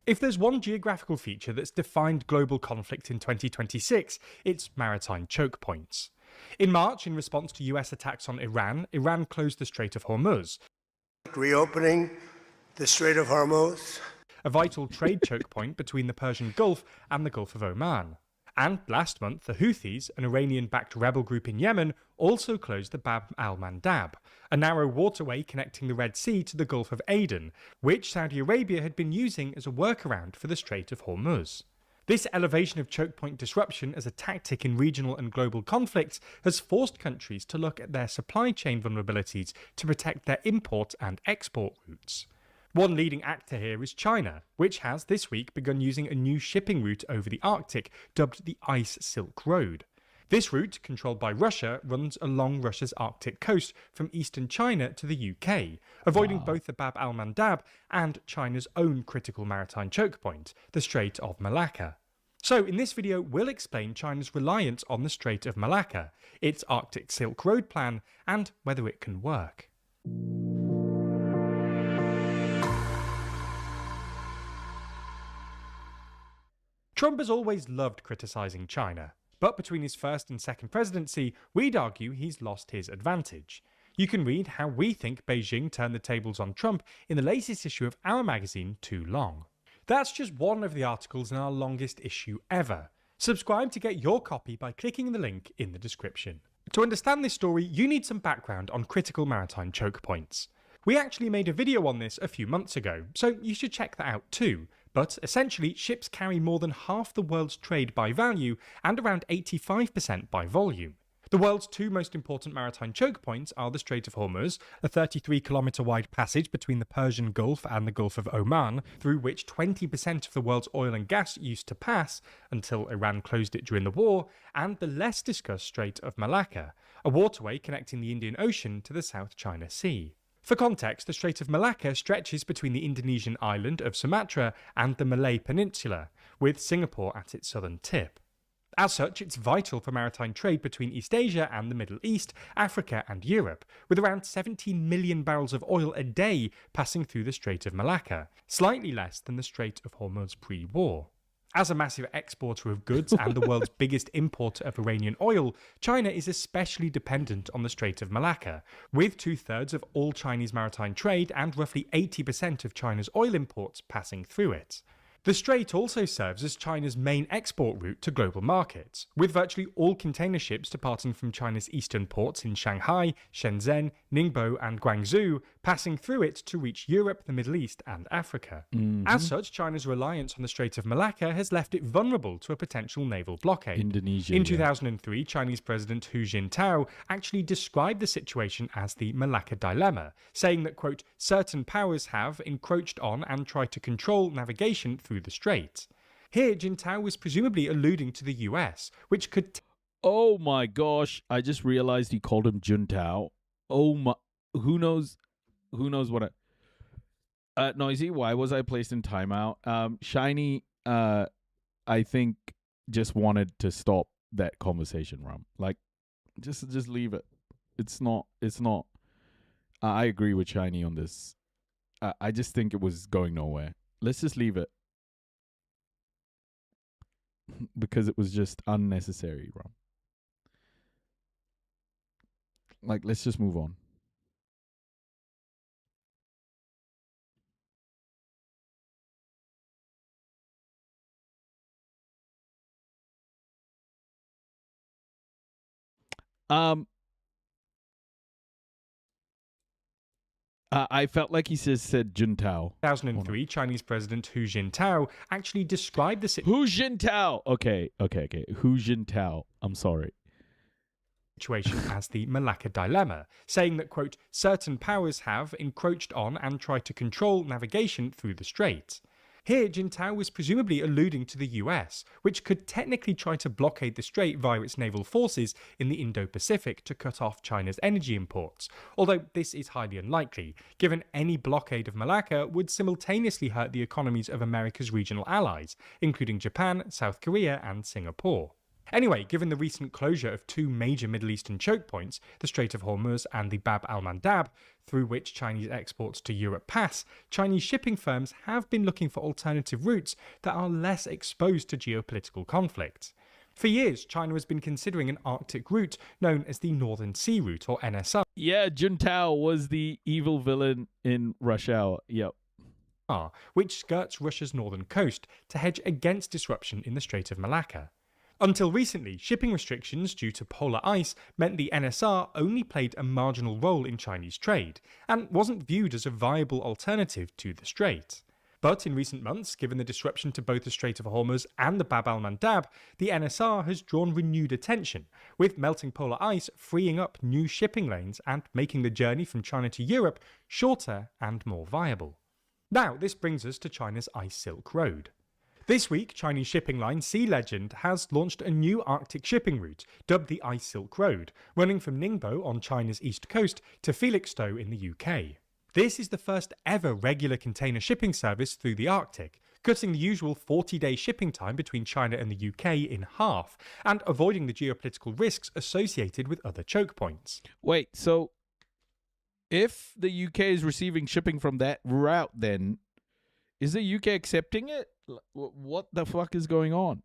If there's one geographical feature that's defined global conflict in 2026, it's maritime choke points. In March, in response to US attacks on Iran, Iran closed the Strait of Hormuz.
Reopening the Strait of Hormuz,
a vital trade choke point between the Persian Gulf and the Gulf of Oman. And last month, the Houthis, an Iranian-backed rebel group in Yemen, also closed the Bab al-Mandab, a narrow waterway connecting the Red Sea to the Gulf of Aden, which Saudi Arabia had been using as a workaround for the Strait of Hormuz. This elevation of choke point disruption as a tactic in regional and global conflicts has forced countries to look at their supply chain vulnerabilities to protect their import and export routes. One leading actor here is China, which has this week begun using a new shipping route over the Arctic dubbed the Ice Silk Road. This route, controlled by Russia, runs along Russia's Arctic coast from eastern China to the UK, avoiding both the Bab al-Mandab and China's own critical maritime choke point, the Strait of Malacca. So in this video, we'll explain China's reliance on the Strait of Malacca, its Arctic Silk Road plan, and whether it can work. Trump has always loved criticising China, but between his first and second presidency, we'd argue he's lost his advantage. You can read how we think Beijing turned the tables on Trump in the latest issue of our magazine, Too Long. That's just one of the articles in our longest issue ever. Subscribe to get your copy by clicking the link in the description. To understand this story, you need some background on critical maritime choke points. We actually made a video on this a few months ago, so you should check that out too. But essentially, ships carry more than half the world's trade by value and around 85% by volume. The world's two most important maritime choke points are the Strait of Hormuz, a 33-kilometre wide passage between the Persian Gulf and the Gulf of Oman, through which 20% of the world's oil and gas used to pass, until Iran closed it during the war, and the less discussed Strait of Malacca, a waterway connecting the Indian Ocean to the South China Sea. For context, the Strait of Malacca stretches between the Indonesian island of Sumatra and the Malay Peninsula, with Singapore at its southern tip. As such, it's vital for maritime trade between East Asia and the Middle East, Africa and Europe, with around 17 million barrels of oil a day passing through the Strait of Malacca, slightly less than the Strait of Hormuz pre-war. As a massive exporter of goods and the world's biggest importer of Iranian oil, China is especially dependent on the Strait of Malacca, with 2/3 of all Chinese maritime trade and roughly 80% of China's oil imports passing through it. The strait also serves as China's main export route to global markets, with virtually all container ships departing from China's eastern ports in Shanghai, Shenzhen, Ningbo and Guangzhou passing through it to reach Europe, the Middle East and Africa. As such, China's reliance on the Strait of Malacca has left it vulnerable to a potential naval blockade. In 2003, Chinese President Hu Jintao actually described the situation as the Malacca Dilemma, saying that, quote, certain powers have encroached on and tried to control navigation through the strait. Here, Jintao was presumably alluding to the US, which could...
Oh my gosh, I just realized he called him Juntao. Oh my... Who knows what Noisy, why was I placed in timeout? Shiny, I think, just wanted to stop that conversation, Ram. Like, just leave it. It's not... I agree with Shiny on this. I just think it was going nowhere. Let's just leave it. Because it was just unnecessary, Ram. Like, let's just move on. I felt like he said Juntao.
2003, Chinese President Hu Jintao actually described the
Hu Jintao. Okay. Hu Jintao. I'm sorry.
Situation as the Malacca Dilemma, saying that, quote, certain powers have encroached on and tried to control navigation through the strait. Here, Jintao was presumably alluding to the US, which could technically try to blockade the strait via its naval forces in the Indo-Pacific to cut off China's energy imports, although this is highly unlikely, given any blockade of Malacca would simultaneously hurt the economies of America's regional allies, including Japan, South Korea and Singapore. Anyway, given the recent closure of two major Middle Eastern choke points, the Strait of Hormuz and the Bab al-Mandab, through which Chinese exports to Europe pass, Chinese shipping firms have been looking for alternative routes that are less exposed to geopolitical conflict. For years, China has been considering an Arctic route known as the Northern Sea Route, or NSR.
Yeah, Juntao was the evil villain in Rush Hour. Yep.
Which skirts Russia's northern coast to hedge against disruption in the Strait of Malacca. Until recently, shipping restrictions due to polar ice meant the NSR only played a marginal role in Chinese trade, and wasn't viewed as a viable alternative to the strait. But in recent months, given the disruption to both the Strait of Hormuz and the Bab al-Mandab, the NSR has drawn renewed attention, with melting polar ice freeing up new shipping lanes and making the journey from China to Europe shorter and more viable. Now, this brings us to China's Ice Silk Road. This week, Chinese shipping line Sea Legend has launched a new Arctic shipping route, dubbed the Ice Silk Road, running from Ningbo on China's east coast to Felixstowe in the UK. This is the first ever regular container shipping service through the Arctic, cutting the usual 40-day shipping time between China and the UK in half, and avoiding the geopolitical risks associated with other choke points.
Wait, so if the UK is receiving shipping from that route, then is the UK accepting it? What the fuck is going on?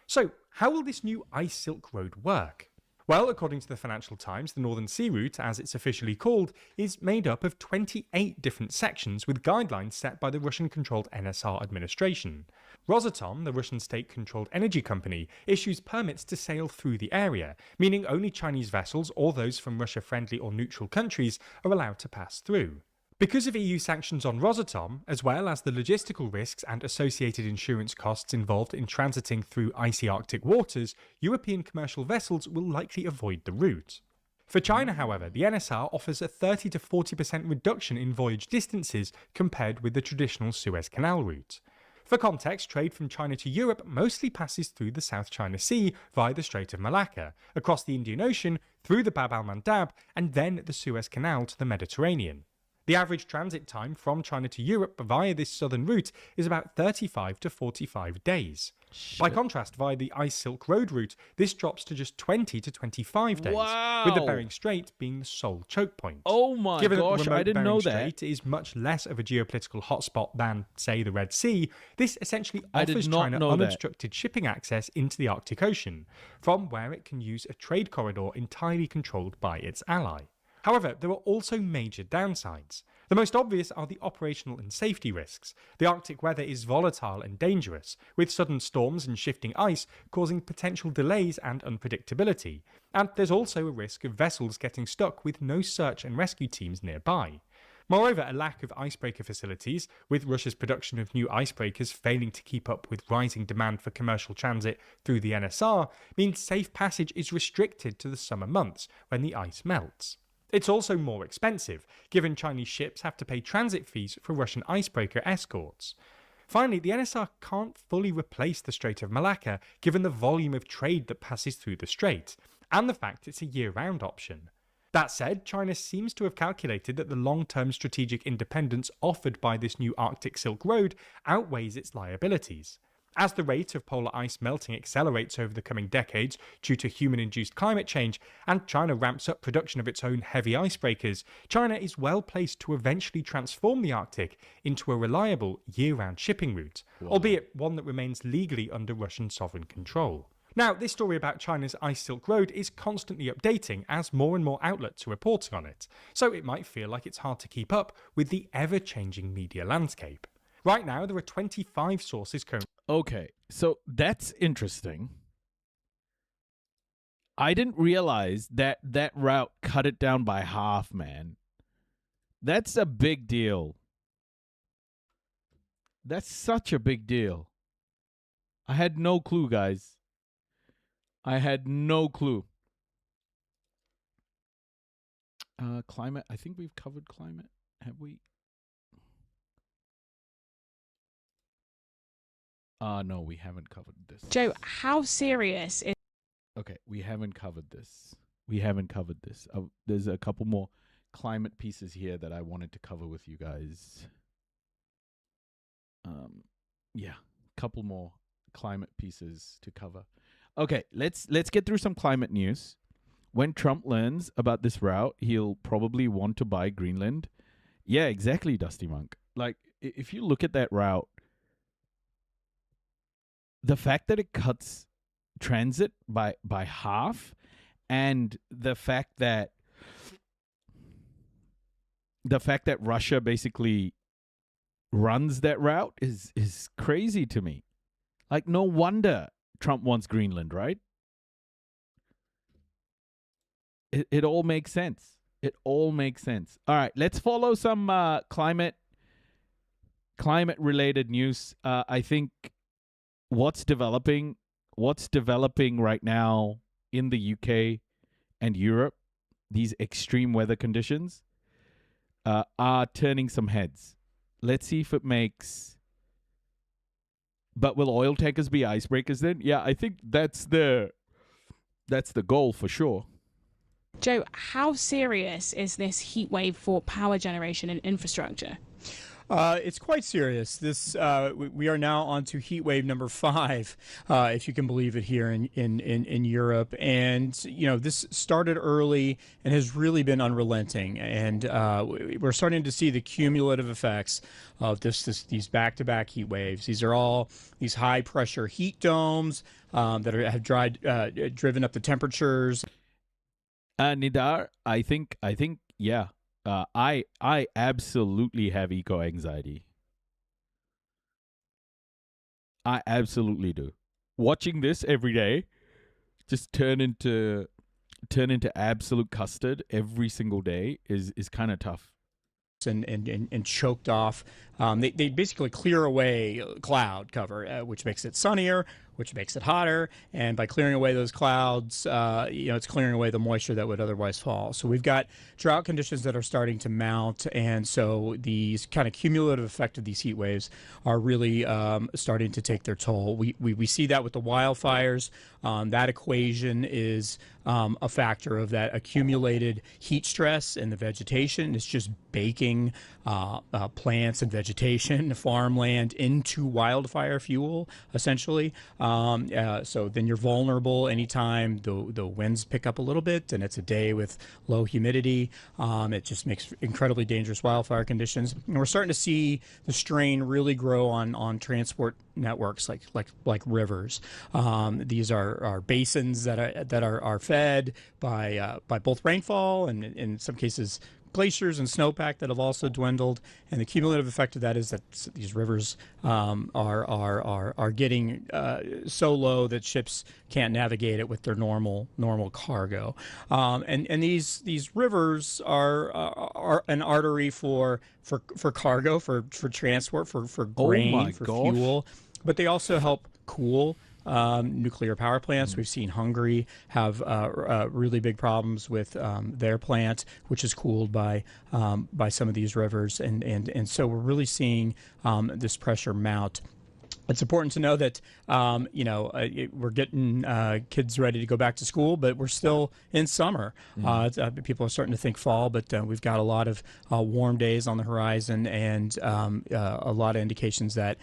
So, how will this new Ice Silk Road work? Well, according to the Financial Times, the Northern Sea Route, as it's officially called, is made up of 28 different sections with guidelines set by the Russian-controlled NSR administration. Rosatom, the Russian state-controlled energy company, issues permits to sail through the area, meaning only Chinese vessels or those from Russia-friendly or neutral countries are allowed to pass through. Because of EU sanctions on Rosatom, as well as the logistical risks and associated insurance costs involved in transiting through icy Arctic waters, European commercial vessels will likely avoid the route. For China, however, the NSR offers a 30 to 40% reduction in voyage distances compared with the traditional Suez Canal route. For context, trade from China to Europe mostly passes through the South China Sea via the Strait of Malacca, across the Indian Ocean, through the Bab al-Mandab, and then the Suez Canal to the Mediterranean. The average transit time from China to Europe via this southern route is about 35 to 45 days. Shit. By contrast, via the Ice Silk Road route, this drops to just 20 to 25 days, with the Bering Strait being the sole choke point.
Oh my gosh, I didn't know that.
Bering Strait is much less of a geopolitical hotspot than, say, the Red Sea. This essentially offers China unobstructed shipping access into the Arctic Ocean, from where it can use a trade corridor entirely controlled by its ally. However, there are also major downsides. The most obvious are the operational and safety risks. The Arctic weather is volatile and dangerous, with sudden storms and shifting ice causing potential delays and unpredictability. And there's also a risk of vessels getting stuck with no search and rescue teams nearby. Moreover, a lack of icebreaker facilities, with Russia's production of new icebreakers failing to keep up with rising demand for commercial transit through the NSR, means safe passage is restricted to the summer months when the ice melts. It's also more expensive, given Chinese ships have to pay transit fees for Russian icebreaker escorts. Finally, the NSR can't fully replace the Strait of Malacca, given the volume of trade that passes through the strait, and the fact it's a year-round option. That said, China seems to have calculated that the long-term strategic independence offered by this new Arctic Silk Road outweighs its liabilities. As the rate of polar ice melting accelerates over the coming decades due to human-induced climate change, and China ramps up production of its own heavy icebreakers, China is well placed to eventually transform the Arctic into a reliable year-round shipping route, albeit one that remains legally under Russian sovereign control. Now, this story about China's Ice Silk Road is constantly updating as more and more outlets are reporting on it, so it might feel like it's hard to keep up with the ever-changing media landscape. Right now, there are 25 sources currently.
Okay, so that's interesting. I didn't realize that that route cut it down by half, man. That's a big deal. That's such a big deal. I had no clue, guys. I had no clue. Climate. I think we've covered climate. Have we? No, we haven't covered this.
Joe, how serious is...
Okay, we haven't covered this. We haven't covered this. There's a couple more climate pieces here that I wanted to cover with you guys. Yeah, couple more climate pieces to cover. Okay, let's get through some climate news. When Trump learns about this route, he'll probably want to buy Greenland. Yeah, exactly, Dusty Monk. Like, if you look at that route, the fact that it cuts transit by half, and the fact that Russia basically runs that route is crazy to me. Like, no wonder Trump wants Greenland, right? It all makes sense. It all makes sense. All right, let's follow some climate related news. I think what's developing right now in the UK and Europe, these extreme weather conditions are turning some heads. Let's see if it makes. But will oil tankers be icebreakers then? Yeah, I think that's the goal for sure.
Joe, how serious is this heat wave for power generation and infrastructure?
It's quite serious. This we are now on to heat wave number 5, if you can believe it, here in Europe. And you know, this started early and has really been unrelenting. And we're starting to see the cumulative effects of these back-to-back heat waves. These are all these high-pressure heat domes that have driven up the temperatures.
Nidar, I think, yeah. I absolutely have eco anxiety. I absolutely do. Watching this every day just turn into absolute custard every single day is kind of tough.
And choked off. They basically clear away cloud cover, which makes it sunnier, which makes it hotter. And by clearing away those clouds, it's clearing away the moisture that would otherwise fall. So we've got drought conditions that are starting to mount. And so these kind of cumulative effect of these heat waves are really starting to take their toll. We see that with the wildfires. That equation is a factor of that accumulated heat stress in the vegetation. It's just baking plants and vegetation, farmland into wildfire fuel, essentially. So then you're vulnerable anytime the winds pick up a little bit and it's a day with low humidity. It just makes incredibly dangerous wildfire conditions. And we're starting to see the strain really grow on transport networks like rivers. These are basins that are fed by both rainfall and in some cases glaciers and snowpack that have also dwindled, and the cumulative effect of that is that these rivers are getting so low that ships can't navigate it with their normal cargo, and these rivers are an artery for cargo, for transport, for grain, for fuel, but they also help cool nuclear power plants. We've seen Hungary have really big problems with their plant, which is cooled by some of these rivers, and so we're really seeing this pressure mount. It's important to know that we're getting kids ready to go back to school, but we're still in summer. People are starting to think fall, but we've got a lot of warm days on the horizon, and a lot of indications that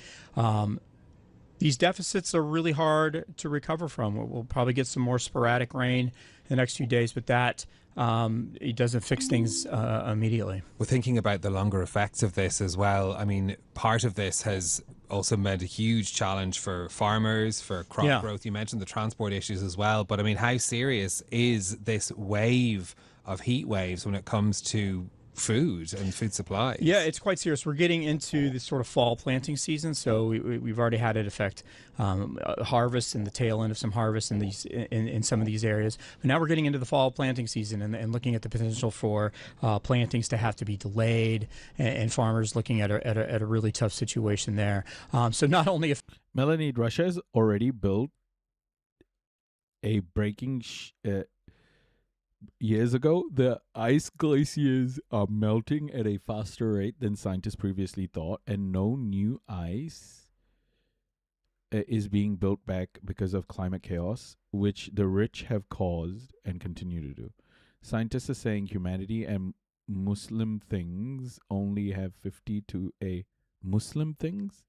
these deficits are really hard to recover from. We'll probably get some more sporadic rain in the next few days, but that it doesn't fix things immediately.
We're thinking about the longer effects of this as well. I mean, part of this has also meant a huge challenge for farmers, for crop growth. You mentioned the transport issues as well, but I mean, how serious is this wave of heat waves when it comes to food and food supply?
Yeah, it's quite serious. We're getting into this sort of fall planting season, so we've already had it affect harvest and the tail end of some harvest in some of these areas. But now we're getting into the fall planting season and looking at the potential for plantings to have to be delayed, and farmers looking at a really tough situation there. So not only if
Melanie, Russia has already built a breaking years ago, the ice glaciers are melting at a faster rate than scientists previously thought, and no new ice is being built back because of climate chaos, which the rich have caused and continue to do. Scientists are saying humanity and Muslim things only have 50 to a Muslim things?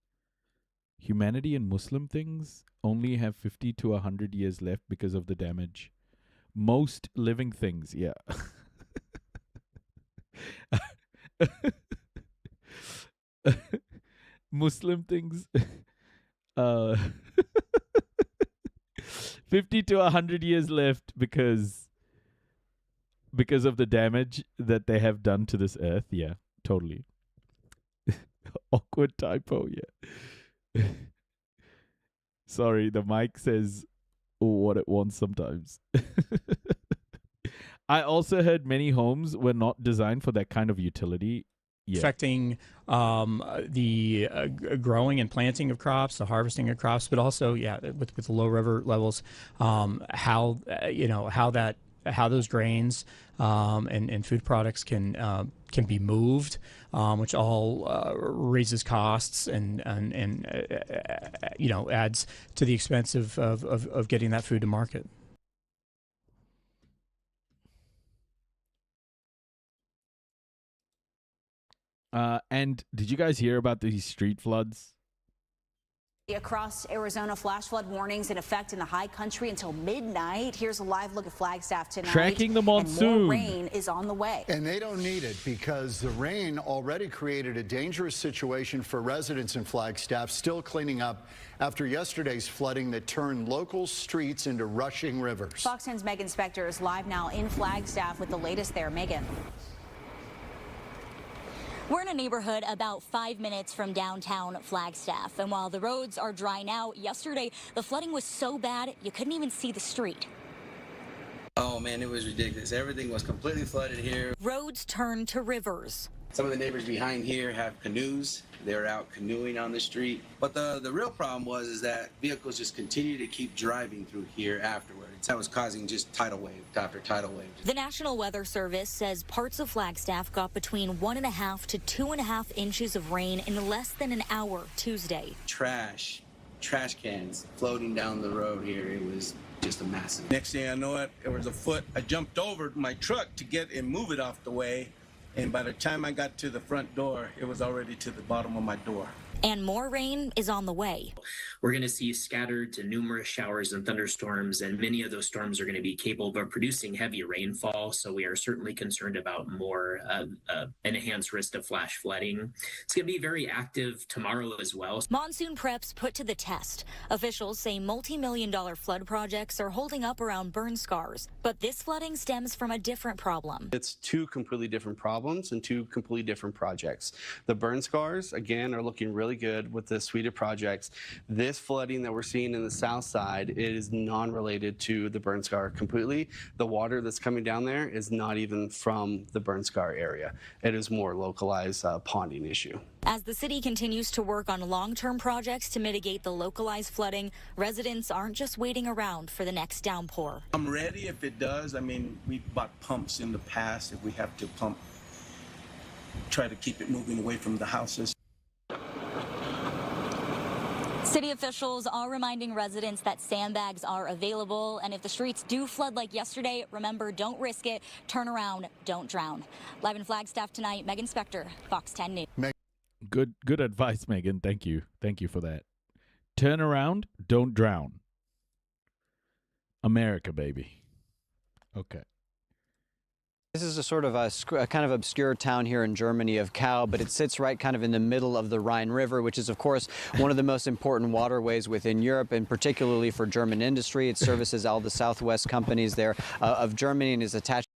Humanity and Muslim things only have 50 to 100 years left because of the damage. Most living things, yeah. Muslim things, 50 to 100 years left because of the damage that they have done to this earth. Yeah, totally. Awkward typo, yeah. Sorry, the mic says what it wants sometimes. I also heard many homes were not designed for that kind of utility.
Affecting the growing and planting of crops, the harvesting of crops, but also, with the low river levels, how those grains and food products can be moved, which all raises costs and adds to the expense of getting that food to market.
And did you guys hear about these street floods?
Across Arizona, flash flood warnings in effect in the high country until midnight. Here's a live look at Flagstaff tonight.
Tracking the monsoon.
And more rain is on the way.
And they don't need it because the rain already created a dangerous situation for residents in Flagstaff, still cleaning up after yesterday's flooding that turned local streets into rushing rivers.
Fox 10's Megan Spector is live now in Flagstaff with the latest there. Megan.
We're in a neighborhood about 5 minutes from downtown Flagstaff, and while the roads are dry now, yesterday the flooding was so bad you couldn't even see the street.
Oh man, it was ridiculous. Everything was completely flooded here.
Roads turned to rivers.
Some of the neighbors behind here have canoes. They're out canoeing on the street. But the real problem is that vehicles just continue to keep driving through here afterwards. That was causing just tidal wave after tidal wave.
The National Weather Service says parts of Flagstaff got between 1.5 to 2.5 inches of rain in less than an hour Tuesday.
Trash cans floating down the road here. It was just a massive. Next thing I know, it was a foot. I jumped over my truck to get and move it off the way. And by the time I got to the front door, it was already to the bottom of my door.
And more rain is on the way.
We're going to see scattered to numerous showers and thunderstorms, and many of those storms are going to be capable of producing heavy rainfall. So we are certainly concerned about more enhanced risk of flash flooding. It's going to be very active tomorrow as well.
Monsoon preps put to the test. Officials say multi-million-dollar flood projects are holding up around burn scars. But this flooding stems from a different problem.
It's two completely different problems and two completely different projects. The burn scars, again, are looking really good with the suite of projects. This flooding that we're seeing in the south side is non-related to the burn scar completely. The water that's coming down there is not even from the burn scar area. It is more localized ponding issue.
As the city continues to work on long-term projects to mitigate the localized flooding, residents aren't just waiting around for the next downpour.
I'm ready if it does. I mean, we bought pumps in the past if we have to pump, try to keep it moving away from the houses.
City officials are reminding residents that sandbags are available, and if the streets do flood like yesterday, remember, don't risk it, turn around, don't drown. Live in Flagstaff tonight, Megan Spector, Fox 10 News.
Good advice, Megan. Thank you for that. Turn around, don't drown. America, baby. Okay.
This is a sort of a kind of obscure town here in Germany of Kau, but it sits right kind of in the middle of the Rhine River, which is, of course, one of the most important waterways within Europe, and particularly for German industry. It services all the southwest companies there of Germany and is attached.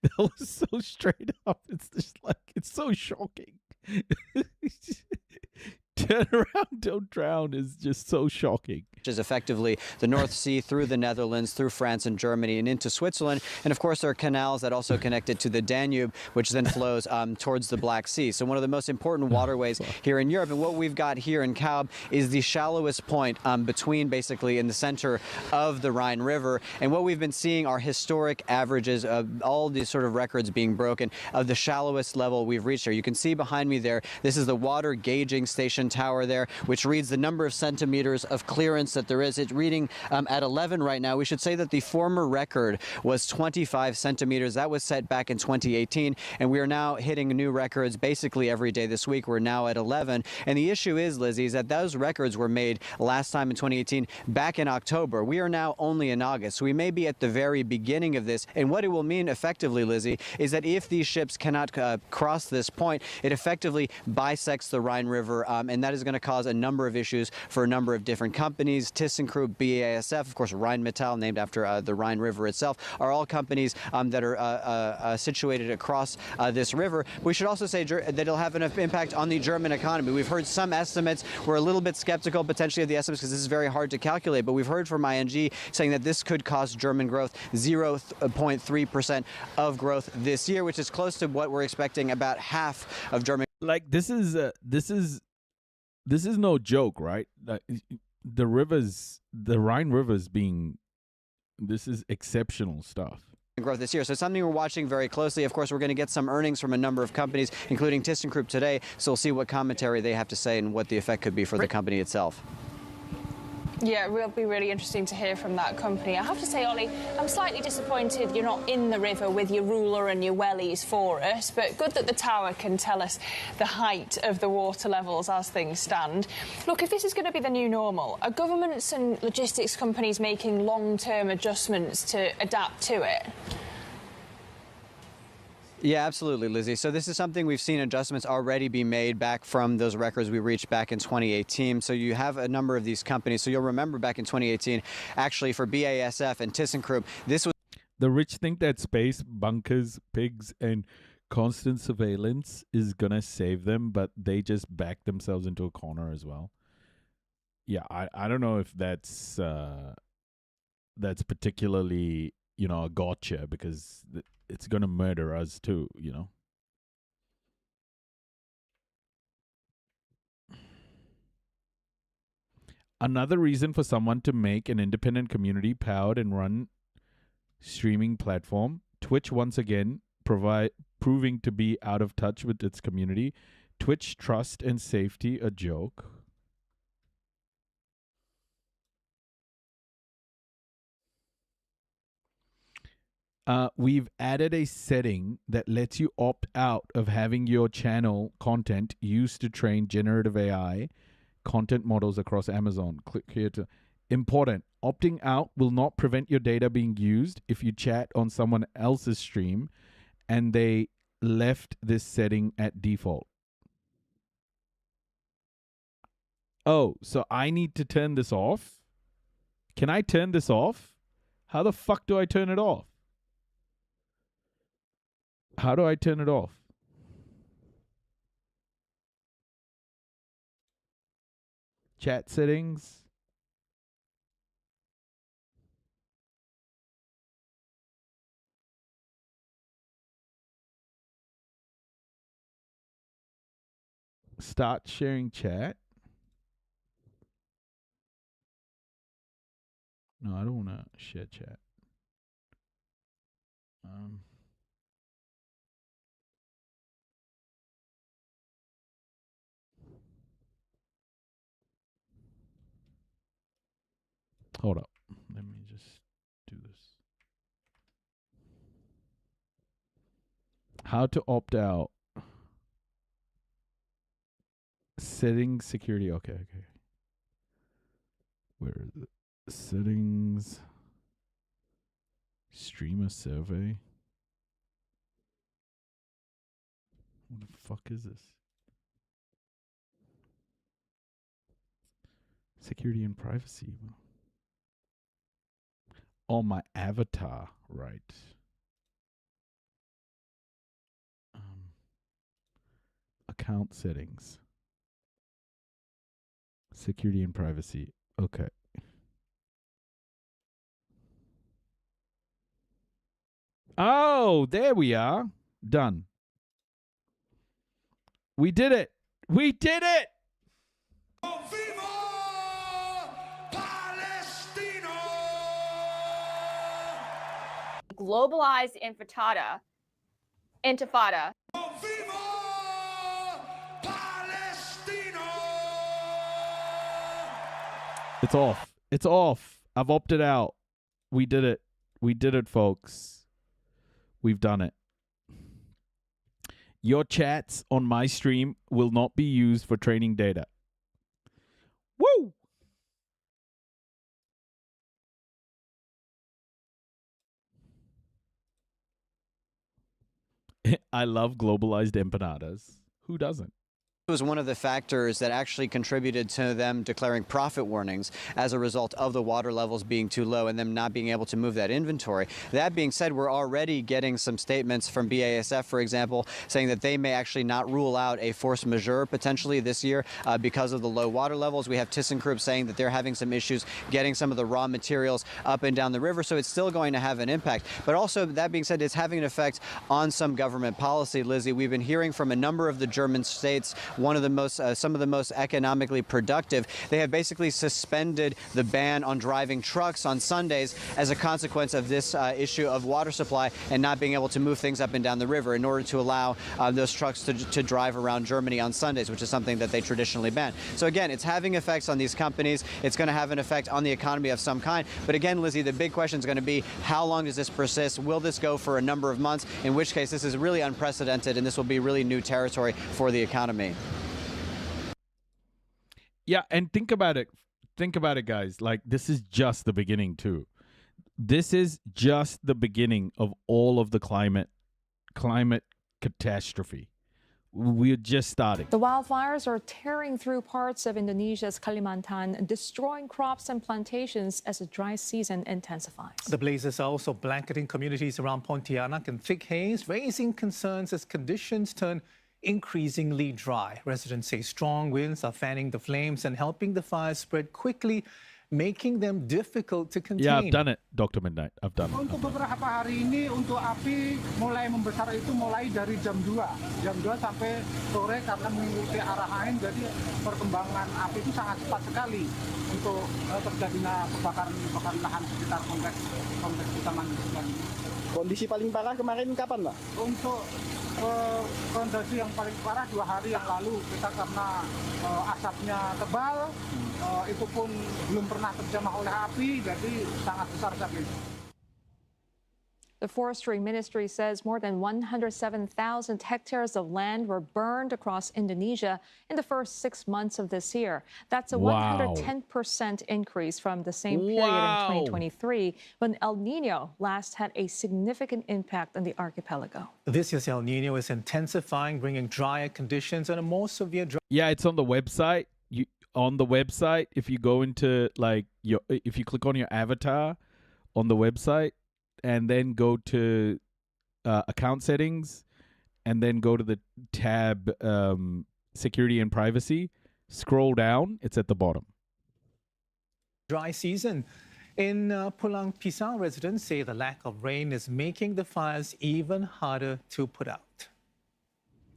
That was so straight up. It's just like, it's so shocking. Turn around, don't drown is just so shocking.
Which is effectively the North Sea through the Netherlands, through France and Germany, and into Switzerland. And of course, there are canals that also connect it to the Danube, which then flows towards the Black Sea. So one of the most important waterways here in Europe. And what we've got here in Kaub is the shallowest point between basically in the center of the Rhine River. And what we've been seeing are historic averages of all these sort of records being broken of the shallowest level we've reached here. You can see behind me there, this is the water gauging station tower there, which reads the number of centimeters of clearance that there is. It's reading at 11 right now. We should say that the former record was 25 centimeters. That was set back in 2018, and we are now hitting new records basically every day this week. We're now at 11, and the issue is, Lizzie, is that those records were made last time in 2018 back in October. We are now only in August, so we may be at the very beginning of this, and what it will mean effectively, Lizzie, is that if these ships cannot cross this point, it effectively bisects the Rhine River and and that is going to cause a number of issues for a number of different companies. ThyssenKrupp, BASF, of course, Rheinmetall, named after the Rhine River itself, are all companies that are situated across this river. We should also say that it'll have an impact on the German economy. We've heard some estimates. We're a little bit skeptical potentially of the estimates because this is very hard to calculate, but we've heard from ING saying that this could cost German growth 0.3% of growth this year, which is close to what we're expecting about half of German.
Like this is no joke, right? The Rhine River's this is exceptional stuff.
Growth this year. So it's something we're watching very closely. Of course, we're going to get some earnings from a number of companies, including ThyssenKrupp today. So we'll see what commentary they have to say and what the effect could be for the company itself.
Yeah, it will be really interesting to hear from that company. I have to say, Ollie, I'm slightly disappointed you're not in the river with your ruler and your wellies for us, but good that the tower can tell us the height of the water levels as things stand. Look, if this is going to be the new normal, are governments and logistics companies making long-term adjustments to adapt to it?
Yeah, absolutely, Lizzie. So this is something we've seen adjustments already be made back from those records we reached back in 2018. So you have a number of these companies. So you'll remember back in 2018, actually for BASF and ThyssenKrupp, this was...
The rich think that space, bunkers, pigs, and constant surveillance is going to save them, but they just back themselves into a corner as well. Yeah, I don't know if that's particularly, a gotcha, because... it's going to murder us too, Another reason for someone to make an independent community powered and run streaming platform, Twitch once again proving to be out of touch with its community. Twitch trust and safety a joke. We've added a setting that lets you opt out of having your channel content used to train generative AI content models across Amazon. Click here to... Important. Opting out will not prevent your data being used if you chat on someone else's stream and they left this setting at default. Oh, so I need to turn this off? Can I turn this off? How the fuck do I turn it off? How do I turn it off? Chat settings. Start sharing chat. No, I don't want to share chat. Hold up. Let me just do this. How to opt out. Settings, security. Okay. Where is it? Settings. Streamer survey. What the fuck is this? Security and privacy. Oh, my avatar, right. Account settings. Security and privacy. Okay. Oh, there we are. Done. We did it. We did it.
Globalized intifada.
It's off. It's off. I've opted out. We did it. We did it, folks. We've done it. Your chats on my stream will not be used for training data. Woo! I love globalized empanadas. Who doesn't?
was one of the factors that actually contributed to them declaring profit warnings as a result of the water levels being too low and them not being able to move that inventory. That being said, we're already getting some statements from BASF, for example, saying that they may actually not rule out a force majeure potentially this year because of the low water levels. We have ThyssenKrupp saying that they're having some issues getting some of the raw materials up and down the river, so it's still going to have an impact. But also, that being said, it's having an effect on some government policy. Lizzie, we've been hearing from a number of the German states, one of the most, some of the most economically productive. They have basically suspended the ban on driving trucks on Sundays as a consequence of this issue of water supply and not being able to move things up and down the river in order to allow those trucks to drive around Germany on Sundays, which is something that they traditionally ban. So again, it's having effects on these companies. It's going to have an effect on the economy of some kind. But again, Lizzie, the big question is going to be, how long does this persist? Will this go for a number of months? In which case, this is really unprecedented, and this will be really new territory for the economy.
Yeah, and think about it. Think about it, guys. Like, this is just the beginning, too. This is just the beginning of all of the climate catastrophe. We're just starting.
The wildfires are tearing through parts of Indonesia's Kalimantan, destroying crops and plantations as the dry season intensifies.
The blazes are also blanketing communities around Pontianak in thick haze, raising concerns as conditions turn increasingly dry. Residents say strong winds are fanning the flames and helping the fires spread quickly, making them difficult to contain.
Yeah, I've done it, Dr. Midnight. I've done it.
Untuk beberapa hari ini, untuk api mulai membesar itu mulai dari jam 2 sampai sore karena mengikuti arah angin, jadi perkembangan api itu sangat cepat sekali untuk terjadinya kebakaran lahan sekitar kompleks utama. Kondisi paling parah kemarin kapan, Pak? Untuk kondisi yang paling parah 2 hari yang lalu kita karena asapnya tebal, itu pun belum pernah terjamah oleh api, jadi sangat besar sekali.
The Forestry Ministry says more than 107,000 hectares of land were burned across Indonesia in the first 6 months of this year. That's a 110% increase from the same period in 2023, when El Nino last had a significant impact on the archipelago.
This year's El Nino is intensifying, bringing drier conditions and a more severe drought.
Yeah, it's on the website. On the website, if you go into if you click on your avatar on the website, and then go to account settings, and then go to the tab security and privacy. Scroll down, it's at the bottom.
Dry season. In Pulang Pisang, residents say the lack of rain is making the fires even harder to put out.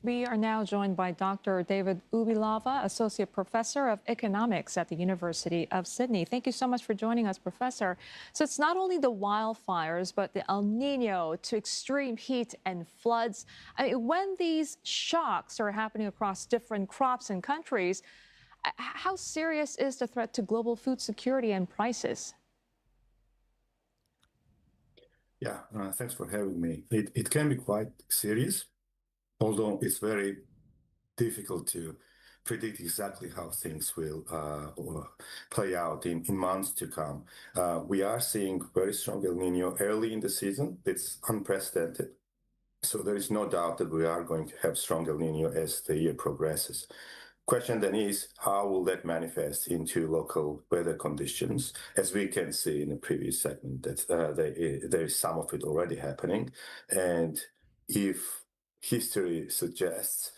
We are now joined by Dr. David Ubilava, Associate Professor of Economics at the University of Sydney. Thank you so much for joining us, Professor. So it's not only the wildfires, but the El Nino to extreme heat and floods. I mean, when these shocks are happening across different crops and countries, how serious is the threat to global food security and prices?
Yeah, thanks for having me. It can be quite serious, although it's very difficult to predict exactly how things will play out in months to come. We are seeing very strong El Nino early in the season. It's unprecedented. So there is no doubt that we are going to have strong El Nino as the year progresses. Question then is, how will that manifest into local weather conditions? As we can see in the previous segment, that there is some of it already happening. And if history suggests,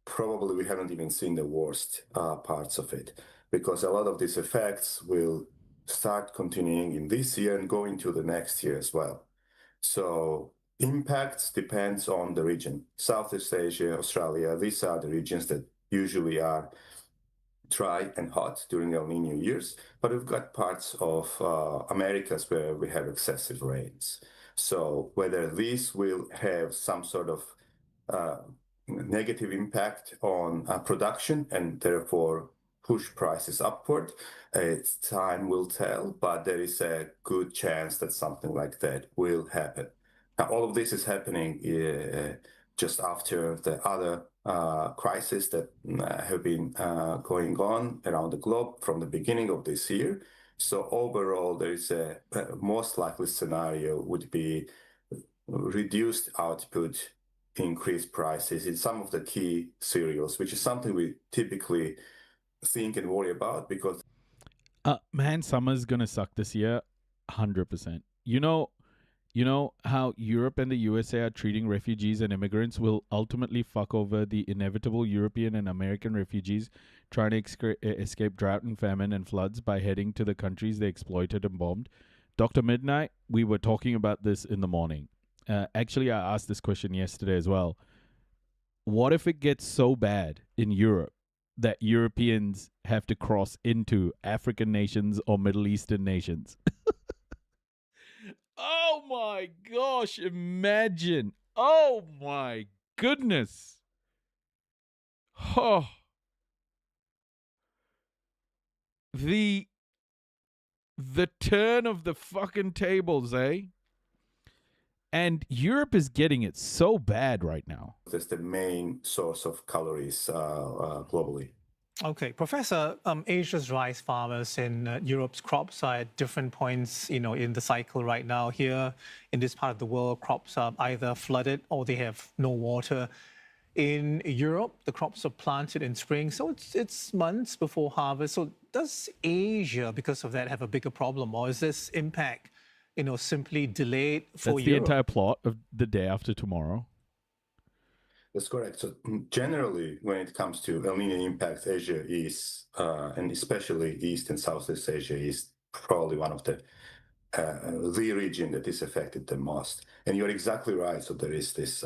probably we haven't even seen the worst parts of it, because a lot of these effects will start continuing in this year and go into the next year as well. So impacts depends on the region. Southeast Asia, Australia, these are the regions that usually are dry and hot during El Nino years, but we've got parts of Americas where we have excessive rains. So whether this will have some sort of negative impact on production and therefore push prices upward, time will tell, but there is a good chance that something like that will happen. Now, all of this is happening just after the other crises that have been going on around the globe from the beginning of this year. So overall, there is a most likely scenario would be reduced output increased prices in some of the key cereals, which is something we typically think and worry about because
man, summer's gonna suck this year, 100%. You know how Europe and the USA are treating refugees and immigrants will ultimately fuck over the inevitable European and American refugees trying to escape drought and famine and floods by heading to the countries they exploited and bombed. Dr. Midnight, we were talking about this in the morning. Actually, I asked this question yesterday as well. What if it gets so bad in Europe that Europeans have to cross into African nations or Middle Eastern nations? Oh my gosh, imagine. Oh my goodness. Oh. The turn of the fucking tables, eh? And Europe is getting it so bad right now.
that's the main source of calories globally.
Okay, Professor, Asia's rice farmers in Europe's crops are at different points, in the cycle right now. Here in this part of the world, crops are either flooded or they have no water. In Europe, the crops are planted in spring, so it's months before harvest. So does Asia, because of that, have a bigger problem, or is this impact, simply delayed for
That's the
Europe?
entire plot of The Day After Tomorrow.
That's correct. So generally, when it comes to El Nino impact, Asia is, and especially East and Southeast Asia, is probably one of the region that is affected the most. And you're exactly right. So there is this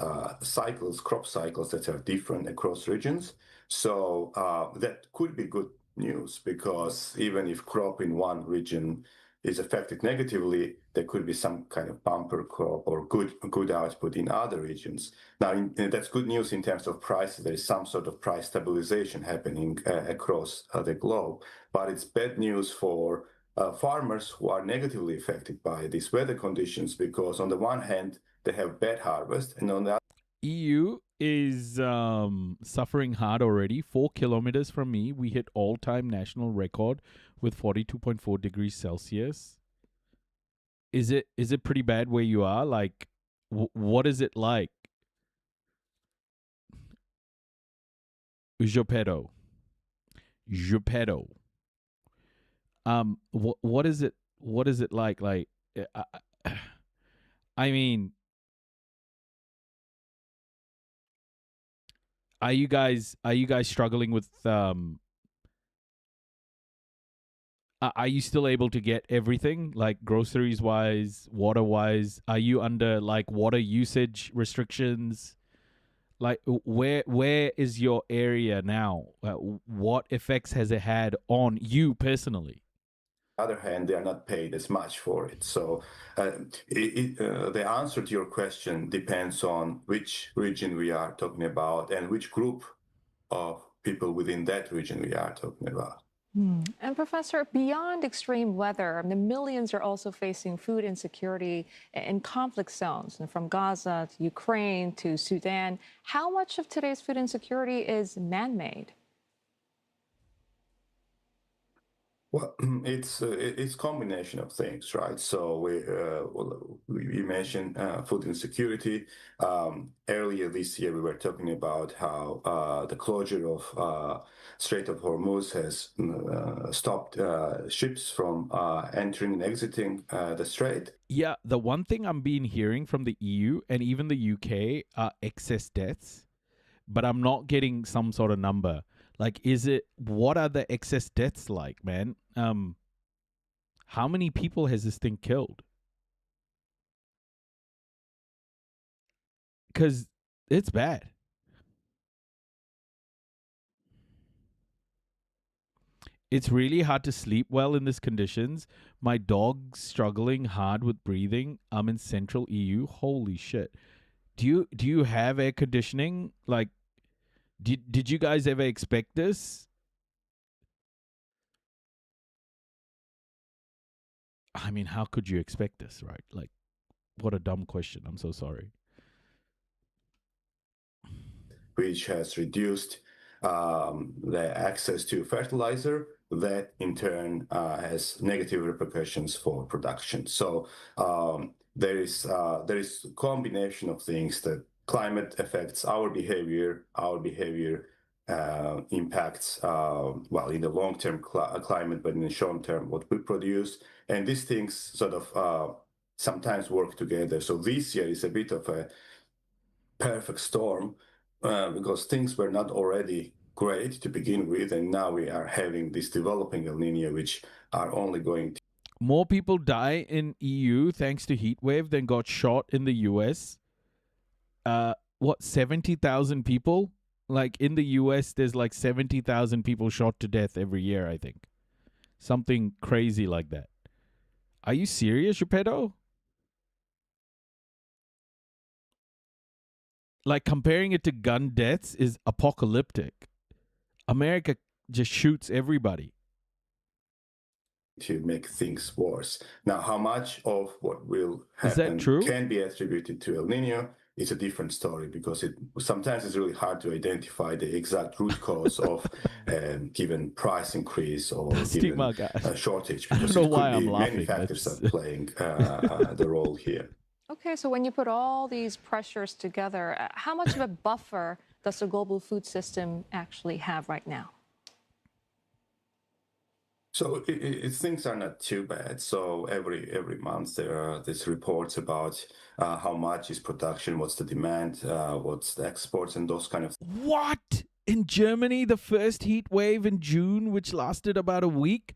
crop cycles that are different across regions. So that could be good news because even if crop in one region is affected negatively, there could be some kind of bumper crop or good output in other regions. Now, that's good news in terms of prices. There is some sort of price stabilization happening across the globe, but it's bad news for farmers who are negatively affected by these weather conditions because on the one hand, they have bad harvest, and on the other,
EU is suffering hard already. 4 kilometers from me, we hit all-time national record with 42.4 degrees Celsius. Is it pretty bad where you are? Like, what is it like? Geppetto. What is it? What is it like? Like, I mean, are you guys struggling with are you still able to get everything, like groceries wise, water wise? Are you under like water usage restrictions? Like, where is your area now? What effects has it had on you personally?
other hand, they are not paid as much for it. So the answer to your question depends on which region we are talking about and which group of people within that region we are talking about.
And Professor, beyond extreme weather, the millions are also facing food insecurity in conflict zones, from Gaza to Ukraine to Sudan. How much of today's food insecurity is man-made?
Well, it's a combination of things, right? So we mentioned food insecurity. Earlier this year, we were talking about how the closure of Strait of Hormuz has stopped ships from entering and exiting the strait.
Yeah, the one thing I'm been hearing from the EU and even the UK are excess deaths, but I'm not getting some sort of number. Like, what are the excess deaths like, man? How many people has this thing killed? Because it's bad. It's really hard to sleep well in these conditions. My dog's struggling hard with breathing. I'm in central EU. Holy shit. Do you have air conditioning? Like, did you guys ever expect this? I mean, how could you expect this, right? Like, what a dumb question. I'm so sorry.
Which has reduced the access to fertilizer. That in turn has negative repercussions for production. So there is a combination of things that climate affects our behavior. Our behavior impacts, well, in the long-term climate, but in the short-term, what we produce. And these things sort of sometimes work together. So this year is a bit of a perfect storm because things were not already great to begin with, and now we are having this developing El Nino, which are only going to...
More people die in EU thanks to heat wave than got shot in the US. What, 70,000 people? Like in the US, there's like 70,000 people shot to death every year, I think. Something crazy like that. Are you serious, Geppetto? Like, comparing it to gun deaths is apocalyptic. America just shoots everybody.
To make things worse. Now, how much of what will
Is that
happen
true?
can be attributed to El Nino is a different story, because it sometimes it's really hard to identify the exact root cause of given price increase or given a shortage, because it could be many factors are playing the role here.
Okay, so when you put all these pressures together, how much of a buffer does the global food system actually have right now?
So things are not too bad. So every month there are these reports about how much is production, what's the demand, what's the exports, and those kind of things.
What? In Germany, the first heat wave in June, which lasted about a week,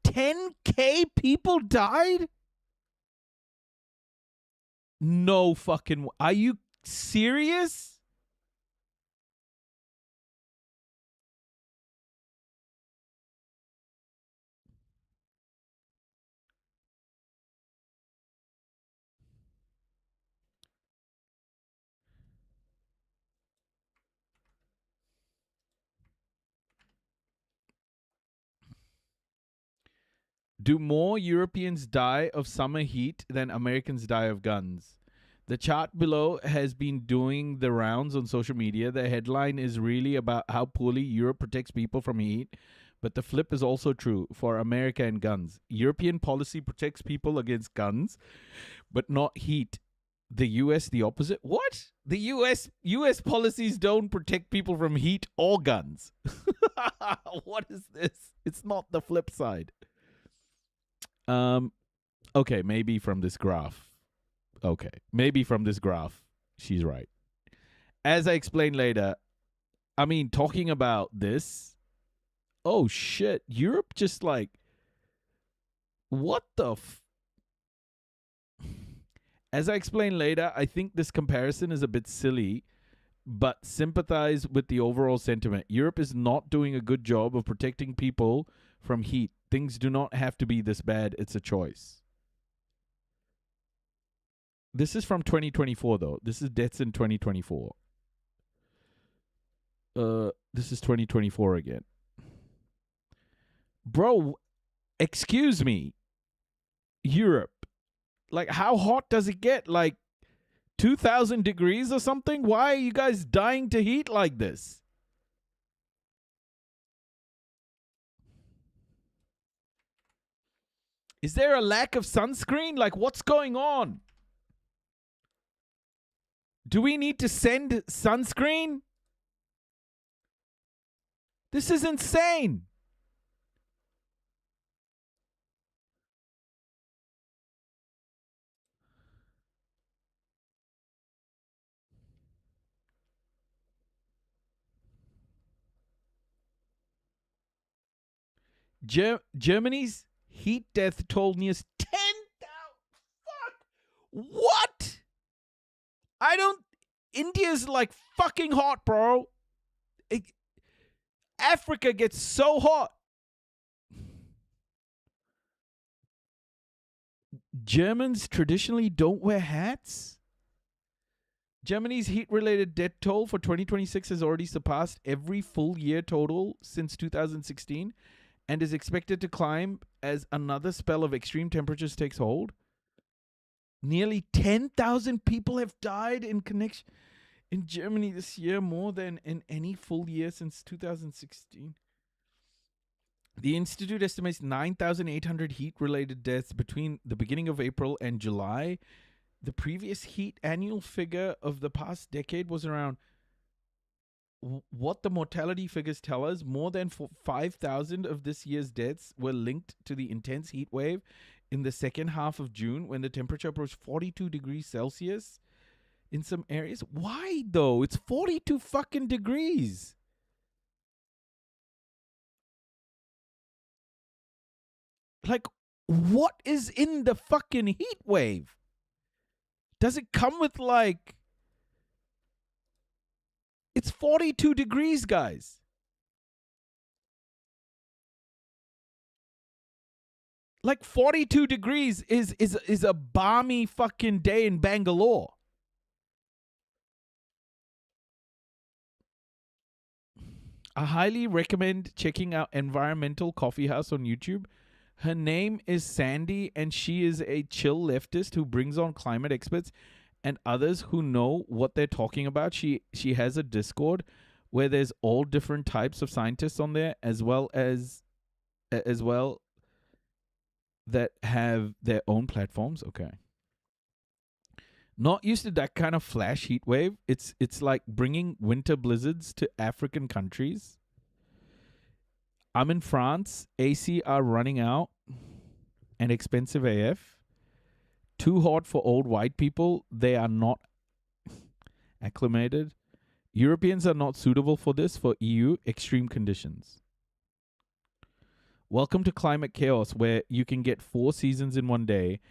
10K people died? No fucking... Are you serious? Do more Europeans die of summer heat than Americans die of guns? The chart below has been doing the rounds on social media. The headline is really about how poorly Europe protects people from heat, but the flip is also true for America and guns. European policy protects people against guns, but not heat. The US, the opposite. What? The US policies don't protect people from heat or guns. What is this? It's not the flip side. Okay, maybe from this graph. Okay, maybe from this graph, she's right. As I explained later, I mean, talking about this, oh shit, Europe just like, what the As I explained later, I think this comparison is a bit silly, but sympathize with the overall sentiment. Europe is not doing a good job of protecting people from heat. Things do not have to be this bad. It's a choice. This is from 2024, though. This is deaths in 2024. This is 2024 again. Bro, excuse me. Europe. Like, how hot does it get? Like 2,000 degrees or something? Why are you guys dying to heat like this? Is there a lack of sunscreen? Like, what's going on? Do we need to send sunscreen? This is insane. Germany's heat death toll nears 10,000. Fuck. What? India's like fucking hot, bro. Africa gets so hot. Germans traditionally don't wear hats. Germany's heat-related death toll for 2026 has already surpassed every full year total since 2016 and is expected to climb as another spell of extreme temperatures takes hold. Nearly 10,000 people have died in Germany this year, more than in any full year since 2016. The Institute estimates 9,800 heat-related deaths between the beginning of April and July. the previous heat annual figure of the past decade was around, what the mortality figures tell us, more than 5,000 of this year's deaths were linked to the intense heat wave in the second half of June when the temperature approached 42 degrees Celsius in some areas. Why though? It's 42 fucking degrees. Like, what is in the fucking heat wave? Does it come with like... It's 42 degrees, guys. Like 42 degrees is a balmy fucking day in Bangalore. I highly recommend checking out Environmental Coffee House on YouTube. Her name is Sandy, and she is a chill leftist who brings on climate experts and others who know what they're talking about. She has a Discord where there's all different types of scientists on there, as well that have their own platforms. Okay. Not used to that kind of flash heat wave. It's like bringing winter blizzards to African countries. I'm in France. AC are running out and expensive AF. Too hot for old white people. They are not acclimated. Europeans are not suitable for this. For EU, extreme conditions. Welcome to climate chaos, where you can get 4 seasons in one day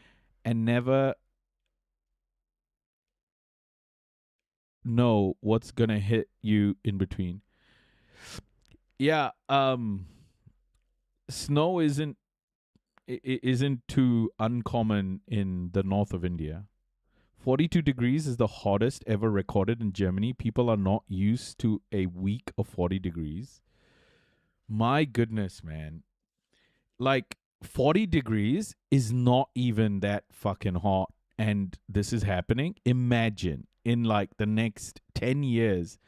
and never know what's gonna hit you in between. Yeah, snow isn't too uncommon in the north of India. 42 degrees is the hottest ever recorded in Germany. People are not used to a week of 40 degrees. My goodness, man. Like, 40 degrees is not even that fucking hot, and this is happening. Imagine in like the next 10 years,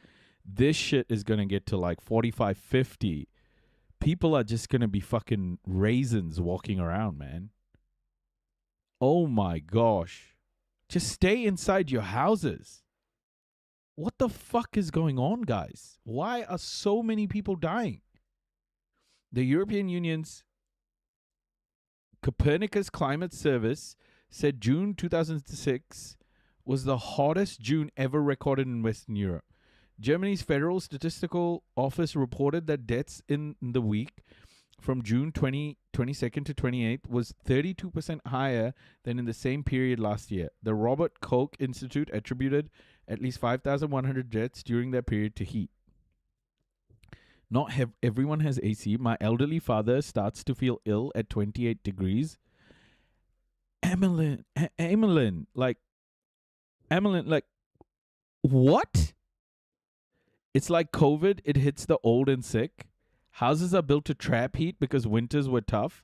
this shit is going to get to like 45, 50. People are just going to be fucking raisins walking around, man. Oh my gosh. Just stay inside your houses. What the fuck is going on, guys? Why are so many people dying? The European Union's Copernicus Climate Service said June 2006 was the hottest June ever recorded in Western Europe. Germany's Federal Statistical Office reported that deaths in the week from June 22nd to 28th was 32% higher than in the same period last year. The Robert Koch Institute attributed at least 5,100 deaths during that period to heat. Not everyone has AC. My elderly father starts to feel ill at 28 degrees. Emmeline, what? It's like COVID. It hits the old and sick. Houses are built to trap heat because winters were tough.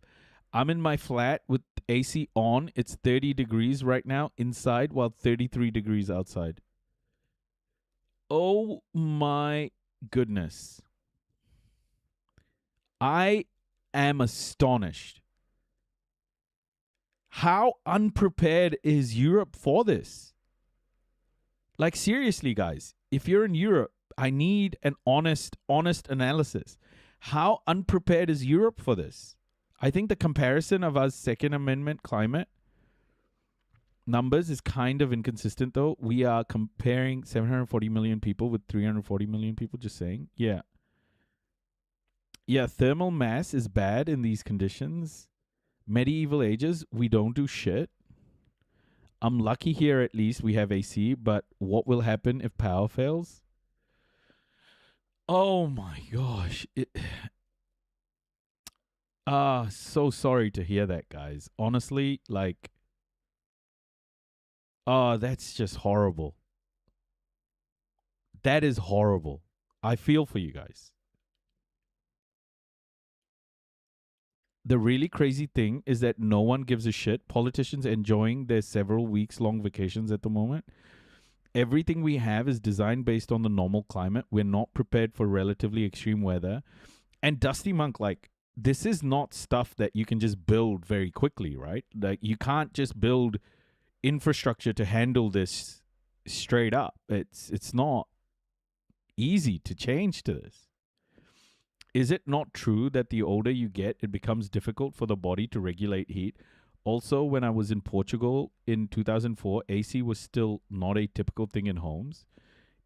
I'm in my flat with AC on. It's 30 degrees right now inside, while 33 degrees outside. Oh my goodness. I am astonished. How unprepared is Europe for this? Like, seriously, guys, if you're in Europe, I need an honest analysis. How unprepared is Europe for this? I think the comparison of our Second Amendment climate numbers is kind of inconsistent, though. We are comparing 740 million people with 340 million people, just saying. Yeah. Yeah, thermal mass is bad in these conditions. Medieval ages, we don't do shit. I'm lucky here at least we have AC, but what will happen if power fails? Oh my gosh. So sorry to hear that, guys. Honestly, like, that's just horrible. That is horrible. I feel for you guys. The really crazy thing is that no one gives a shit. Politicians enjoying their several weeks long vacations at the moment. Everything we have is designed based on the normal climate. We're not prepared for relatively extreme weather. And Dusty Monk, like, this is not stuff that you can just build very quickly, right? Like, you can't just build infrastructure to handle this straight up. It's not easy to change to this. Is it not true that the older you get, it becomes difficult for the body to regulate heat? Also, when I was in Portugal in 2004, AC was still not a typical thing in homes.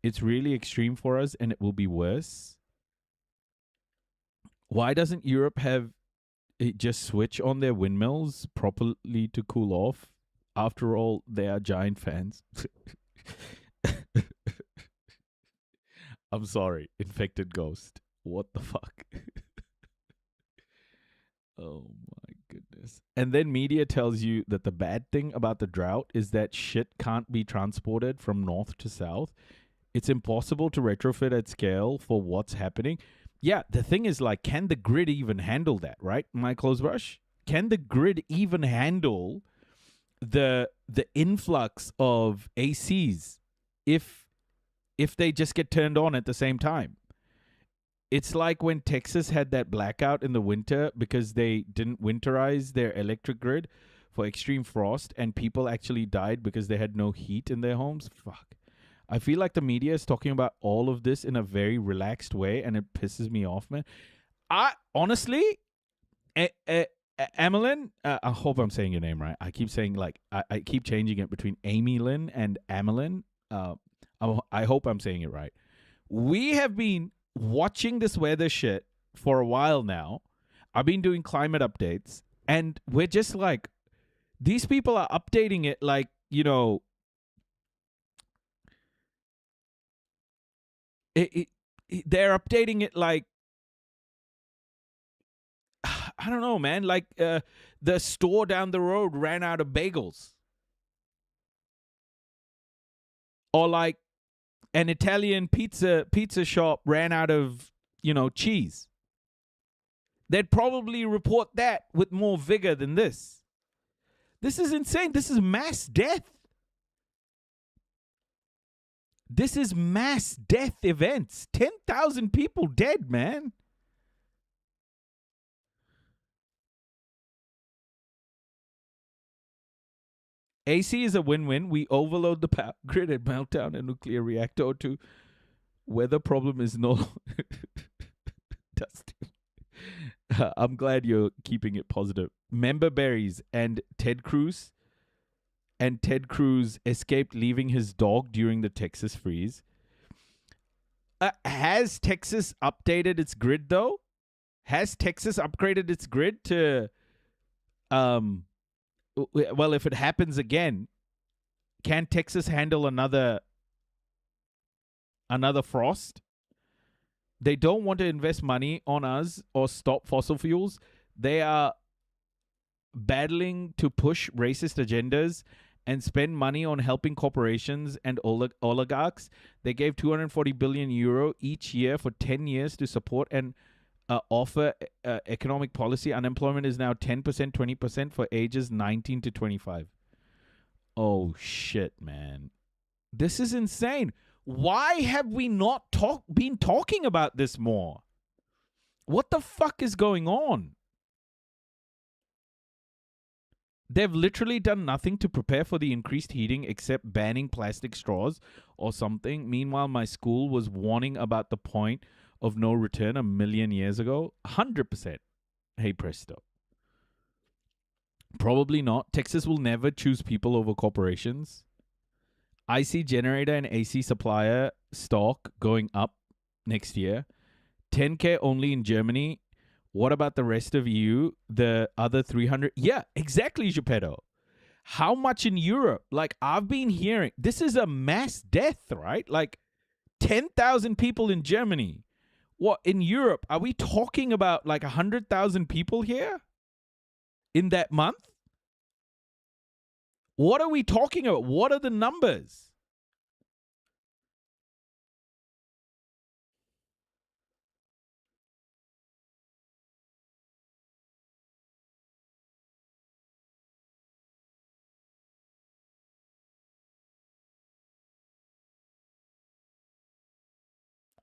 It's really extreme for us, and it will be worse. Why doesn't Europe have it just switch on their windmills properly to cool off? After all, they are giant fans. I'm sorry, infected ghost. What the fuck? Oh my goodness. And then media tells you that the bad thing about the drought is that shit can't be transported from north to south. It's impossible to retrofit at scale for what's happening. Yeah, the thing is, like, can the grid even handle that, right? My close brush? Can the grid even handle the influx of ACs if they just get turned on at the same time? It's like when Texas had that blackout in the winter because they didn't winterize their electric grid for extreme frost, and people actually died because they had no heat in their homes. Fuck. I feel like the media is talking about all of this in a very relaxed way, and it pisses me off, man. I honestly, Amelin, I hope I'm saying your name right. I keep saying, like, I keep changing it between Amy Lynn and Amelin. I hope I'm saying it right. We have been watching this weather shit for a while now. I've been doing climate updates, and we're just like, these people are updating it like, you know, they're updating it like, I don't know, man, like the store down the road ran out of bagels. Or like an Italian pizza shop ran out of, you know, cheese. They'd probably report that with more vigor than this. This is insane. This is mass death. This is mass death events. 10,000 people dead, man. AC is a win-win. We overload the power grid and melt down a nuclear reactor or two. Weather problem is no... Dusty. I'm glad you're keeping it positive. Member Berries and Ted Cruz escaped leaving his dog during the Texas freeze. Has Texas updated its grid, though? Has Texas upgraded its grid to... Well, if it happens again, can Texas handle another frost? They don't want to invest money on us or stop fossil fuels. They are battling to push racist agendas and spend money on helping corporations and oligarchs. They gave 240 billion euro each year for 10 years to support and offer economic policy. Unemployment is now 10%, 20% for ages 19 to 25. Oh, shit, man. This is insane. Why have we not been talking about this more? What the fuck is going on? They've literally done nothing to prepare for the increased heating except banning plastic straws or something. Meanwhile, my school was warning about the point of no return a million years ago. 100%. Hey, presto. Probably not. Texas will never choose people over corporations. IC generator and AC supplier stock going up next year. 10K only in Germany. What about the rest of EU? The other 300? Yeah, exactly, Geppetto. How much in Europe? Like, I've been hearing, this is a mass death, right? Like, 10,000 people in Germany. What, in Europe? Are we talking about like 100,000 people here in that month? What are we talking about? What are the numbers?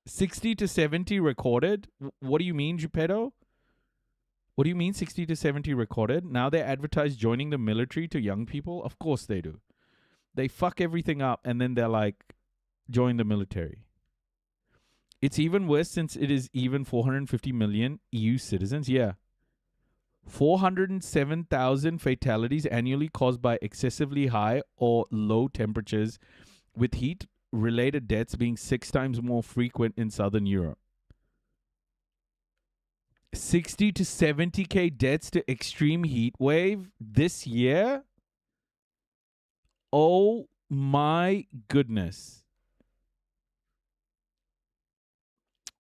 $60 to $70 recorded? What do you mean, Geppetto? What do you mean 60 to 70 recorded? Now they advertise joining the military to young people? Of course they do. They fuck everything up, and then they're like, join the military. It's even worse since it is even 450 million EU citizens. Yeah. 407,000 fatalities annually caused by excessively high or low temperatures, with heat-related deaths being 6 times more frequent in Southern Europe. 60 to 70k deaths to extreme heat wave this year? Oh my goodness.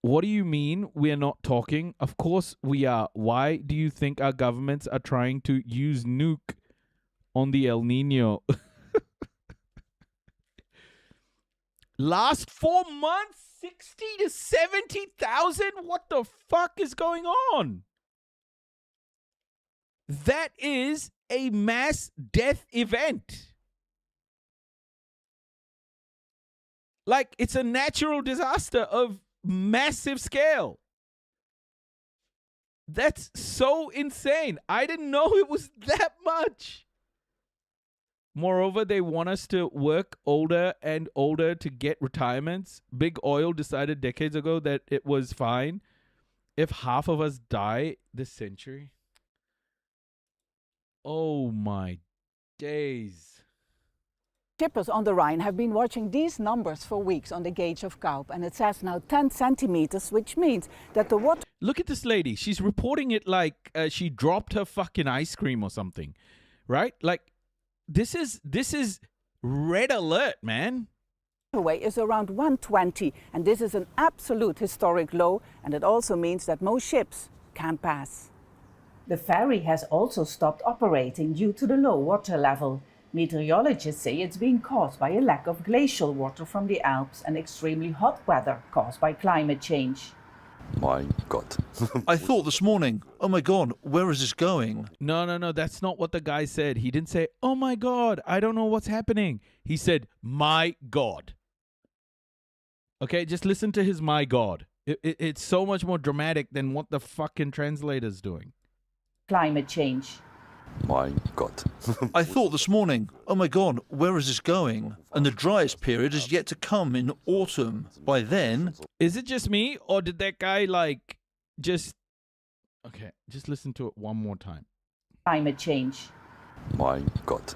What do you mean we're not talking? Of course we are. Why do you think our governments are trying to use nuke on the El Nino? Last 4 months, 60 to 70,000? What the fuck is going on? That is a mass death event. Like, it's a natural disaster of massive scale. That's so insane. I didn't know it was that much. Moreover, they want us to work older and older to get retirements. Big Oil decided decades ago that it was fine if half of us die this century. Oh my days.
Shippers on the Rhine have been watching these numbers for weeks on the gauge of Kaup, and it says now 10 centimeters, which means that the water...
Look at this lady. She's reporting it like she dropped her fucking ice cream or something, right? Like, this is red alert, man.
...way is around 120, and this is an absolute historic low, and it also means that most ships can't pass. The ferry has also stopped operating due to the low water level. Meteorologists say it's being caused by a lack of glacial water from the Alps and extremely hot weather caused by climate change.
My God. I thought this morning, oh my God, where is this going?
No, that's not what the guy said. He didn't say, oh my God, I don't know what's happening. He said, my God. Okay, just listen to his my God. It's so much more dramatic than what the fucking translator's doing.
Climate change.
My God. I thought this morning, oh my God, where is this going? And the driest period is yet to come in autumn. By then...
Is it just me, or did that guy, like, just... Okay, just listen to it one more time.
Climate change.
My God.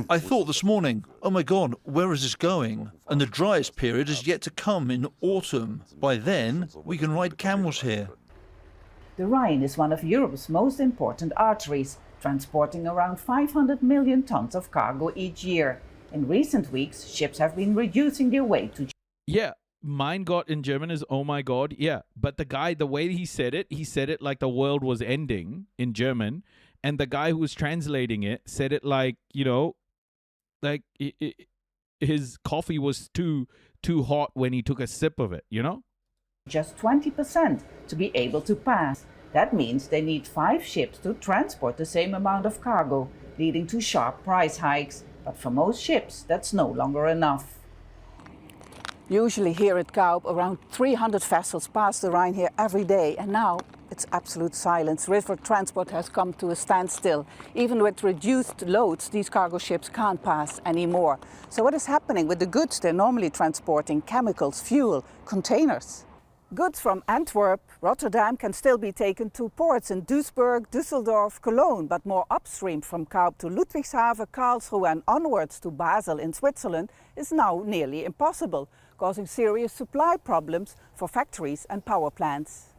I thought this morning, oh my God, where is this going? And the driest period is yet to come in autumn. By then, we can ride camels here.
The Rhine is one of Europe's most important arteries, transporting around 500 million tons of cargo each year. In recent weeks, ships have been reducing their weight to...
Yeah, mein Gott in German is oh my God, yeah. But the guy, the way he said it like the world was ending in German. And the guy who was translating it said it like, you know, like his coffee was too hot when he took a sip of it, you know?
Just 20% to be able to pass. That means they need 5 ships to transport the same amount of cargo, leading to sharp price hikes. But for most ships, that's no longer enough. Usually here at Kaup, around 300 vessels pass the Rhine here every day, and now it's absolute silence. River transport has come to a standstill. Even with reduced loads, these cargo ships can't pass anymore. So what is happening with the goods they're normally transporting? Chemicals, fuel, containers. Goods from Antwerp, Rotterdam can still be taken to ports in Duisburg, Düsseldorf, Cologne, but more upstream from Kaup to Ludwigshafen, Karlsruhe and onwards to Basel in Switzerland is now nearly impossible, causing serious supply problems for factories and power plants.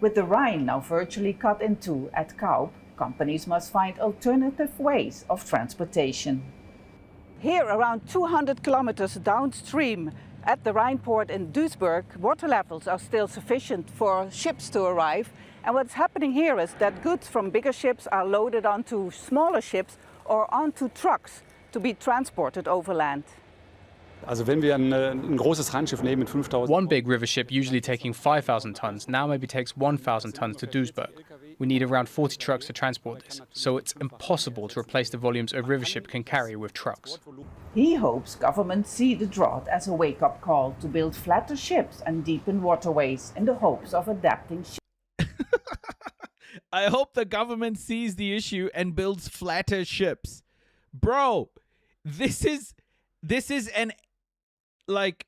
With the Rhine now virtually cut in two at Kaup, companies must find alternative ways of transportation. Here, around 200 kilometers downstream, at the Rhine port in Duisburg, water levels are still sufficient for ships to arrive. And what's happening here is that goods from bigger ships are loaded onto smaller ships or onto trucks to be transported overland.
One big river ship usually taking 5,000 tons now maybe takes 1,000 tons to Duisburg. We need around 40 trucks to transport this, so it's impossible to replace the volumes a river ship can carry with trucks.
He hopes governments see the drought as a wake-up call to build flatter ships and deepen waterways in the hopes of adapting
I hope the government sees the issue and builds flatter ships. Bro, This is an like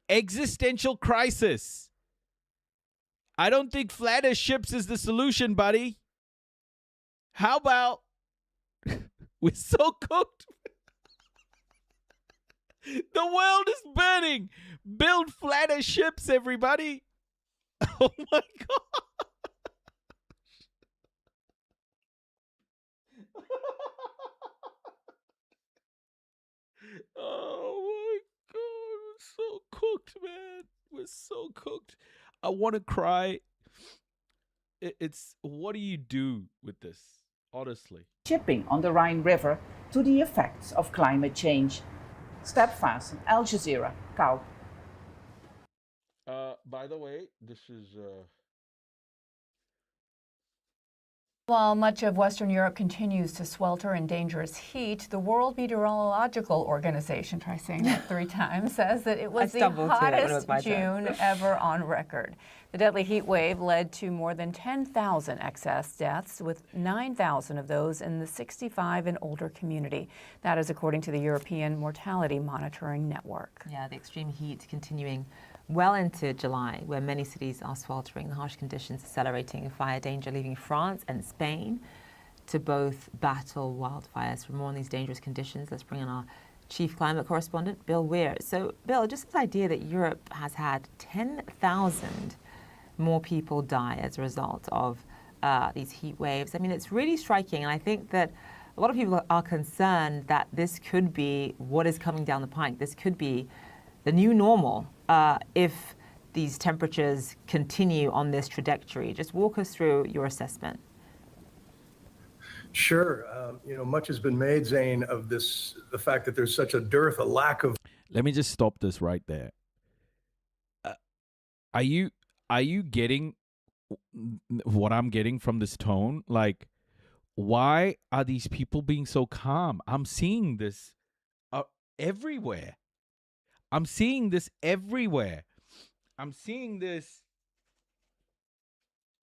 existential crisis. I don't think flatter ships is the solution, buddy. How about we're so cooked? The world is burning. Build flatter ships, everybody. Oh my God. Oh my God. We're so cooked, man. We're so cooked. I want to cry. It's what do you do with this, honestly?
Shipping on the Rhine River to the effects of climate change. Steadfast, Al Jazeera, Kou.
By the way, this is
While much of Western Europe continues to swelter in dangerous heat, the World Meteorological Organization, try saying that 3 times, says that it was the hottest June ever on record. The deadly heat wave led to more than 10,000 excess deaths, with 9,000 of those in the 65 and older community. That is according to the European Mortality Monitoring Network.
Yeah, the extreme heat continuing well into July, where many cities are sweltering. The harsh conditions accelerating fire danger, leaving France and Spain to both battle wildfires. For more on these dangerous conditions, let's bring in our chief climate correspondent, Bill Weir. So, Bill, just this idea that Europe has had 10,000 more people die as a result of these heat waves. I mean, it's really striking, and I think that a lot of people are concerned that this could be what is coming down the pike. This could be the new normal if these temperatures continue on this trajectory. Just walk us through your assessment.
Sure. Much has been made, Zane, of this, the fact that there's such a dearth, a lack of.
Let me just stop this right there. Are you getting what I'm getting from this tone? Like, why are these people being so calm? I'm seeing this everywhere. I'm seeing this everywhere. I'm seeing this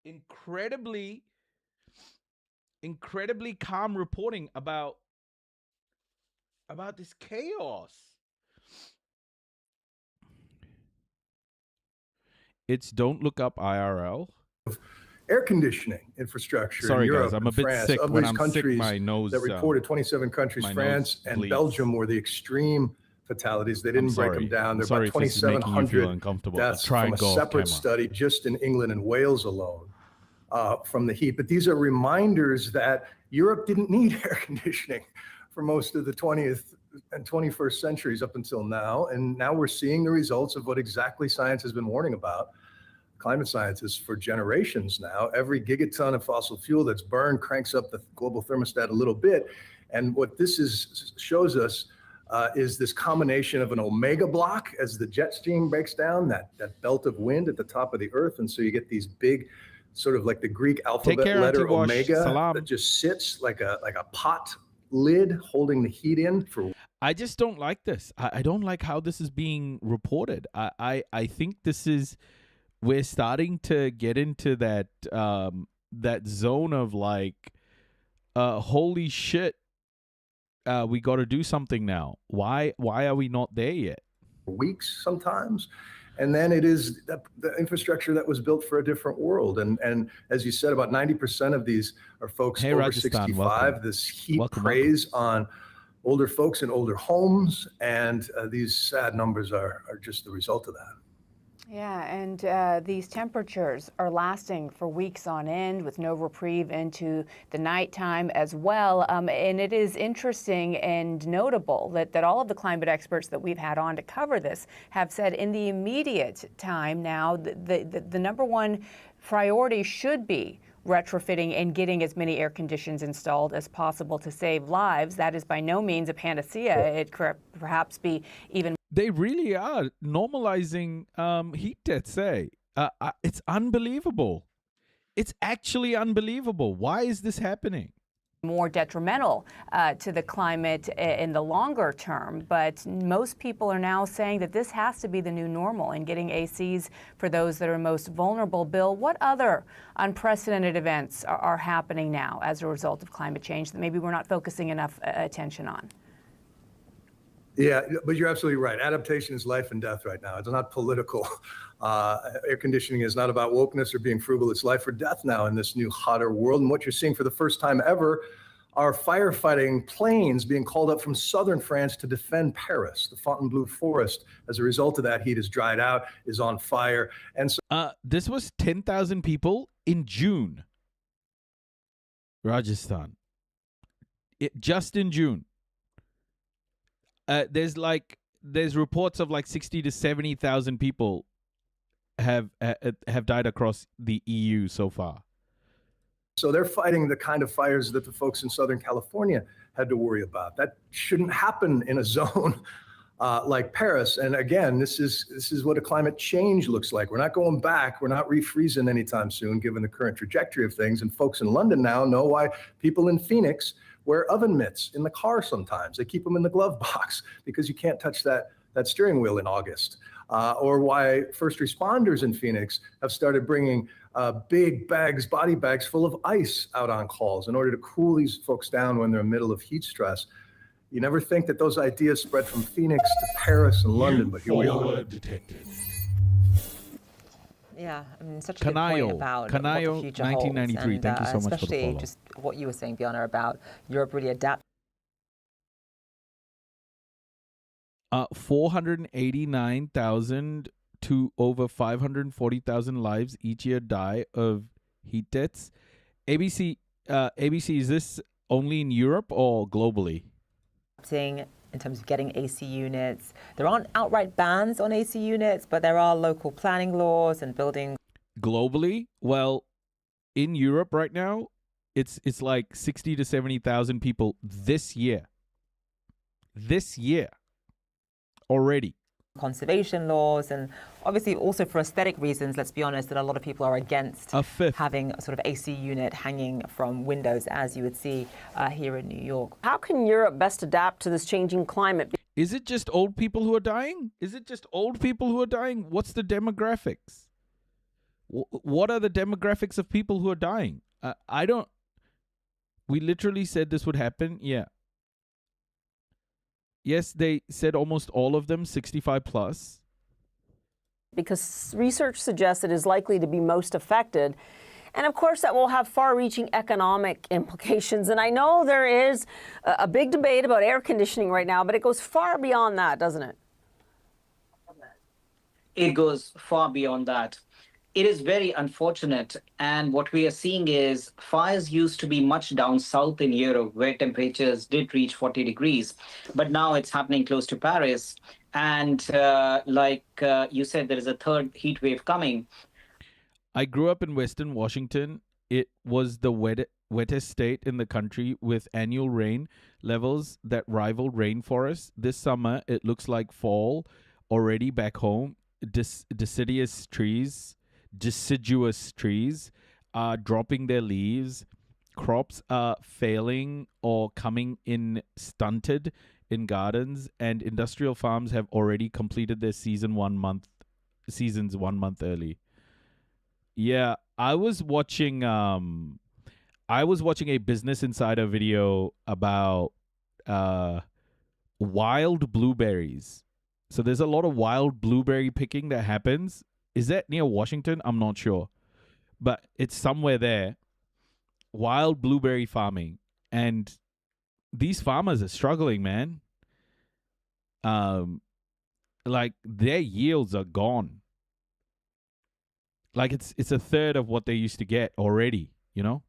incredibly calm reporting about this chaos. It's don't look up IRL.
Air conditioning infrastructure
Sorry,
in Europe
guys, I'm a
and
bit
France.
sick.
Of
When
these
I'm
countries
sick, my nose.
that reported 27 countries, France and
bleeds.
Belgium were the extreme fatalities. They didn't break them down. There are about
Sorry if this is making you feel
2,700
uncomfortable.
deaths
Try
from
and
a
go off
separate
camera.
study just in England and Wales alone from the heat. But these are reminders that Europe didn't need air conditioning for most of the 20th and 21st centuries up until now. And now we're seeing the results of what exactly science has been warning about. Climate scientists for generations now. Every gigaton of fossil fuel that's burned cranks up the global thermostat a little bit. And what this shows us is this combination of an omega block as the jet stream breaks down, that belt of wind at the top of the earth. And so you get these big, sort of like the Greek alphabet letter omega that just sits like a pot lid holding the heat in for.
I just don't like this. I don't like how this is being reported. I think this is, we're starting to get into that that zone of like, holy shit, we got to do something now. Why are we not there yet?
Weeks sometimes. And then it is the infrastructure that was built for a different world. And as you said, about 90% of these are folks over
Rajasthan,
65.
welcome.
This heat preys on older folks in older homes. And these sad numbers are just the result of that.
Yeah, and these temperatures are lasting for weeks on end with no reprieve into the nighttime as well. And it is interesting and notable that all of the climate experts that we've had on to cover this have said in the immediate time now, the number one priority should be retrofitting and getting as many air conditions installed as possible to save lives. That is by no means a panacea. It could perhaps be even.
They really are normalizing heat deaths, eh? It's unbelievable. It's actually unbelievable. Why is this happening?
more detrimental to the climate in the longer term. But most people are now saying that this has to be the new normal and getting ACs for those that are most vulnerable. Bill, what other unprecedented events are happening now as a result of climate change that maybe we're not focusing enough attention on?
Yeah, but you're absolutely right. Adaptation is life and death right now. It's not political. Air conditioning is not about wokeness or being frugal. It's life or death now in this new hotter world. And what you're seeing for the first time ever are firefighting planes being called up from southern France to defend Paris. The Fontainebleau forest, as a result of that heat, is dried out, is on fire. And so
this was 10,000 people in June. Rajasthan. Just in June. There's reports of like 60 to 70,000 people have died across the EU so far.
So they're fighting the kind of fires that the folks in Southern California had to worry about. That shouldn't happen in a zone like Paris. And again, this is what a climate change looks like. We're not going back. We're not refreezing anytime soon, given the current trajectory of things. And folks in London now know why people in Phoenix wear oven mitts in the car sometimes. They keep them in the glove box because you can't touch that steering wheel in August. Or why first responders in Phoenix have started bringing big bags, body bags full of ice out on calls in order to cool these folks down when they're in the middle of heat stress. You never think that those ideas spread from Phoenix to Paris and London, but here we are.
Yeah, I mean, such a good point about what the future holds.
1993. Thank you so much for the
especially
follow.
just what you were saying, Bjarne, about Europe really adapting.
489,000 to over 540,000 lives each year die of heat deaths. ABC, is this only in Europe or globally?
In terms of getting AC units. There aren't outright bans on AC units, but there are local planning laws and building.
Globally, well, in Europe right now, it's like 60 to 70,000 people this year. This year. Already.
Conservation laws, and obviously also for aesthetic reasons, let's be honest, that a lot of people are against having a sort of AC unit hanging from windows, as you would see here in New York.
How can Europe best adapt to this changing climate?
Is it just old people who are dying? Is it just old people who are dying? What's the demographics? What are the demographics of people who are dying? We literally said this would happen. Yeah. Yes, they said almost all of them 65 plus.
Because research suggests it is likely to be most affected. And of course, that will have far-reaching economic implications. And I know there is a big debate about air conditioning right now, but it goes far beyond that, doesn't it?
It goes far beyond that. It is very unfortunate. And what we are seeing is fires used to be much down south in Europe, where temperatures did reach 40 degrees. But now it's happening close to Paris. And like you said, there is a third heat wave coming.
I grew up in Western Washington. It was the wettest state in the country, with annual rain levels that rivaled rainforests. This summer, it looks like fall already back home. Deciduous trees are dropping their leaves. Crops are failing or coming in stunted in gardens, and industrial farms have already completed their seasons 1 month early. Yeah, I was watching a Business Insider video about wild blueberries. So there's a lot of wild blueberry picking that happens. Is that near Washington? I'm not sure. But it's somewhere there. Wild blueberry farming. And these farmers are struggling, man. Like their yields are gone. Like it's a third of what they used to get already, you know?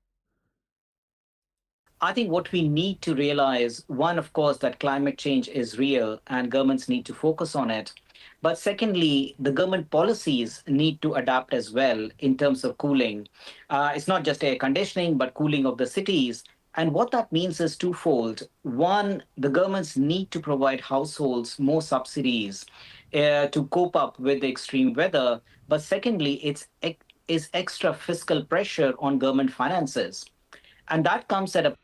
I think what we need to realize, one, of course, that climate change is real and governments need to focus on it. But secondly, the government policies need to adapt as well in terms of cooling. It's not just air conditioning, but cooling of the cities. And what that means is twofold. One, the governments need to provide households more subsidies to cope up with the extreme weather. But secondly, it's extra fiscal pressure on government finances. And that comes at a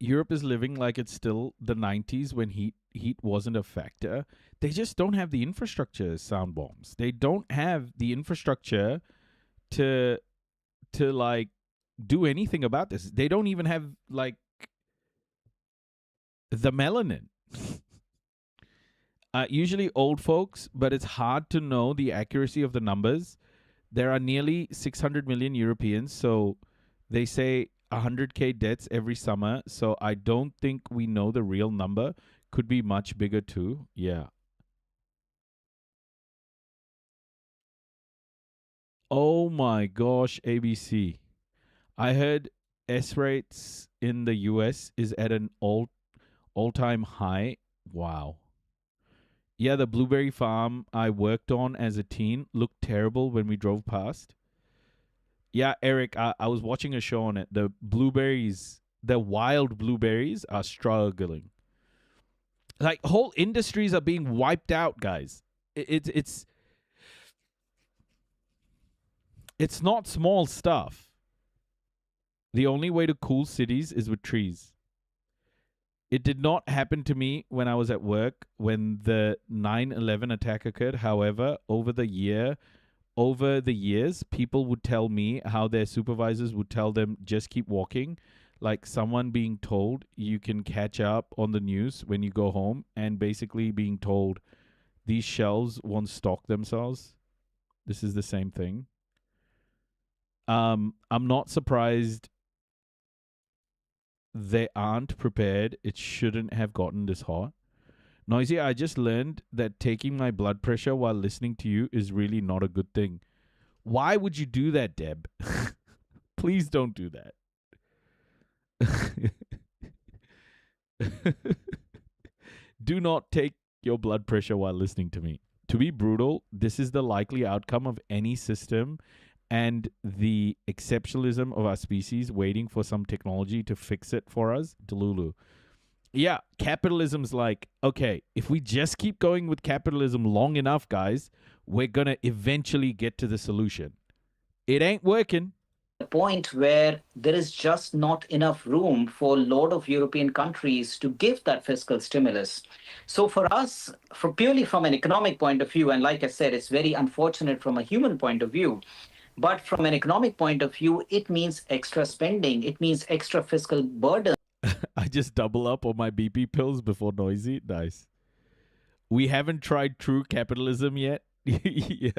Europe is living like it's still the 90s when heat wasn't a factor. They just don't have the infrastructure, sound bombs. They don't have the infrastructure to like do anything about this. They don't even have like the melanin. Usually old folks, but it's hard to know the accuracy of the numbers. There are nearly 600 million Europeans, so they say 100K deaths every summer, so I don't think we know the real number. Could be much bigger too. Yeah. Oh my gosh, ABC. I heard S rates in the US is at an all-time high. Wow. Yeah, the blueberry farm I worked on as a teen looked terrible when we drove past. Yeah, Eric, I was watching a show on it. The blueberries, the wild blueberries are struggling. Like, whole industries are being wiped out, guys. It's not small stuff. The only way to cool cities is with trees. It did not happen to me when I was at work when the 9/11 attack occurred. However, over the years, people would tell me how their supervisors would tell them, just keep walking. Like someone being told you can catch up on the news when you go home, and basically being told these shelves won't stock themselves. This is the same thing. I'm not surprised they aren't prepared. It shouldn't have gotten this hot. Noisy, I just learned that taking my blood pressure while listening to you is really not a good thing. Why would you do that, Deb? Please don't do that. Do not take your blood pressure while listening to me. To be brutal, this is the likely outcome of any system and the exceptionalism of our species waiting for some technology to fix it for us. Delulu. Yeah, capitalism's like, okay, if we just keep going with capitalism long enough, guys, we're going to eventually get to the solution. It ain't working.
The point where there is just not enough room for a lot of European countries to give that fiscal stimulus. So for us, purely from an economic point of view, and like I said, it's very unfortunate from a human point of view, but from an economic point of view, it means extra spending. It means extra fiscal burden.
I just double up on my BP pills before Noisy. Nice. We haven't tried true capitalism yet. Yeah.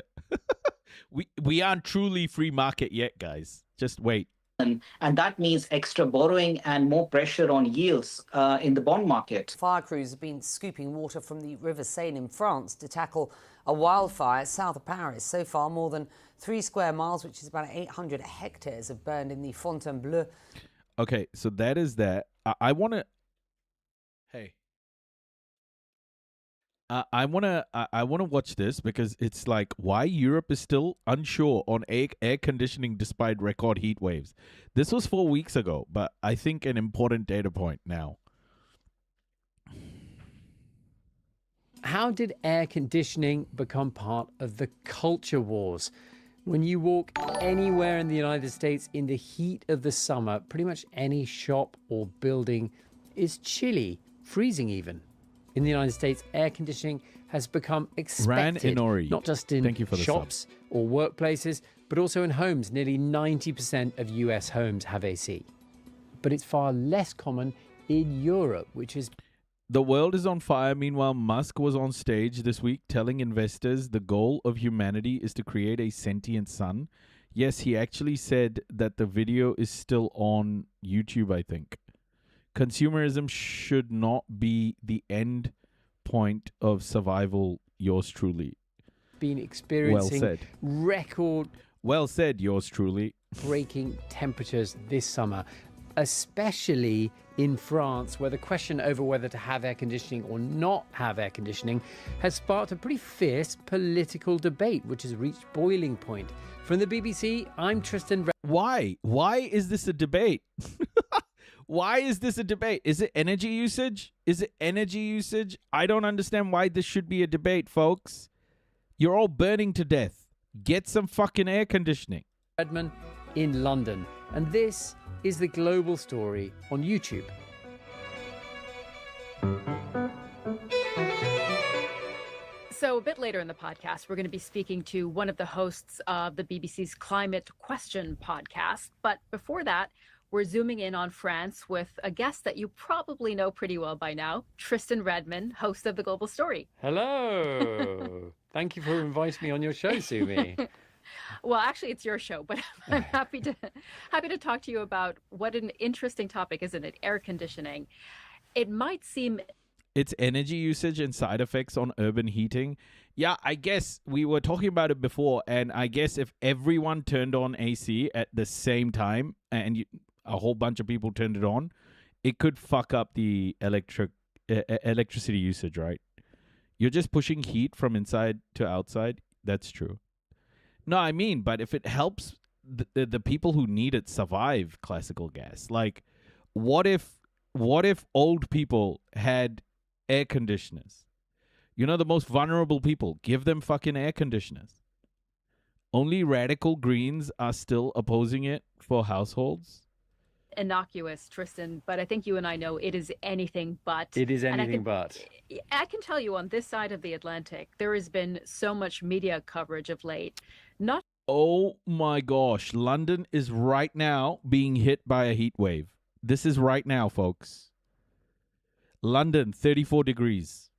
We aren't truly free market yet, guys. Just wait.
And that means extra borrowing and more pressure on yields in the bond market.
Fire crews have been scooping water from the River Seine in France to tackle a wildfire south of Paris. So far, more than 3 square miles, which is about 800 hectares, have burned in the Fontainebleau.
Okay, so that is that. I want to... Hey. I want to watch this because it's like why Europe is still unsure on air conditioning despite record heat waves. This was 4 weeks ago, but I think an important data point now.
How did air conditioning become part of the culture wars? When you walk anywhere in the United States in the heat of the summer, pretty much any shop or building is chilly, freezing even. In the United States, air conditioning has become expected, not just in shops or workplaces, but also in homes. Nearly 90% of US homes have AC. But it's far less common in Europe, which is...
The world is on fire. Meanwhile, Musk was on stage this week telling investors the goal of humanity is to create a sentient sun. Yes, he actually said that the video is still on YouTube, I think. Consumerism should not be the end point of survival. Yours truly.
Been experiencing record...
Well said, yours truly.
...breaking temperatures this summer, especially in France, where the question over whether to have air conditioning or not have air conditioning has sparked a pretty fierce political debate, which has reached boiling point. From the BBC, I'm Tristan...
Why? Why is this a debate? Why is this a debate? Is it energy usage? Is it energy usage? I don't understand why this should be a debate, folks. You're all burning to death. Get some fucking air conditioning.
Redmond in London. And this is the global story on YouTube.
So a bit later in the podcast, we're going to be speaking to one of the hosts of the BBC's Climate Question podcast. But before that, we're zooming in on France with a guest that you probably know pretty well by now, Tristan Redmond, host of The Global Story.
Hello. Thank you for inviting me on your show, Sumi.
Well, actually, it's your show, but I'm happy to talk to you about what an interesting topic, isn't it? Air conditioning. It might seem
its energy usage and side effects on urban heating. Yeah, I guess we were talking about it before, and I guess if everyone turned on AC at the same time and a whole bunch of people turned it on, it could fuck up the electricity usage, right? You're just pushing heat from inside to outside. That's true. No, I mean, but if it helps the people who need it survive classical gas, like what if old people had air conditioners? You know, the most vulnerable people, give them fucking air conditioners. Only radical Greens are still opposing it for households.
innocuous, Tristan, but I think you and I know it is anything but.
It is anything but.
I can tell you on this side of the Atlantic, there has been so much media coverage of late. Not
Oh my gosh, London is right now being hit by a heat wave. This is right now, folks. London, 34 degrees.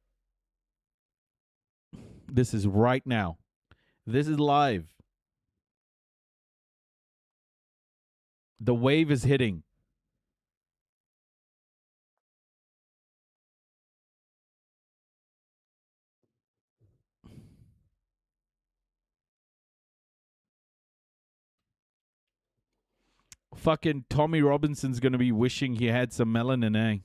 This is right now. This is live. The wave is hitting. Fucking Tommy Robinson's going to be wishing he had some melanin, eh?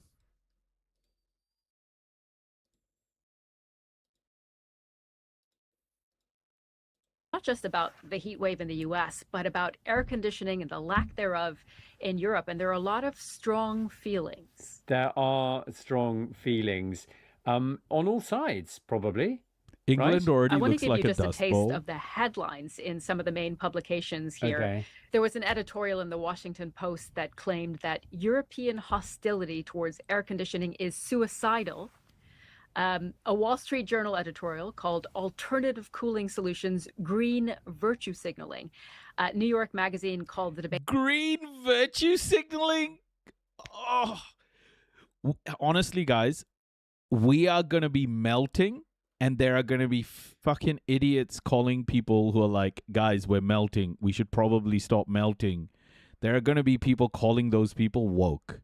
not just about the heat wave in the US, but about air conditioning and the lack thereof in Europe. And there are a lot of strong feelings.
There are strong feelings on all sides, probably.
England
right?
already
I want
looks
to give
like
you
a
just a
dust
taste
bowl.
of the headlines in some of the main publications here.
Okay.
There was an editorial in the Washington Post that claimed that European hostility towards air conditioning is suicidal. A Wall Street Journal editorial called Alternative Cooling Solutions Green Virtue Signaling. New York Magazine called the debate
Green virtue signaling? Oh. Honestly, guys, we are going to be melting, and there are going to be fucking idiots calling people who are like, guys, we're melting. We should probably stop melting. There are going to be people calling those people woke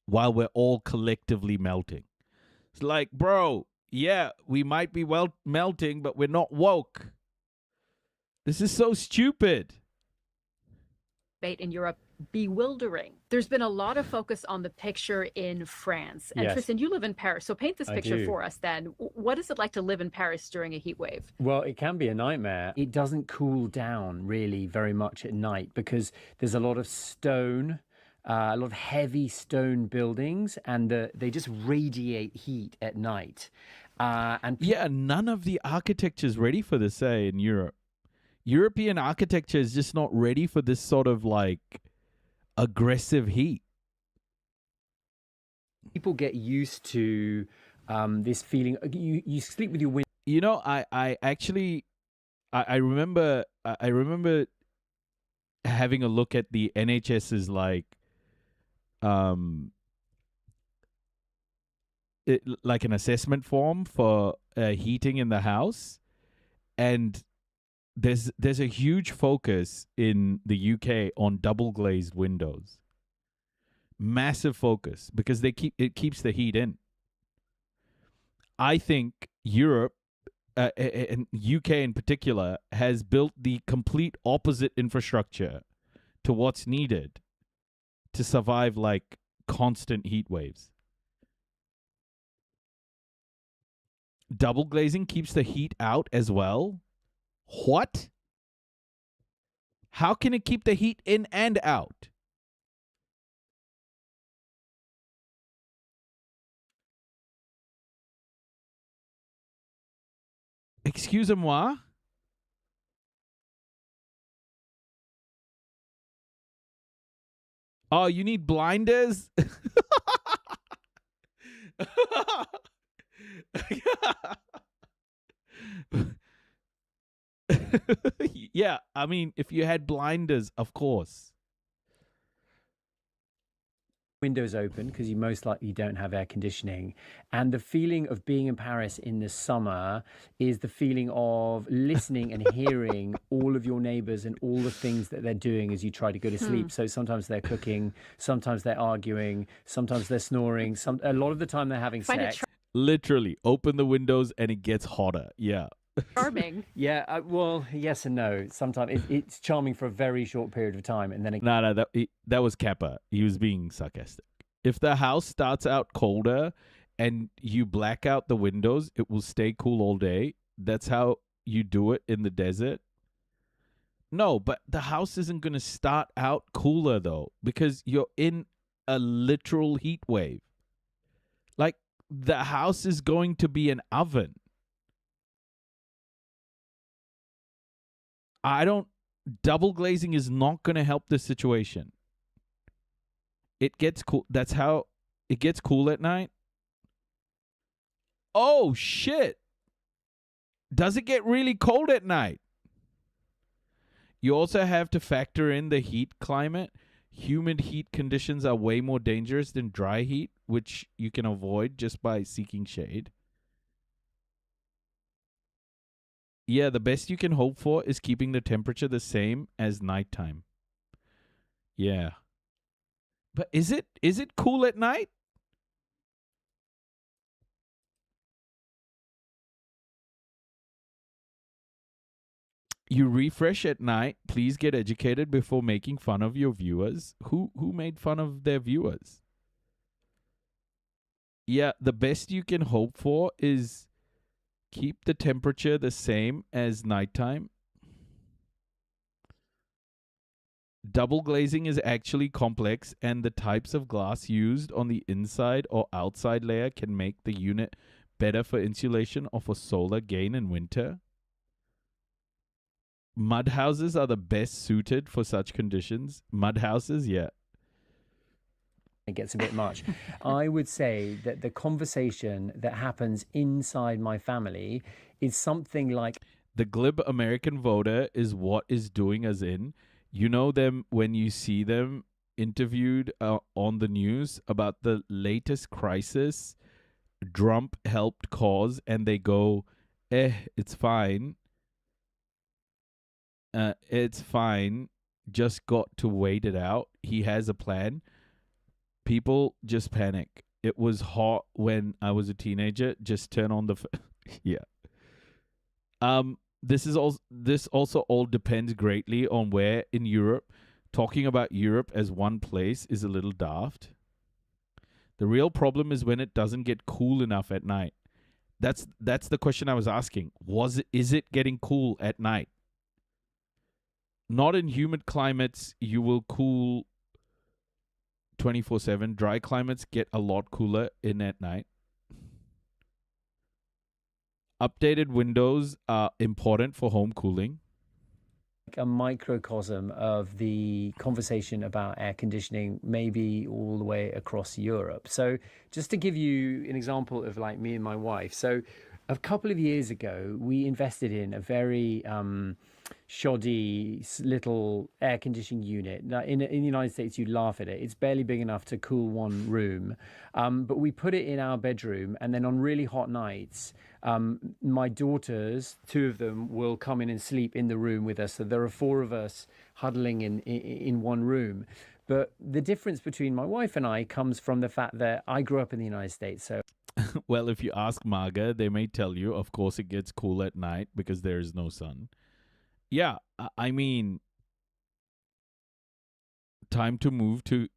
while we're all collectively melting. It's like, bro, yeah, we might be melting, but we're not woke. This is so stupid.
in Europe bewildering. There's been a lot of focus on the picture in France. And
Yes.
Tristan, you live in Paris, so paint this
I
picture
do.
for us then. What is it like to live in Paris during a heat wave?
Well, it can be a nightmare. It doesn't cool down really very much at night because there's a lot of stone, a lot of heavy stone buildings, and they just radiate heat at night.
Yeah, none of the architecture is ready for this, say, in Europe. European architecture is just not ready for this sort of like aggressive heat.
People get used to this feeling. You sleep with your window.
You know, I actually remember having a look at the NHS's like like an assessment form for heating in the house, and there's a huge focus in the UK on double glazed windows. Massive focus because it keeps the heat in. I think Europe and UK in particular has built the complete opposite infrastructure to what's needed to survive like constant heat waves. Double glazing keeps the heat out as well. What? How can it keep the heat in and out? Excusez-moi. Oh, you need blinders? Yeah, I mean, if you had blinders, of course.
Windows open because you most likely don't have air conditioning, and the feeling of being in Paris in the summer is the feeling of listening and hearing all of your neighbors and all the things that they're doing as you try to go to sleep. So sometimes they're cooking, sometimes they're arguing, sometimes they're snoring, a lot of the time they're having sex.
Literally, open the windows and it gets hotter. Yeah.
Charming.
Yeah, well, yes and no. Sometimes it's charming for a very short period of time, and then it...
No, that was Kappa. He was being sarcastic. If the house starts out colder and you black out the windows, it will stay cool all day. That's how you do it in the desert. No, but the house isn't going to start out cooler, though, because you're in a literal heat wave. Like, the house is going to be an oven. Double glazing is not going to help the situation. It gets cool. That's how it gets cool at night. Oh, shit. Does it get really cold at night? You also have to factor in the heat climate. Humid heat conditions are way more dangerous than dry heat, which you can avoid just by seeking shade. Yeah, the best you can hope for is keeping the temperature the same as nighttime. Yeah. But is it cool at night? You refresh at night. Please get educated before making fun of your viewers. Who made fun of their viewers? Yeah, the best you can hope for is keep the temperature the same as nighttime. Double glazing is actually complex, and the types of glass used on the inside or outside layer can make the unit better for insulation or for solar gain in winter. Mud houses are the best suited for such conditions. Mud houses, yeah.
It gets a bit much. I would say that the conversation that happens inside my family is something like...
The glib American voter is what is doing us in. You know them when you see them interviewed on the news about the latest crisis Trump helped cause, and they go, it's fine. It's fine. Just got to wait it out. He has a plan. People just panic. It was hot when I was a teenager. Just turn on the... yeah. This also all depends greatly on where in Europe. Talking about Europe as one place is a little daft. The real problem is when it doesn't get cool enough at night. That's the question I was asking. Is it getting cool at night? Not in humid climates, you will cool 24/7. Dry climates get a lot cooler in at night. Updated windows are important for home cooling.
A microcosm of the conversation about air conditioning, maybe all the way across Europe. So just to give you an example of like me and my wife. So a couple of years ago, we invested in a very shoddy little air conditioning unit. Now, in the United States, you laugh at it. It's barely big enough to cool one room. But we put it in our bedroom, and then on really hot nights, my daughters, 2 of them, will come in and sleep in the room with us. So there are 4 of us huddling in one room. But the difference between my wife and I comes from the fact that I grew up in the United States. So,
well, if you ask Marga, they may tell you, of course, it gets cool at night because there is no sun. Yeah, I mean, time to move to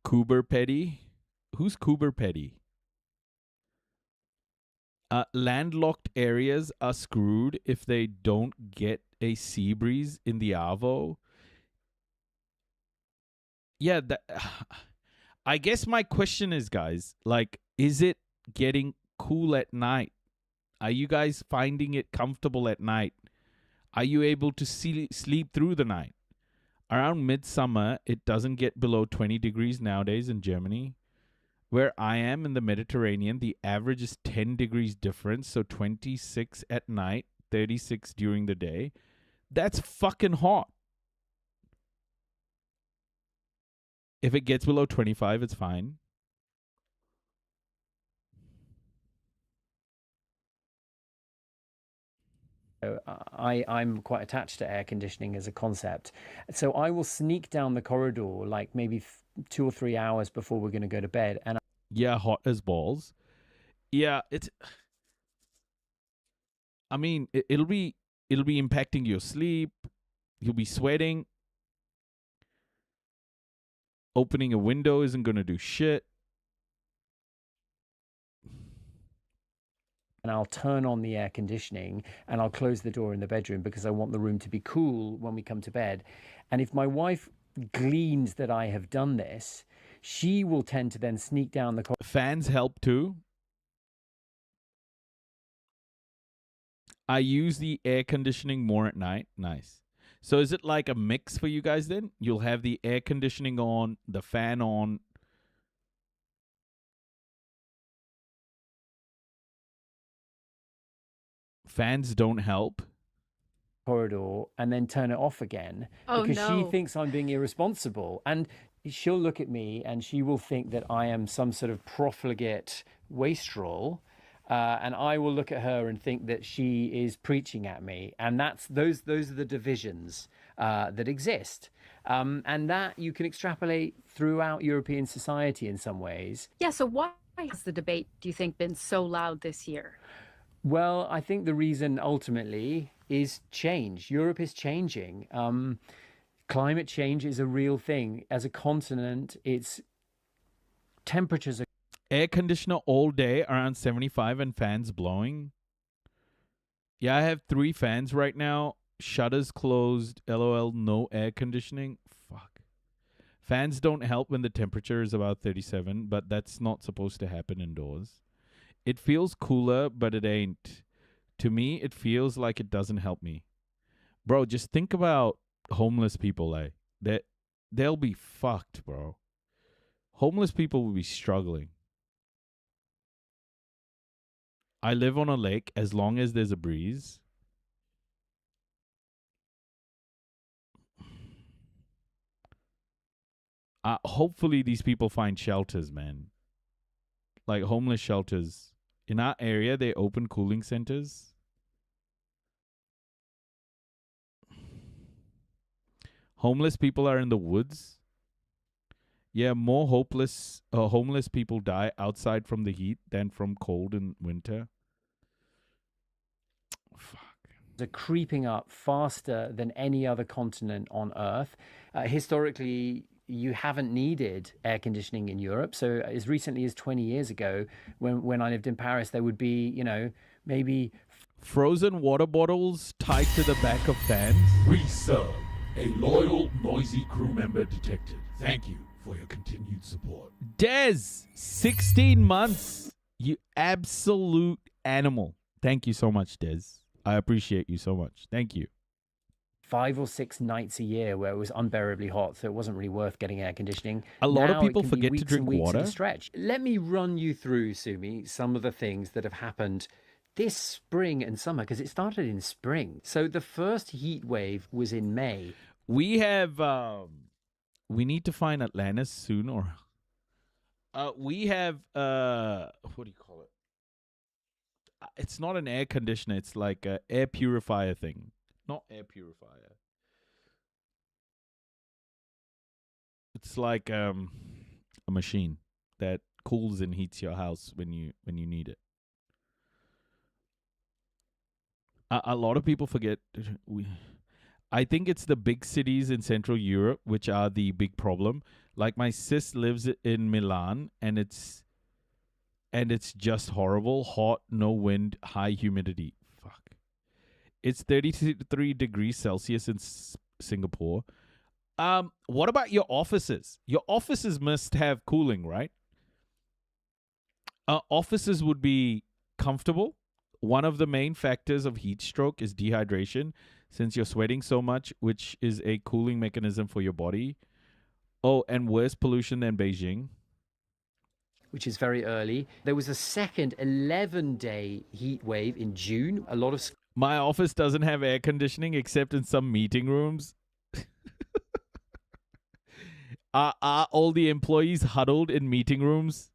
Coober Petty. Who's Coober Petty? Landlocked areas are screwed if they don't get a sea breeze in the Avo. Yeah, I guess my question is, guys, like, is it getting cool at night? Are you guys finding it comfortable at night? Are you able to sleep through the night? around midsummer, it doesn't get below 20 degrees nowadays in Germany. Where I am in the Mediterranean, the average is 10 degrees difference. So 26 at night, 36 during the day. That's fucking hot. If it gets below 25, it's fine.
I'm quite attached to air conditioning as a concept. So I will sneak down the corridor like maybe 2 or 3 hours before we're going to go to bed. And
yeah, hot as balls. Yeah, it's... I mean, it'll be impacting your sleep. You'll be sweating. Opening a window isn't going to do shit.
And I'll turn on the air conditioning and I'll close the door in the bedroom because I want the room to be cool when we come to bed. And if my wife gleans that I have done this, she will tend to then sneak down the corridor.
Fans help too. I use the air conditioning more at night. Nice. So is it like a mix for you guys then? You'll have the air conditioning on, the fan on. Fans don't help.
Corridor and then turn it off again because she thinks I'm being irresponsible. And she'll look at me and she will think that I am some sort of profligate wastrel. And I will look at her and think that she is preaching at me. And those are the divisions that exist. And that you can extrapolate throughout European society in some ways.
Yeah, so why has the debate, do you think, been so loud this year?
Well, I think the reason ultimately is change. Europe is changing. Climate change is a real thing. As a continent, its temperatures are...
Air conditioner all day around 75 and fans blowing. Yeah, I have 3 fans right now. Shutters closed. LOL, no air conditioning. Fuck. Fans don't help when the temperature is about 37, but that's not supposed to happen indoors. It feels cooler, but it ain't. To me, it feels like it doesn't help me. Bro, just think about homeless people, they'll be fucked, bro. Homeless people will be struggling. I live on a lake. As long as there's a breeze, hopefully these people find shelters, man. Like homeless shelters. In our area, they open cooling centers. Homeless people are in the woods. Yeah, more homeless people die outside from the heat than from cold in winter.
Are creeping up faster than any other continent on Earth. Historically, you haven't needed air conditioning in Europe. So as recently as 20 years ago, when I lived in Paris, there would be, maybe...
Frozen water bottles tied to the back of fans.
Resub, a loyal, noisy crew member detected. Thank you for your continued support.
Des, 16 months. You absolute animal. Thank you so much, Des. I appreciate you so much. Thank you.
5 or 6 nights a year where it was unbearably hot, so it wasn't really worth getting air conditioning.
A lot
now
of people
it can
forget
be
to
weeks
drink
and weeks
water.
at a stretch. Let me run you through, Sumi, some of the things that have happened this spring and summer, because it started in spring. So the first heat wave was in May.
We have, we need to find Atlantis soon, or we have, what do you call it? It's not an air conditioner. It's like a air purifier thing. Not air purifier. It's like a machine that cools and heats your house when you need it. A lot of people forget. I think it's the big cities in Central Europe which are the big problem. Like my sis lives in Milan, and it's just horrible. Hot, no wind, high humidity. Fuck. It's 33 degrees Celsius in Singapore. What about your offices? Your offices must have cooling, right? Offices would be comfortable. One of the main factors of heat stroke is dehydration. since you're sweating so much, which is a cooling mechanism for your body. Oh, and worse pollution than Beijing.
Which is very early. There was a second 11-day heat wave in June. A lot of...
My office doesn't have air conditioning except in some meeting rooms. Are all the employees huddled in meeting rooms?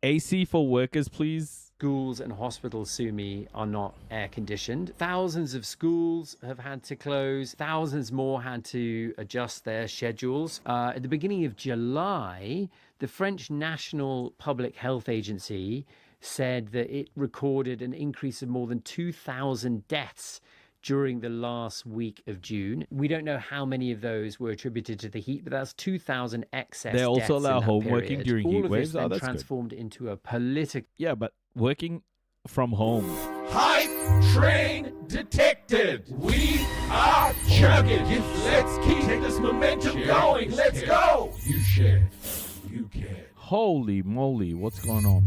AC for workers, please.
Schools and hospitals, Sumi, are not air conditioned. Thousands of schools have had to close. Thousands more had to adjust their schedules. At the beginning of July, the French National Public Health Agency said that it recorded an increase of more than 2,000 deaths during the last week of June. We don't know how many of those were attributed to the heat, but that's 2,000 excess
They also
deaths
allow
in that
home working
period.
during
All
heat
of
waves?
this then
That's good.
transformed into a political...
Yeah, but working from home.
Hype train detected. We are chugging. Let's keep this momentum going. Let's go. You share. You care.
Holy moly, what's going on?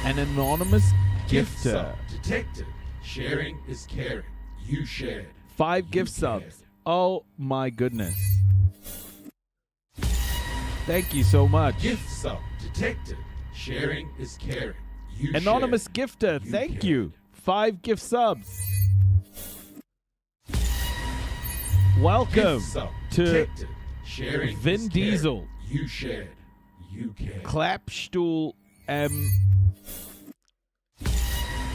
An anonymous
Gift
gifter.
sub detected. Sharing is caring. You shared.
5 gift subs. Oh my goodness. Thank you so much.
Gift sub detected. Sharing is caring. You
Anonymous
shared.
gifter, thank you. 5 gift subs. Welcome
Gift sub
to
detected. Sharing
Vin
is caring.
Diesel.
You shared. You care.
Klappstuhl
Gift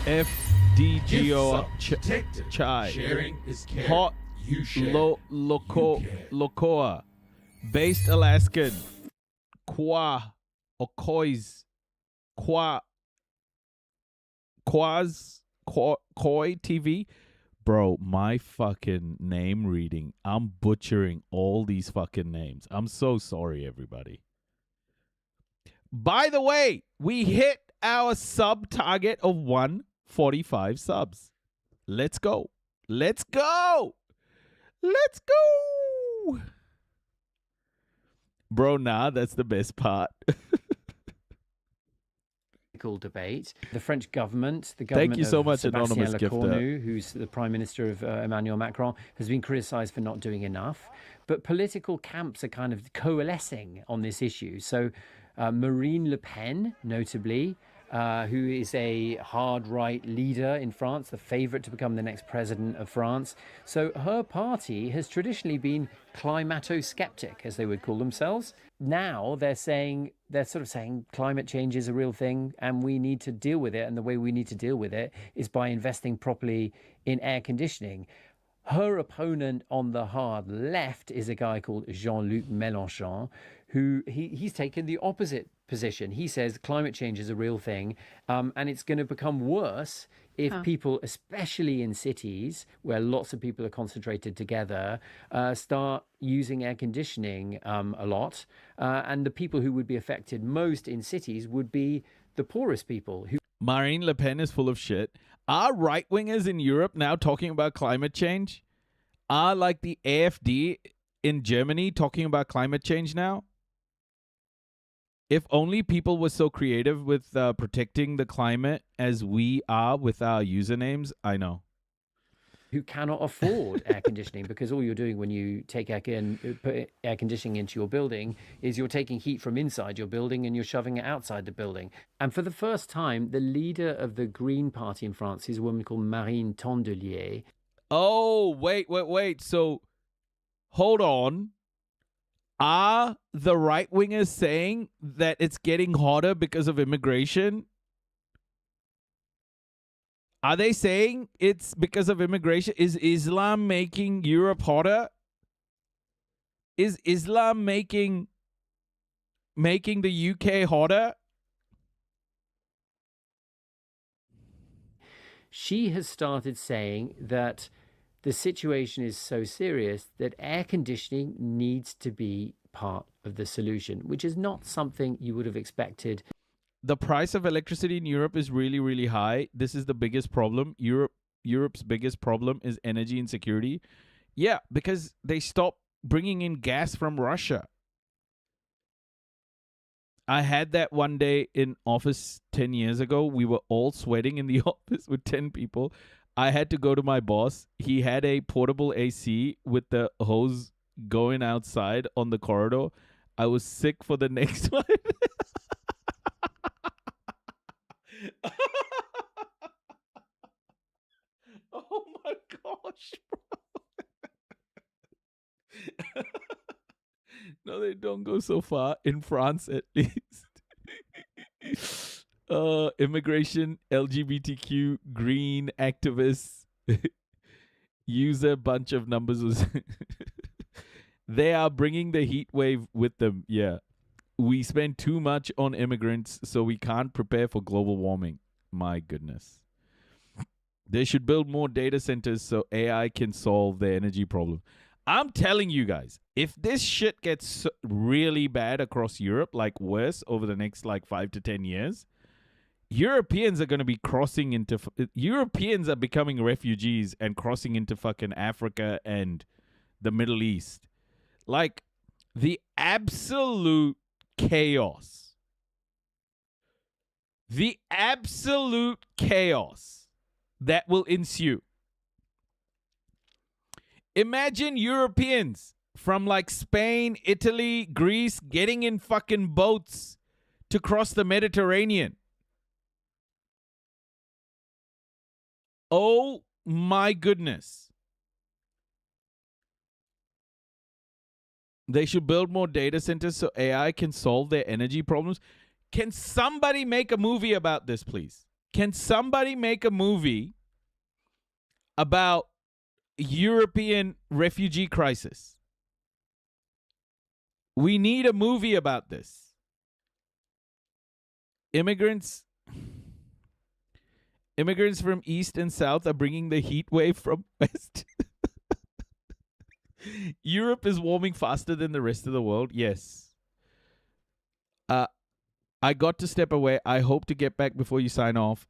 FDGO
sub detected.
Chai.
Sharing is caring.
Hot
You shared.
Locoa. Based Alaskan. Qua or Kois. Koi TV. Bro, my fucking name reading. I'm butchering all these fucking names. I'm so sorry, everybody. By the way, we hit our sub target of 145 subs. Let's go. Let's go. Let's go. Bro, nah, that's the best part.
debate. The French government,
Thank you so much,
Sebastian
anonymous gifter.
Lecornu, who's the Prime Minister of Emmanuel Macron, has been criticised for not doing enough. But political camps are kind of coalescing on this issue. So Marine Le Pen, notably, who is a hard right leader in France, the favourite to become the next president of France. So her party has traditionally been climato-skeptic, as they would call themselves. Now they're sort of saying climate change is a real thing and we need to deal with it. And the way we need to deal with it is by investing properly in air conditioning. Her opponent on the hard left is a guy called Jean-Luc Mélenchon, who he's taken the opposite position. He says climate change is a real thing, and it's going to become worse if people, especially in cities where lots of people are concentrated together, start using air conditioning a lot. And the people who would be affected most in cities would be the poorest people.
Marine Le Pen is full of shit. Are right-wingers in Europe now talking about climate change? Are like the AfD in Germany talking about climate change now? If only people were so creative with protecting the climate as we are with our usernames, I know.
Who cannot afford air conditioning, because all you're doing when you take put air conditioning into your building is you're taking heat from inside your building and you're shoving it outside the building. And for the first time, the leader of the Green Party in France is a woman called Marine Tondelier.
Oh, wait. So, hold on. Are the right-wingers saying that it's getting hotter because of immigration? Are they saying it's because of immigration? Is Islam making Europe hotter? Is Islam making the UK hotter?
She has started saying that the situation is so serious that air conditioning needs to be part of the solution, which is not something you would have expected.
The price of electricity in Europe is really, really high. This is the biggest problem. Europe's biggest problem is energy insecurity. Yeah, because they stopped bringing in gas from Russia. I had that one day in office 10 years ago. We were all sweating in the office with 10 people. I had to go to my boss. He had a portable AC with the hose going outside on the corridor. I was sick for the next one. Oh my gosh, bro. No, they don't go so far. In France, at least. Immigration, LGBTQ, green activists, use a bunch of numbers. They are bringing the heat wave with them. Yeah. We spend too much on immigrants, so we can't prepare for global warming. My goodness. They should build more data centers so AI can solve the energy problem. I'm telling you guys, if this shit gets really bad across Europe, like worse over the next like 5 to 10 years, Europeans are going to be crossing into... Europeans are becoming refugees and crossing into fucking Africa and the Middle East. Like, the absolute chaos. The absolute chaos that will ensue. Imagine Europeans from like Spain, Italy, Greece getting in fucking boats to cross the Mediterranean. Oh my goodness. They should build more data centers so AI can solve their energy problems. Can somebody make a movie about this, please? Can somebody make a movie about European refugee crisis? We need a movie about this. Immigrants from East and South are bringing the heat wave from West. Europe is warming faster than the rest of the world. Yes. I got to step away. I hope to get back before you sign off.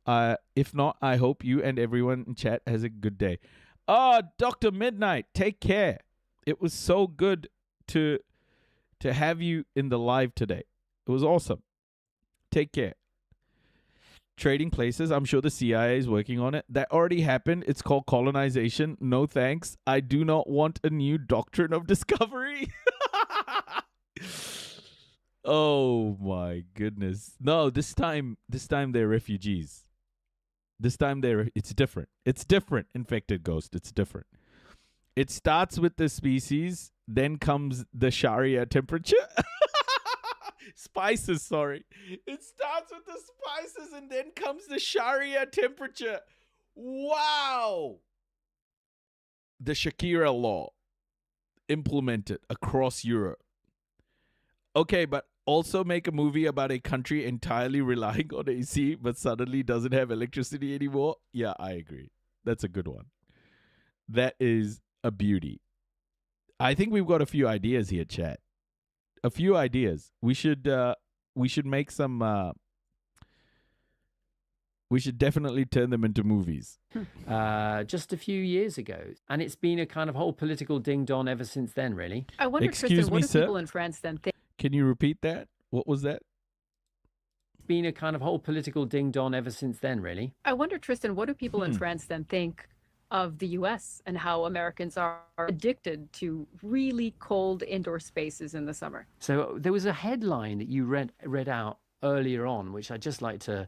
If not, I hope you and everyone in chat has a good day. Oh, Dr. Midnight, take care. It was so good to have you in the live today. It was awesome. Take care. Trading places. I'm sure the CIA is working on it. That already happened. It's called colonization. No thanks. I do not want a new doctrine of discovery. Oh my goodness. No, this time they're refugees. This time it's different. It's different, Infected Ghost. It's different. It starts with the species, then comes the Sharia temperature. Spices, sorry. It starts with the spices and then comes the Sharia temperature. Wow. The Shakira law implemented across Europe. Okay, but also make a movie about a country entirely relying on AC but suddenly doesn't have electricity anymore. Yeah, I agree. That's a good one. That is a beauty. I think we've got a few ideas here, chat. A few ideas. We should make some we should definitely turn them into movies.
Just a few years ago. And it's been a kind of whole political ding-dong ever since then, really.
I wonder,
Excuse
Tristan, what
me,
do
sir?
people in France then think?
Can you repeat that? What was that?
It's been a kind of whole political ding-dong ever since then, really.
I wonder, Tristan, what do people in France then think of the U.S. and how Americans are addicted to really cold indoor spaces in the summer?
So there was a headline that you read out earlier on, which I'd just like to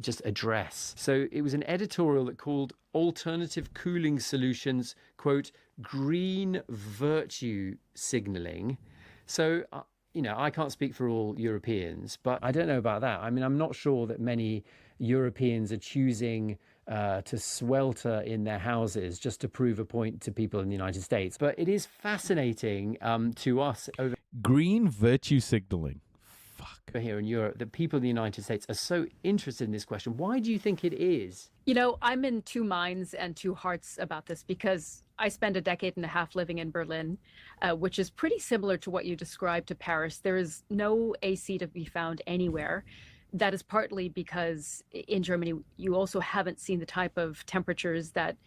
just address. So it was an editorial that called Alternative Cooling Solutions, quote, green virtue signaling. So, I can't speak for all Europeans, but I don't know about that. I mean, I'm not sure that many Europeans are choosing to swelter in their houses just to prove a point to people in the United States. But it is fascinating to us over
green virtue signaling.
Here in Europe, that people in the United States are so interested in this question. Why do you think it is?
I'm in two minds and two hearts about this because I spent a decade and a half living in Berlin, which is pretty similar to what you described to Paris. There is no AC to be found anywhere. That is partly because in Germany, you also haven't seen the type of temperatures that...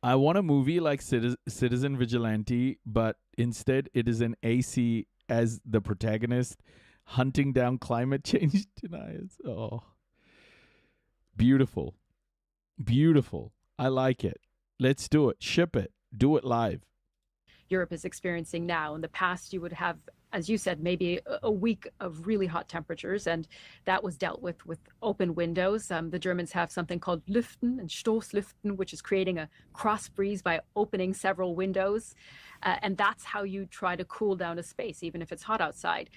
I want a movie like Citizen Vigilante, but instead it is an AC as the protagonist hunting down climate change deniers. Oh, beautiful. Beautiful. I like it. Let's do it. Ship it. Do it live.
Europe is experiencing now. In the past, you would have, as you said, maybe a week of really hot temperatures, and that was dealt with open windows. The Germans have something called Lüften and Stoßlüften, which is creating a cross breeze by opening several windows. And that's how you try to cool down a space, even if it's hot outside.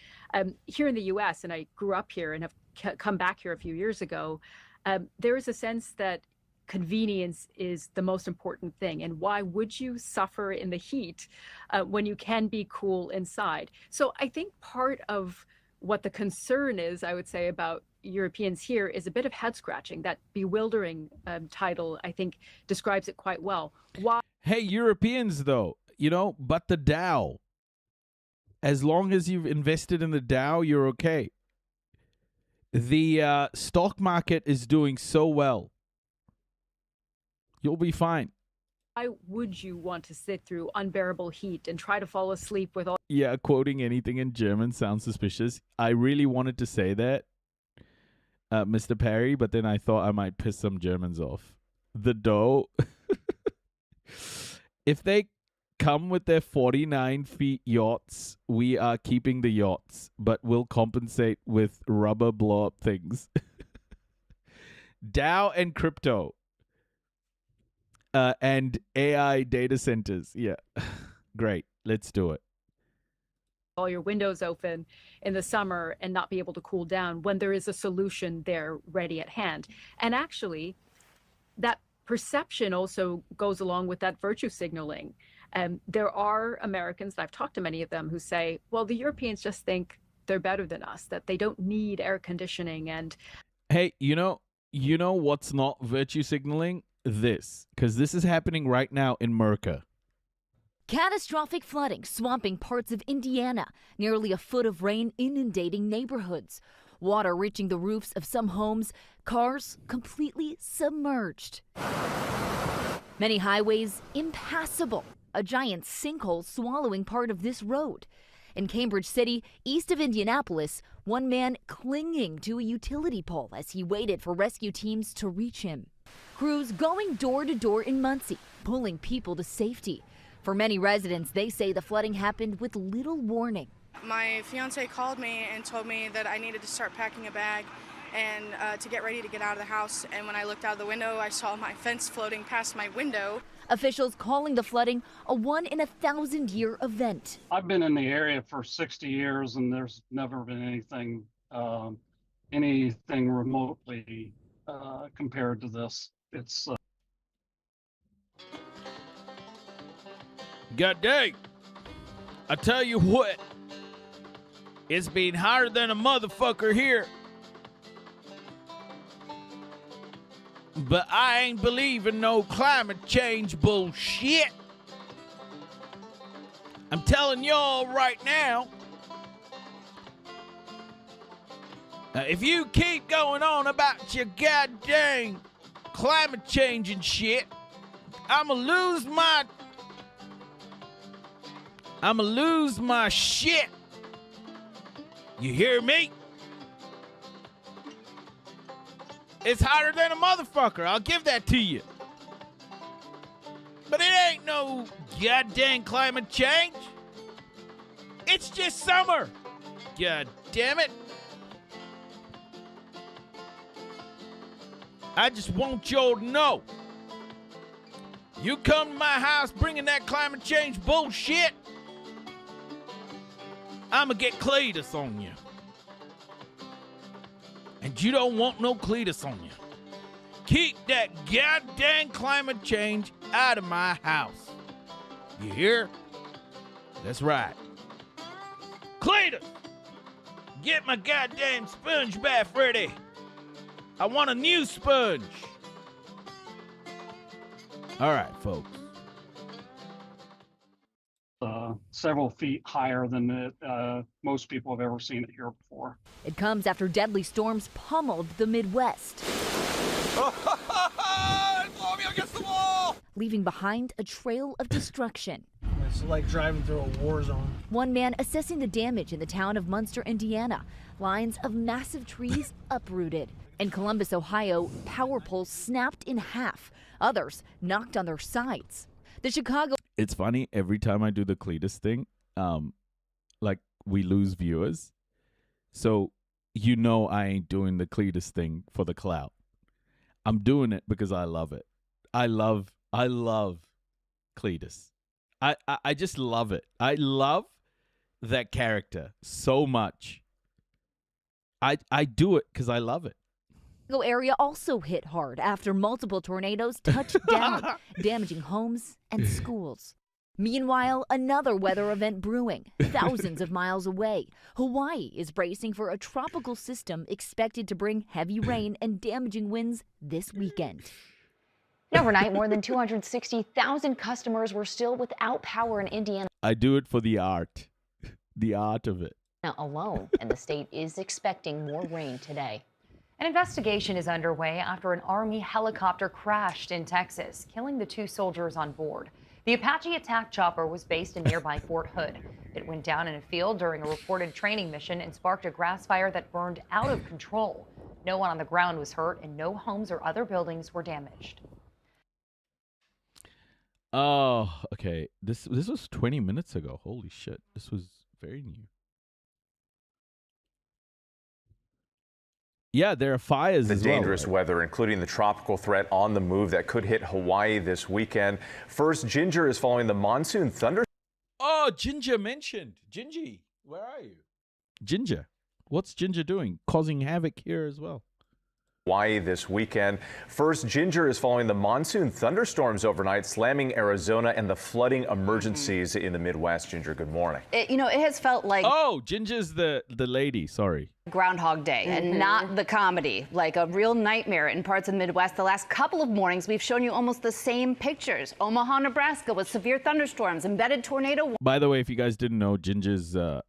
Here in the US, and I grew up here and have come back here a few years ago, there is a sense that convenience is the most important thing. And why would you suffer in the heat when you can be cool inside? So I think part of what the concern is, I would say, about Europeans here is a bit of head scratching. That bewildering title, I think, describes it quite well. Why?
Hey, Europeans, though, but the Dow. As long as you've invested in the Dow, you're okay. The stock market is doing so well. You'll be fine.
Why would you want to sit through unbearable heat and try to fall asleep with all...
Yeah, quoting anything in German sounds suspicious. I really wanted to say that, Mr. Perry, but then I thought I might piss some Germans off. The dough. If they come with their 49-feet yachts, we are keeping the yachts, but we'll compensate with rubber blow-up things. Dow and crypto. And AI data centers. Yeah. Great. Let's do it.
All your windows open in the summer and not be able to cool down when there is a solution there ready at hand. And actually, that perception also goes along with that virtue signaling. There are Americans, and I've talked to many of them, who say, well, the Europeans just think they're better than us, that they don't need air conditioning. And
hey, you know what's not virtue signaling? This, because this is happening right now in Merca.
Catastrophic flooding swamping parts of Indiana. Nearly a foot of rain inundating neighborhoods. Water reaching the roofs of some homes. Cars completely submerged. Many highways impassable. A giant sinkhole swallowing part of this road. In Cambridge City, east of Indianapolis, one man clinging to a utility pole as he waited for rescue teams to reach him. Crews going door to door in Muncie, pulling people to safety. For many residents, they say the flooding happened with little warning.
My fiance called me and told me that I needed to start packing a bag and to get ready to get out of the house. And when I looked out of the window, I saw my fence floating past my window.
Officials calling the flooding a 1-in-1,000-year event.
I've been in the area for 60 years, and there's never been anything remotely compared to this. It's
God dang. I tell you what, it's been hotter than a motherfucker here. But I ain't believing no climate change bullshit. I'm telling y'all right now, if you keep going on about your goddamn climate change and shit, I'ma lose my shit. You hear me? It's hotter than a motherfucker. I'll give that to you. But it ain't no goddamn climate change. It's just summer. God damn it. I just want y'all to know. You come to my house bringing that climate change bullshit, I'ma get Cletus on you. And you don't want no Cletus on you. Keep that goddamn climate change out of my house. You hear? That's right. Cletus! Get my goddamn sponge bath ready. I want a new sponge. All right, folks.
Several feet higher than most people have ever seen it here before.
It comes after deadly storms pummeled the Midwest.
Throw me against the wall!
Leaving behind a trail of destruction.
It's like driving through a war zone.
One man assessing the damage in the town of Munster, Indiana. Lines of massive trees uprooted. In Columbus, Ohio, power poles snapped in half. Others knocked on their sides. The Chicago...
It's funny, every time I do the Cletus thing, like, we lose viewers. So, you know I ain't doing the Cletus thing for the clout. I'm doing it because I love it. I love Cletus. I just love it. I love that character so much. I do it because I love it.
area also hit hard after multiple tornadoes touched down, damaging homes and schools. Meanwhile, another weather event brewing, thousands of miles away. Hawaii is bracing for a tropical system expected to bring heavy rain and damaging winds this weekend.
Overnight, more than 260,000 customers were still without power in Indiana
I do it for the art of it.
alone, and the state is expecting more rain today.
An investigation is underway after an Army helicopter crashed in Texas, killing the 2 soldiers on board. The Apache attack chopper was based in nearby Fort Hood. It went down in a field during a reported training mission and sparked a grass fire that burned out of control. No one on the ground was hurt, and no homes or other buildings were damaged.
Oh, okay. This was 20 minutes ago. Holy shit. This was very new. Yeah, there are fires as well.
The dangerous weather, including the tropical threat on the move that could hit Hawaii this weekend. First, Ginger is following the monsoon thunder.
Oh, Ginger mentioned. Gingy, where are you? Ginger. What's Ginger doing? Causing havoc here as well.
Hawaii this weekend. First, Ginger is following the monsoon thunderstorms overnight, slamming Arizona and the flooding emergencies in the Midwest. Ginger, good morning.
It has felt like
Ginger's the lady. Sorry.
Groundhog Day and not the comedy, like a real nightmare in parts of the Midwest. The last couple of mornings, we've shown you almost the same pictures. Omaha, Nebraska with severe thunderstorms, embedded tornado
By the way, if you guys didn't know, Ginger's the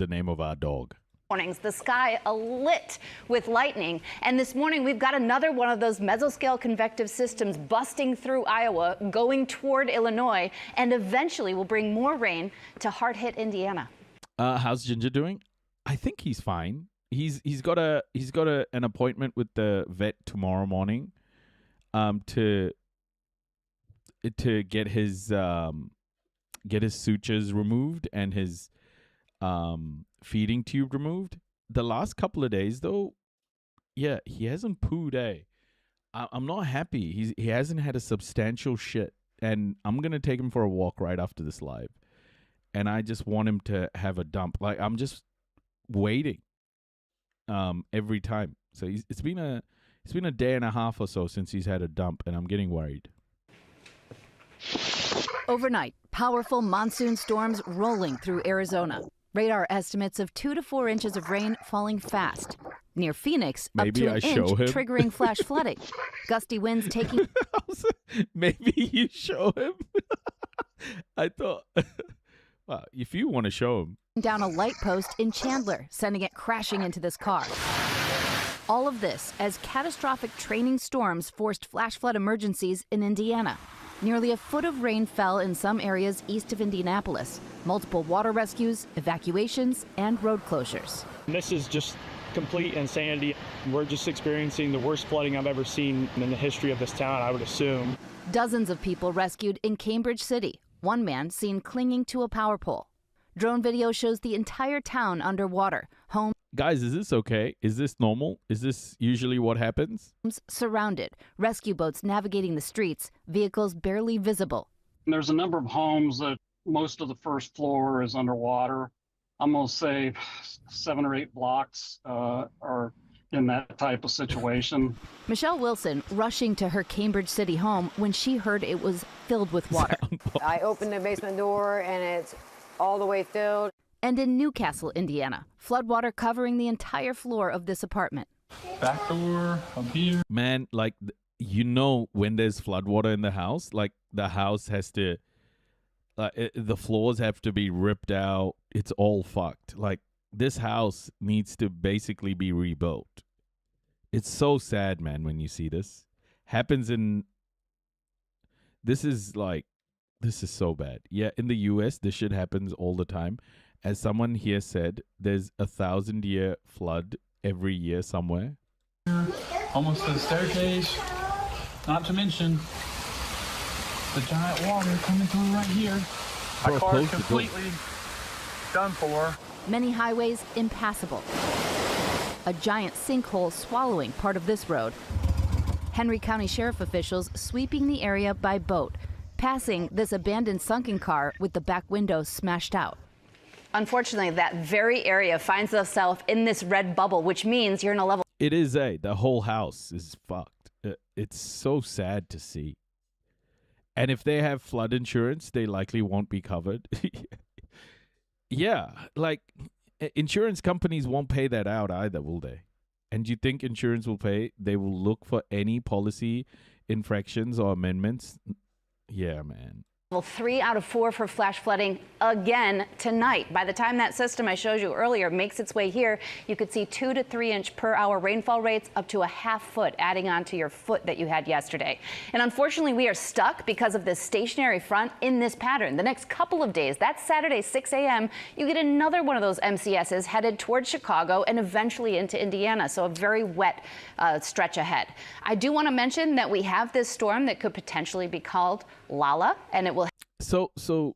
name of our dog.
warnings. The sky alit with lightning. And this morning, we've got another one of those mesoscale convective systems busting through Iowa, going toward Illinois, and eventually will bring more rain to hard-hit Indiana.
How's Ginger doing? I think he's fine. He's got an appointment with the vet tomorrow morning, to get his sutures removed and his feeding tube removed. The last couple of days, though, yeah, he hasn't pooed. I'm not happy. He hasn't had a substantial shit, and I'm gonna take him for a walk right after this live, and I just want him to have a dump. Like, I'm just waiting every time. So it's been a day and a half or so since he's had a dump, and I'm getting worried.
Overnight, powerful monsoon storms rolling through Arizona. Radar estimates of 2 to 4 inches of rain falling fast. Near Phoenix,
Maybe
up to
I
an
show
inch,
him.
triggering flash flooding. Gusty winds taking
Maybe you show him. I thought, well, if you want to show him.
down a light post in Chandler, sending it crashing into this car. All of this as catastrophic training storms forced flash flood emergencies in Indiana. Nearly a foot of rain fell in some areas east of Indianapolis. Multiple water rescues, evacuations, and road closures.
This is just complete insanity. We're just experiencing the worst flooding I've ever seen in the history of this town, I would assume.
Dozens of people rescued in Cambridge City. One man seen clinging to a power pole. Drone video shows the entire town underwater. Homes
Guys, is this okay? Is this normal? Is this usually what happens?
surrounded. Rescue boats navigating the streets. Vehicles barely visible.
There's a number of homes that most of the first floor is underwater. I'm going to say 7 or 8 blocks are in that type of situation.
Michelle Wilson rushing to her Cambridge City home when she heard it was filled with water.
I opened the basement door and it's all the way filled.
And in Newcastle, Indiana, floodwater covering the entire floor of this apartment.
Back door up here. Man, like, when there's floodwater in the house, like, the house has to, the floors have to be ripped out. It's all fucked. Like, this house needs to basically be rebuilt. It's so sad, man, when you see this. This is like This is so bad. Yeah, in the US, this shit happens all the time. As someone here said, there's 1,000-year flood every year somewhere.
Almost to the staircase. Not to mention the giant water coming through right here.
Bro,
My car
close
is
the door.
completely done for.
Many highways impassable. A giant sinkhole swallowing part of this road. Henry County Sheriff officials sweeping the area by boat, passing this abandoned sunken car with the back window smashed out.
Unfortunately, that very area finds itself in this red bubble, which means you're in a level.
It is the whole house is fucked. It's so sad to see. And if they have flood insurance, they likely won't be covered. Yeah, like insurance companies won't pay that out either, will they? And do you think insurance will pay? They will look for any policy infractions or amendments. Yeah, man.
Level 3 out of 4 for flash flooding again tonight. By the time that system I showed you earlier makes its way here, you could see 2 to 3 inch per hour rainfall rates up to a half foot, adding on to your foot that you had yesterday. And unfortunately, we are stuck because of this stationary front in this pattern. The next couple of days, that's Saturday, 6 a.m., you get another one of those MCSs headed towards Chicago and eventually into Indiana. So a very wet stretch ahead. I do want to mention that we have this storm that could potentially be called Lala, and it will.
So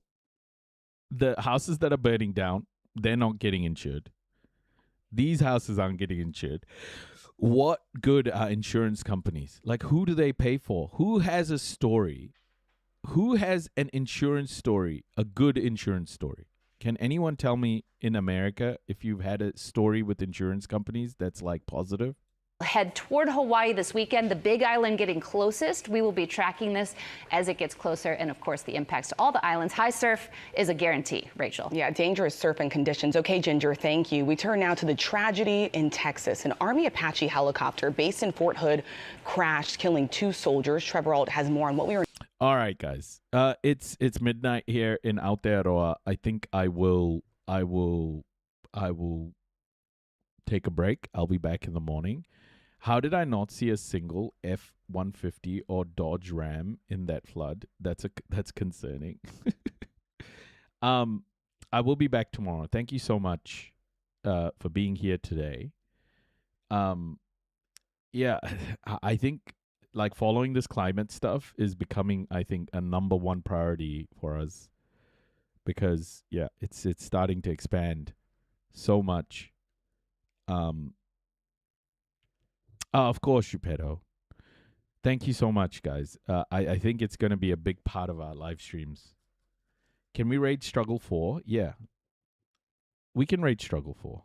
the houses that are burning down, they're not getting insured. These houses aren't getting insured. What good are insurance companies? Like, who do they pay for? Who has a story? Who has an insurance story, a good insurance story? Can anyone tell me in America if you've had a story with insurance companies that's like positive?
Head toward Hawaii this weekend, the Big Island getting closest. We will be tracking this as it gets closer, and of course the impacts to all the islands. High surf is a guarantee, Rachel.
Yeah, dangerous surfing conditions. Okay, Ginger, thank you. We turn now to the tragedy in Texas. An Army Apache helicopter based in Fort Hood crashed, killing 2 soldiers. Trevor Alt has more on what we were.
All right, guys. It's midnight here in Aotearoa. I think I will take a break. I'll be back in the morning. How did I not see a single F-150 or Dodge Ram in that flood? That's concerning. I will be back tomorrow. Thank you so much for being here today. Yeah, I think like following this climate stuff is becoming, I think, a #1 priority for us because yeah, it's starting to expand so much. Of course, Geppetto. Thank you so much, guys. I think it's going to be a big part of our live streams. Can we raid Struggle 4? Yeah. We can raid Struggle 4.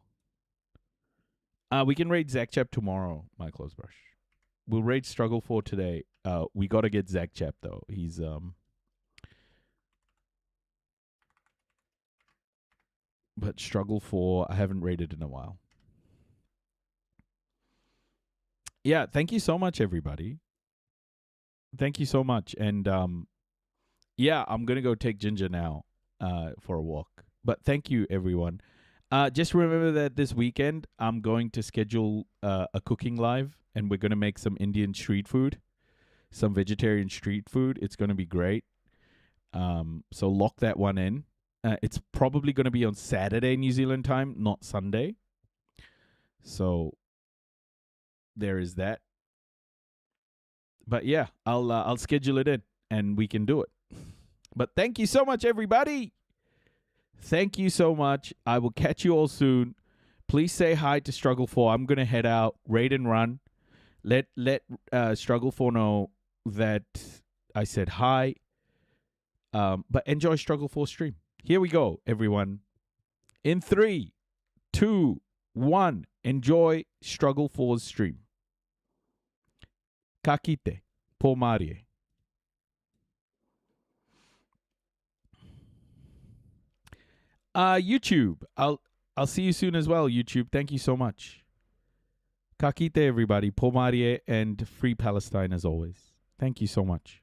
We can raid Zach Chap tomorrow, my clothes brush. We'll raid Struggle 4 today. We got to get Zach Chap, though. He's, but Struggle 4, I haven't raided in a while. Yeah, thank you so much, everybody. Thank you so much. And yeah, I'm going to go take Ginger now for a walk. But thank you, everyone. Just remember that this weekend, I'm going to schedule a cooking live, and we're going to make some Indian street food, some vegetarian street food. It's going to be great. So lock that one in. It's probably going to be on Saturday, New Zealand time, not Sunday. So there is that. But yeah, I'll schedule it in and we can do it. But thank you so much, everybody. Thank you so much. I will catch you all soon. Please say hi to Struggle 4. I'm gonna head out, raid and run. Let Struggle 4 know that I said hi. But enjoy Struggle 4 stream. Here we go, everyone. In 3, 2, 1. Enjoy Struggle 4's stream. Ka kite, po marie. YouTube. I'll see you soon as well, YouTube. Thank you so much. Ka kite, everybody. Po marie and free Palestine as always. Thank you so much.